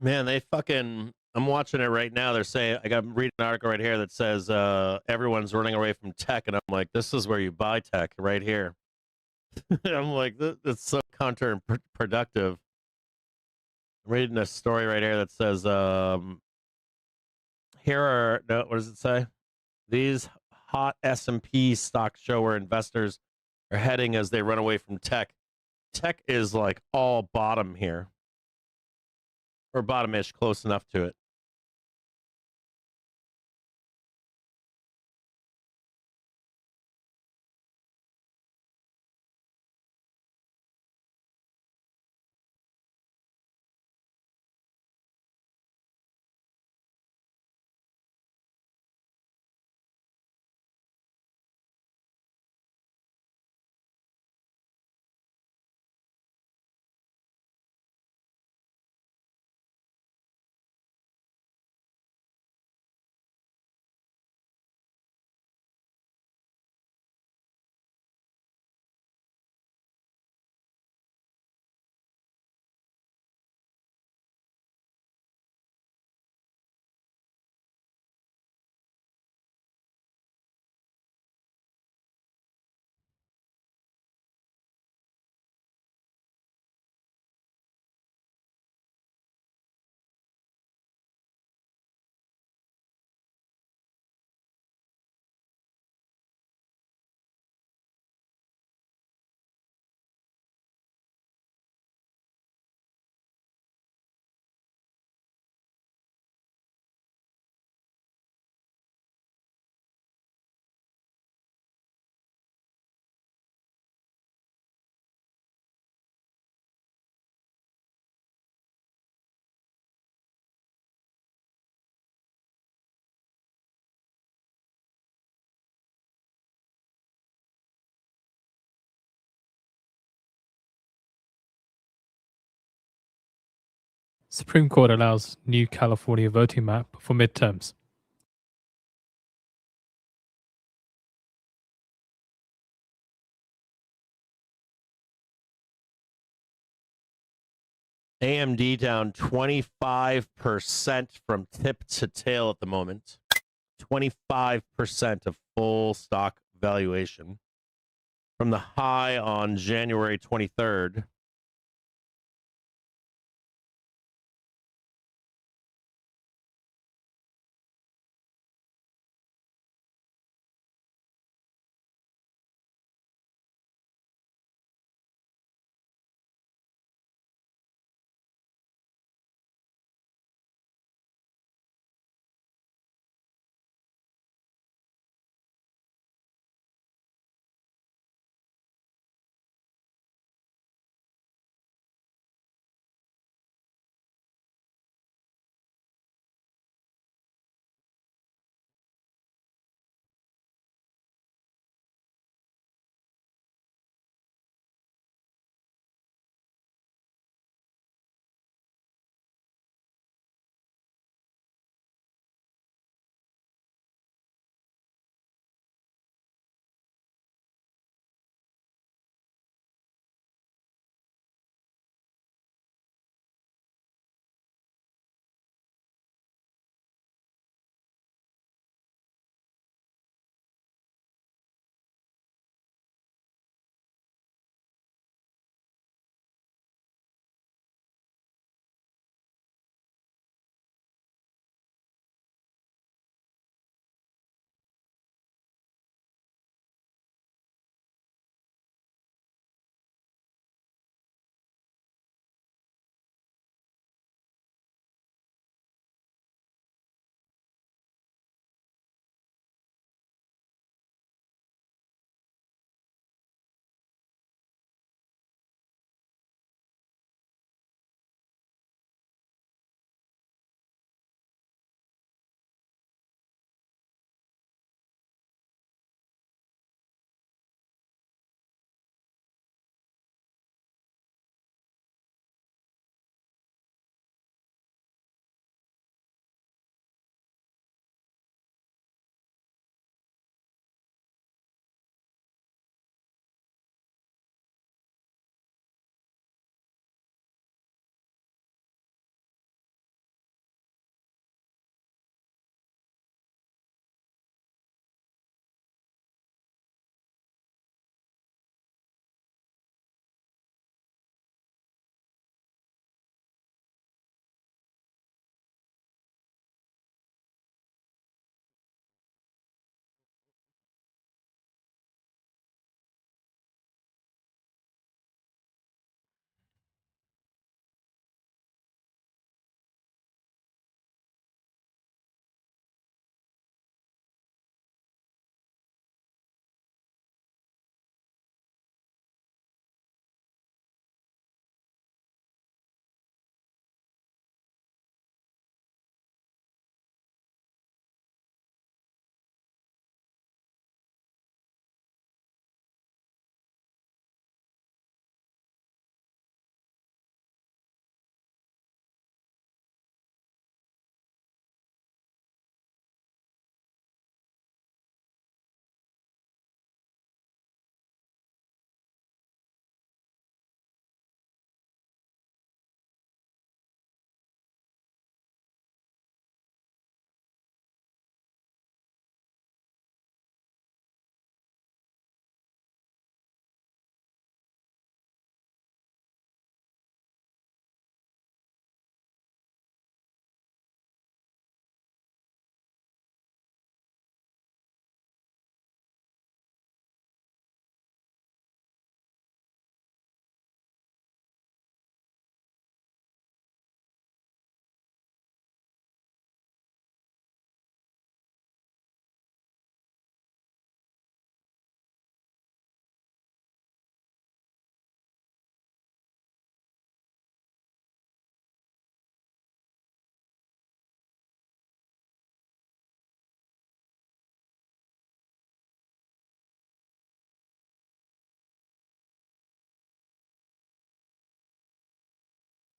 Man, I'm watching it right now. They're saying, I'm reading an article right here that says everyone's running away from tech. And I'm like, this is where you buy tech right here. I'm like, that's so counterproductive. I'm reading a story right here that says, what does it say? These hot S&P stocks show where investors are heading as they run away from tech. Tech is like all bottom here. Or bottom-ish, close enough to it. Supreme Court allows new California voting map for midterms. AMD down 25% from tip to tail at the moment. 25% of full stock valuation from the high on January 23rd.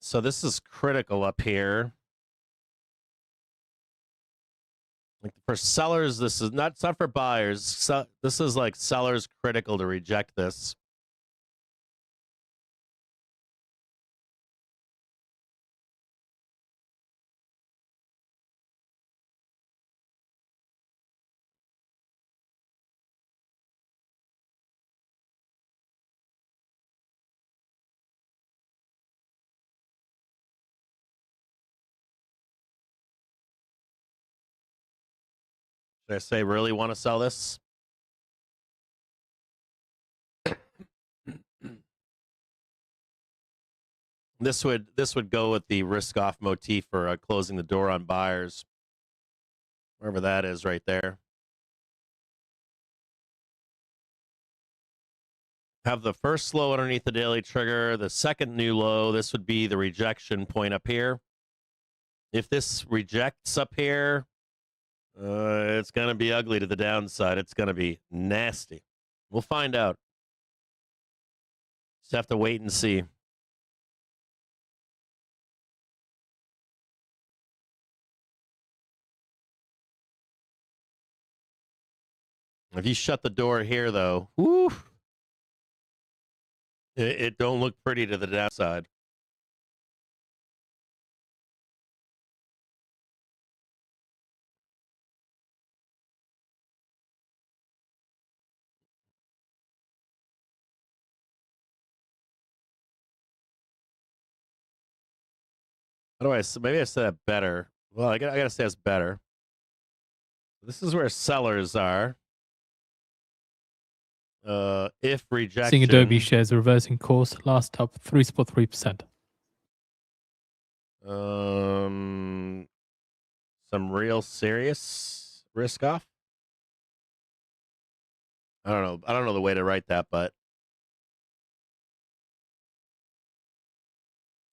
So this is critical up here. Like for sellers, this is not, it's not for buyers. So, this is like sellers critical to reject this. Should I say really want to sell this? This would go with the risk off motif for closing the door on buyers. Wherever that is right there. Have the first low underneath the daily trigger, the second new low. This would be the rejection point up here. If this rejects up here, it's going to be ugly to the downside. It's going to be nasty. We'll find out. Just have to wait and see. If you shut the door here, though, whoo, it don't look pretty to the downside. How do I? Maybe I said that better. Well, I gotta say it's better. This is where sellers are. If rejection. Seeing Adobe shares reversing course, last up 3.3%. Some real serious risk off. I don't know. I don't know the way to write that, but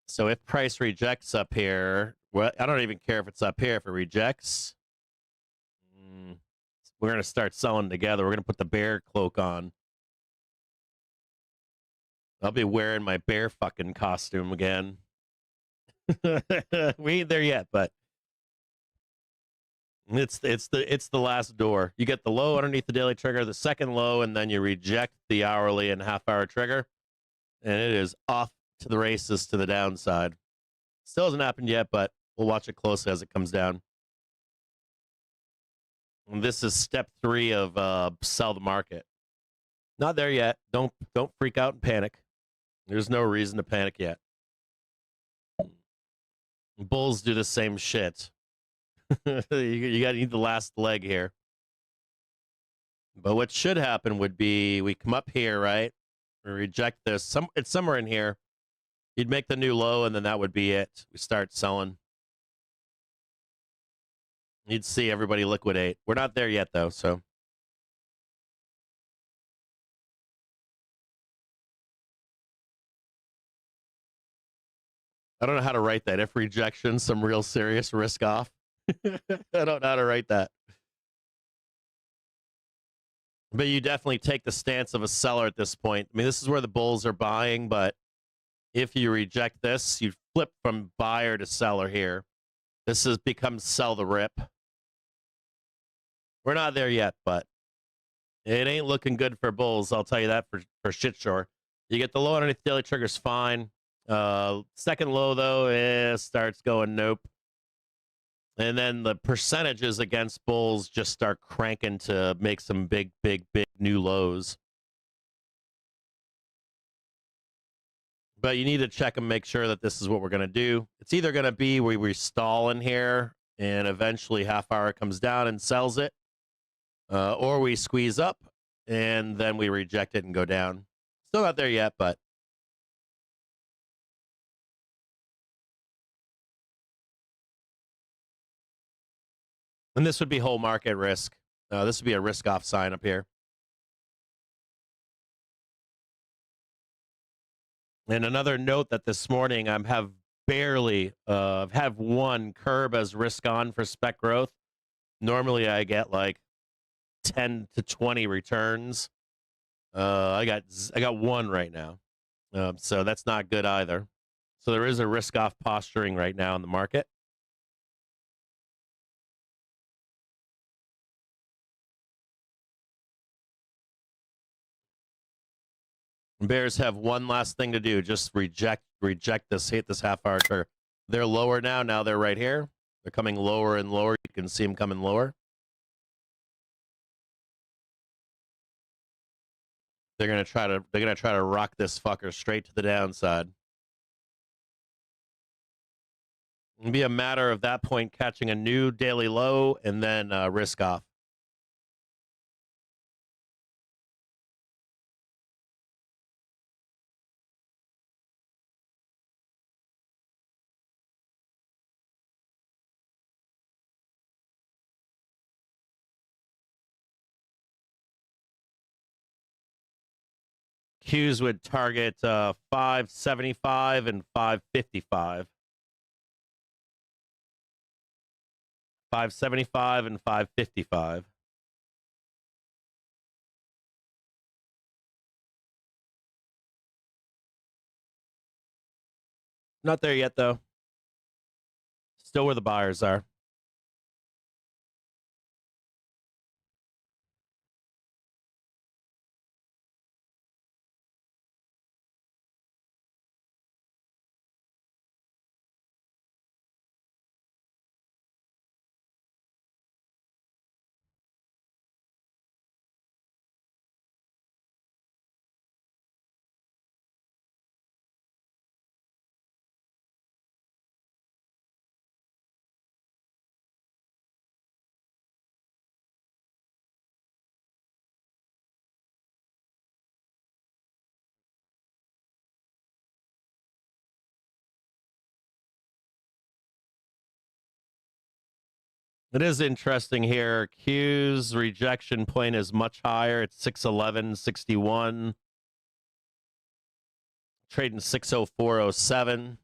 so if price rejects up here, well, I don't even care if it's up here. If it rejects, we're gonna start selling together. We're gonna put the bear cloak on. I'll be wearing my bear fucking costume again. We ain't there yet, but it's the last door. You get the low underneath the daily trigger, the second low, and then you reject the hourly and half-hour trigger, and it is off to the races to the downside. Still hasn't happened yet, but we'll watch it closely as it comes down. And this is step 3 of sell the market. Not there yet. Don't freak out and panic. There's no reason to panic yet. Bulls do the same shit. you got to need the last leg here. But what should happen would be we come up here, right? We reject this. It's somewhere in here. You'd make the new low, and then that would be it. We start selling. You'd see everybody liquidate. We're not there yet, though, so. I don't know how to write that. If rejection, some real serious risk off. I don't know how to write that. But you definitely take the stance of a seller at this point. I mean, this is where the bulls are buying, but if you reject this, you flip from buyer to seller here. This has become sell the rip. We're not there yet, but it ain't looking good for bulls. I'll tell you that for shit sure. You get the low underneath daily triggers, fine. Second low, though, starts going nope. And then the percentages against bulls just start cranking to make some big new lows. But you need to check and make sure that this is what we're going to do. It's either going to be we stall in here and eventually half hour comes down and sells it, or we squeeze up and then we reject it and go down. Still not there yet, but and this would be whole market risk. This would be a risk off sign up here. And another note that this morning I have barely have one curb as risk on for spec growth. Normally I get like 10 to 20 returns. I got one right now. So that's not good either. So there is a risk-off posturing right now in the market. Bears have one last thing to do. Just reject this, hit this half-hour trigger. They're lower now. Now they're right here. They're coming lower and lower. You can see them coming lower. They're gonna try to rock this fucker straight to the downside. It'll be a matter of that point catching a new daily low and then risk off. Qs would target 575 and 555. 575 and 555. Not there yet, though. Still where the buyers are. It is interesting here. Q's rejection point is much higher. It's 611.61. Trading 604.07.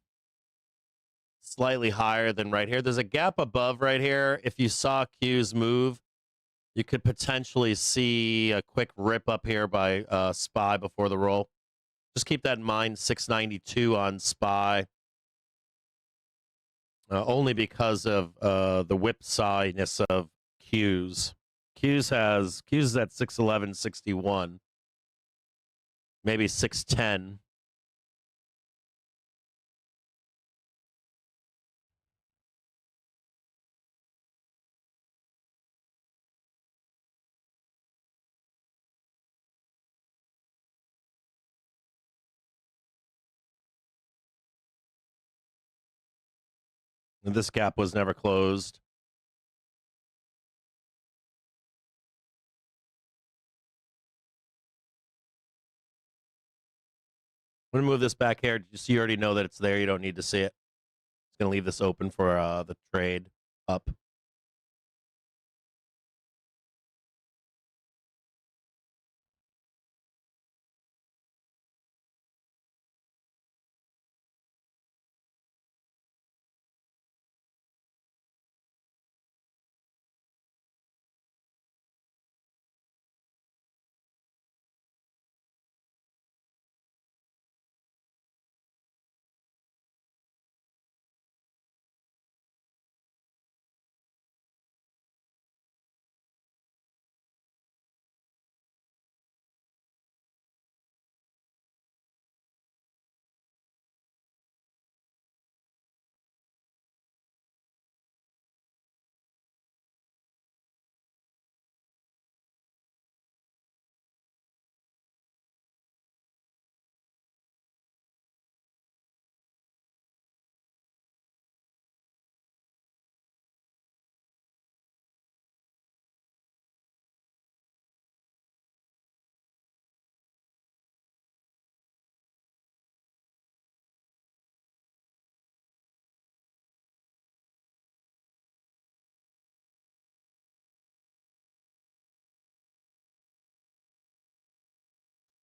Slightly higher than right here. There's a gap above right here. If you saw Q's move, you could potentially see a quick rip up here by SPY before the roll. Just keep that in mind. 692 on SPY. Only because of the whipsawiness of Q's. Q's is at 611.61. Maybe 610. And this gap was never closed. I'm going to move this back here. Just so you already know that it's there. You don't need to see it. It's going to leave this open for the trade up.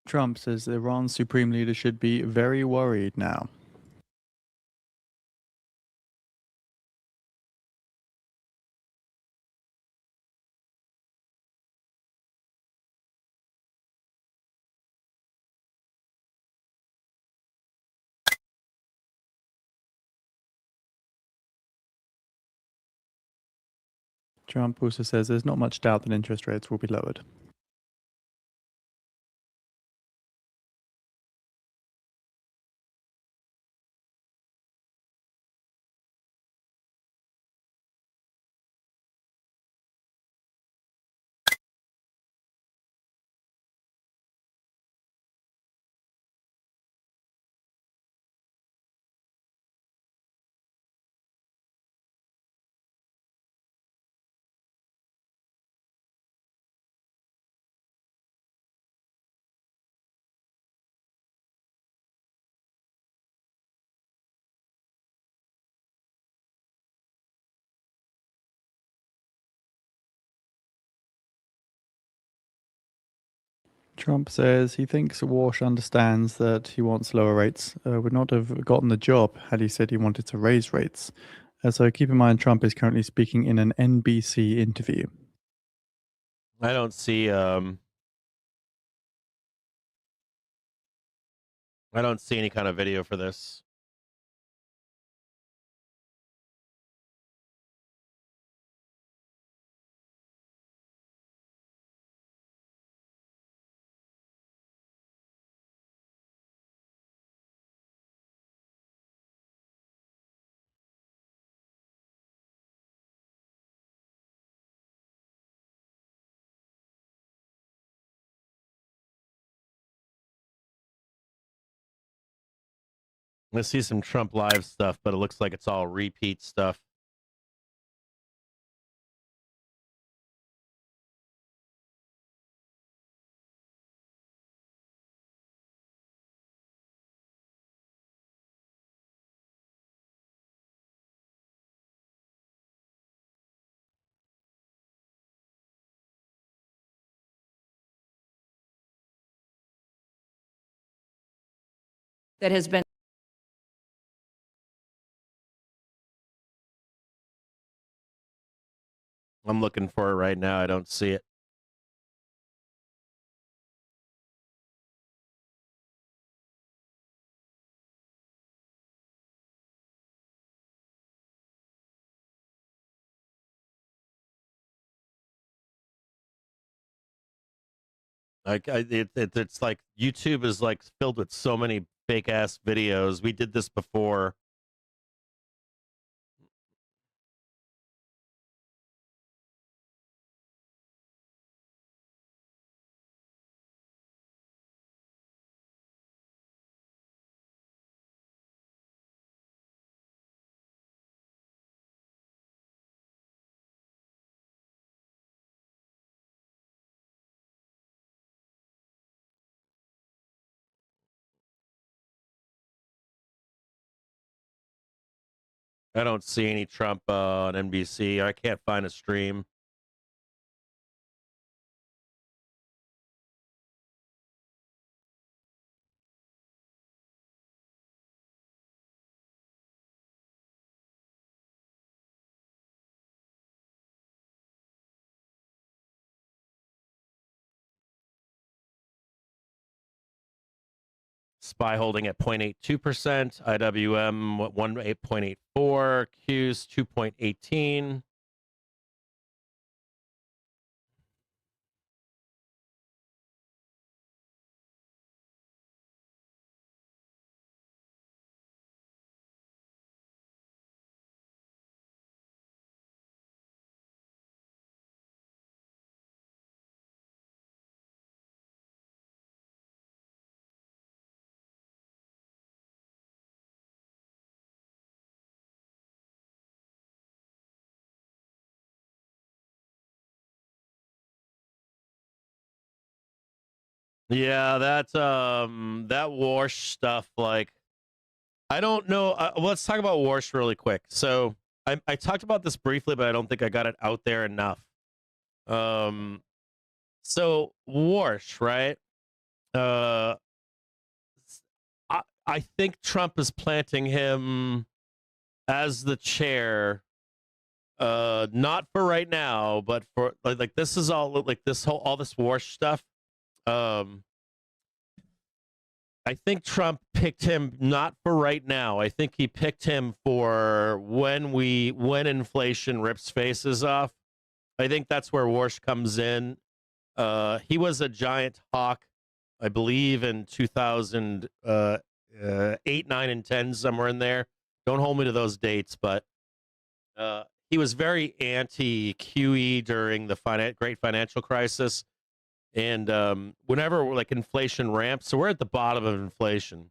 Trump says Iran's supreme leader should be very worried now. Trump also says there's not much doubt that interest rates will be lowered. Trump says he thinks Walsh understands that he wants lower rates, would not have gotten the job had he said he wanted to raise rates. So keep in mind, Trump is currently speaking in an NBC interview. I don't see any kind of video for this. I see some Trump live stuff, but it looks like it's all repeat stuff. That has been I'm looking for it right now. I don't see it. It's like YouTube is like filled with so many fake ass videos. We did this before. I don't see any Trump on NBC. I can't find a stream. SPY holding at 0.82%, IWM 8.84, Qs 2.18. Yeah, that Warsh stuff, like, I don't know. Let's talk about Warsh really quick. So I talked about this briefly, but I don't think I got it out there enough. So Warsh, right? I think Trump is planting him as the chair, not for right now, but for like this is all like all this Warsh stuff. I think Trump picked him not for right now. I think he picked him for when inflation rips faces off. I think that's where Warsh comes in. He was a giant hawk, I believe, in 2008, 9, and 10, somewhere in there. Don't hold me to those dates, but he was very anti-QE during the great financial crisis. And whenever like inflation ramps, so we're at the bottom of inflation.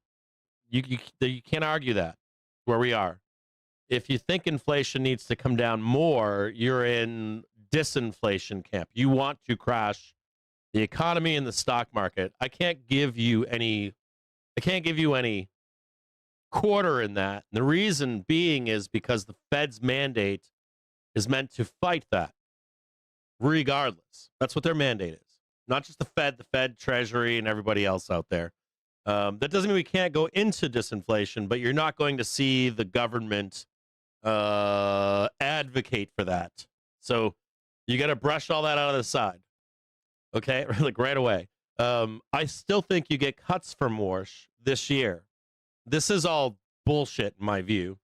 You can't argue that where we are. If you think inflation needs to come down more, you're in disinflation camp. You want to crash the economy and the stock market. I can't give you any quarter in that. And the reason being is because the Fed's mandate is meant to fight that regardless. That's what their mandate is. Not just the Fed, Treasury, and everybody else out there. That doesn't mean we can't go into disinflation, but you're not going to see the government advocate for that. So you got to brush all that out of the side. Okay, like right away. I still think you get cuts from Warsh this year. This is all bullshit in my view,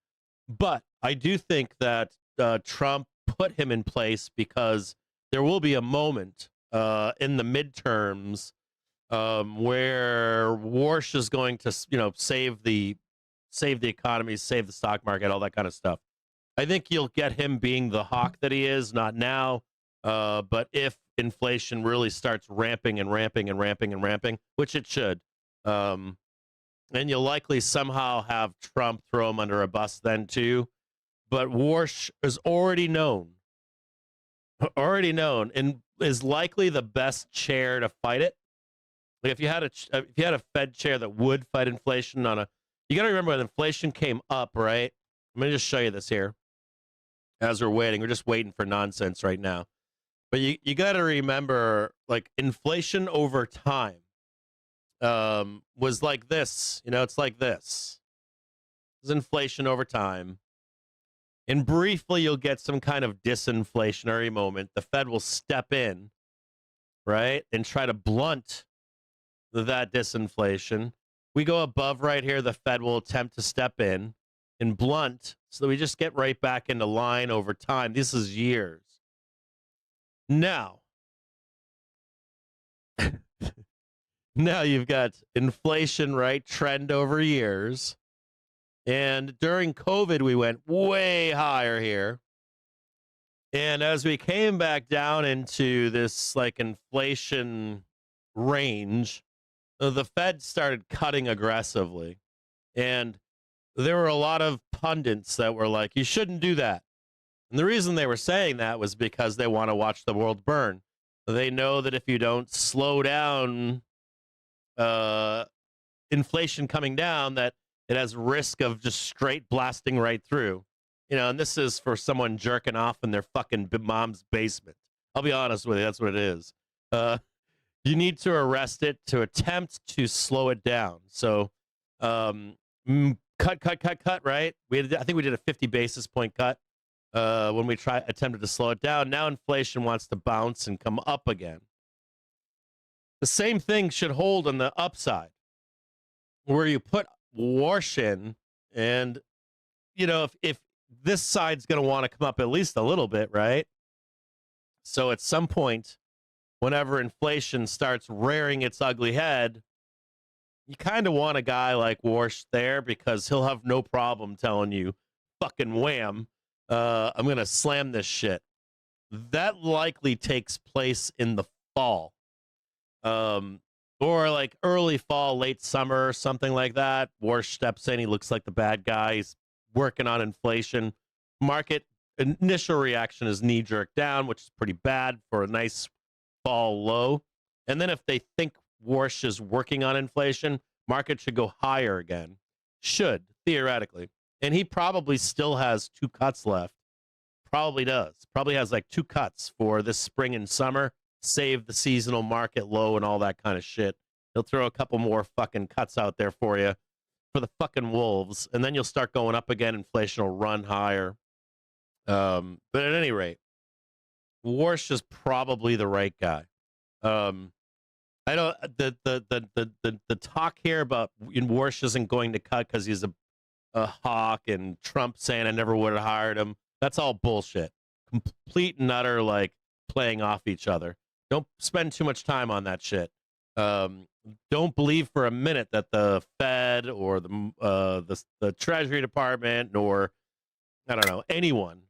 but I do think that Trump put him in place because there will be a moment in the midterms where Warsh is going to, save the economy, save the stock market, all that kind of stuff. I think you'll get him being the hawk that he is, not now, but if inflation really starts ramping and ramping and ramping and ramping, which it should, and you'll likely somehow have Trump throw him under a bus then too. But Warsh is already known, and is likely the best chair to fight it. Like if you had a Fed chair that would fight inflation you got to remember when inflation came up, right? I'm going to just show you this here as we're waiting. We're just waiting for nonsense right now. But you got to remember, like, inflation over time was like this. It's like this. This is inflation over time. And briefly, you'll get some kind of disinflationary moment. The Fed will step in, right, and try to blunt that disinflation. We go above right here, the Fed will attempt to step in and blunt, so that we just get right back into line over time. This is years. Now you've got inflation, right, trend over years. And during COVID, we went way higher here. And as we came back down into this like inflation range, the Fed started cutting aggressively. And there were a lot of pundits that were like, you shouldn't do that. And the reason they were saying that was because they want to watch the world burn. They know that if you don't slow down inflation coming down, that it has risk of just straight blasting right through. And this is for someone jerking off in their fucking mom's basement. I'll be honest with you, that's what it is. You need to arrest it to attempt to slow it down. So cut, right? I think we did a 50 basis point cut when we attempted to slow it down. Now inflation wants to bounce and come up again. The same thing should hold on the upside, where you put Warsh in, and if this side's going to want to come up at least a little bit, right? So at some point, whenever inflation starts rearing its ugly head, you kind of want a guy like Warsh there, because he'll have no problem telling you, fucking wham, I'm going to slam this shit. That likely takes place in the fall. Or like early fall, late summer, something like that. Warsh steps in, he looks like the bad guy. He's working on inflation. Market initial reaction is knee-jerk down, which is pretty bad for a nice fall low. And then if they think Warsh is working on inflation, market should go higher again. Should, theoretically. And he probably still has 2 cuts left. Probably does. Probably has like 2 cuts for this spring and summer. Save the seasonal market low and all that kind of shit. He'll throw a couple more fucking cuts out there for you, for the fucking wolves. And then you'll start going up again. Inflation will run higher. But at any rate, Warsh is probably the right guy. I don't, the talk here about Warsh isn't going to cut because he's a hawk, and Trump saying I never would have hired him. That's all bullshit. Complete and utter, like, playing off each other. Don't spend too much time on that shit. Don't believe for a minute that the Fed or the Treasury Department, nor I don't know, anyone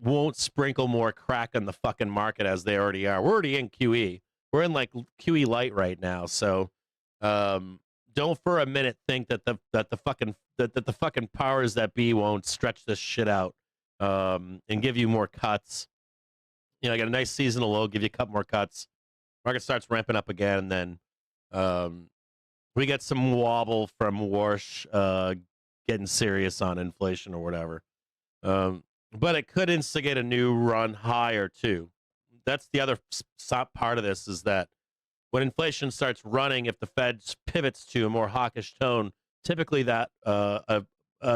won't sprinkle more crack in the fucking market as they already are. We're already in QE. We're in like QE light right now. So don't for a minute think that the fucking powers that be won't stretch this shit out and give you more cuts. You know, I got a nice seasonal low, give you a couple more cuts. Market starts ramping up again, and then we get some wobble from Warsh getting serious on inflation or whatever. But it could instigate a new run higher too. That's the other part of this, is that when inflation starts running, if the Fed pivots to a more hawkish tone, typically that a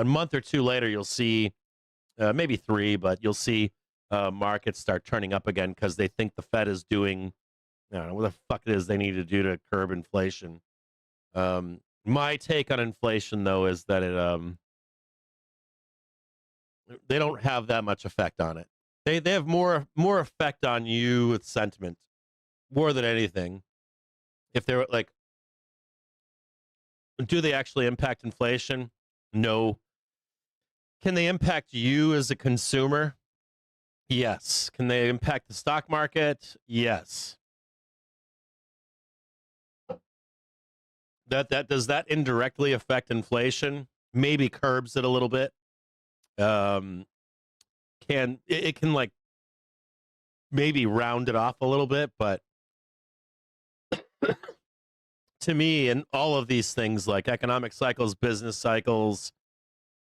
month or two later, you'll see, maybe 3, but you'll see markets start turning up again because they think the Fed is doing, I don't know what the fuck it is they need to do to curb inflation. My take on inflation, though, is that they don't have that much effect on it. They have more effect on you with sentiment, more than anything. If they're like, do they actually impact inflation? No. Can they impact you as a consumer? Yes. Can they impact the stock market? Yes. Does that indirectly affect inflation? Maybe curbs it a little bit. Can like maybe round it off a little bit, but to me, and all of these things like economic cycles, business cycles,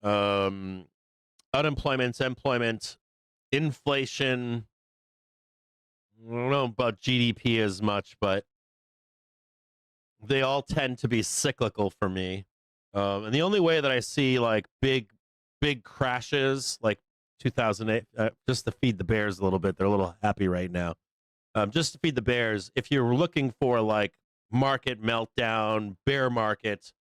unemployment, employment, inflation, I don't know about GDP as much, but they all tend to be cyclical for me. And the only way that I see like big crashes, like 2008, just to feed the bears a little bit, they're a little happy right now. Just to feed the bears, if you're looking for like market meltdown, bear market,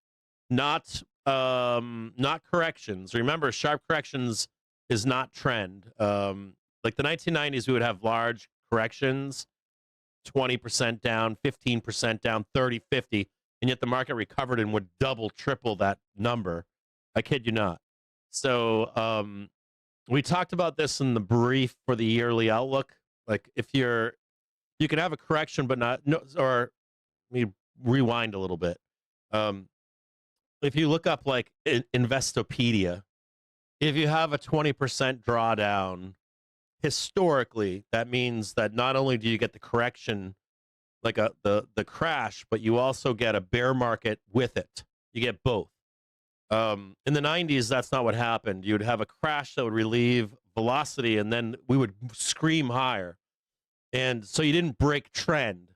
not corrections. Remember, sharp corrections is not trend. Like the 1990s, we would have large corrections, 20% down, 15% down, 30, 50, and yet the market recovered and would double, triple that number. I kid you not. So we talked about this in the brief for the yearly outlook. Like if you can have a correction, but not, no, or let me rewind a little bit. If you look up like Investopedia, if you have a 20% drawdown, historically, that means that not only do you get the correction, like the crash, but you also get a bear market with it. You get both. In the 90s, that's not what happened. You'd have a crash that would relieve velocity, and then we would scream higher. And so you didn't break trend.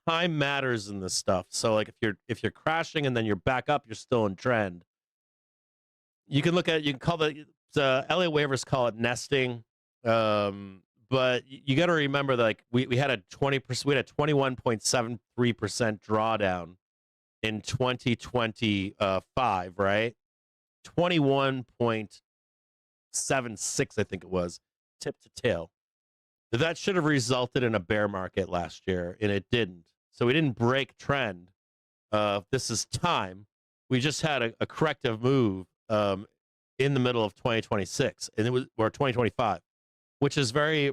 Time matters in this stuff. So like if you're crashing and then you're back up, you're still in trend. You can call the Elliott waivers call it nesting. But you got to remember that like we had a 20%, we had a 21.73% drawdown in 2025, right? 21.76, I think it was, tip to tail. That should have resulted in a bear market last year, and it didn't. So we didn't break trend. This is time. We just had a corrective move in the middle of 2026, and it was or 2025, which is very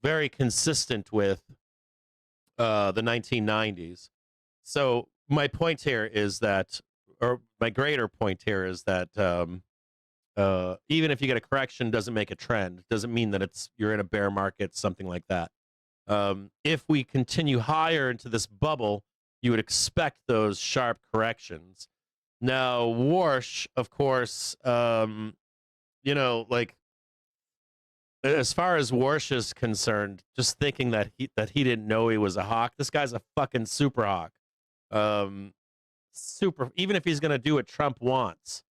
very consistent with the 1990s. So my point here is that, or my greater point here is that even if you get a correction, doesn't make a trend. Doesn't mean that you're in a bear market, something like that. If we continue higher into this bubble, you would expect those sharp corrections. Now, Warsh, of course, you know, like as far as Warsh is concerned, just thinking that he didn't know he was a hawk. This guy's a fucking super hawk. Even if he's going to do what Trump wants,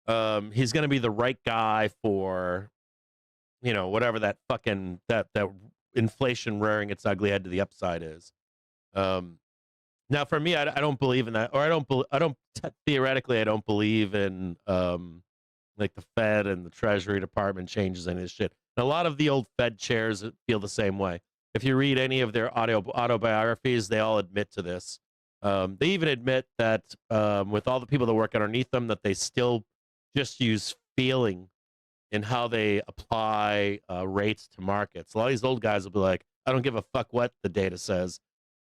he's going to be the right guy for, you know, whatever that fucking that inflation rearing its ugly head to the upside is. Now, for me, I don't believe in that, or I don't theoretically, I don't believe in like the Fed and the Treasury Department changes any of this shit. And a lot of the old Fed chairs feel the same way. If you read any of their autobiographies, they all admit to this. They even admit that with all the people that work underneath them, that they still just use feeling in how they apply rates to markets. A lot of these old guys will be like, I don't give a fuck what the data says.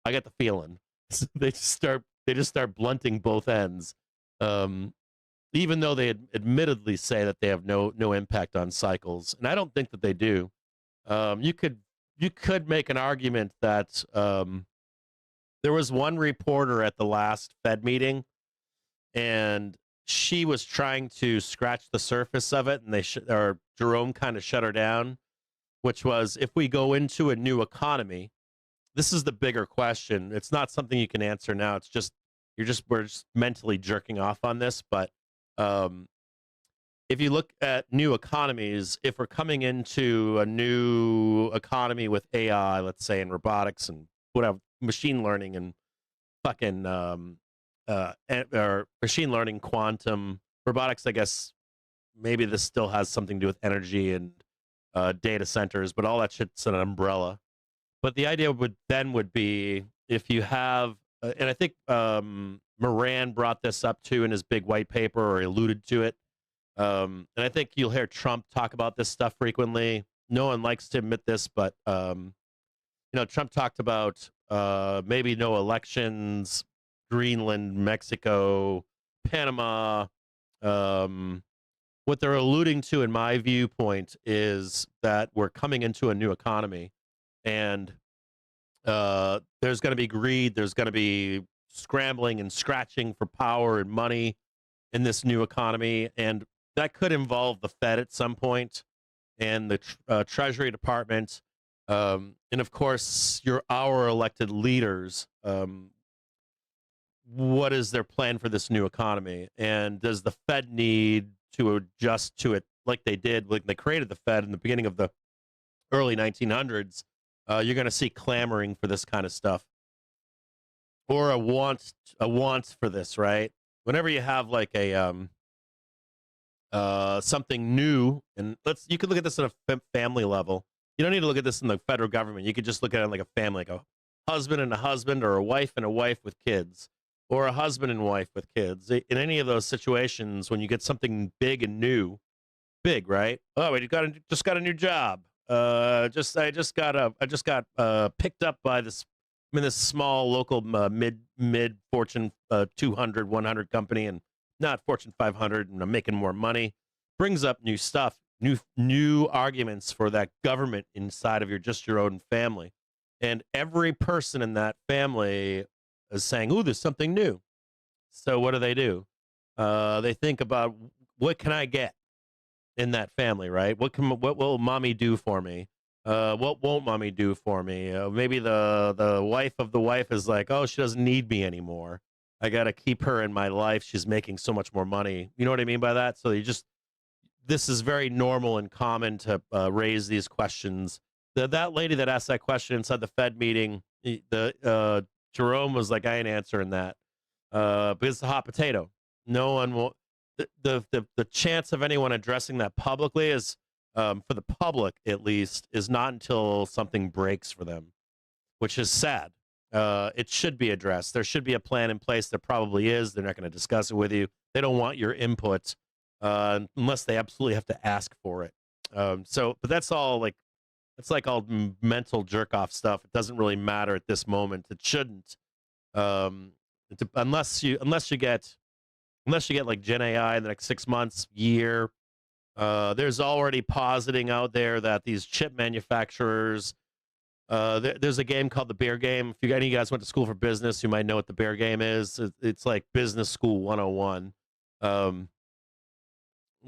I get the feeling. So they just start blunting both ends. Even though they admittedly say that they have no impact on cycles. And I don't think that they do. You could make an argument that there was one reporter at the last Fed meeting, and she was trying to scratch the surface of it, and Jerome kind of shut her down, which was, if we go into a new economy, this is the bigger question. It's not something you can answer now. It's just we're just mentally jerking off on this. But if you look at new economies, if we're coming into a new economy with AI, let's say, and robotics and whatever, machine learning and fucking or machine learning, quantum robotics, I guess maybe this still has something to do with energy and data centers, but all that shit's an umbrella. But the idea would be, if you have, and I think Moran brought this up too in his big white paper, or he alluded to it. And I think you'll hear Trump talk about this stuff frequently. No one likes to admit this, but Trump talked about maybe no elections, Greenland, Mexico, Panama. What they're alluding to, in my viewpoint, is that we're coming into a new economy, and there's going to be greed. There's going to be scrambling and scratching for power and money in this new economy, and that could involve the Fed at some point, and the Treasury Department, and of course our elected leaders. What is their plan for this new economy, and does the Fed need to adjust to it like they did when they created the Fed in the beginning of the early 1900s? You're going to see clamoring for this kind of stuff, or a want for this, right? Whenever you have like a something new, and you could look at this at a family level. You don't need to look at this in the federal government. You could just look at it like a family, like a husband and a husband, or a wife and a wife with kids, or a husband and wife with kids. In any of those situations, when you get something big and new, big, right? Oh, we just got a new job. I just got picked up by this small local mid Fortune 200, 100 company, and not Fortune 500, and I'm making more money. Brings up new stuff, new arguments for that government inside of your own family, and every person in that family is saying, "Ooh, there's something new." So what do? They think about, what can I get in that family, right? What will mommy do for me? What won't mommy do for me? Maybe the wife of the wife is like, oh, she doesn't need me anymore. I got to keep her in my life. She's making so much more money. You know what I mean by that? So this is very normal and common to raise these questions. That lady that asked that question inside the Fed meeting, Jerome was like, I ain't answering that because it's a hot potato. No one will. The chance of anyone addressing that publicly is, for the public at least, is not until something breaks for them, which is sad. It should be addressed. There should be a plan in place. There probably is. They're not going to discuss it with you. They don't want your input unless they absolutely have to ask for it. But that's all it's like all mental jerk off stuff. It doesn't really matter at this moment. It shouldn't, unless you get like Gen AI in the next 6 months, year. There's already positing out there that these chip manufacturers, there's a game called the Bear Game. If any of you guys went to school for business, you might know what the Bear Game is. It's like business school 101.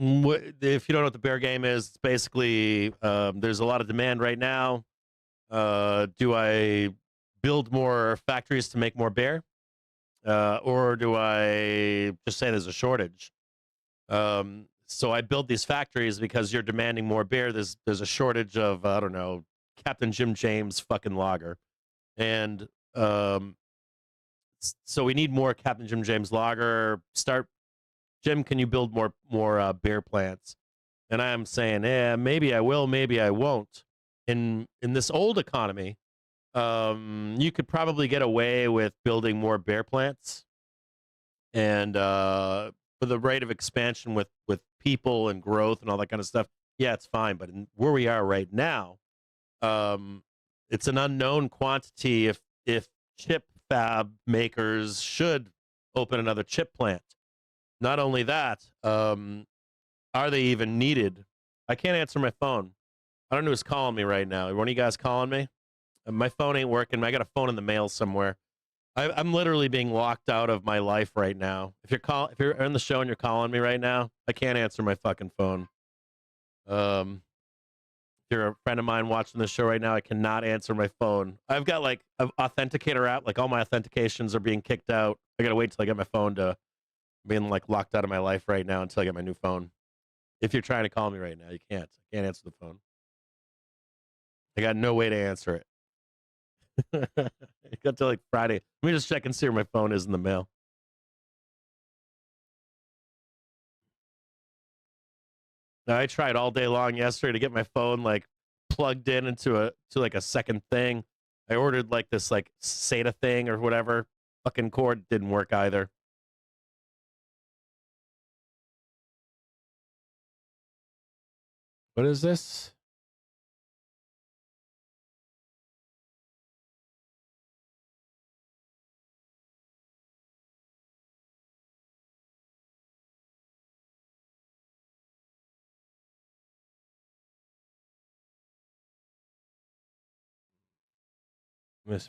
If you don't know what the Bear Game is, it's basically, there's a lot of demand right now. Do I build more factories to make more bear? Or do I just say there's a shortage? So I build these factories because you're demanding more beer. There's a shortage of, I don't know, Captain Jim James fucking lager. And so we need more Captain Jim James lager. Jim, can you build more beer plants? And I'm saying, maybe I will, maybe I won't. In this old economy, you could probably get away with building more bear plants, and for the rate of expansion with people and growth and all that kind of stuff, yeah, it's fine. But where we are right now, it's an unknown quantity if chip fab makers should open another chip plant. Not only that, are they even needed? I can't answer my phone. I don't know who's calling me right now. One of you guys calling me? My phone ain't working. I got a phone in the mail somewhere. I'm literally being locked out of my life right now. If you're in the show and you're calling me right now, I can't answer my fucking phone. If you're a friend of mine watching this show right now, I cannot answer my phone. I've got like an authenticator app. Like all my authentications are being kicked out. I gotta wait till I get my phone to being like locked out of my life right now until I get my new phone. If you're trying to call me right now, you can't. I can't answer the phone. I got no way to answer it. It got to like Friday. Let me just check and see where my phone is in the mail. Now, I tried all day long yesterday to get my phone like plugged in into like a second thing. I ordered like this like SATA thing or whatever. Fucking cord didn't work either. What is this?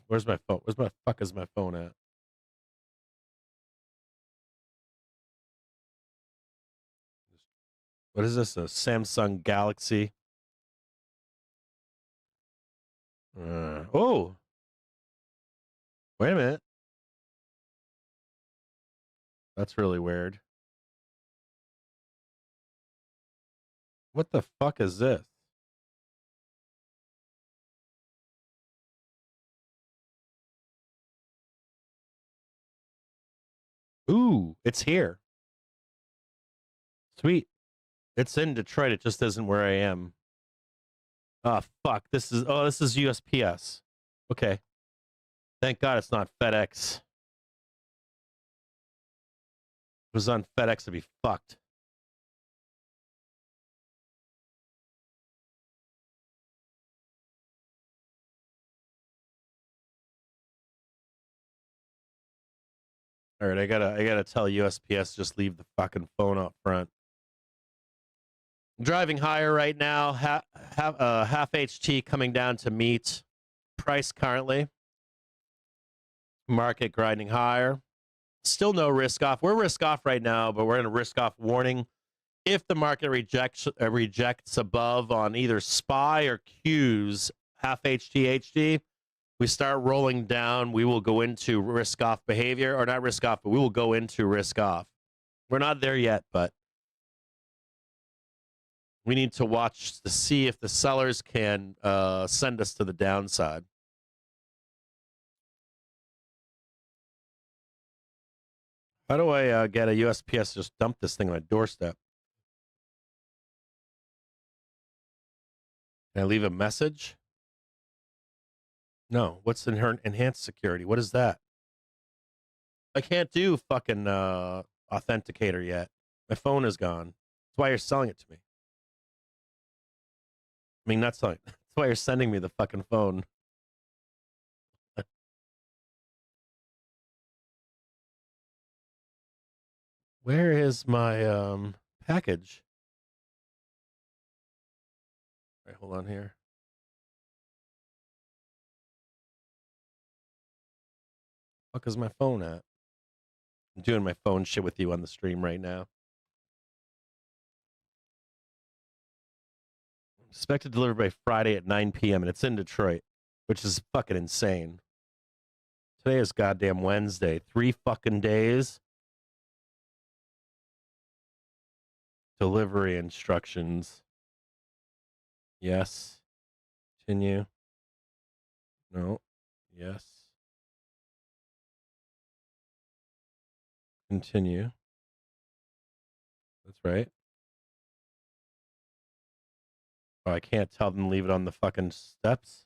Where's my phone? Where's my fuck is my phone at? What is this? A Samsung Galaxy? Oh, wait a minute. That's really weird. What the fuck is this? Ooh, it's here. Sweet. It's in Detroit. It just isn't where I am. Oh, fuck. This is USPS. Okay. Thank God it's not FedEx. If it was on FedEx, it'd be fucked. All right, I gotta tell USPS just leave the fucking phone up front. I'm driving higher right now. Half HT coming down to meet price currently. Market grinding higher. Still no risk off. We're risk off right now, but we're in a risk off warning. If the market rejects above on either SPY or Qs, half HT, we start rolling down, we will go into risk off behavior, or not risk off, but we will go into risk off. We're not there yet, but we need to watch to see if the sellers can send us to the downside. How do I get a USPS to just dump this thing on my doorstep? Can I leave a message? No. What's enhanced security? What is that? I can't do fucking authenticator yet. My phone is gone. That's why you're selling it to me. I mean, not selling. That's why you're sending me the fucking phone. Where is my package? All right, hold on here. Fuck is my phone at? I'm doing my phone shit with you on the stream right now. Expected delivered by Friday at 9 p.m. and it's in Detroit, which is fucking insane. Today is goddamn Wednesday. 3 fucking days. Delivery instructions. Yes. Continue. No. Yes. Continue. That's right. Oh, I can't tell them to leave it on the fucking steps.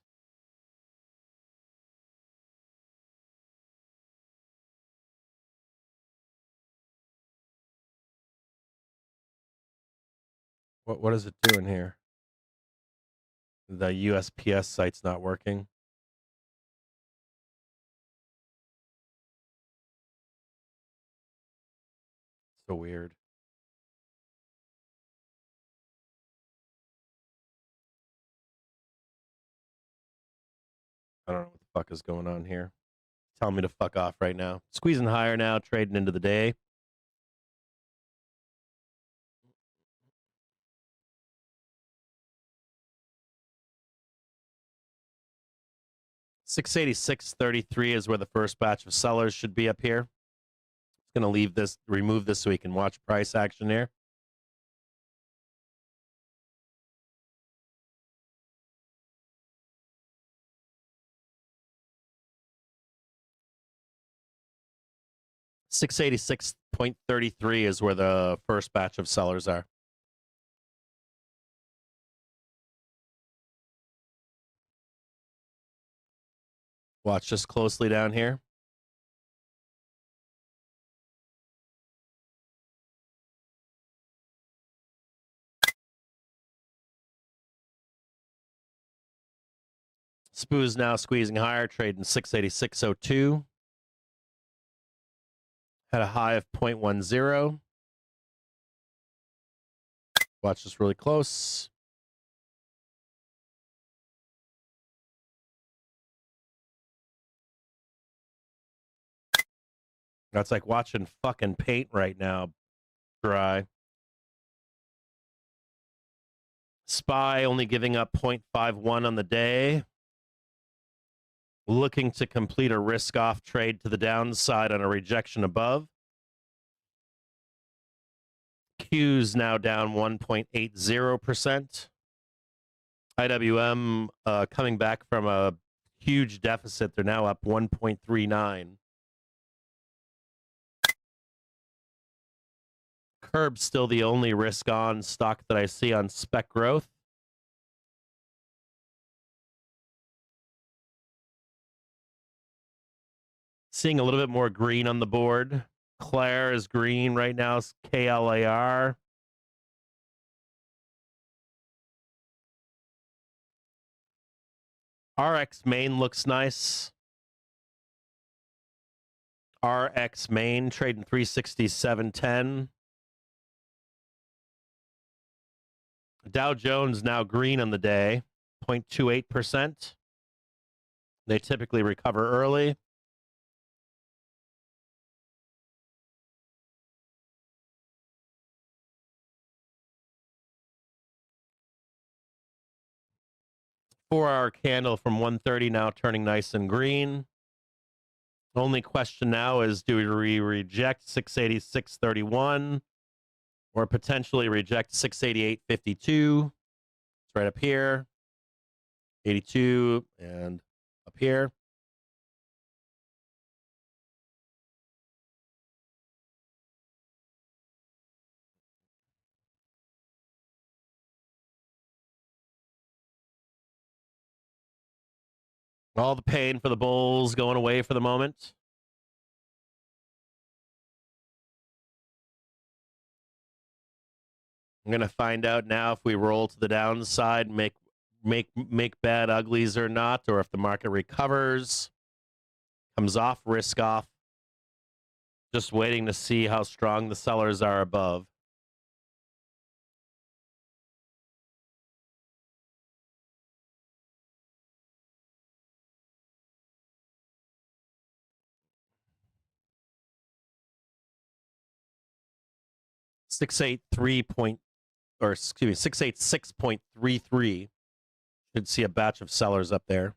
What is it doing here? The USPS site's not working. So weird. I don't know what the fuck is going on here. Tell me to fuck off right now. Squeezing higher now, trading into the day. $686.33 is where the first batch of sellers should be up here. It's going to remove this so we can watch price action here. $686.33 is where the first batch of sellers are. Watch this closely down here. SPOO's now squeezing higher, trading 686.02. Had a high of 0.10. Watch this really close. That's like watching fucking paint right now dry. SPY only giving up 0.51 on the day. Looking to complete a risk-off trade to the downside on a rejection above. Q's now down 1.80%. IWM coming back from a huge deficit. They're now up 1.39. Curb's still the only risk-on stock that I see on spec growth. Seeing a little bit more green on the board. Claire is green right now. It's KLAR. RX main looks nice. RX main trading 367.10. Dow Jones now green on the day, 0.28%. They typically recover early. Four-hour candle from 130 now turning nice and green. Only question now is, do we reject 686.31 or potentially reject 688.52? It's right up here. 82 and up here. All the pain for the bulls going away for the moment. I'm going to find out now if we roll to the downside, make bad uglies or not, or if the market recovers, comes off, risk off. Just waiting to see how strong the sellers are above. $686.33. Should see a batch of sellers up there.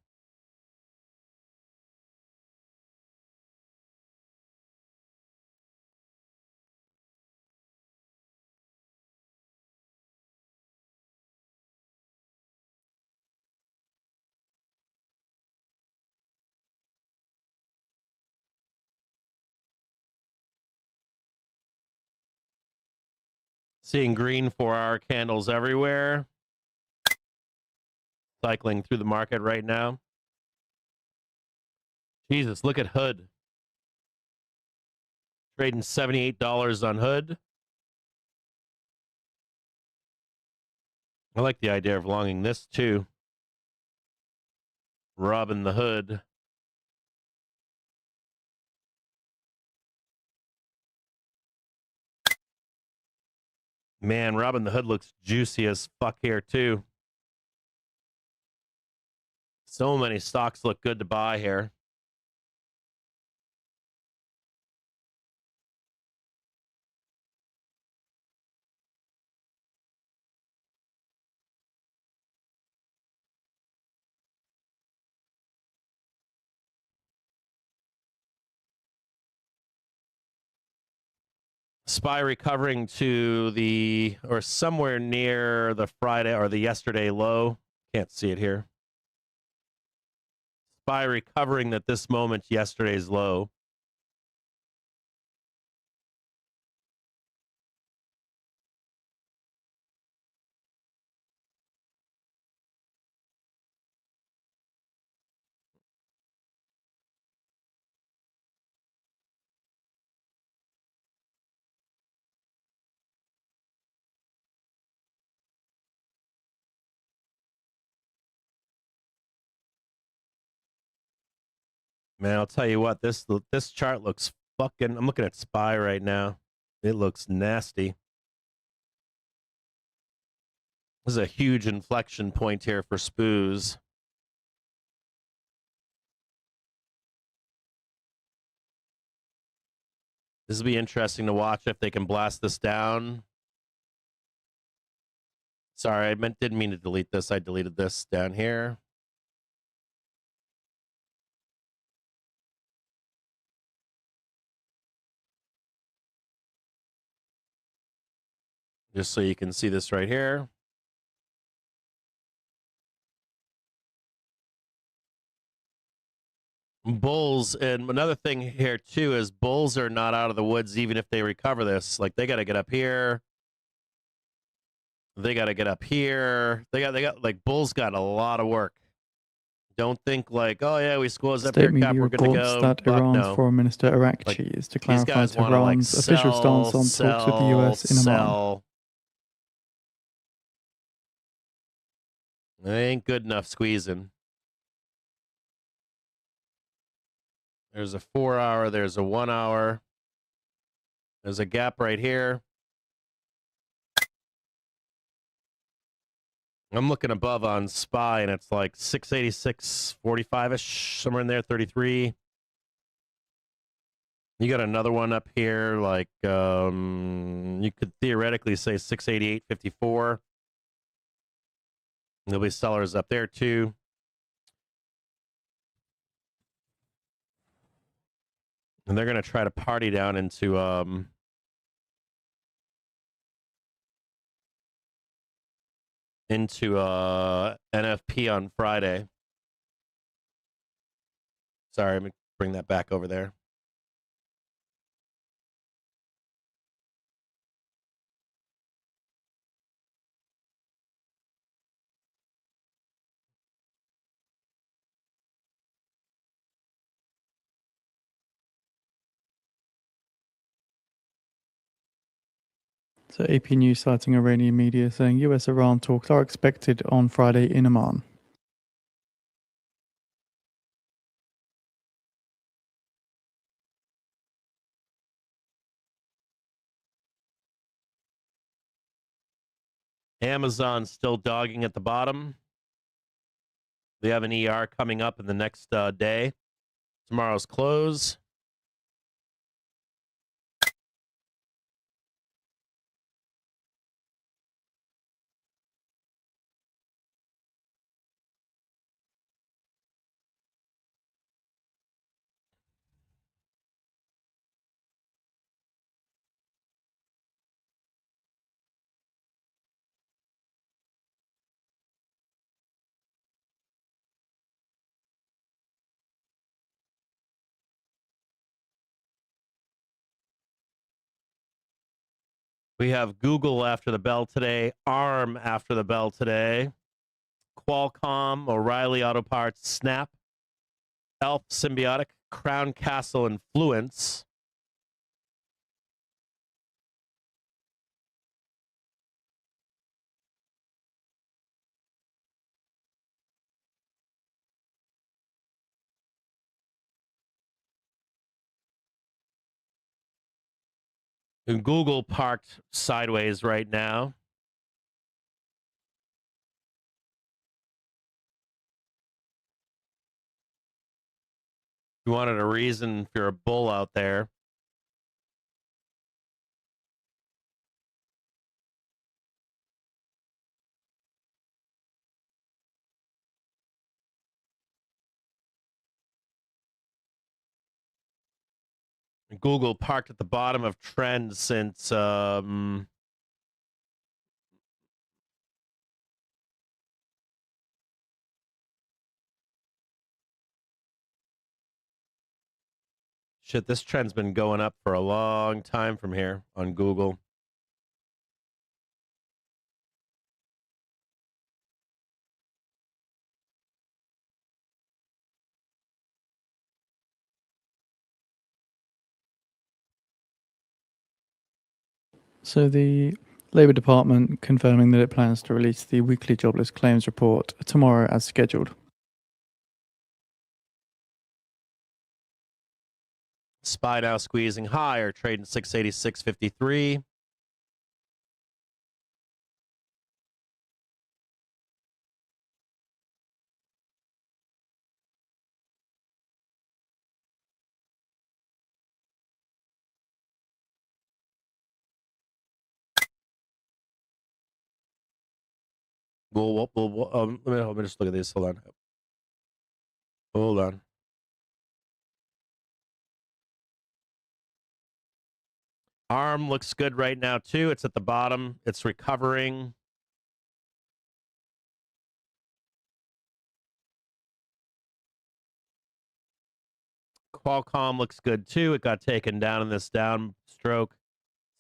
Seeing green 4-hour candles everywhere. Cycling through the market right now. Jesus, look at Hood. Trading $78 on Hood. I like the idea of longing this too. Robin the Hood. Man, Robin the Hood looks juicy as fuck here too. So many stocks look good to buy here. SPY recovering to the, or somewhere near the Friday or the yesterday low. Can't see it here. SPY recovering at this moment yesterday's low. Man, I'll tell you what, this chart looks fucking, I'm looking at SPY right now. It looks nasty. This is a huge inflection point here for SPOOs. This will be interesting to watch if they can blast this down. Sorry, didn't mean to delete this. I deleted this down here. Just so you can see this right here. Bulls, and another thing here too is bulls are not out of the woods even if they recover this. Like they got to get up here. They got to get up here. They got like bulls got a lot of work. Don't think like, oh yeah, we squeezed up here, cap, we're good to go. That Iran's Foreign Minister Arakchi is to clarify Tehran's official stance on talks with the US in Oman. It ain't good enough squeezing. There's a 4 hour, there's a 1 hour. There's a gap right here. I'm looking above on SPY and it's like 686.45ish, somewhere in there, 33. You got another one up here, like you could theoretically say 688.54. There'll be sellers up there too. And they're going to try to party down into NFP on Friday. Sorry, let me bring that back over there. So AP News citing Iranian media saying US-Iran talks are expected on Friday in Oman. Amazon still dogging at the bottom. They have an ER coming up in the next day. Tomorrow's close. We have Google after the bell today, ARM after the bell today, Qualcomm, O'Reilly Auto Parts, Snap, Elf Symbiotic, Crown Castle, and Fluence. And Google parked sideways right now. You wanted a reason if you're a bull out there. Google parked at the bottom of trend since shit, this trend's been going up for a long time from here on Google. So the Labour Department confirming that it plans to release the weekly jobless claims report tomorrow as scheduled. SPY now squeezing higher, trading 686.53. Let me just look at this. Hold on. Hold on. ARM looks good right now, too. It's at the bottom. It's recovering. Qualcomm looks good, too. It got taken down in this downstroke.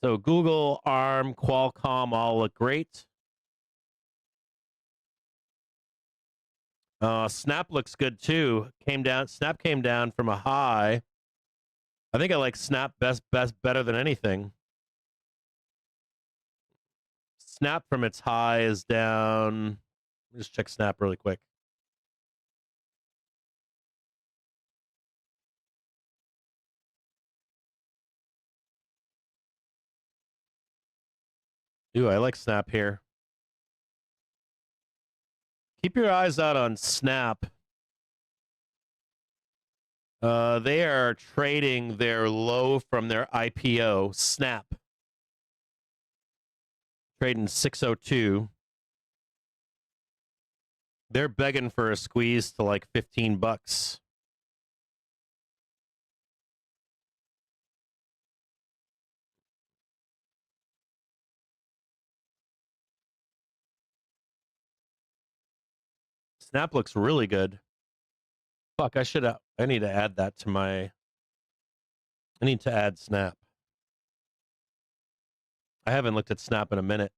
So Google, ARM, Qualcomm all look great. Snap looks good, too. Snap came down from a high. I think I like Snap better than anything. Snap from its high is down. Let me just check Snap really quick. Ooh, I like Snap here. Keep your eyes out on Snap. They are trading their low from their IPO, Snap. Trading 602. They're begging for a squeeze to like $15. Snap looks really good. Fuck, I need to add that to my... I need to add Snap. I haven't looked at Snap in a minute.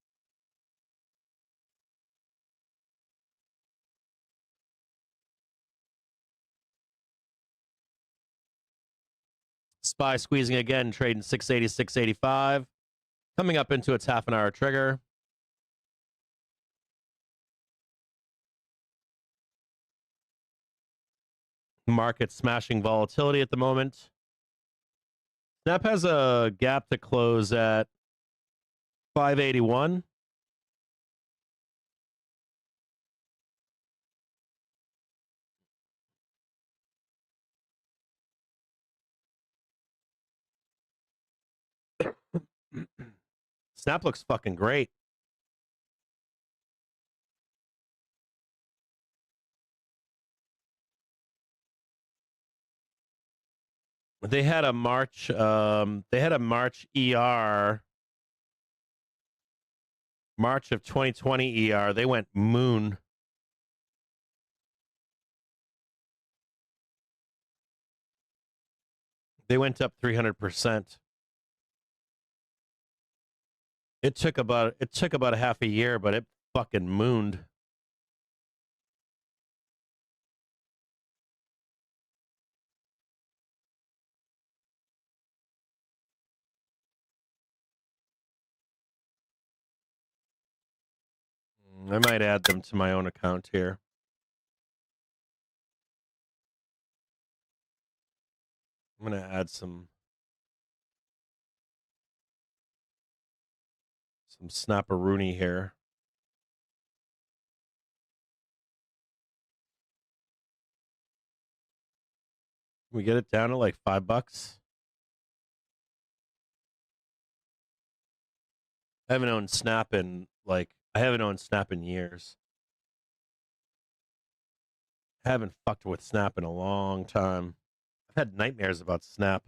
SPY squeezing again, trading 680, 685. Coming up into its half an hour trigger. Market smashing volatility at the moment. Snap has a gap to close at 581. Snap looks fucking great. They had a March ER, March of 2020 ER. They went moon. They went up 300%. It took about a half a year, but it fucking mooned. I might add them to my own account here. I'm going to add some. Some snapperoonie here. Can we get it down to like $5? I haven't owned Snap in years. I haven't fucked with Snap in a long time. I've had nightmares about Snap.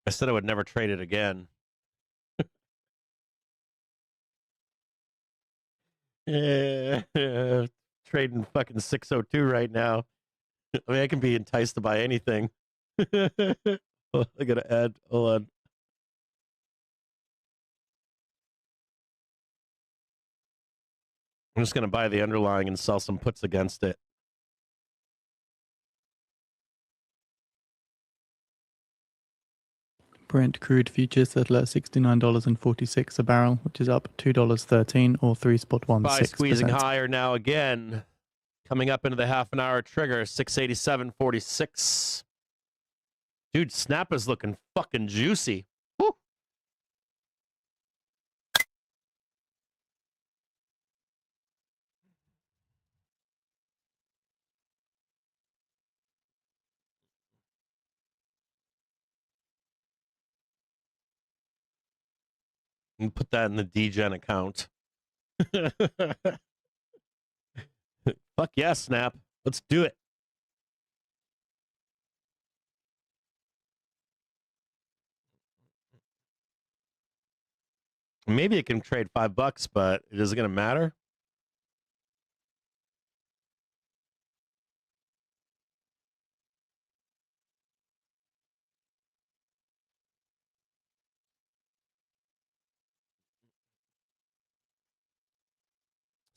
I said I would never trade it again. Yeah, trading fucking 602 right now. I mean, I can be enticed to buy anything. I gotta add. Hold on. I'm just gonna buy the underlying and sell some puts against it. Brent crude futures settle at $69.46 a barrel, which is up $2.13 or 3.16%. Buy squeezing higher now again. Coming up into the half an hour trigger, 687.46. Dude, Snap is looking fucking juicy. Woo. And put that in the DGen account. Fuck yeah, Snap. Let's do it. Maybe it can trade $5, but it isn't going to matter.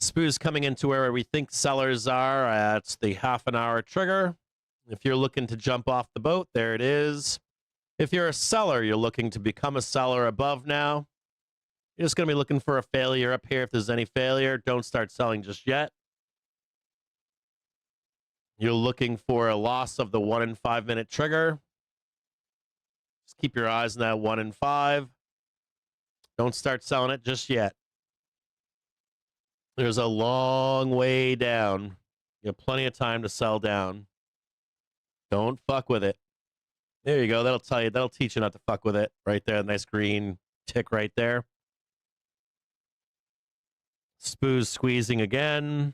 Spoo's coming into where we think sellers are at the half an hour trigger. If you're looking to jump off the boat, there it is. If you're a seller, you're looking to become a seller above now. You're just going to be looking for a failure up here. If there's any failure, don't start selling just yet. You're looking for a loss of the 1 in 5 minute trigger. Just keep your eyes on that 1 in 5. Don't start selling it just yet. There's a long way down. You have plenty of time to sell down. Don't fuck with it. There you go. That'll teach you not to fuck with it. Right there, nice green tick right there. Spoo's squeezing again.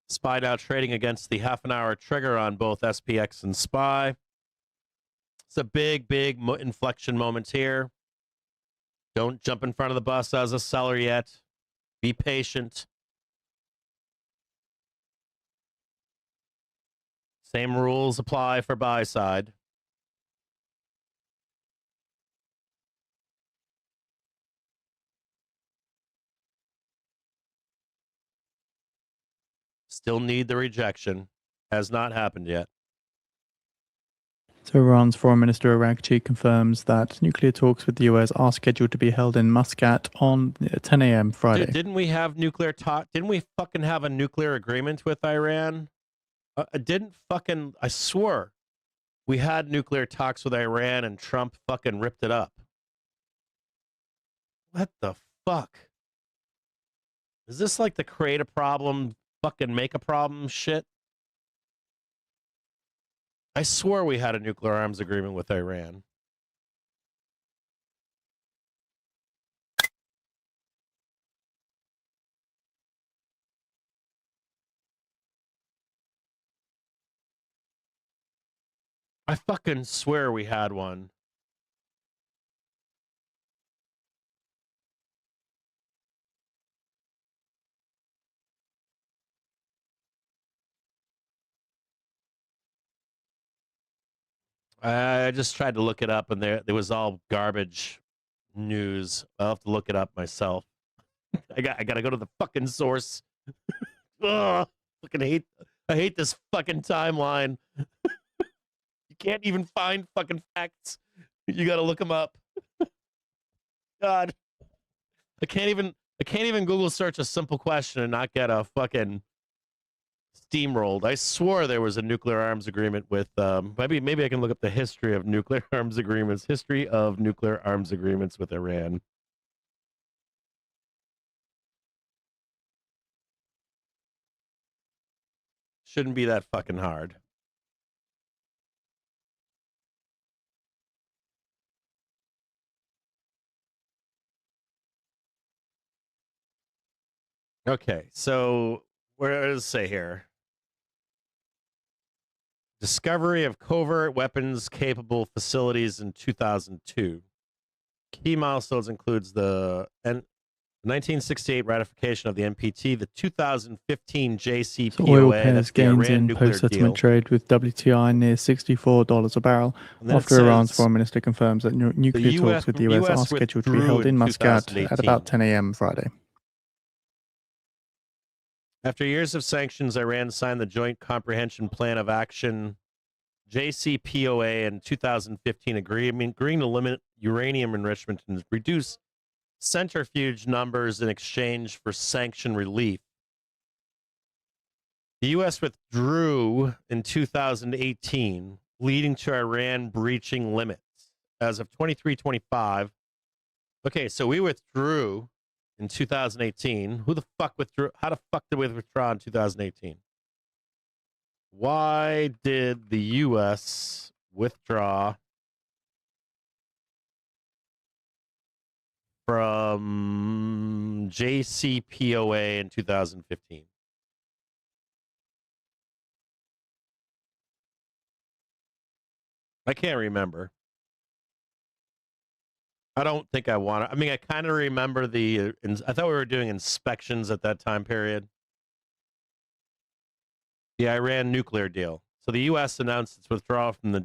SPY now trading against the half an hour trigger on both SPX and SPY. It's a big inflection moment here. Don't jump in front of the bus as a seller yet. Be patient. Same rules apply for buy side. Still need the rejection. Has not happened yet. So Iran's Foreign Minister Araghchi confirms that nuclear talks with the US are scheduled to be held in Muscat on 10 a.m. Friday. Dude, didn't we have nuclear talk? Didn't we fucking have a nuclear agreement with Iran? I swore we had nuclear talks with Iran and Trump fucking ripped it up. What the fuck? Is this like the create a problem, fucking make a problem shit? I swore we had a nuclear arms agreement with Iran. I fucking swear we had one. I just tried to look it up, and there was all garbage news. I'll have to look it up myself. I gotta go to the fucking source. Ugh, I hate this fucking timeline. You can't even find fucking facts. You gotta look them up. God. I can't even Google search a simple question and not get a fucking steamrolled. I swore there was a nuclear arms agreement with maybe I can look up the history of nuclear arms agreements. History of nuclear arms agreements with Iran. Shouldn't be that fucking hard. Okay, so where does it say here? Discovery of covert weapons capable facilities in 2002. Key milestones includes the 1968 ratification of the NPT, the 2015 JCPOA, Oil pairs that's the gains Iran in nuclear post-settlement deal. trade with WTI near $64 a barrel And then it after Iran's says foreign minister confirms that nuclear talks with the US are scheduled to be held in Muscat at about 10 a.m. Friday. After years of sanctions, Iran signed the Joint Comprehension Plan of Action, JCPOA, in 2015, agreeing to limit uranium enrichment and reduce centrifuge numbers in exchange for sanction relief. The U.S. withdrew in 2018, leading to Iran breaching limits. As of 23/25, okay, so we withdrew in 2018. Who the fuck withdrew? How the fuck did we withdraw in 2018? Why did the U.S. withdraw from JCPOA in 2015? I can't remember. I don't think I want to. I mean, I kind of remember I thought we were doing inspections at that time period. The Iran nuclear deal. So the U.S. announced its withdrawal from the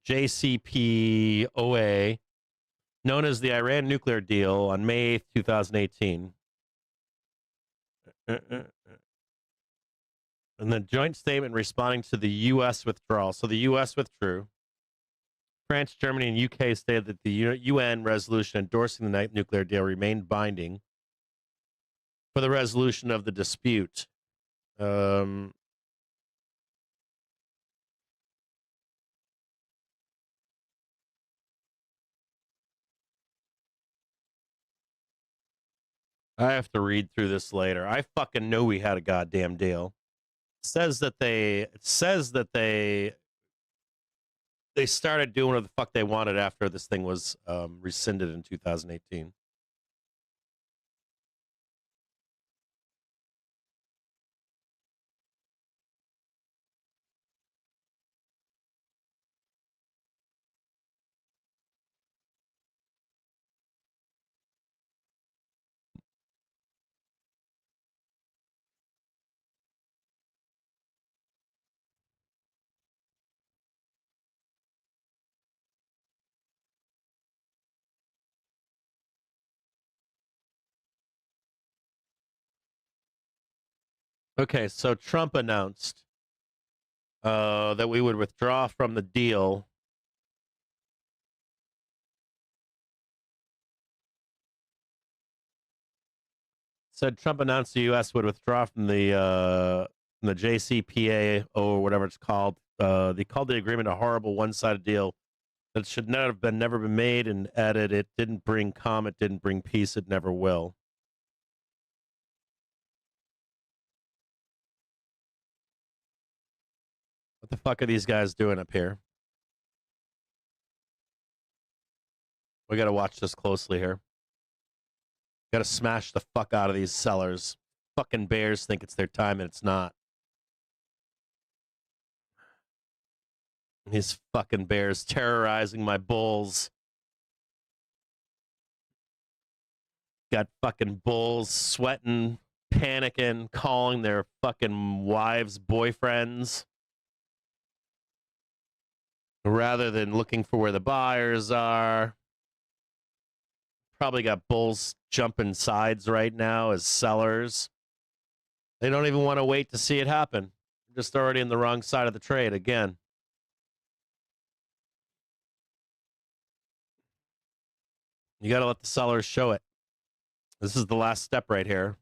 JCPOA, known as the Iran nuclear deal, on May 8th, 2018. And the joint statement responding to the U.S. withdrawal. So the U.S. withdrew. France, Germany, and UK stated that the UN resolution endorsing the nuclear deal remained binding for the resolution of the dispute. I have to read through this later. I fucking know we had a goddamn deal. It says that they started doing what the fuck they wanted after this thing was rescinded in 2018. Okay, so Trump announced that we would withdraw from the deal. Said Trump announced the U.S. would withdraw from the JCPOA or whatever it's called. They called the agreement a horrible one-sided deal that should never been made, and added it didn't bring calm, it didn't bring peace, it never will. What the fuck are these guys doing up here? We got to watch this closely here. Got to smash the fuck out of these sellers. Fucking bears think it's their time and it's not. These fucking bears terrorizing my bulls. Got fucking bulls sweating, panicking, calling their fucking wives boyfriends, rather than looking for where the buyers are. Probably got bulls jumping sides right now as sellers. They don't even want to wait to see it happen. They're just already in the wrong side of the trade again. You got to let the sellers show it. This is the last step right here.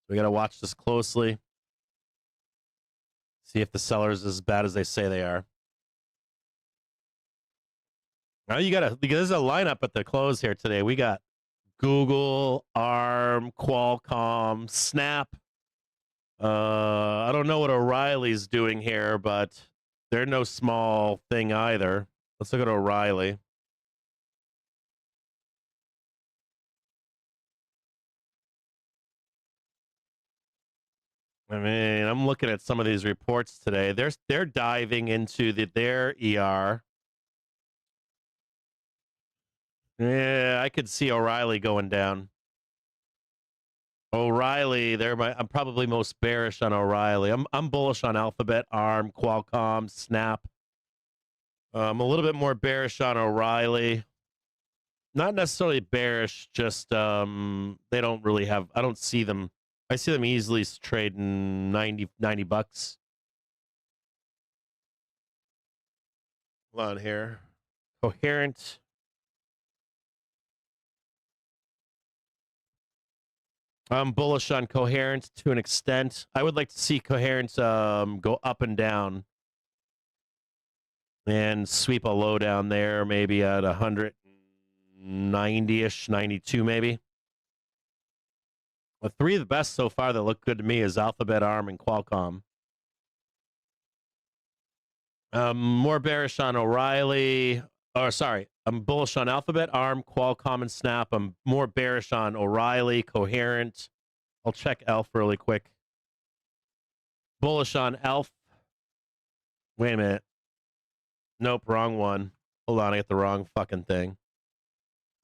We got to watch this closely. See if the seller's as bad as they say they are. Now there's a lineup at the close here today. We got Google, ARM, Qualcomm, Snap. I don't know what O'Reilly's doing here, but they're no small thing either. Let's look at O'Reilly. I mean, I'm looking at some of these reports today. They're diving into their ER. Yeah, I could see O'Reilly going down. O'Reilly, I'm probably most bearish on O'Reilly. I'm bullish on Alphabet, ARM, Qualcomm, Snap. I'm a little bit more bearish on O'Reilly. Not necessarily bearish, just they don't really have. I don't see them. I see them easily trading $90. Hold on here. Coherent. I'm bullish on Coherent to an extent. I would like to see Coherent go up and down and sweep a low down there, maybe at 190-ish, 92 maybe. The three of the best so far that look good to me is Alphabet, ARM, and Qualcomm. More bearish on O'Reilly. I'm bullish on Alphabet, ARM, Qualcomm, and Snap. I'm more bearish on O'Reilly, Coherent. I'll check ELF really quick. Bullish on ELF. Wait a minute. Nope, wrong one. Hold on, I get the wrong fucking thing.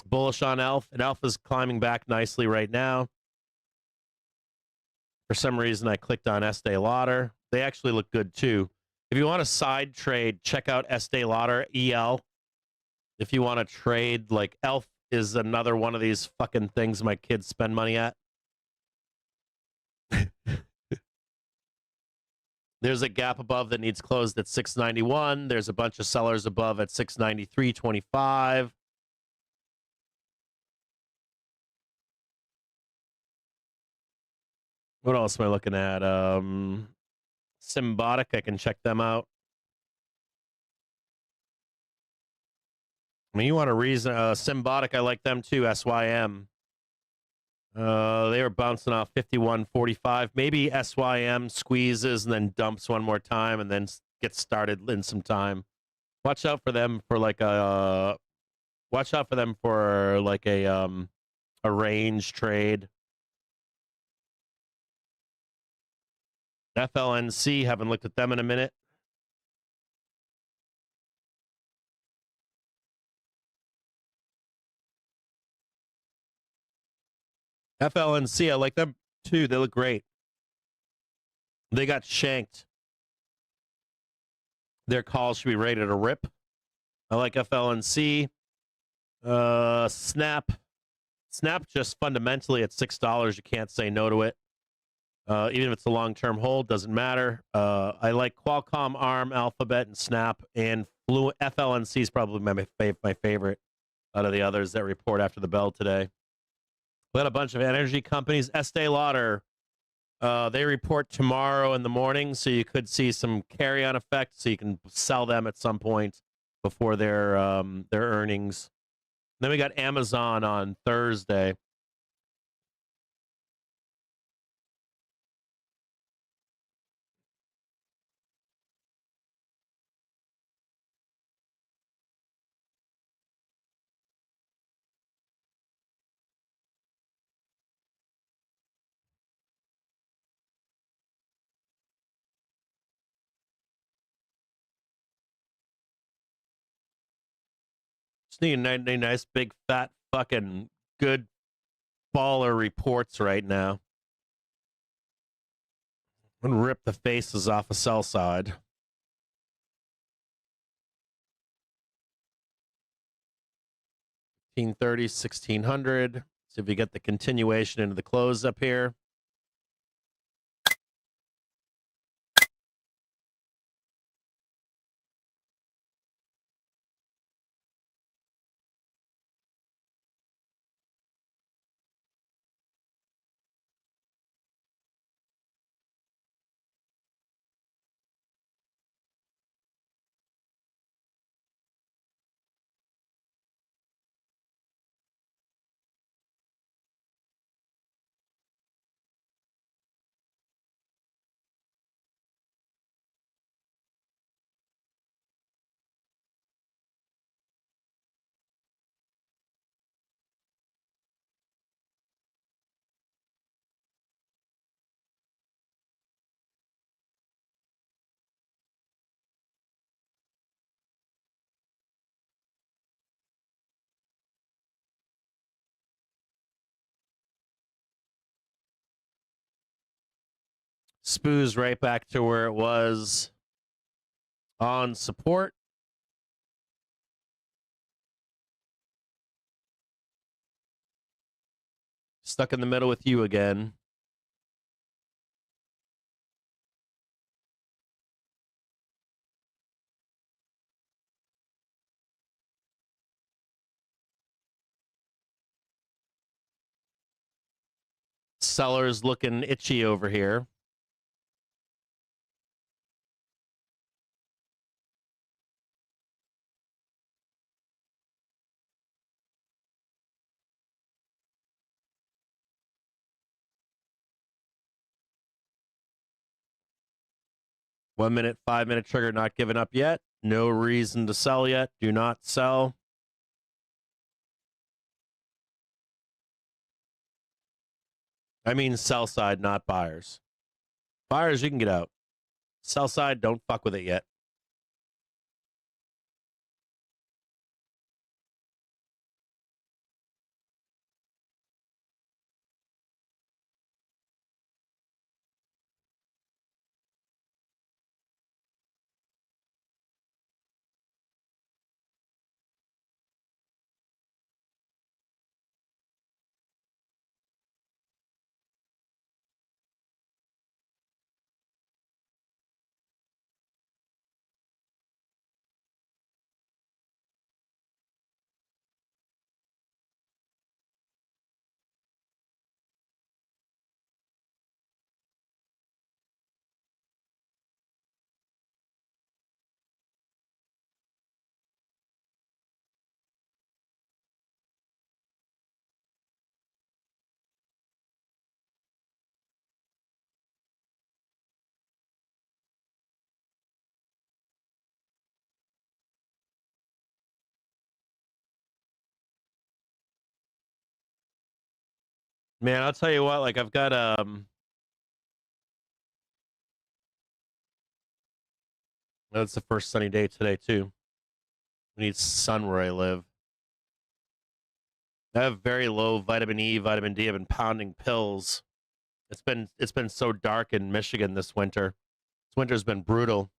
Bullish on ELF, and ELF is climbing back nicely right now. For some reason, I clicked on Estee Lauder. They actually look good too. If you want a side trade, check out Estee Lauder, EL. If you want to trade, like ELF is another one of these fucking things my kids spend money at. There's a gap above that needs closed at 691. There's a bunch of sellers above at 693.25. What else am I looking at? Symbotic, I can check them out. I mean, you want a reason. Symbotic, I like them too. SYM. They were bouncing off 51.45. Maybe SYM squeezes and then dumps one more time and then gets started in some time. Watch out for them for like a. Watch out for them for like a range trade. FLNC, haven't looked at them in a minute. FLNC, I like them too. They look great. They got shanked. Their calls should be rated a rip. I like FLNC. Snap. Snap just fundamentally at $6. You can't say no to it. Even if it's a long-term hold, doesn't matter. I like Qualcomm, ARM, Alphabet, and Snap. And FLNC is probably my favorite out of the others that report after the bell today. We got a bunch of energy companies. Estee Lauder, they report tomorrow in the morning, so you could see some carry-on effect, so you can sell them at some point before their earnings. Then we got Amazon on Thursday. Just need a nice, big, fat, fucking good baller reports right now. And rip the faces off a sell side. $1,530, $1,600. See if we get the continuation into the close up here. SPOO's right back to where it was on support. Stuck in the middle with you again. Sellers looking itchy over here. One minute, 5 minute trigger not given up yet. No reason to sell yet. Do not sell. I mean sell side, not buyers. Buyers, you can get out. Sell side, don't fuck with it yet. Man, I'll tell you what, like I've got it's the first sunny day today too. We need sun where I live. I have very low vitamin E, vitamin D. I've been pounding pills. It's been so dark in Michigan this winter. This winter's been brutal.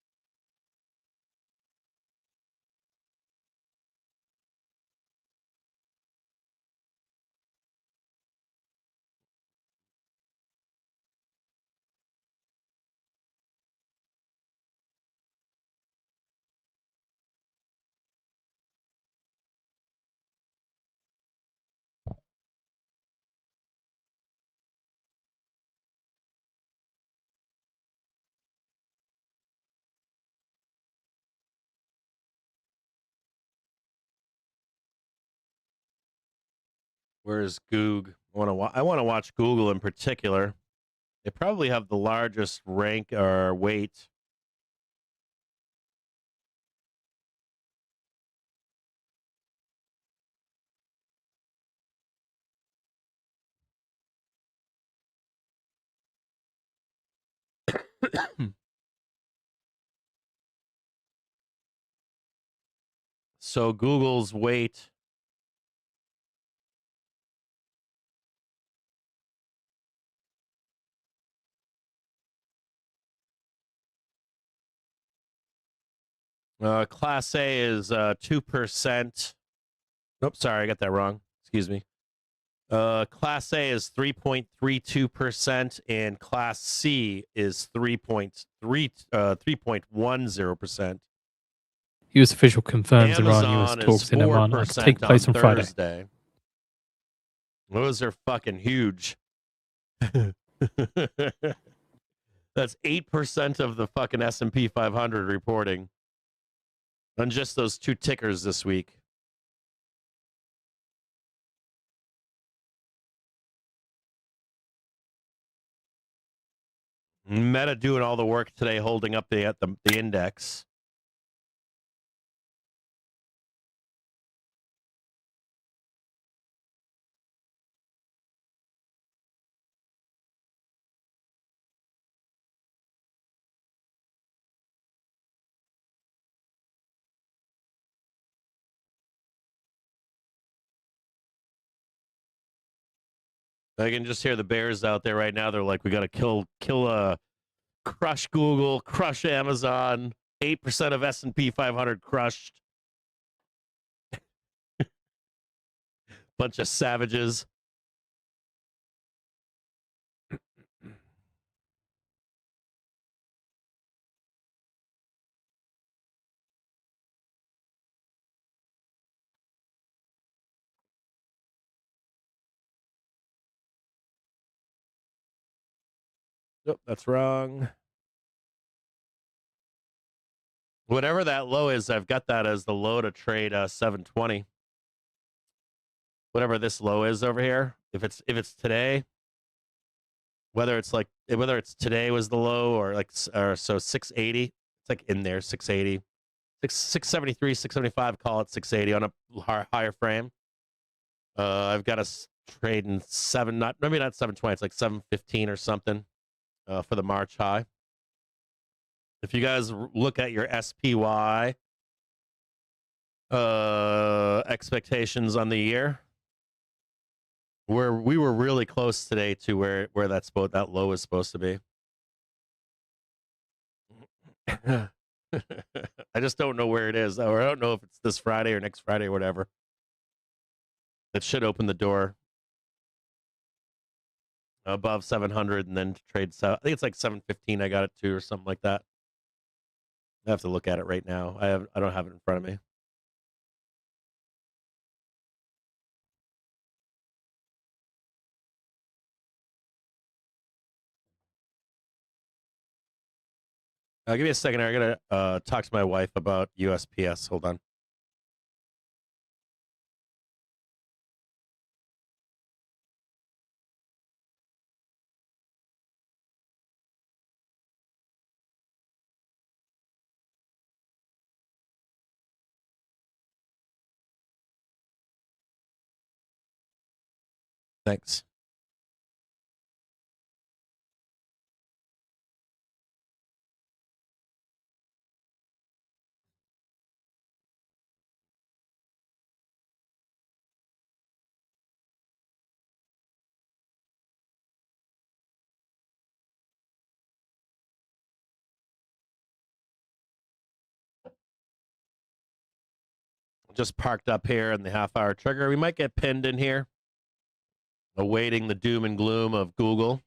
Where's Goog? I want to watch Google in particular. They probably have the largest rank or weight. So Google's weight. Class A is 2%. Oops, sorry, I got that wrong. Excuse me. Class A is 3.32%, and Class C is 3.10%. U.S. official confirms Iran-U.S. talks in Oman are to take place on Friday. Thursday. Those are fucking huge. That's 8% of the fucking S&P 500 reporting on just those two tickers this week. Meta doing all the work today, holding up the index. I can just hear the bears out there right now. They're like, we got to kill Crush Google, crush Amazon, 8% of S&P 500 crushed. Bunch of savages. Nope, that's wrong. Whatever that low is, I've got that as the low to trade 720. Whatever this low is over here, if it's today, whether it's today was the low or so 680, it's like in there 680, 673, 675. Call it 680 on a higher frame. I've got us trading maybe not 720, it's like 715 or something for the March high. If you guys look at your SPY expectations on the year, we were really close today to where that low is supposed to be. I just don't know where it is, or I don't know if it's this Friday or next Friday or whatever. It should open the door above 700 and then trade. I think it's like 715. I got it to or something like that. I have to look at it right now. I don't have it in front of me. Give me a second here. I gotta talk to my wife about USPS. Hold on. Thanks. Just parked up here in the half-hour trigger. We might get pinned in here, awaiting the doom and gloom of Google.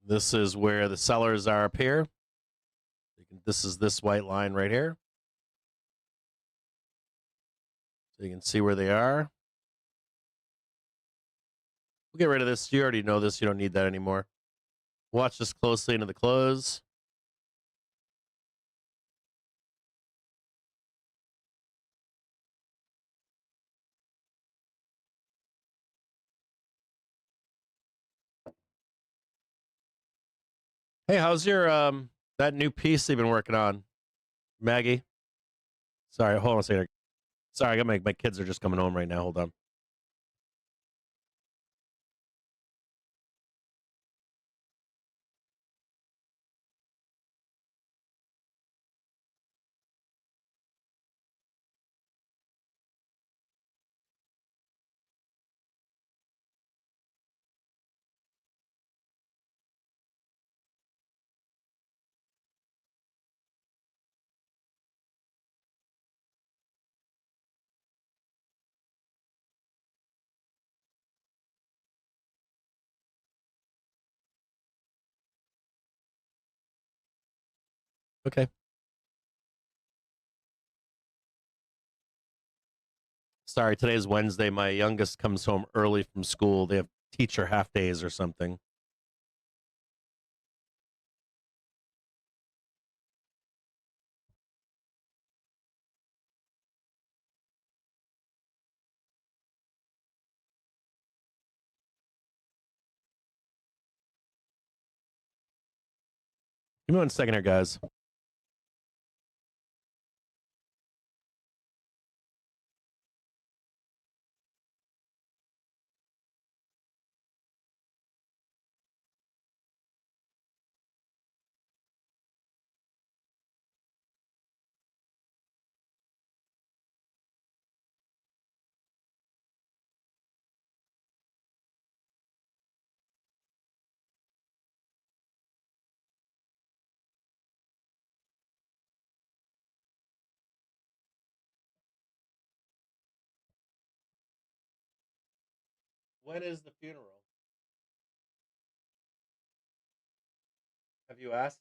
This is where the sellers are up here. This is this white line right here. So you can see where they are. We'll get rid of this. You already know this. You don't need that anymore. Watch this closely into the close. Hey, how's your that new piece you've been working on, Maggie? Sorry, hold on a second. Sorry, I got my kids are just coming home right now. Hold on. Okay. Sorry, today's Wednesday. My youngest comes home early from school. They have teacher half days or something. Give me 1 second here, guys. When is the funeral? Have you asked?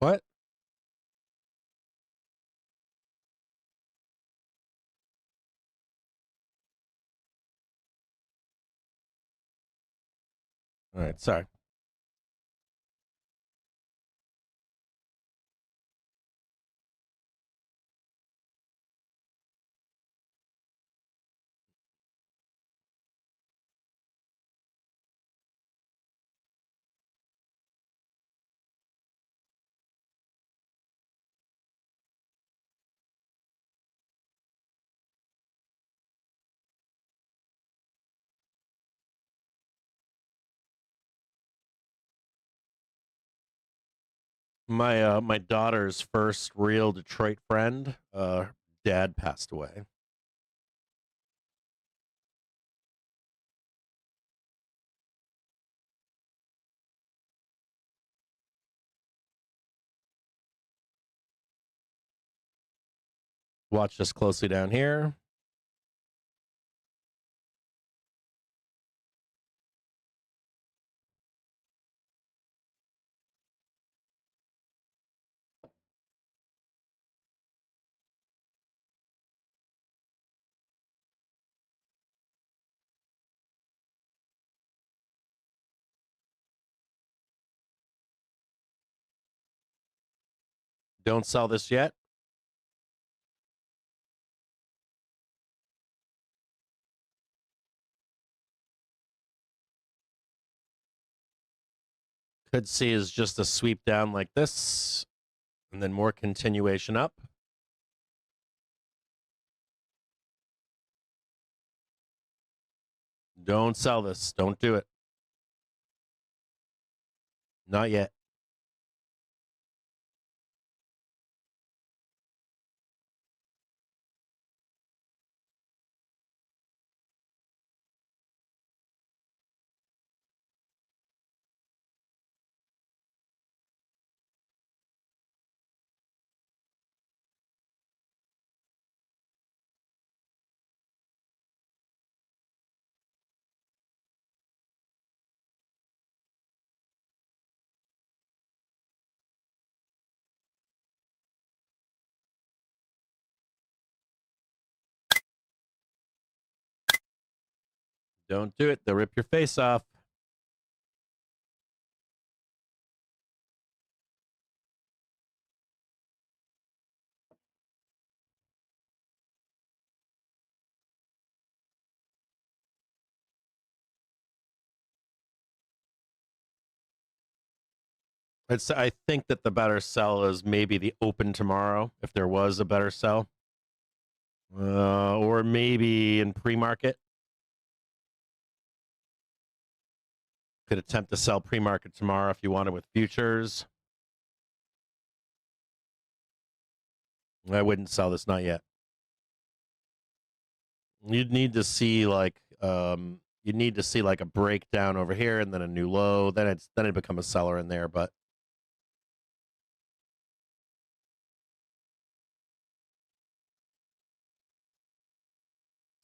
What? All right, sorry. My daughter's first real Detroit friend, dad passed away. Watch this closely down here. Don't sell this yet. Could see is just a sweep down like this, and then more continuation up. Don't sell this. Don't do it. Not yet. Don't do it. They'll rip your face off. I think that the better sell is maybe the open tomorrow, if there was a better sell. Or maybe in pre-market. Could attempt to sell pre-market tomorrow if you wanted with futures. I wouldn't sell this, not yet. You'd need to see like a breakdown over here and then a new low. Then it'd become a seller in there, but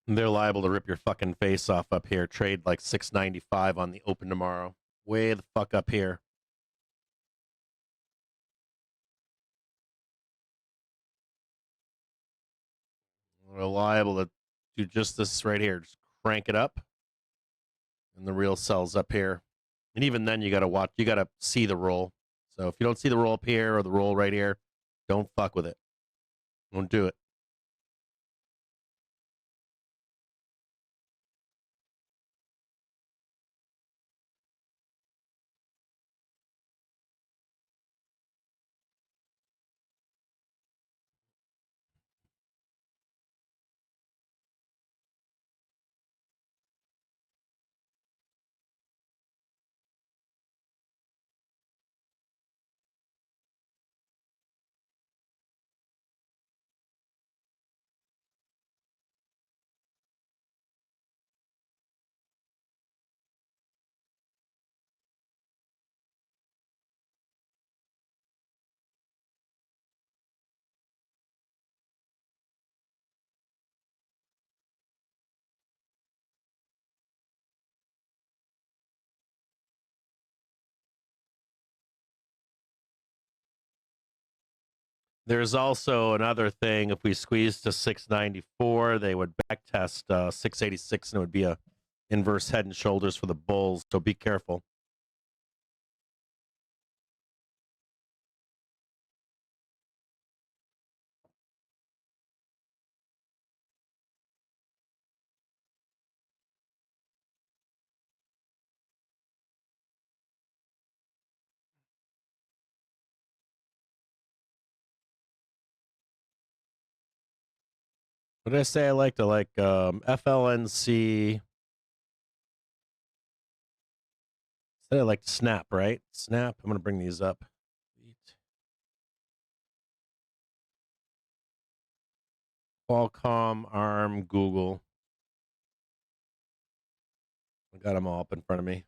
they're liable to rip your fucking face off up here. Trade like 695 on the open tomorrow. Way the fuck up here. liable to do just this right here. Just crank it up, and the real cell's up here. And even then, you got to watch. You got to see the roll. So if you don't see the roll up here or the roll right here, don't fuck with it. Don't do it. There's also another thing. If we squeeze to 694, they would backtest 686, and it would be a inverse head and shoulders for the bulls. So be careful. What did I say? I like FLNC. Said I like Snap, right? Snap. I'm gonna bring these up. Qualcomm, ARM, Google. I got them all up in front of me.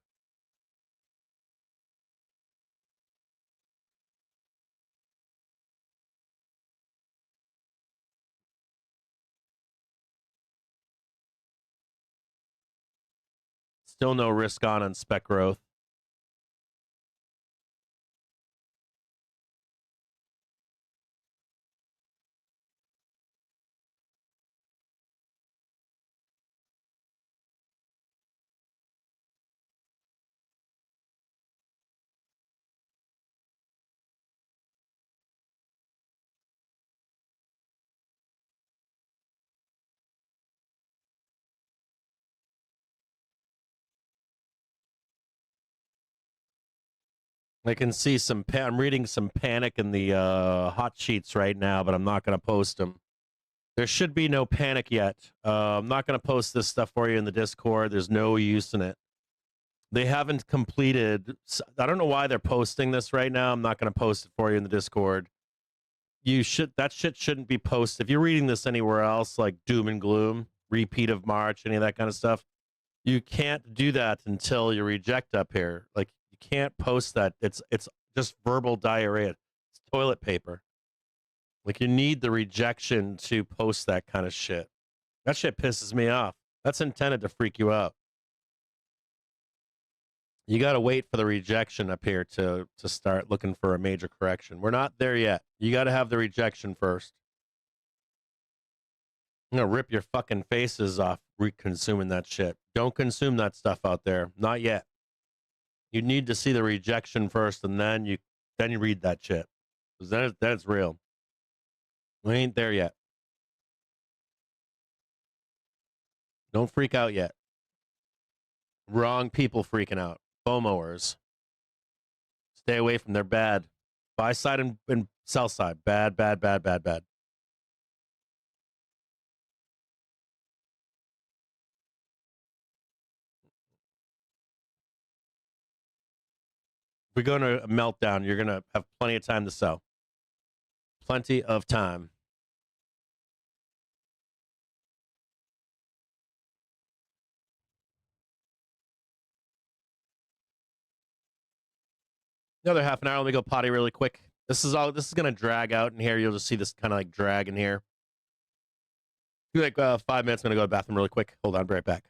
Still no risk on spec growth. I can see some. I'm reading some panic in the hot sheets right now, but I'm not going to post them. There should be no panic yet. I'm not going to post this stuff for you in the Discord. There's no use in it. They haven't completed. I don't know why they're posting this right now. I'm not going to post it for you in the Discord. That shit shouldn't be posted. If you're reading this anywhere else, like doom and gloom, repeat of March, any of that kind of stuff, you can't do that until you reject up here. Like, you can't post that. It's just verbal diarrhea. It's toilet paper. Like, you need the rejection to post that kind of shit. That shit pisses me off. That's intended to freak you out. You got to wait for the rejection up here to start looking for a major correction. We're not there yet. You got to have the rejection first. I'm going to rip your fucking faces off consuming that shit. Don't consume that stuff out there. Not yet. You need to see the rejection first, and then you read that shit. Because that's real. We ain't there yet. Don't freak out yet. Wrong people freaking out. FOMOers. Stay away from their bad. Buy side and sell side. Bad, bad, bad, bad, bad. If we go into a meltdown, you're going to have plenty of time to sell. Plenty of time. Another half an hour. Let me go potty really quick. This is going to drag out in here. You'll just see this kind of like drag in here. Be like 5 minutes. I'm going to go to the bathroom really quick. Hold on, be right back.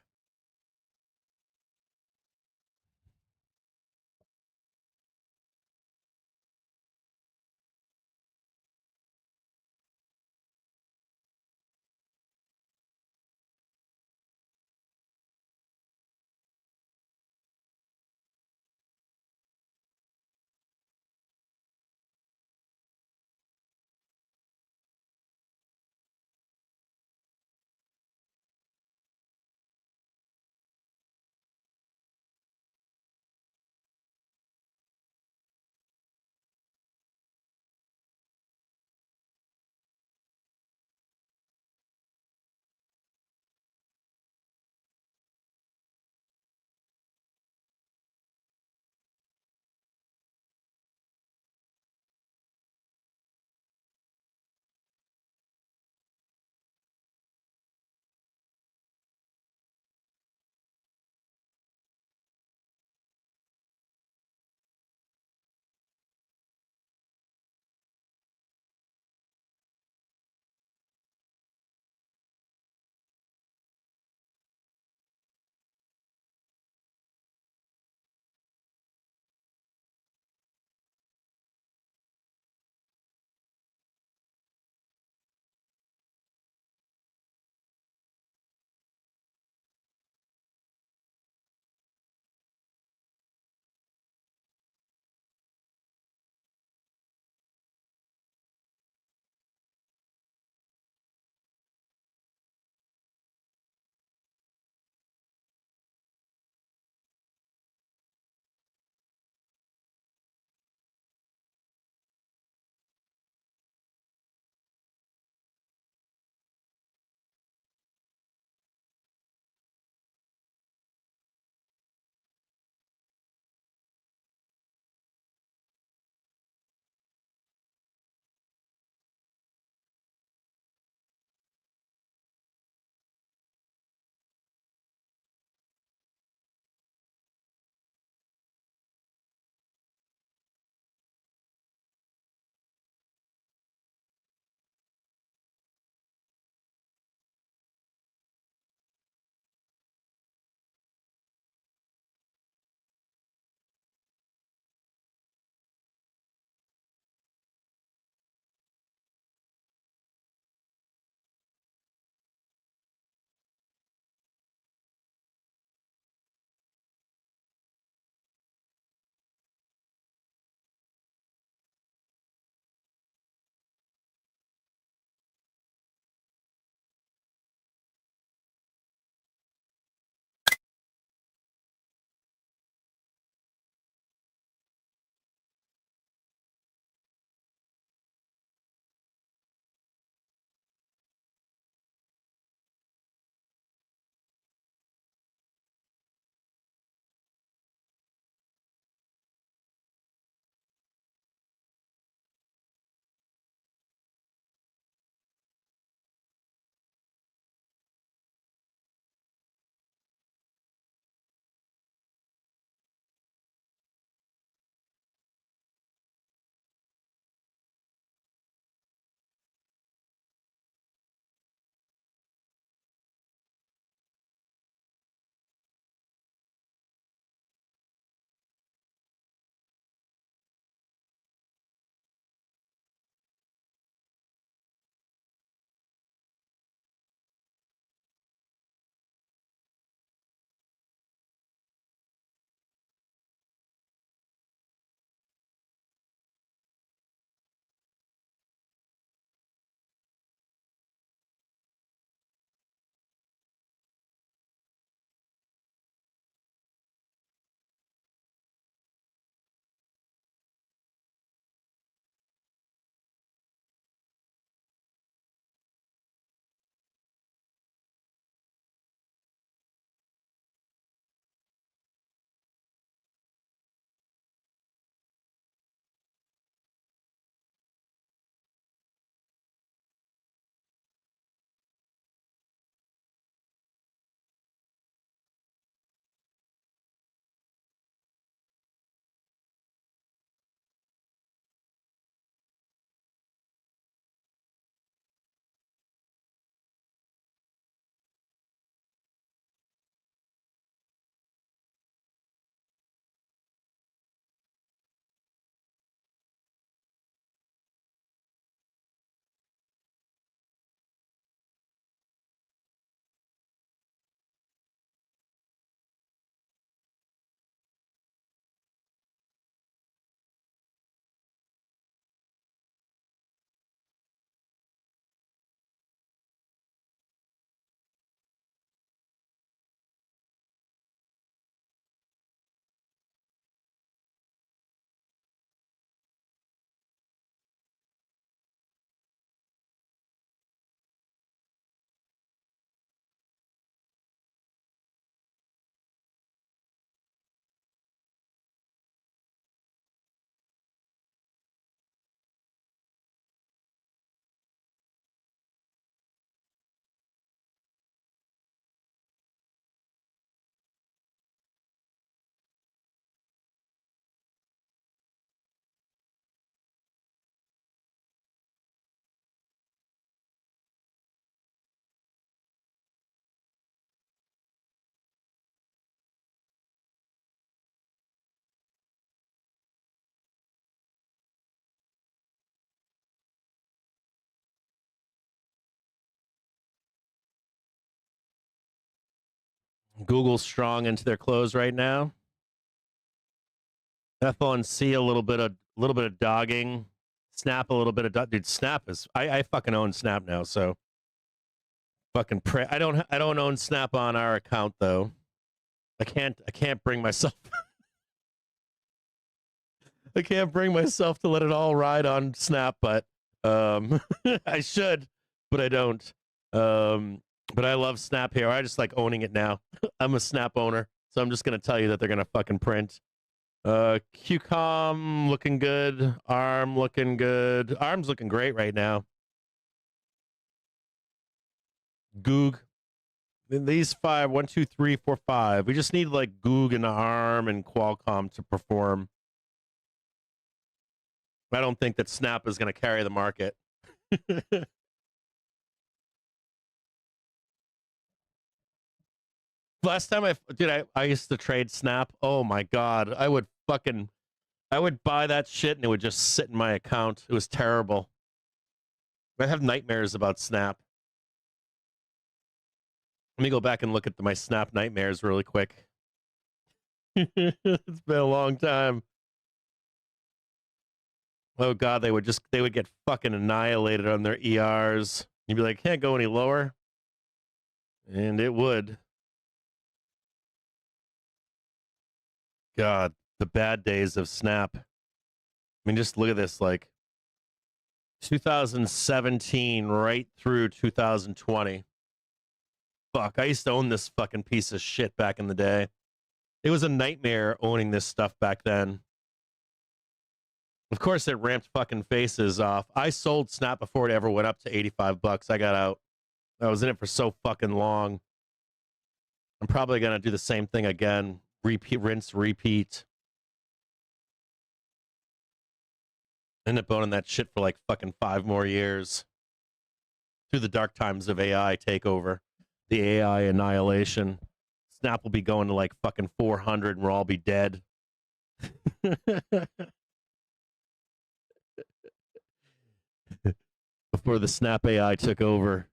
Google strong into their close right now. FOMC a little bit of dogging. Snap a little bit of dude. Snap is I fucking own Snap now, so fucking pray. I don't own Snap on our account though. I can't bring myself. I can't bring myself to let it all ride on Snap, but I should, but I don't. But I love Snap here. I just like owning it now. I'm a Snap owner, so I'm just gonna tell you that they're gonna fucking print. QCOM looking good. ARM looking good. ARM's looking great right now. Goog. These 5, 1, 2, 3, 4, 5. We just need like Goog and ARM and Qualcomm to perform. I don't think that Snap is going to carry the market. Last time I used to trade Snap. Oh my God. I would buy that shit and it would just sit in my account. It was terrible. I have nightmares about Snap. Let me go back and look at my Snap nightmares really quick. It's been a long time. Oh God, they would get fucking annihilated on their ERs. You'd be like, can't go any lower. And it would. God, the bad days of Snap. I mean, just look at this, like 2017 right through 2020. Fuck, I used to own this fucking piece of shit back in the day. It was a nightmare owning this stuff back then. Of course, it ramped fucking faces off. I sold Snap before it ever went up to $85. I got out. I was in it for so fucking long. I'm probably going to do the same thing again. Repeat, rinse, repeat. End up owning that shit for like fucking 5 more years. Through the dark times of AI takeover. The AI annihilation. Snap will be going to like fucking 400 and we'll all be dead. Before the Snap AI took over.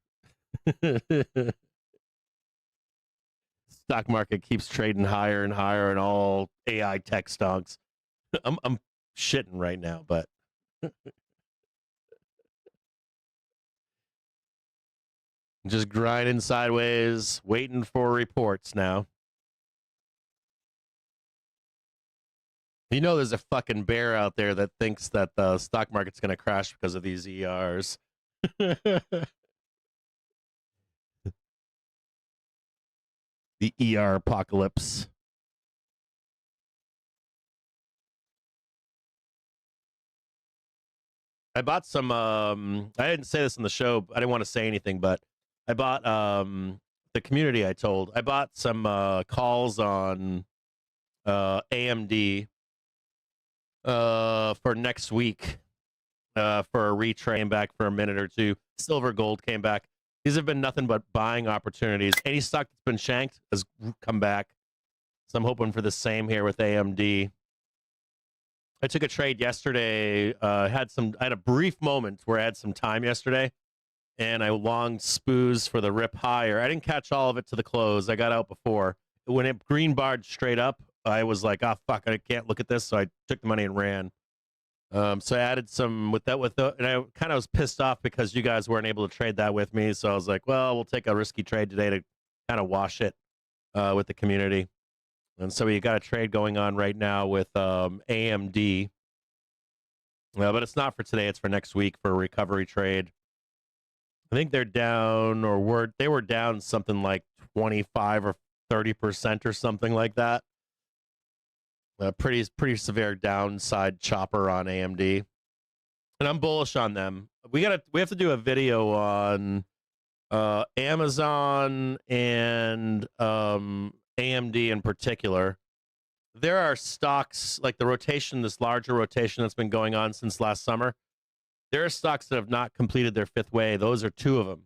Stock market keeps trading higher and higher and all AI tech stocks. I'm shitting right now, but just grinding sideways, waiting for reports now. You know there's a fucking bear out there that thinks that the stock market's going to crash because of these ERs. The ER apocalypse. I bought some, I didn't say this in the show. I didn't want to say anything, but I bought, the community I told. I bought some calls on AMD for next week for a retrain back for a minute or two. Silver, gold came back. These have been nothing but buying opportunities. Any stock that's been shanked has come back. So I'm hoping for the same here with AMD. I took a trade yesterday. I had a brief moment where I had some time yesterday, and I long spoos for the rip higher. I didn't catch all of it to the close. I got out before. When it green barred straight up, I was like, oh, fuck, I can't look at this. So I took the money and ran. So I added some and I kind of was pissed off because you guys weren't able to trade that with me. So I was like, well, we'll take a risky trade today to kind of wash it with the community. And so we got a trade going on right now with AMD. But it's not for today. It's for next week for a recovery trade. I think they're down, they were down something like 25 or 30% or something like that. Pretty severe downside chopper on AMD, and I'm bullish on them. We have to do a video on Amazon and AMD in particular. There are stocks like the rotation, this larger rotation that's been going on since last summer. There are stocks that have not completed their 5th wave. Those are 2 of them.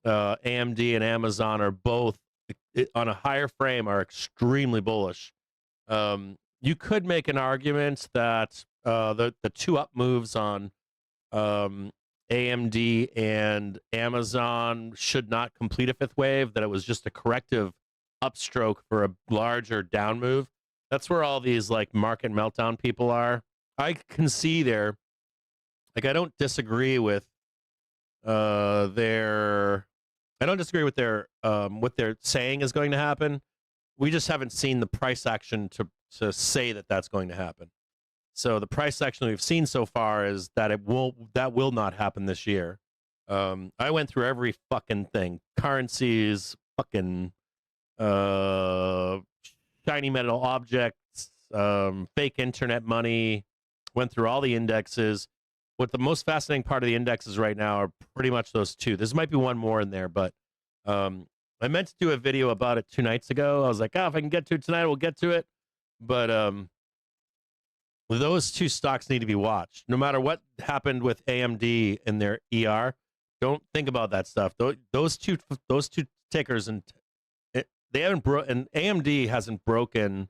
AMD and Amazon are both on a higher frame, are extremely bullish. You could make an argument that the 2 up moves on AMD and Amazon should not complete a 5th wave, that it was just a corrective upstroke for a larger down move. That's where all these like market meltdown people are. I can see their, like, I don't disagree with their, I don't disagree with their what they're saying is going to happen. We just haven't seen the price action to say that that's going to happen. So the price action we've seen so far is that that will not happen this year. I went through every fucking thing, currencies, fucking shiny metal objects, fake internet money, went through all the indexes. What the most fascinating part of the indexes right now are pretty much those two. There might be one more in there, but I meant to do a video about it 2 nights ago. I was like, if I can get to it tonight, we'll get to it. But those two stocks need to be watched. No matter what happened with AMD in their ER, don't think about that stuff. Those two tickers, and they haven't broken. AMD hasn't broken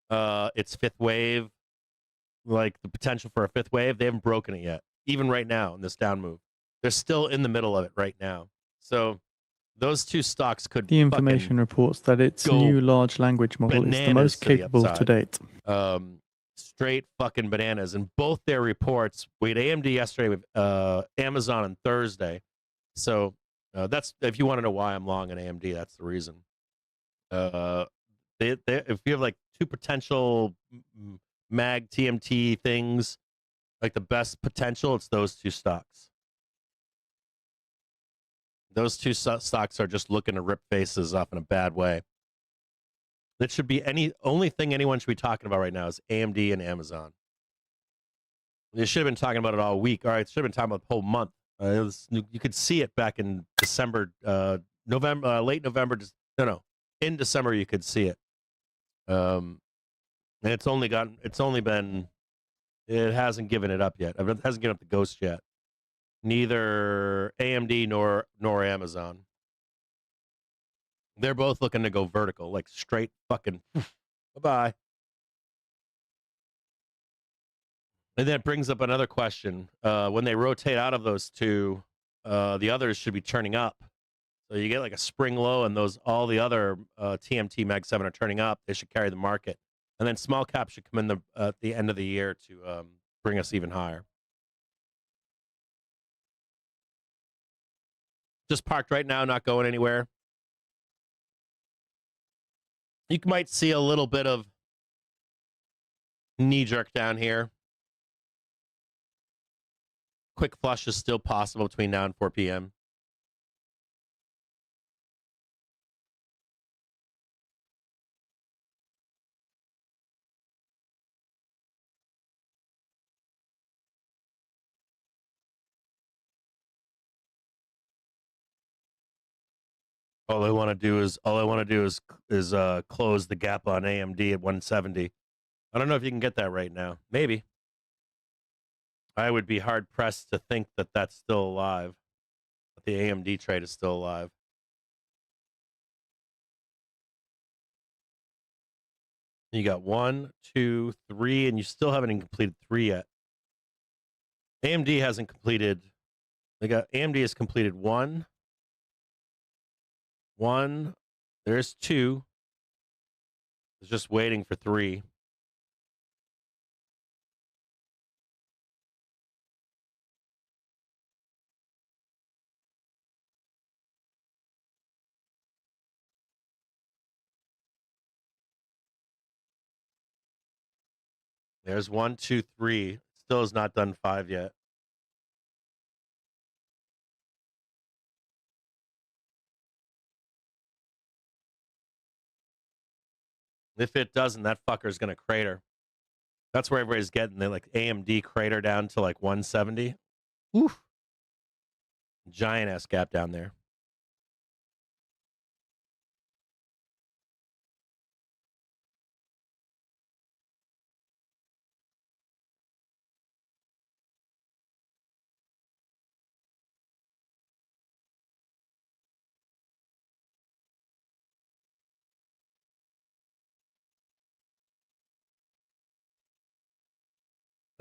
its fifth wave, like the potential for a fifth wave. They haven't broken it yet. Even right now in this down move, they're still in the middle of it right now. So those two stocks could. The information reports that its new large language model is the most capable to date. Straight fucking bananas. In both their reports, we had AMD yesterday with Amazon on Thursday. So that's, if you want to know why I'm long on AMD, that's the reason. If you have like two potential MAG TMT things, like the best potential, it's those two stocks. Those two stocks are just looking to rip faces off in a bad way. That should be only thing anyone should be talking about right now is AMD and Amazon. They should have been talking about it all week. All right, should have been talking about the whole month. You could see it back in December, November, late November. In December you could see it. And it hasn't given it up yet. It hasn't given up the ghost yet. Neither AMD nor Amazon. They're both looking to go vertical, like straight fucking bye-bye. And that brings up another question. When they rotate out of those two, the others should be turning up. So you get like a spring low, and all the other TMT Mag 7 are turning up. They should carry the market. And then small cap should come in at the end of the year to bring us even higher. Just parked right now, not going anywhere. You might see a little bit of knee jerk down here. Quick flush is still possible between now and 4 p.m. All I want to do is close the gap on AMD at 170. I don't know if you can get that right now. Maybe. I would be hard pressed to think that that's still alive. That the AMD trade is still alive. You got 1, 2, 3, and you still haven't even completed 3 yet. AMD hasn't completed. AMD has completed 1. There's 2. It's just waiting for 3. There's 1, 2, 3. Still has not done 5 yet. If it doesn't, that fucker's going to crater. That's where everybody's getting. They like AMD crater down to like 170. Oof. Giant ass gap down there.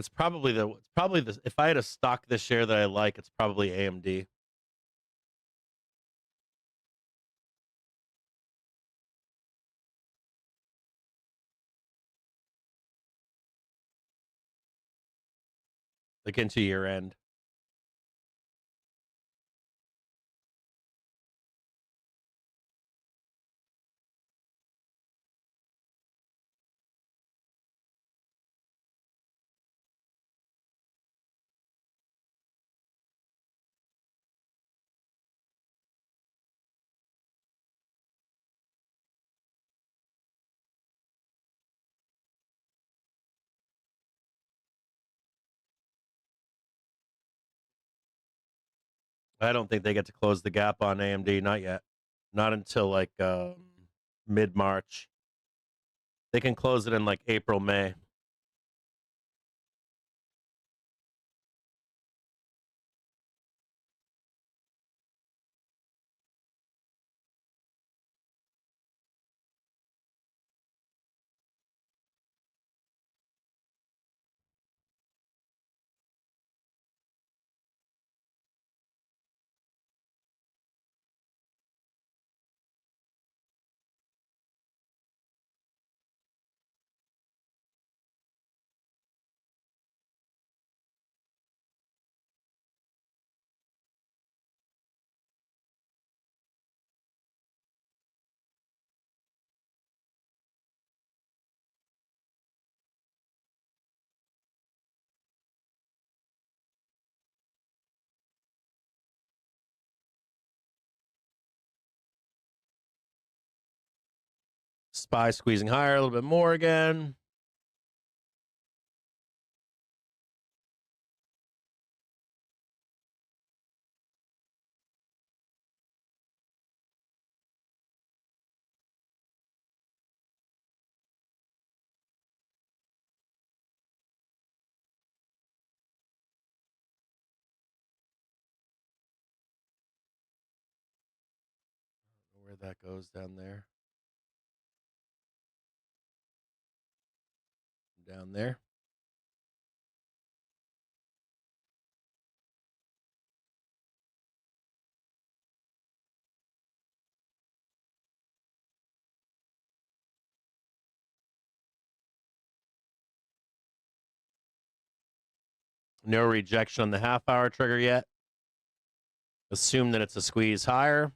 It's probably if I had a stock this share that I like, it's probably AMD. like into year end. I don't think they get to close the gap on AMD. Not yet. Not until like mid-March. They can close it in like April, May. SPY squeezing higher a little bit more again. Where that goes down there. Down there. No rejection on the half-hour trigger yet. Assume that it's a squeeze higher.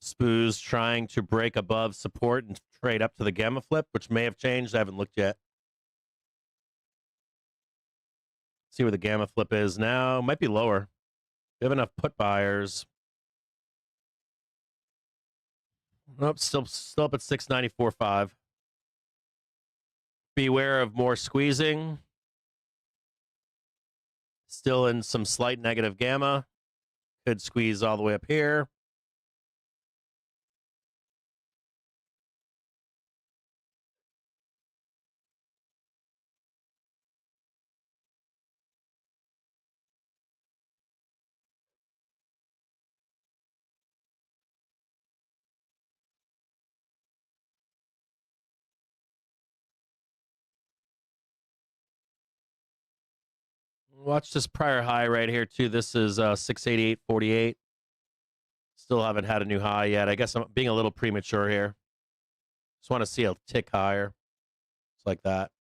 SPY's trying to break above support and trade up to the gamma flip, which may have changed. I haven't looked yet. See where the gamma flip is now. Might be lower. We have enough put buyers. Nope, still up at 694.5. Beware of more squeezing. Still in some slight negative gamma. Could squeeze all the way up here. Watch this prior high right here, too. This is 688.48. Still haven't had a new high yet. I guess I'm being a little premature here. Just want to see a tick higher. It's like that.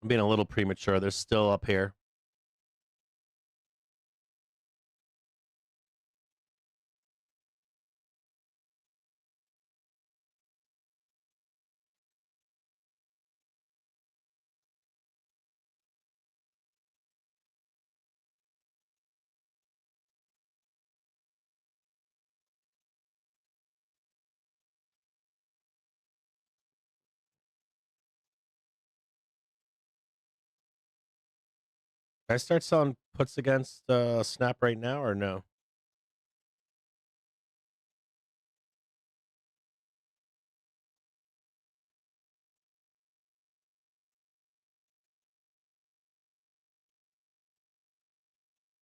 I'm being a little premature. They're still up here. Can I start selling puts against Snap right now or no?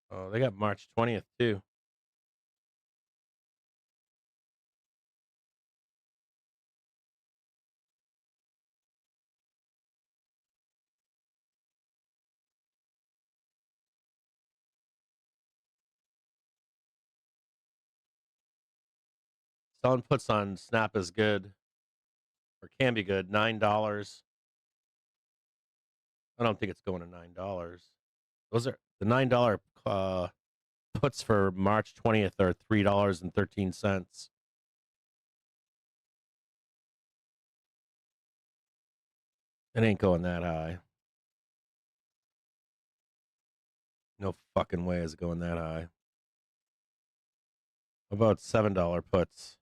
Oh, they got March 20th too. Selling puts on Snap is good, or can be good. $9. I don't think it's going to $9. Those are the $9 puts for March 20th are $3.13. It ain't going that high. No fucking way is it going that high. About $7 puts.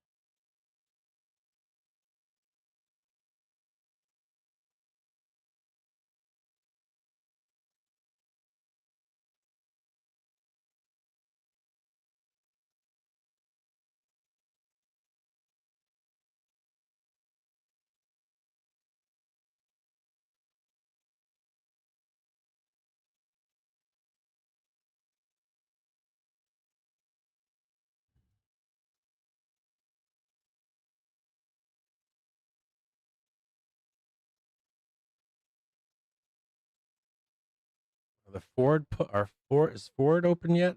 The Ford put are Ford is Ford open yet?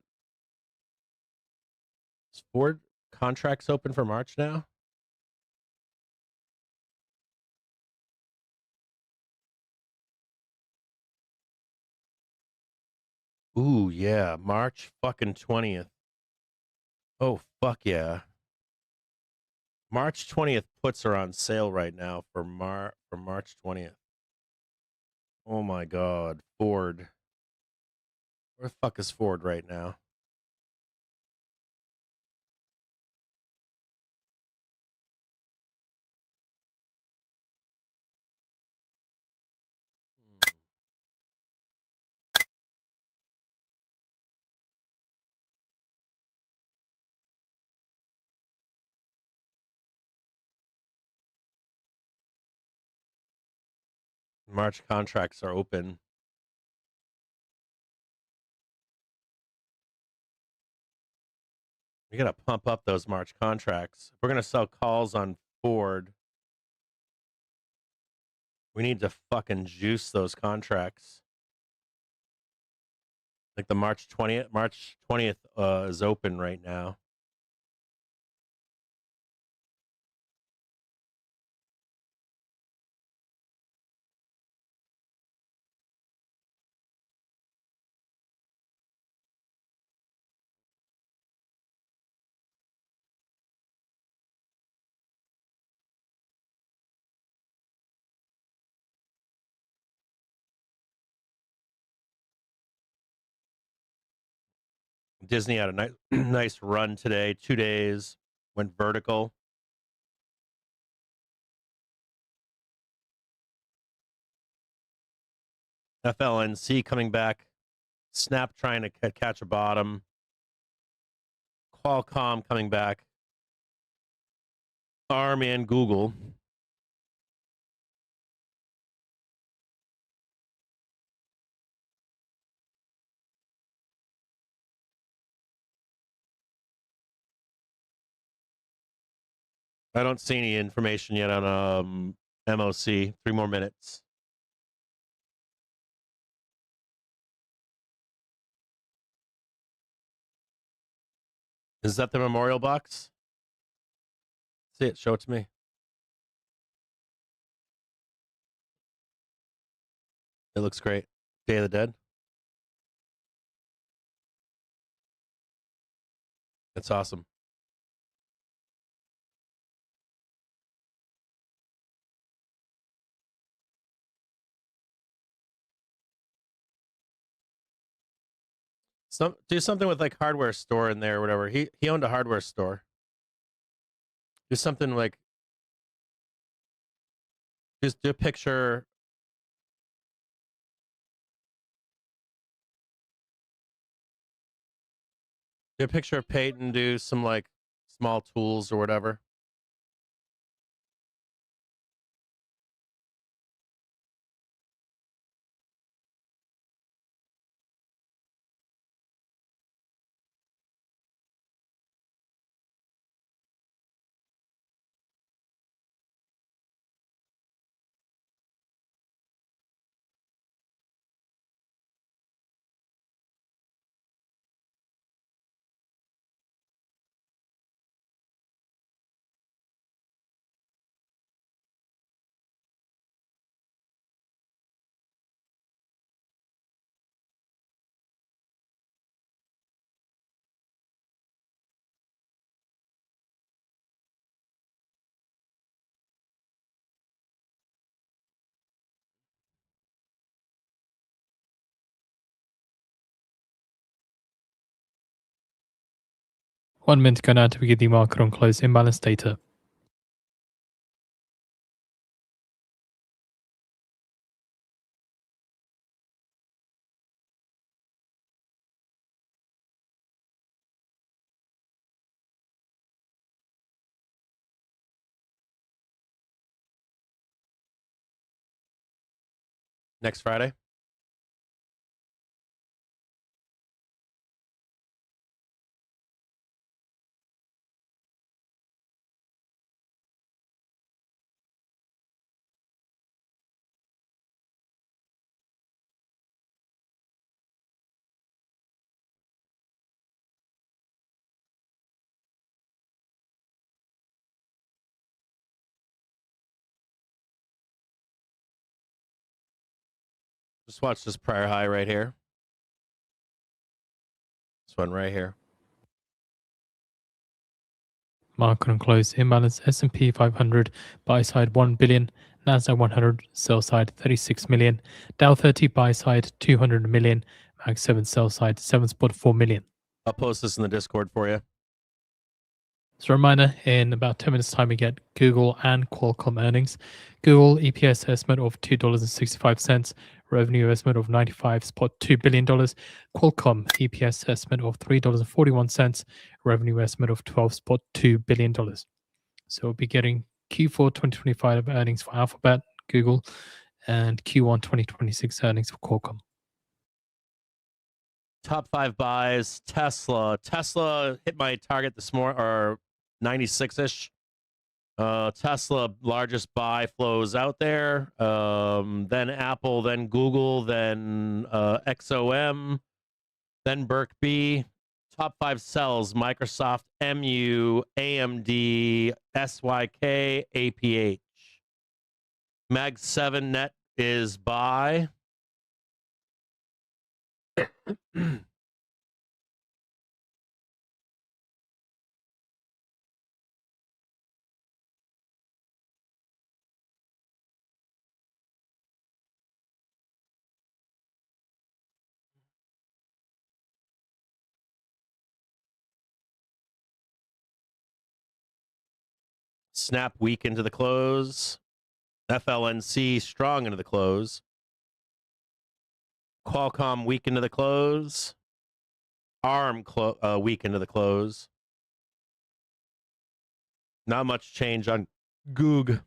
Is Ford contracts open for March now? Ooh, yeah, March fucking 20th. Oh, fuck yeah. March 20th puts are on sale right now for March 20th. Oh my god, Ford. Where the fuck is Ford right now? March contracts are open. We gotta pump up those March contracts. If we're gonna sell calls on Ford, we need to fucking juice those contracts. Like the March 20th is open right now. Disney had a nice run today, 2 days, went vertical. FLNC coming back. Snap trying to catch a bottom. Qualcomm coming back. ARM and Google. I don't see any information yet on MOC. 3 more minutes. Is that the memorial box? See it. Show it to me. It looks great. Day of the Dead. It's awesome. Do something with like hardware store in there or whatever. He owned a hardware store. Do something like just do a picture. Do a picture of Peyton, do some like small tools or whatever. 1 minute to go now to begin the market on close imbalance data. Next Friday. Just watch this prior high right here. This one right here. Market on close imbalance. S&P 500 buy side 1 billion, Nasdaq 100 sell side 36 million, Dow 30 buy side 200 million, Mag 7 sell side 7.4 million. I'll post this in the Discord for you. So a reminder, in about 10 minutes time we get Google and Qualcomm earnings. Google EPS estimate of $2.65, revenue estimate of $95.2 billion. Qualcomm EPS estimate of $3.41, revenue estimate of $12.2 billion. So we'll be getting Q4 2025 earnings for Alphabet, Google, and Q1 2026 earnings for Qualcomm. Top 5 buys. Tesla hit my target this morning, or 96-ish. Tesla, largest buy flows out there. Then Apple, then Google, then XOM, then Berkby. Top 5 sells: Microsoft, MU, AMD, SYK, APH. Mag 7 net is buy. Snap weak into the close. FLNC strong into the close. Qualcomm weak into the close. ARM weak into the close. Not much change on Goog.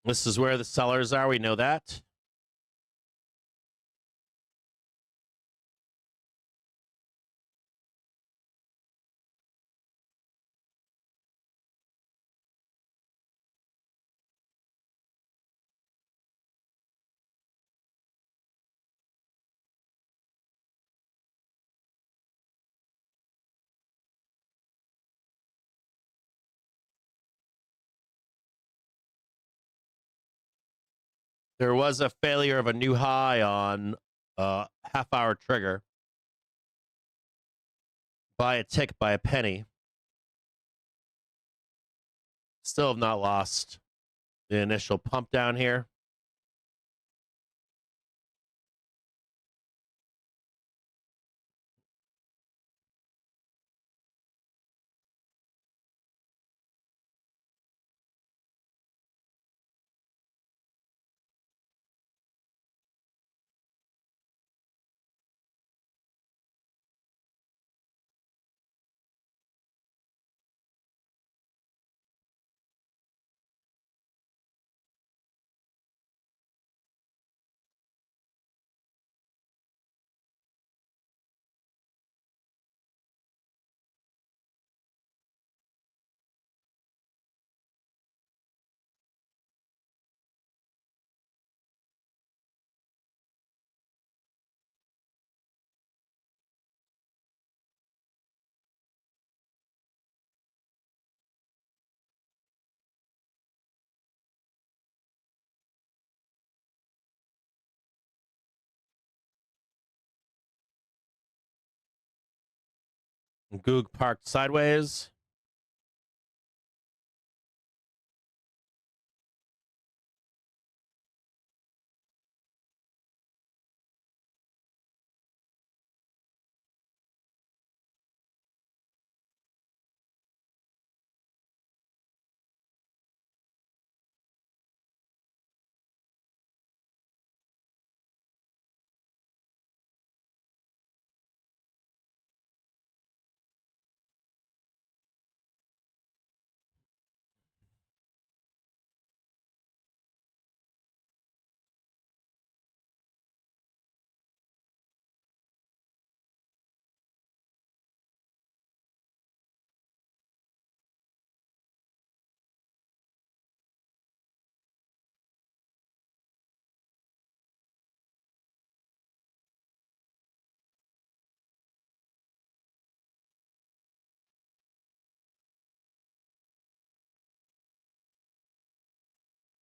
This is where the sellers are. We know that. There was a failure of a new high on half-hour trigger. By a tick, by a penny. Still have not lost the initial pump down here. Goog parked sideways.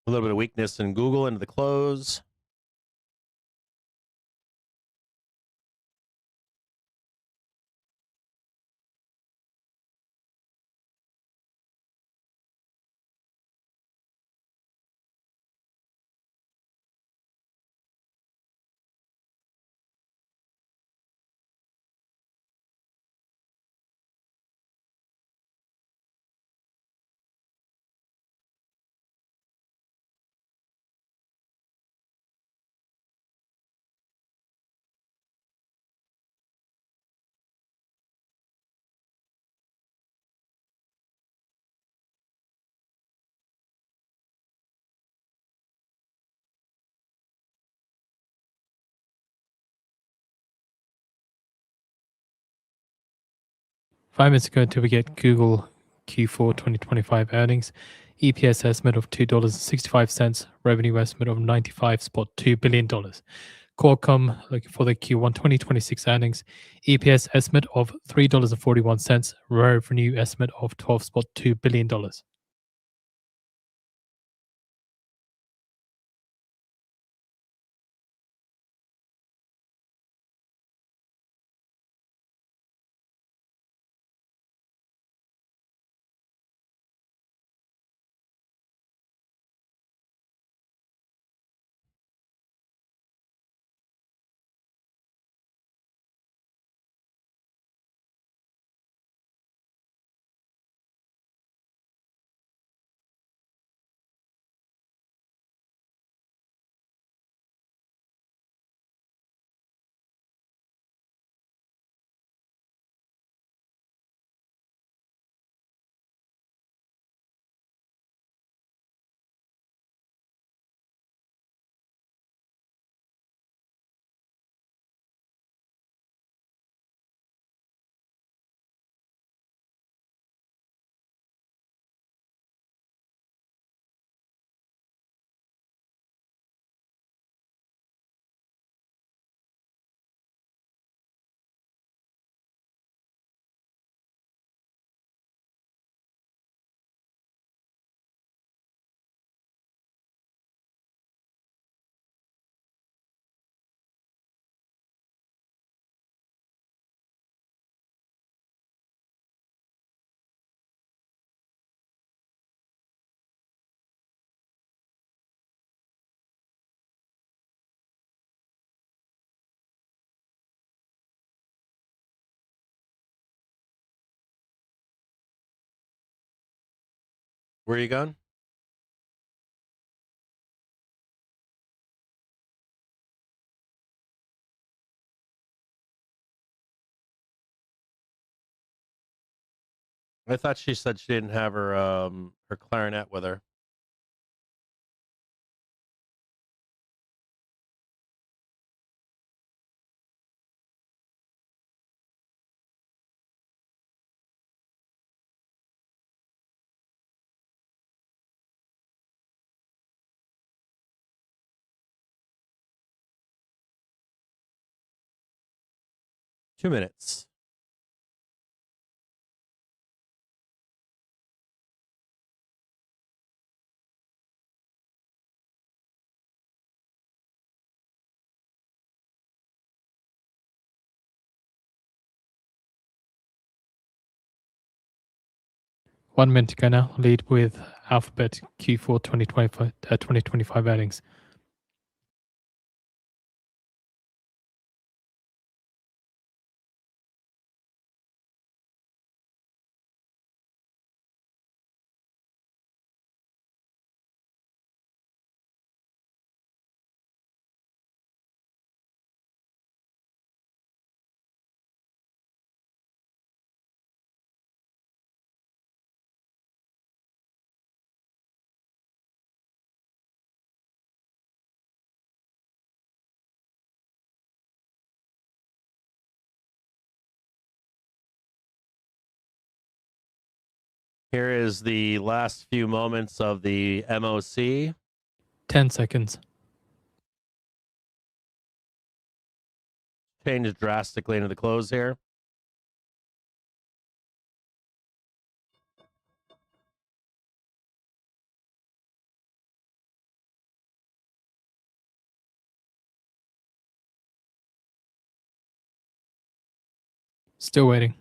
A little bit of weakness in Google into the close. Five minutes ago until we get Google Q4 2025 earnings. EPS estimate of $2.65, revenue estimate of $95.2 billion. Qualcomm looking for the Q1 2026 earnings. EPS estimate of $3.41, revenue estimate of $12.2 billion. Where are you going? I thought she said she didn't have her clarinet with her. Two minutes. One minute to go now. Lead with Alphabet Q4 2025 earnings. Here is the last few moments of the MOC. 10 seconds. Changes drastically into the close here. Still waiting.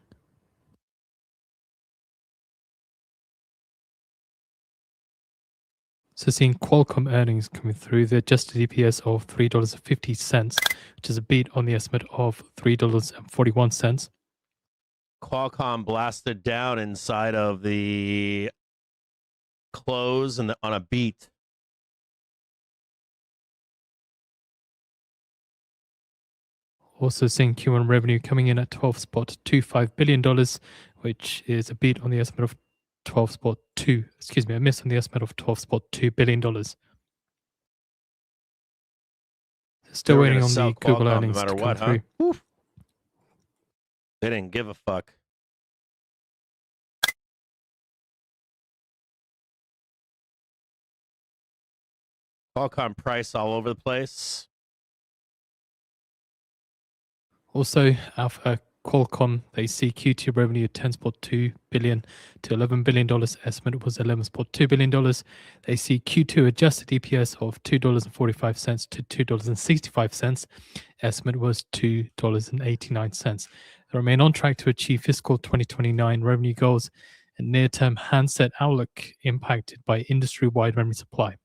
So seeing Qualcomm earnings coming through, the adjusted EPS of $3.50, which is a beat on the estimate of $3.41. Qualcomm blasted down inside of the close and on a beat. Also seeing Q1 revenue coming in at $12.25 billion, which is a beat on the estimate of a miss on the estimate of $12.2 billion. Still waiting on the Google earnings to come through. Woof. They didn't give a fuck. Qualcomm price all over the place. Also, Qualcomm, they see Q2 revenue at $10.2 billion to $11 billion. Estimate was $11.2 billion. They see Q2 adjusted EPS of $2.45 to $2.65. Estimate was $2.89. They remain on track to achieve fiscal 2029 revenue goals and near-term handset outlook impacted by industry-wide memory supply.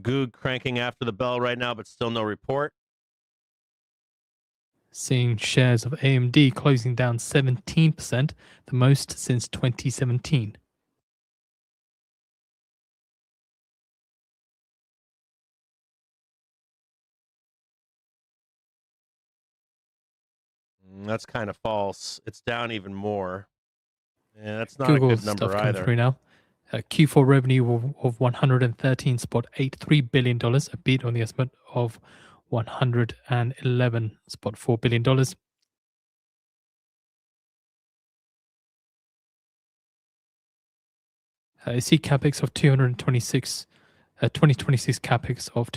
Goog cranking after the bell right now, but still no report. Seeing shares of AMD closing down 17%, the most since 2017. That's kind of false. It's down even more. Yeah, that's not Google's a good number stuff coming either. through now. Q4 revenue of $113.83 billion, a beat on the estimate of $111.4 billion. I see capex of 2026 capex of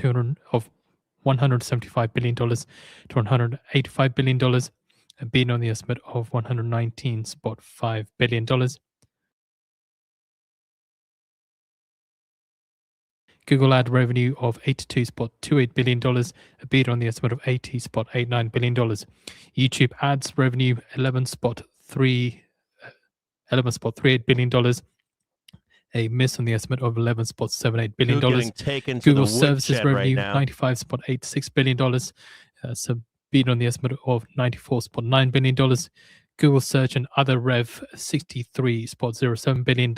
$175 billion to $185 billion, a beat on the estimate of $119.5 billion. Google ad revenue of $82.28 billion, a beat on the estimate of $80.89 billion. YouTube ads revenue $11.38 billion, a miss on the estimate of $11.78 billion. Getting taken to Google the services woodshed revenue right now. $95.86 billion, so beat on the estimate of $94.9 billion. Google search and other rev $63.07 billion,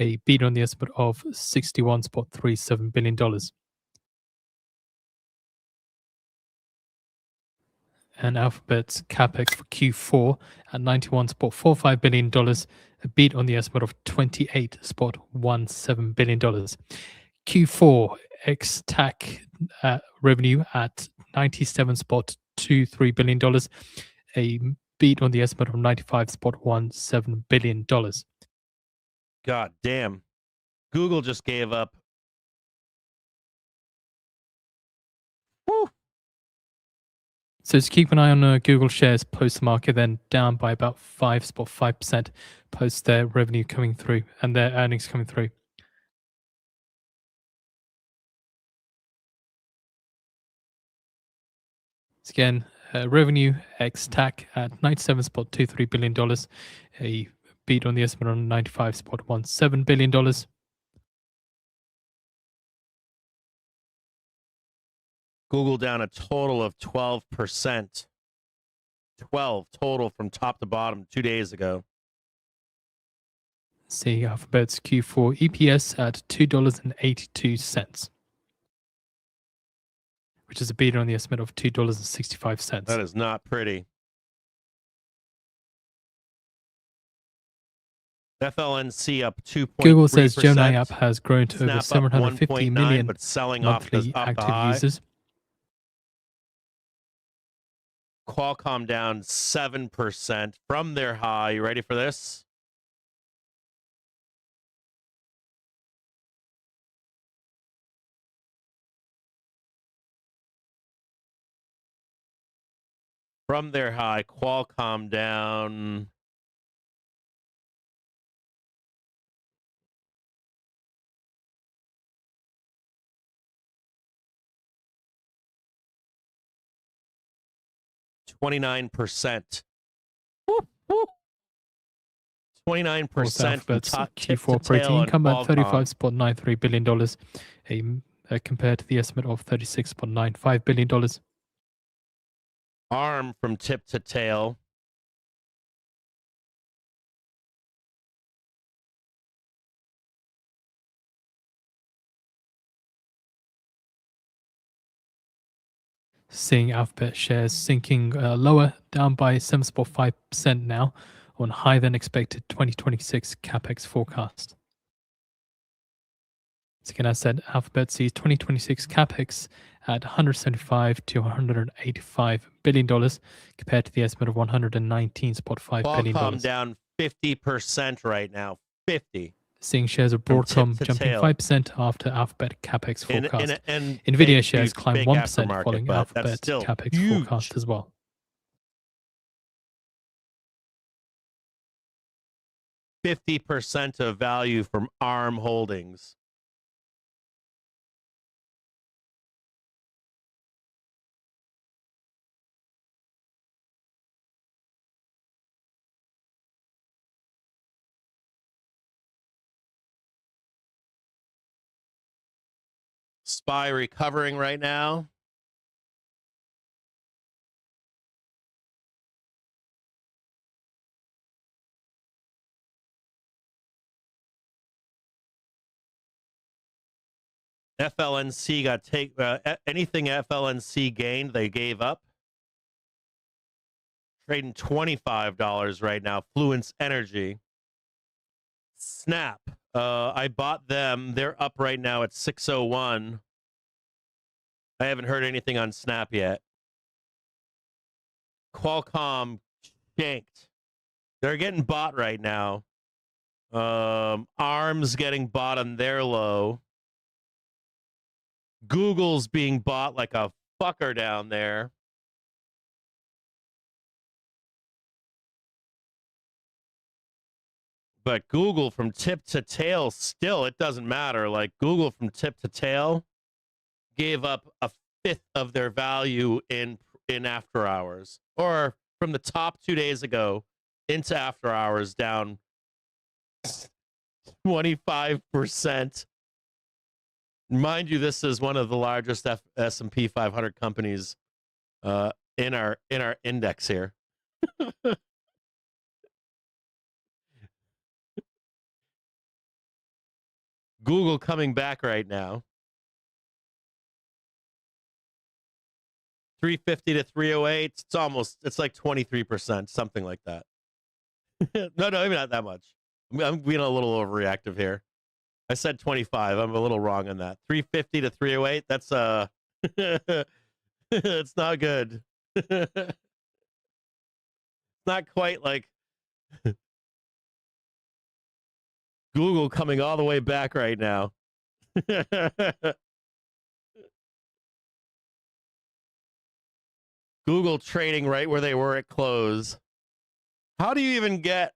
a beat on the estimate of $61.37 billion. And Alphabet's capex for Q4 at $91.45 billion, a beat on the estimate of $28.17 billion. Q4 ex-TAC revenue at $97.23 billion, a beat on the estimate of $95.17 billion. God damn. Google just gave up. Woo. So just keep an eye on Google shares post the market, then down by about 5.5% post their revenue coming through and their earnings coming through. So again, revenue ex-TAC at $97.23 billion, a beat on the estimate on $95.17 billion. Google down a total of 12%. 12 total from top to bottom 2 days ago. See Alphabet's Q4 EPS at $2.82, which is a beat on the estimate of $2.65. That is not pretty. FLNC up 2.3%. Google says Gemini app has grown to over 750 million but selling monthly off active users. Qualcomm down 7% from their high. You ready for this? From their high, Qualcomm down. 29%. 29% from Alphabet's top Q4 operating income at $35.93 billion, compared to the estimate of $36.95 billion. ARM from tip to tail. Seeing Alphabet shares sinking lower, down by 7.5% now, on higher than expected 2026 capex forecast. So again, I said Alphabet sees 2026 capex at $175 to $185 billion, compared to the estimate of $119.5 billion. Qualcomm down 50% right now. 50. Seeing shares of Broadcom jumping 5% after Alphabet capex forecast. Nvidia shares climbed 1% following Alphabet capex forecast as well. %50 of value from ARM holdings. SPY recovering right now. FLNC got anything FLNC gained, they gave up. Trading $25 right now. Fluence Energy. Snap. I bought them. They're up right now at 601. I haven't heard anything on Snap yet. Qualcomm shanked. They're getting bought right now. ARM's getting bought on their low. Google's being bought like a fucker down there. But Google from tip to tail, still, it doesn't matter. Like Google from tip to tail gave up a fifth of their value in after hours, or from the top 2 days ago into after hours, down 25%. Mind you, this is one of the largest S&P 500 companies in our index here. Google coming back right now. 350 to 308. It's like 23%, something like that. no, maybe not that much. I'm being a little overreactive here. I said 25. I'm a little wrong on that. 350 to 308. That's it's not good. It's not quite like Google coming all the way back right now. Google trading right where they were at close. How do you even get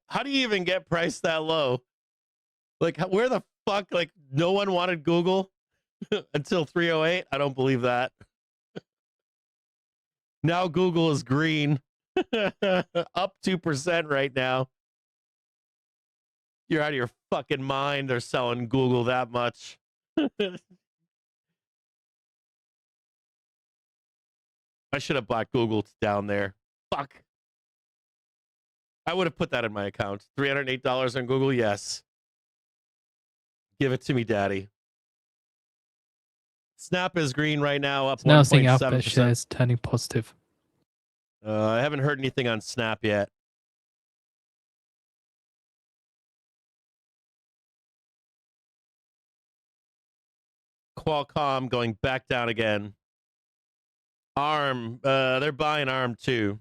priced that low? Like, where the fuck? Like, no one wanted Google until 308. I don't believe that. Now Google is green, up 2% right now. You're out of your fucking mind. They're selling Google that much. I should have bought Google down there. Fuck. I would have put that in my account. $308 on Google, yes. Give it to me, daddy. Snap is green right now, up 1.7%. Now seeing Alphabet shares turning positive. I haven't heard anything on Snap yet. Qualcomm going back down again. ARM, they're buying ARM too.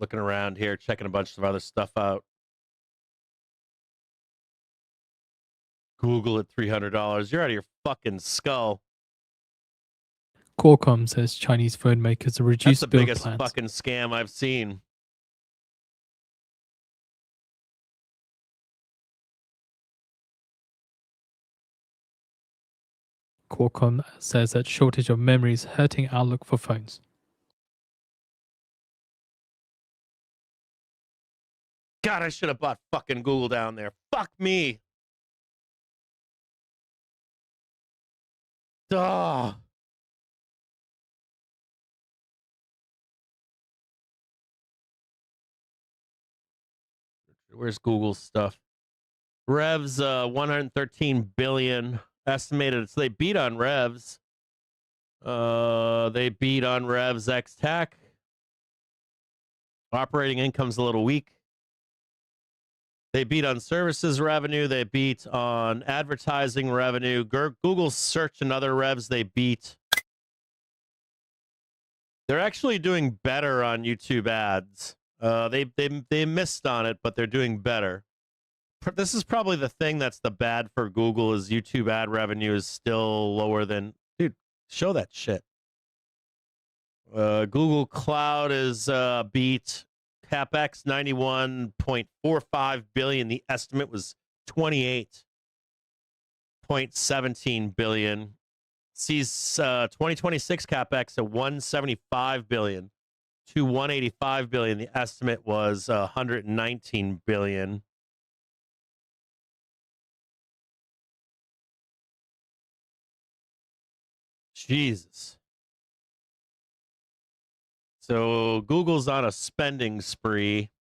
Looking around here, checking a bunch of other stuff out. Google at $300. You're out of your fucking skull. Qualcomm says Chinese phone makers are That's reduced the build biggest plans. fucking scam I've seen. Qualcomm says that shortage of memory is hurting outlook for phones. God, I should have bought fucking Google down there. Fuck me. Duh. Where's Google's stuff? Revs, 113 billion estimated. So they beat on revs. They beat on revs ex TAC. Operating income's a little weak. They beat on services revenue. They beat on advertising revenue. Google search and other revs, they beat. They're actually doing better on YouTube ads. They missed on it, but they're doing better. This is probably the thing that's the bad for Google is YouTube ad revenue is still lower than... Dude, show that shit. Google Cloud is beat. CapEx 91.45 billion. The estimate was 28.17 billion. Sees 2026 CapEx at 175 billion to 185 billion. The estimate was 119 billion. Jesus. So Google's on a spending spree.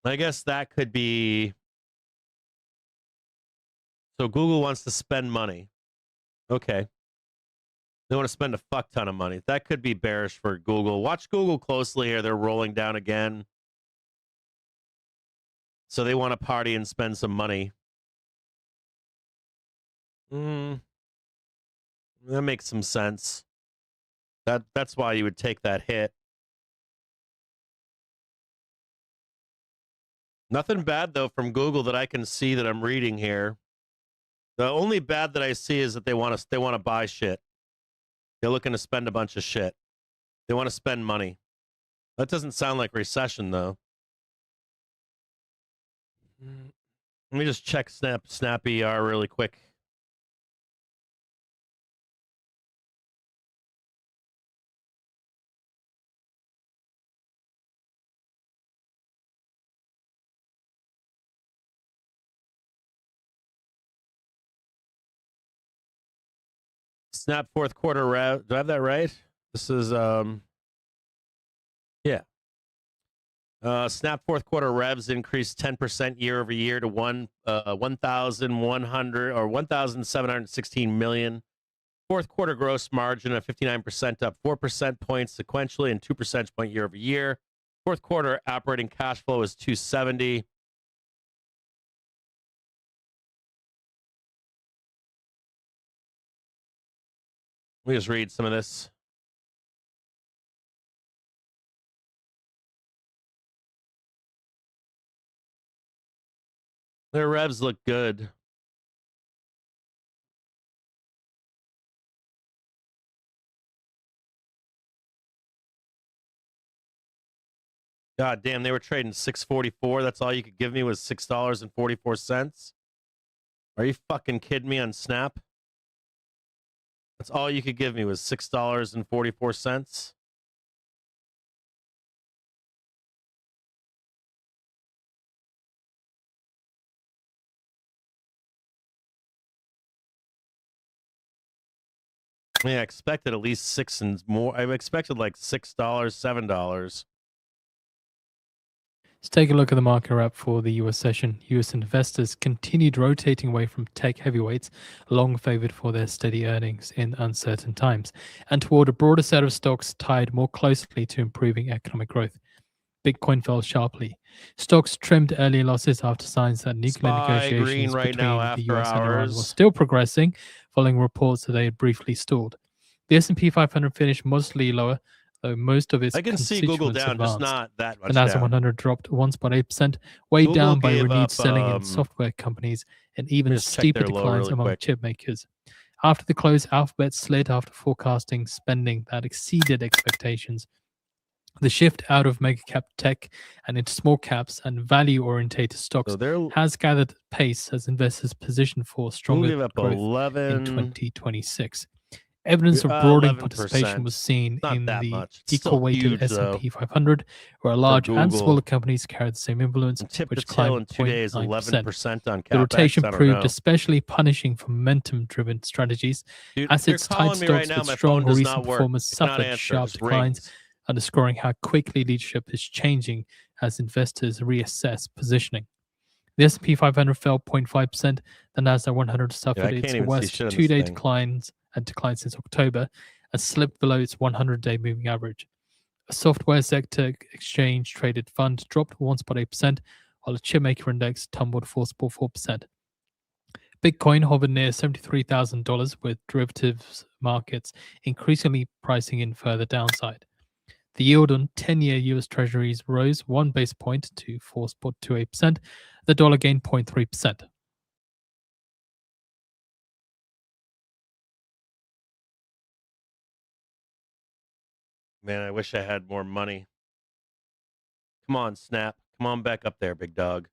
I guess that could be... So Google wants to spend money. Okay. They want to spend a fuck ton of money. That could be bearish for Google. Watch Google closely here. They're rolling down again. So they want to party and spend some money. That makes some sense. That's why you would take that hit. Nothing bad, though, from Google that I can see that I'm reading here. The only bad that I see is that they want to buy shit. They're looking to spend a bunch of shit. They want to spend money. That doesn't sound like recession, though. Let me just check Snap ER really quick. Snap fourth quarter rev. Do I have that right? This is yeah. Snap fourth quarter revs increased 10% year over year to 1,100 or 1,716 million. Fourth quarter gross margin of 59%, up 4% points sequentially and 2 percentage point year over year. Fourth quarter operating cash flow is 270. Let me just read some of this. Their revs look good. God damn, they were trading $6.44. That's all you could give me was $6.44. Are you fucking kidding me on Snap? That's all you could give me was $6.44. Yeah, I expected at least $6 and more. I expected like $6, $7. Let's take a look at the market wrap for the US session. US investors continued rotating away from tech heavyweights, long favored for their steady earnings in uncertain times, and toward a broader set of stocks tied more closely to improving economic growth. Bitcoin fell sharply. Stocks trimmed early losses after signs that nuclear negotiations right between now the US and Iran were hours. still progressing, following reports that they had briefly stalled. The S&P 500 finished modestly lower, though most of its I can see Google constituents down, just advanced. not that much The Nasdaq down. 100 dropped 1.8%, weighed Google down by gave renewed up, selling in software companies and even just check steeper their low declines really among quick. chip makers. After the close, Alphabet slid after forecasting spending that exceeded expectations. The shift out of mega cap tech and into small caps and value-orientated stocks has gathered pace as investors position for stronger gave up growth 11, in 2026. Evidence of broadening participation was seen Not in that the much. It's still equal-weighted huge, S&P though, 500, where large and Google. smaller companies carried the same influence, Tip which to tail in climbed 2 days, 0.9%. 11% on CapEx. The rotation I don't proved know. especially punishing for momentum-driven strategies. Dude, if you're Assets tied calling me right stocks now, with my strong phone does recent not work. performance I cannot suffered answer. It sharp just declines, rings. underscoring how quickly leadership is changing as investors reassess positioning. The S&P 500 fell 0.5%. The Nasdaq 100 suffered I can't its even see worst shit on this two-day thing. decline since October, and slipped below its 100-day moving average. A software sector exchange traded fund dropped 1.8%, while the chipmaker index tumbled 4.4%. Bitcoin hovered near $73,000, with derivatives markets increasingly pricing in further downside. The yield on 10-year U.S. Treasuries rose 1 basis point to 4.28%. The dollar gained 0.3%. Man, I wish I had more money. Come on, Snap. Come on back up there, big dog.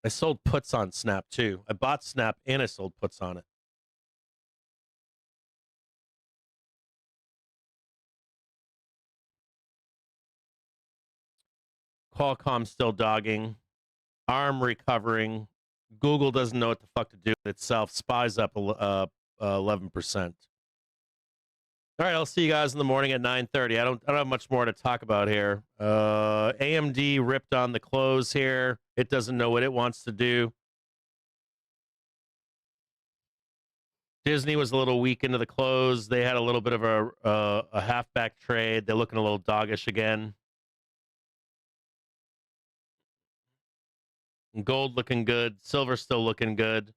I sold puts on Snap, too. I bought Snap and I sold puts on it. Qualcomm still dogging. ARM recovering. Google doesn't know what the fuck to do with itself. SPY's up 11%. All right, I'll see you guys in the morning at 9:30. I don't have much more to talk about here. AMD ripped on the close here. It doesn't know what it wants to do. Disney was a little weak into the close. They had a little bit of a halfback trade. They're looking a little doggish again. Gold looking good. Silver still looking good.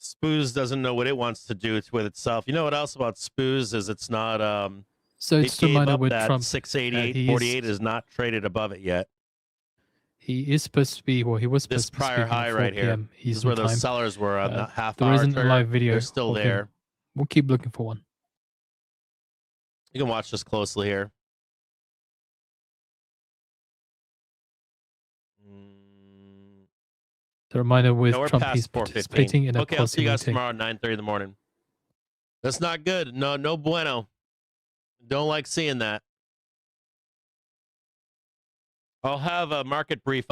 Spoos doesn't know what it wants to do with itself. You know what else about Spoos is it's not So it it's a gave minor up with that Trump. 688.48 is not traded above it yet. He is supposed to be, well, he was supposed This to be prior speaking high at 4 right here. p.m. This is Eastern where those time. sellers were on the half There hour isn't a trigger. live video. They're still of him. there. We'll keep looking for one. You can watch this closely here. The reminder with No, we're Trump, past he's 4:15. participating in a Okay, I'll see you guys policy meeting. tomorrow at 9:30 in the morning. That's not good. No bueno. Don't like seeing that. I'll have a market brief